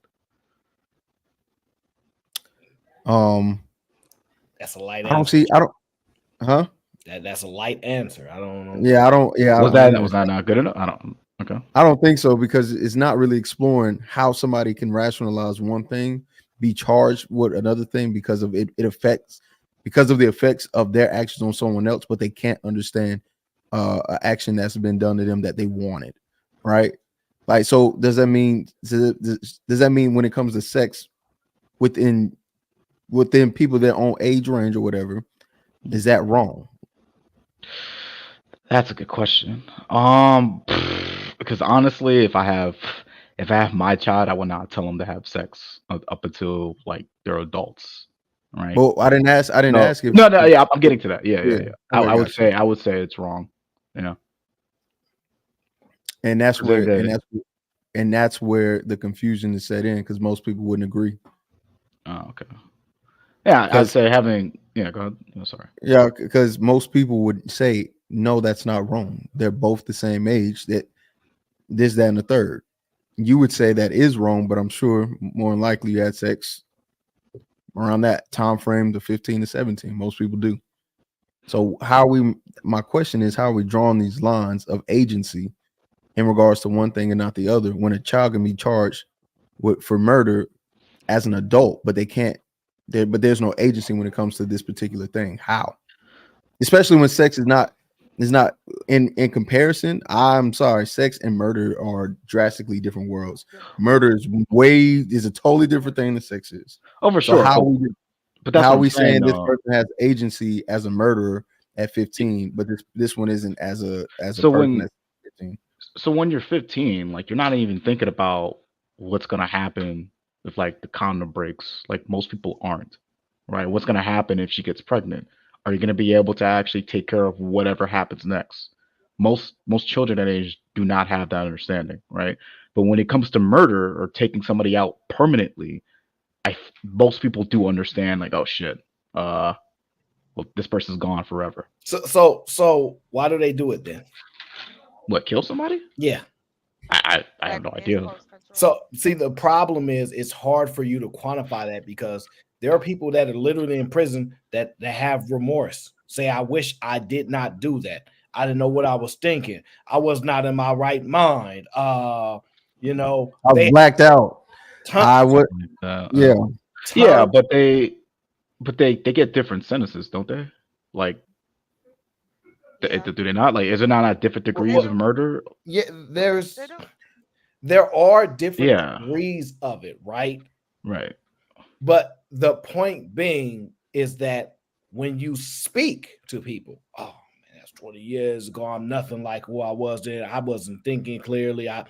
That's a light. That's a light answer. I don't know. Yeah, I don't. Yeah, was that not good enough? I don't. Okay. I don't think so because it's not really exploring how somebody can rationalize one thing, be charged with another thing because of it affects because of the effects of their actions on someone else, but they can't understand an action that's been done to them that they wanted, right? Like, so does that mean when it comes to sex within people their own age range or whatever, is that wrong? That's a good question. Because honestly, if I have my child, I would not tell them to have sex up until like they're adults, right? Well, I didn't ask. If no. Yeah, I'm getting to that. Yeah. Okay, I would say it's wrong. Yeah. And that's where the confusion is set in because most people wouldn't agree. Oh, okay. Yeah, I'd say having. Yeah, go ahead. No, sorry. Yeah, because most people would say no, that's not wrong. They're both the same age. That this, that, and the third. You would say that is wrong, but I'm sure more than likely you had sex around that time frame, the 15 to 17. Most people do. So my question is, how are we drawing these lines of agency in regards to one thing and not the other when a child can be charged for murder as an adult, but there's no agency when it comes to this particular thing? How? Especially when sex is not in comparison. I'm sorry, sex and murder are drastically different worlds. Murder is a totally different thing than sex is. Oh, for so sure. But how are we saying this person has agency as a murderer at 15, but this one isn't as a person that's 15? So when you're 15, like you're not even thinking about what's gonna happen if like the condom breaks. Like most people aren't, right? What's gonna happen if she gets pregnant? Are you gonna be able to actually take care of whatever happens next? Most children that age do not have that understanding, right? But when it comes to murder or taking somebody out permanently, most people do understand. Like, oh shit, well, this person's gone forever. So why do they do it then? What, kill somebody? Yeah. I have no idea. So see, the problem is it's hard for you to quantify that because There are people that are literally in prison that have remorse. Say, I wish I did not do that. I didn't know what I was thinking. I was not in my right mind. You know, I was they blacked out. I would, yeah. Yeah, but they get different sentences, don't they? Like, do they not? Like, is it not at different degrees of murder? Yeah, there are different Yeah. degrees of it, right? Right. But the point being is that when you speak to people, oh man, that's 20 years ago. I'm nothing like who I was then. I wasn't thinking clearly. I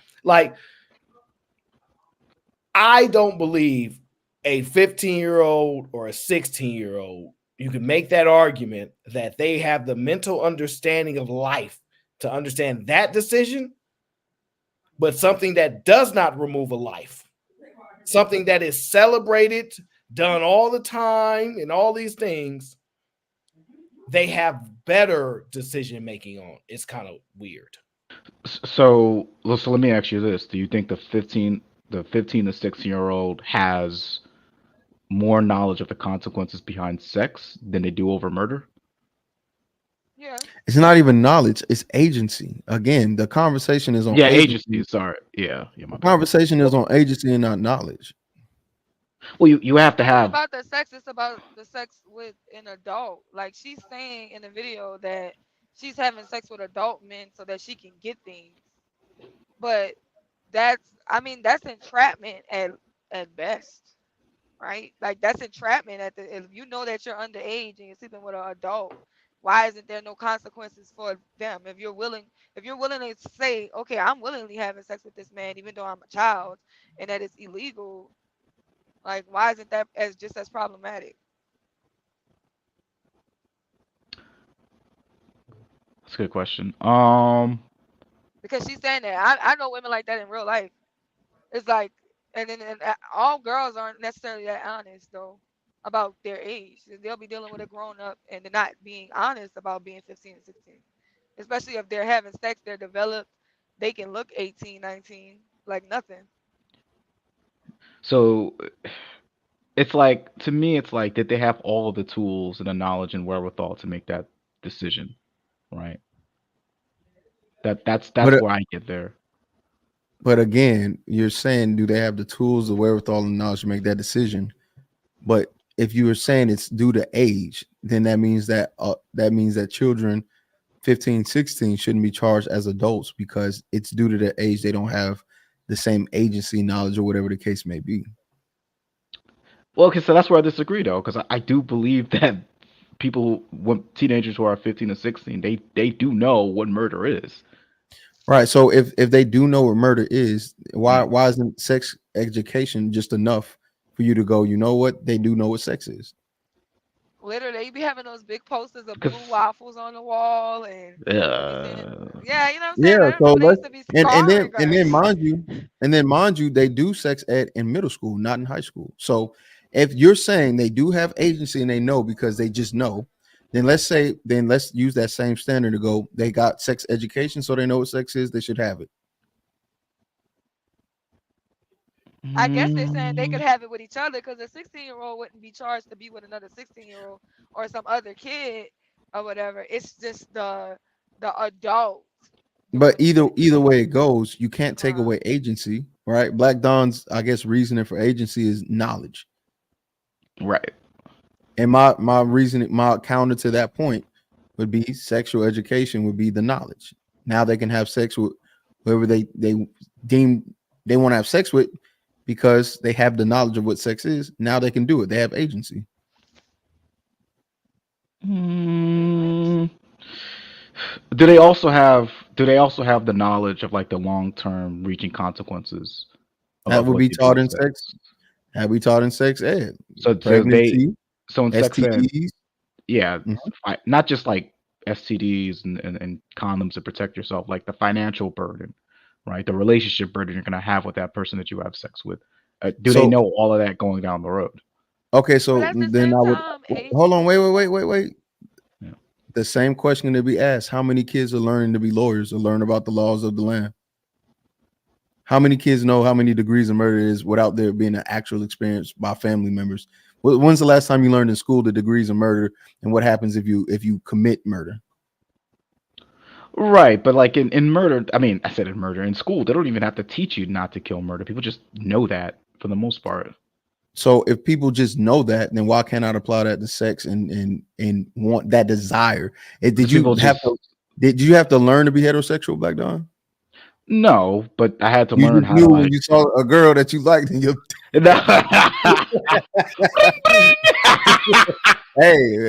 don't believe a 15-year-old or a 16-year-old, you can make that argument that they have the mental understanding of life to understand that decision, but something that does not remove a life, something that is celebrated, done all the time, and all these things, they have better decision making on. It's kind of weird. So let me ask you this: do you think the 15 to 16-year-old has more knowledge of the consequences behind sex than they do over murder? Yeah. It's not even knowledge, it's agency. Again, the conversation is on agency. Sorry. Yeah. The conversation is on agency and not knowledge. Well, you have to have about the sex. It's about the sex with an adult. Like she's saying in the video that she's having sex with adult men so that she can get things. But that's entrapment at best, right? Like that's entrapment if you know that you're underage and you're sleeping with an adult. Why isn't there no consequences for them? If you're willing to say, okay, I'm willingly having sex with this man, even though I'm a child, and that it's illegal. Like, why isn't that just as problematic? That's a good question. Because she's saying that I know women like that in real life. It's like, and all girls aren't necessarily that honest though about their age. They'll be dealing with a grown up and they're not being honest about being 15 and 16. Especially if they're having sex, they're developed, they can look 18, 19 like nothing. So it's like, to me, it's like, did they have all the tools and the knowledge and wherewithal to make that decision, right? That's where I get there. But again, you're saying, do they have the tools, the wherewithal, and knowledge to make that decision? But if you were saying it's due to age, then that means that children 15, 16 shouldn't be charged as adults because it's due to their age. They don't have the same agency, knowledge, or whatever the case may be. Well, okay, so that's where I disagree, though, because I do believe that teenagers who are 15 to 16, they do know what murder is. Right. So if they do know what murder is, why isn't sex education just enough for you to go, you know what? They do know what sex is. Literally, you be having those big posters of blue waffles on the wall, and yeah, you know what I'm saying. Yeah. I So remember they used to be scarring and us. then mind you, they do sex ed in middle school, not in high school. So if you're saying they do have agency and they know because they just know, then let's use that same standard to go, they got sex education, so they know what sex is, they should have it. I guess they're saying they could have it with each other because a 16-year-old wouldn't be charged to be with another 16-year-old or some other kid or whatever. It's just the adult. But either way it goes, you can't take away agency, right? Black Dawn's, I guess, reasoning for agency is knowledge. Right. And my reasoning, my counter to that point would be sexual education would be the knowledge. Now they can have sex with whoever they deem they want to have sex with because they have the knowledge of what sex is. Now they can do it. They have agency. Do they also have the knowledge of like the long-term reaching consequences? That would be taught in sex. That we taught in sex ed. So pregnancy, in sex ed, STDs. Yeah, not just like STDs and condoms to protect yourself, like the financial burden, right? The relationship burden you're gonna have with that person that you have sex with. Do they know all of that going down the road? Okay, so then I would hold on. Wait. Yeah. The same question to be asked: how many kids are learning to be lawyers or learn about the laws of the land? How many kids know how many degrees of murder is without there being an actual experience by family members? When's the last time you learned in school the degrees of murder and what happens if you commit murder? Right, but like in murder, I mean, I said in murder, in school, they don't even have to teach you not to kill murder. People just know that for the most part. So if people just know that, then why can't I apply that to sex and want that desire? Did you have to learn to be heterosexual back then? No, but I had to You learn just how knew to when you saw a girl that you liked and you hey,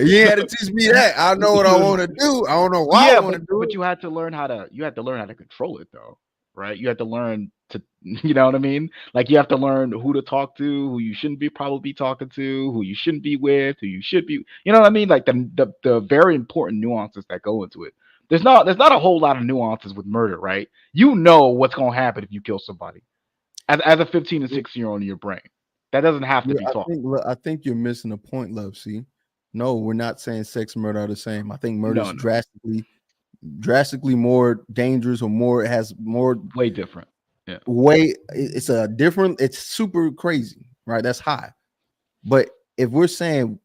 you had to teach me that. I know what I want to do. I don't know why I want to do it. But you had to learn how to control it though, right? You had to learn to, you know what I mean? Like you have to learn who to talk to, who you shouldn't be probably talking to, who you shouldn't be with, who you should be, you know what I mean? Like the very important nuances that go into it. There's not a whole lot of nuances with murder, right? You know what's gonna happen if you kill somebody. As a 15 and 16-year-old in your brain. That doesn't have to be taught. I think you're missing a point, Love. See, no, we're not saying sex and murder are the same. I think murder is drastically more dangerous, or it has more way different. Yeah, it's super crazy, right? That's high. But if we're saying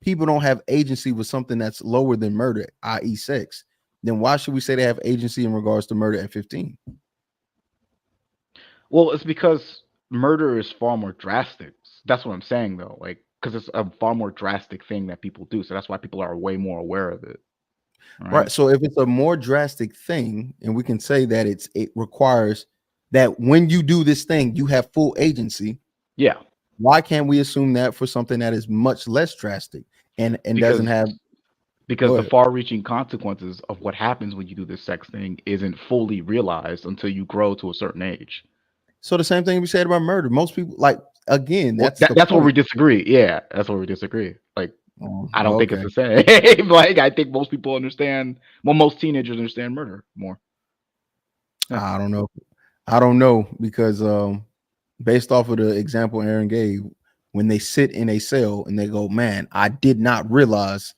people don't have agency with something that's lower than murder, i.e., sex, then why should we say they have agency in regards to murder at 15? Well, it's because murder is far more drastic. That's what I'm saying, though. Like, because it's a far more drastic thing that people do. So that's why people are way more aware of it. Right. So if it's a more drastic thing, and we can say that it requires that when you do this thing, you have full agency. Yeah. Why can't we assume that for something that is much less drastic and doesn't have? Because the far-reaching consequences of what happens when you do this sex thing isn't fully realized until you grow to a certain age. So the same thing we said about murder. Most people, like, again, that's where we disagree. Yeah, that's where we disagree. Like, I don't think it's the same. Like, I think most people understand. Well, most teenagers understand murder more. Yeah. I don't know because based off of the example Aaron gave, when they sit in a cell and they go, "Man, I did not realize."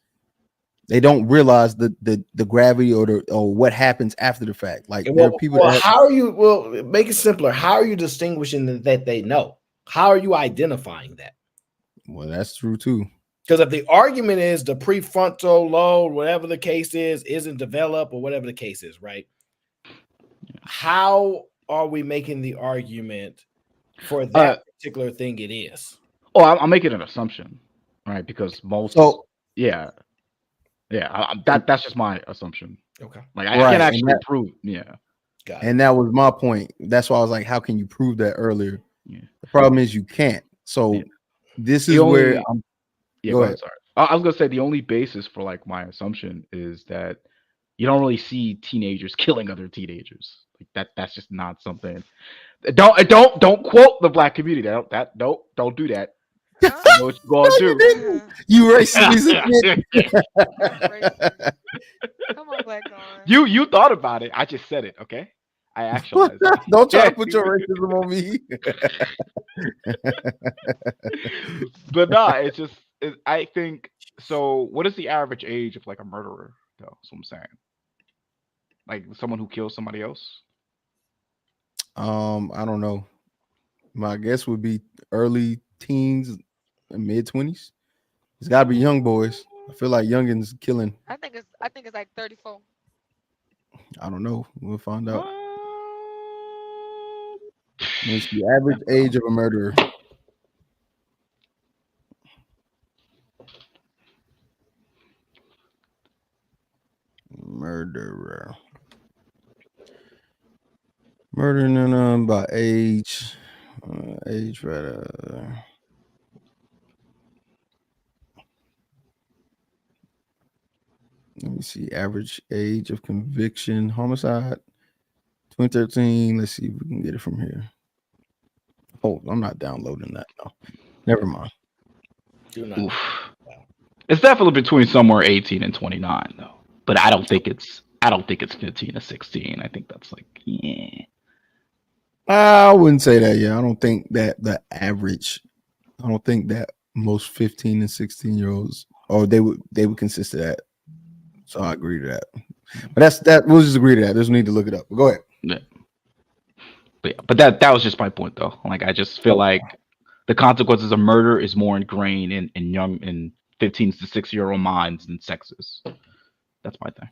They don't realize the gravity or what happens after the fact. Like there are people. How are you? Well, make it simpler. How are you distinguishing that they know? How are you identifying that? Well, that's true too. Because if the argument is the prefrontal lobe, whatever the case is, isn't developed or whatever the case is, right? How are we making the argument for that particular thing it is? Oh, I'm making an assumption, right? Because most, that's just my assumption. Okay, like I can't actually prove. Yeah, and that was my point. That's why I was like, "How can you prove that earlier?" Yeah. The problem is you can't. So this is where I'm. Go ahead. Sorry, I was gonna say the only basis for like my assumption is that you don't really see teenagers killing other teenagers. Like that's just not something. Don't quote the black community. Don't do that. I know what you're gonna do. You racist piece of shit. Come on, Black Dawn. You thought about it. I just said it. Okay. I actualized it. Don't try to put your racism on me. But no, it's just I think so. What is the average age of like a murderer, though? That's what I'm saying. Like someone who kills somebody else. I don't know. My guess would be early teens, mid 20s. It's got to be young boys. I feel like youngins killing. I think it's like 34. I don't know. We'll find out. It's the average age of a murderer. Murdering by age. Age right. Let me see. Average age of conviction, homicide, 2013. Let's see if we can get it from here. Oh, I'm not downloading that. No, never mind. It's definitely between somewhere 18 and 29, though. But I don't think it's 15 to 16. I think that's like I wouldn't say that. Yeah, I don't think that the average. I don't think that most 15 and 16-year-olds, or they would consist of that. So I agree to that. But we'll just agree to that. There's no need to look it up. But go ahead. Yeah. But that was just my point, though. Like I just feel like the consequences of murder is more ingrained in young in 15 to 6-year-old minds than sex is. That's my thing.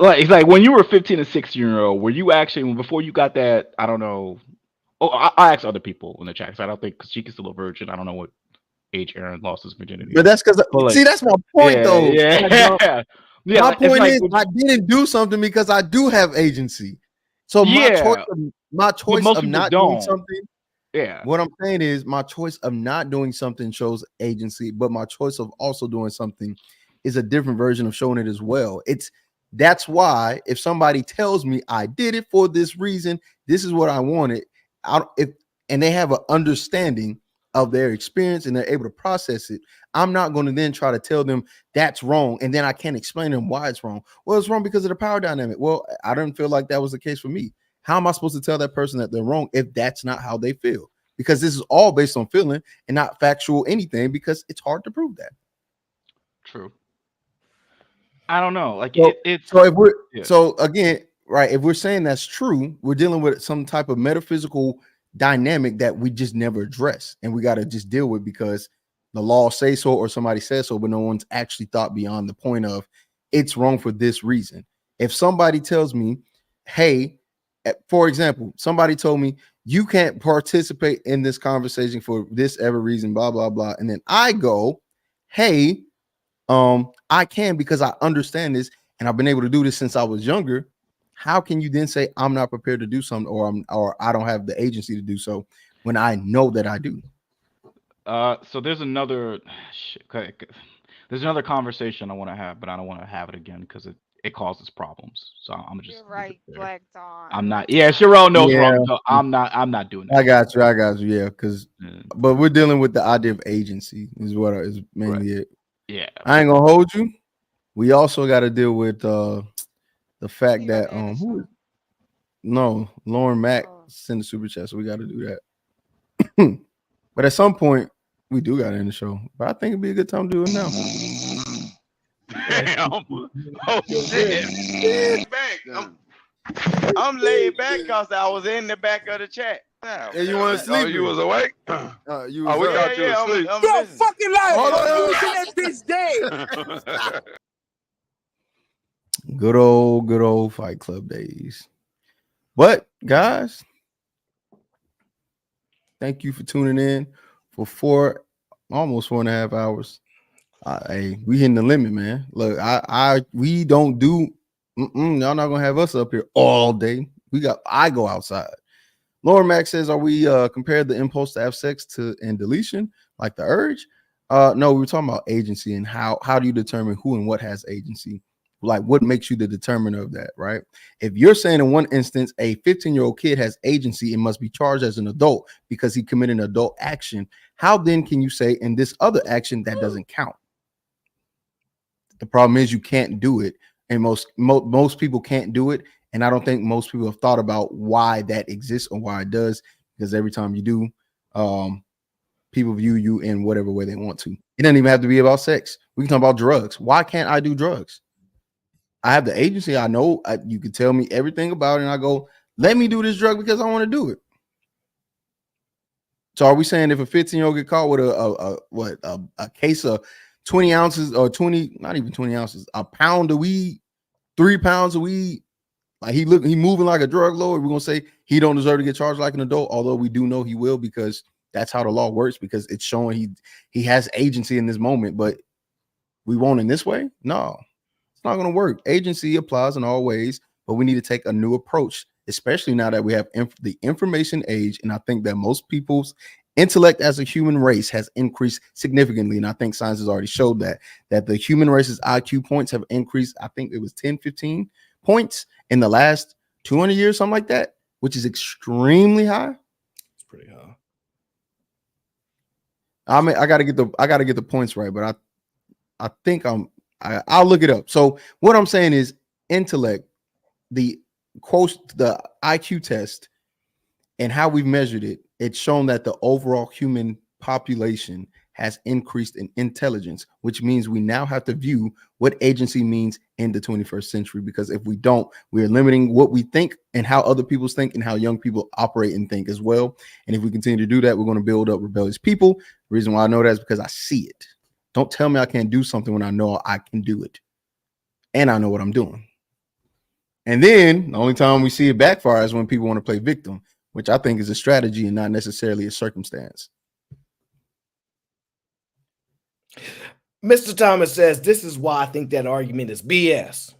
It's like when you were 15 and 16-year-old, were you actually, before you got that, I don't know. Oh, I asked other people in the chat, so I don't think, because Sheik is still a virgin. I don't know what age Aaron lost his virginity. But that's because, like, see, that's my point, yeah, though. Yeah. My Like, point like, is, I didn't do something because I do have agency. So my choice most of people not doing don't. something. Yeah. What I'm saying is, my choice of not doing something shows agency, but my choice of also doing something is a different version of showing it as well. That's why if somebody tells me I did it for this reason, this is what I wanted, and they have an understanding of their experience and they're able to process it, I'm not going to then try to tell them that's wrong, and then I can't explain to them why it's wrong. Well, it's wrong because of the power dynamic. Well, I didn't feel like that was the case for me. How am I supposed to tell that person that they're wrong if that's not how they feel? Because this is all based on feeling and not factual anything, because it's hard to prove that. True. I don't know. Like, so if we're so again, right, if we're saying that's true, we're dealing with some type of metaphysical dynamic that we just never address, and we got to just deal with because the law say so or somebody says so, but no one's actually thought beyond the point of it's wrong for this reason. If somebody tells me, hey, for example, somebody told me you can't participate in this conversation for this ever reason, blah blah blah, and then I go, hey, I can because I understand this and I've been able to do this since I was younger. How can you then say I'm not prepared to do something, or I don't have the agency to do so when I know that I do? So there's another conversation I want to have, but I don't want to have it again because it causes problems. So I'm just You're right, Black Dawn. I'm not. Yeah, Sharon knows wrong. So I'm not doing that. I got you. Yeah, because but we're dealing with the idea of agency is what is mainly it. Yeah, I ain't gonna hold you. We also got to deal with the fact that Lauren Mack sent a super chat, so we got to do that. But at some point, we do got to end the show. But I think it'd be a good time to do it now. Damn. Oh shit. I'm laid back because I was in the back of the chat. Yeah, you want to sleep? Oh, you was awake? We thought you was asleep. Yo, fucking lie. Hold on. You was in that bitch dead. Good old Fight Club days. But guys, thank you for tuning in for almost 4.5 hours. Hey, we hitting the limit, man. Look, we don't do. Y'all not gonna have us up here all day. I go outside. Lauren Mack says, "Are we compared the impulse to have sex and deletion like the urge?" No, we were talking about agency and how do you determine who and what has agency? Like, what makes you the determiner of that, right? If you're saying in one instance a 15-year-old kid has agency and must be charged as an adult because he committed an adult action, how then can you say in this other action that doesn't count? The problem is you can't do it, and most people can't do it, and I don't think most people have thought about why that exists or why it does, because every time you do, people view you in whatever way they want to. It doesn't even have to be about sex. We can talk about drugs. Why can't I do drugs? I have the agency. I know you can tell me everything about it, and I go, let me do this drug because I want to do it. So are we saying if a 15-year-old get caught with a case of 20 ounces or 20, not even 20 ounces, a pound of weed, 3 pounds of weed, like he moving like a drug lord, we're gonna say he don't deserve to get charged like an adult, although we do know he will, because that's how the law works, because it's showing he has agency in this moment. But we won't in this way. No, it's not gonna work. Agency applies in all ways, but we need to take a new approach, especially now that we have the information age. And I think that most people's intellect as a human race has increased significantly, and I think science has already showed that the human race's IQ points have increased. I think it was 10-15 points in the last 200 years, something like that, which is extremely high. It's pretty high. I mean, I gotta get the points right, but I think I'll look it up. So what I'm saying is intellect, the IQ test and how we've measured it, it's shown that the overall human population has increased in intelligence, which means we now have to view what agency means in the 21st century. Because if we don't, we are limiting what we think and how other people think and how young people operate and think as well. And if we continue to do that, we're going to build up rebellious people. The reason why I know that is because I see it. Don't tell me I can't do something when I know I can do it. And I know what I'm doing. And then the only time we see it backfire is when people want to play victim, which I think is a strategy and not necessarily a circumstance. Mr. Thomas says, this is why I think that argument is BS.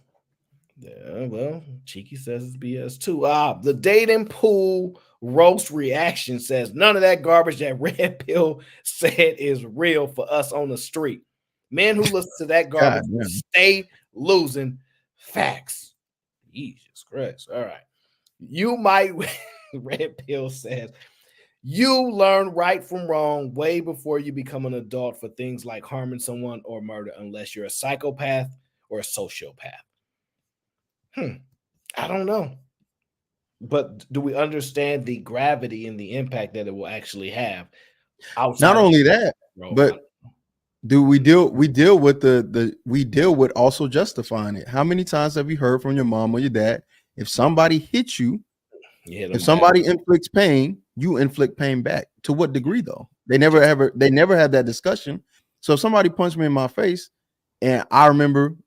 Yeah, well, Cheeky says it's BS too. The dating pool roast reaction says, none of that garbage that Red Pill said is real for us on the street. Men who listen to that garbage stay losing. Facts. Jesus Christ. All right. You might, Red Pill says, you learn right from wrong way before you become an adult for things like harming someone or murder, unless you're a psychopath or a sociopath. I don't know. But do we understand the gravity and the impact that it will actually have? Not only that, but do we deal with also justifying it? How many times have you heard from your mom or your dad, if somebody hits you, if somebody inflicts pain, you inflict pain back? To what degree though? They never had that discussion. So if somebody punched me in my face and I remember,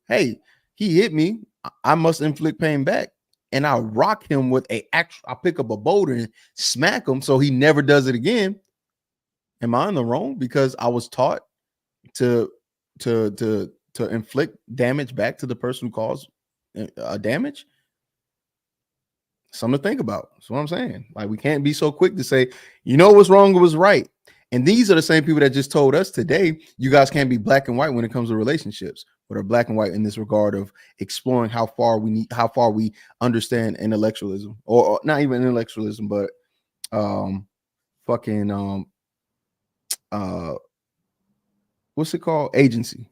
hey, he hit me, I must inflict pain back. And I rock him with I pick up a boulder and smack him so he never does it again. Am I in the wrong because I was taught to inflict damage back to the person who caused damage? Something to think about. That's what I'm saying. Like, we can't be so quick to say, you know, what's wrong was right. And these are the same people that just told us today, you guys can't be black and white when it comes to relationships, but are black and white in this regard of exploring how far we understand intellectualism, or not even intellectualism, but what's it called? Agency.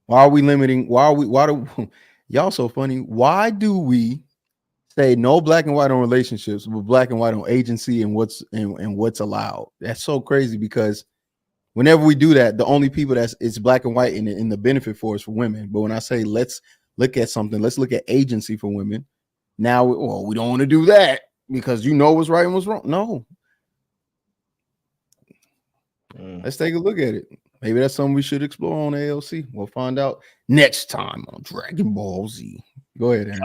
Why are we limiting? Why do y'all so funny? Why do we say no black and white on relationships, but black and white on agency and what's allowed? That's so crazy, because whenever we do that, the only people it's black and white in the benefit for is for women. But when I say let's look at something, let's look at agency for women. Now, we don't want to do that because you know what's right and what's wrong. No. Let's take a look at it. Maybe that's something we should explore on A.O.C. We'll find out next time on Dragon Ball Z. Go ahead, Aaron.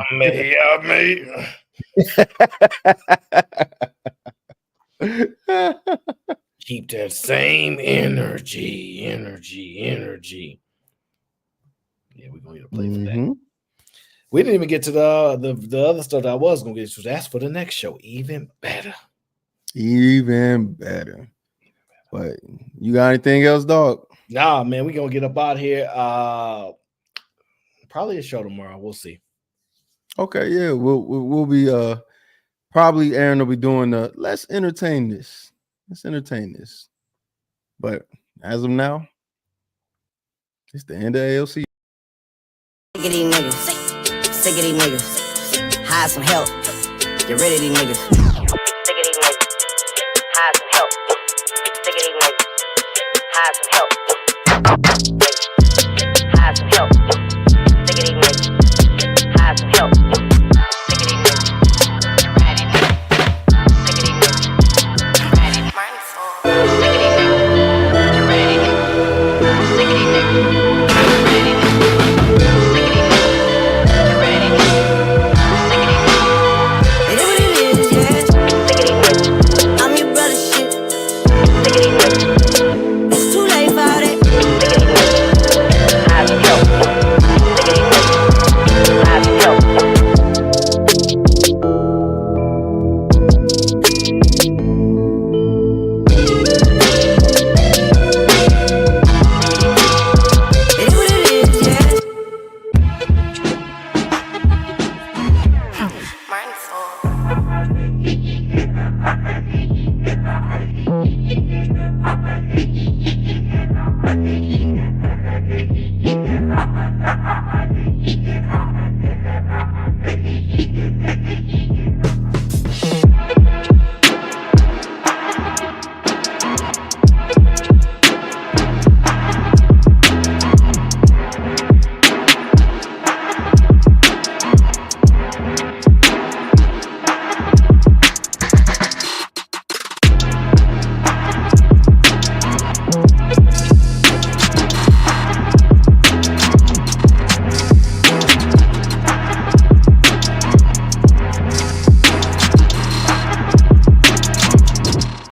Keep that same energy. Yeah, we're going to play for that. We didn't even get to the other stuff that I was going to get to. That's for the next show. Even better. But you got anything else, dog? Nah, man, we're going to get up out here. Probably a show tomorrow. We'll see. Okay, yeah. We'll be probably Aaron will be doing let's entertain this. But as of now, it's the end of A.O.C. Sick of these niggas. Hire some help. Get rid of these niggas. Sick of these niggas. Hire some help. Sick of these niggas. Hire some help. Hire some help. Sick of these niggas. Hire some help.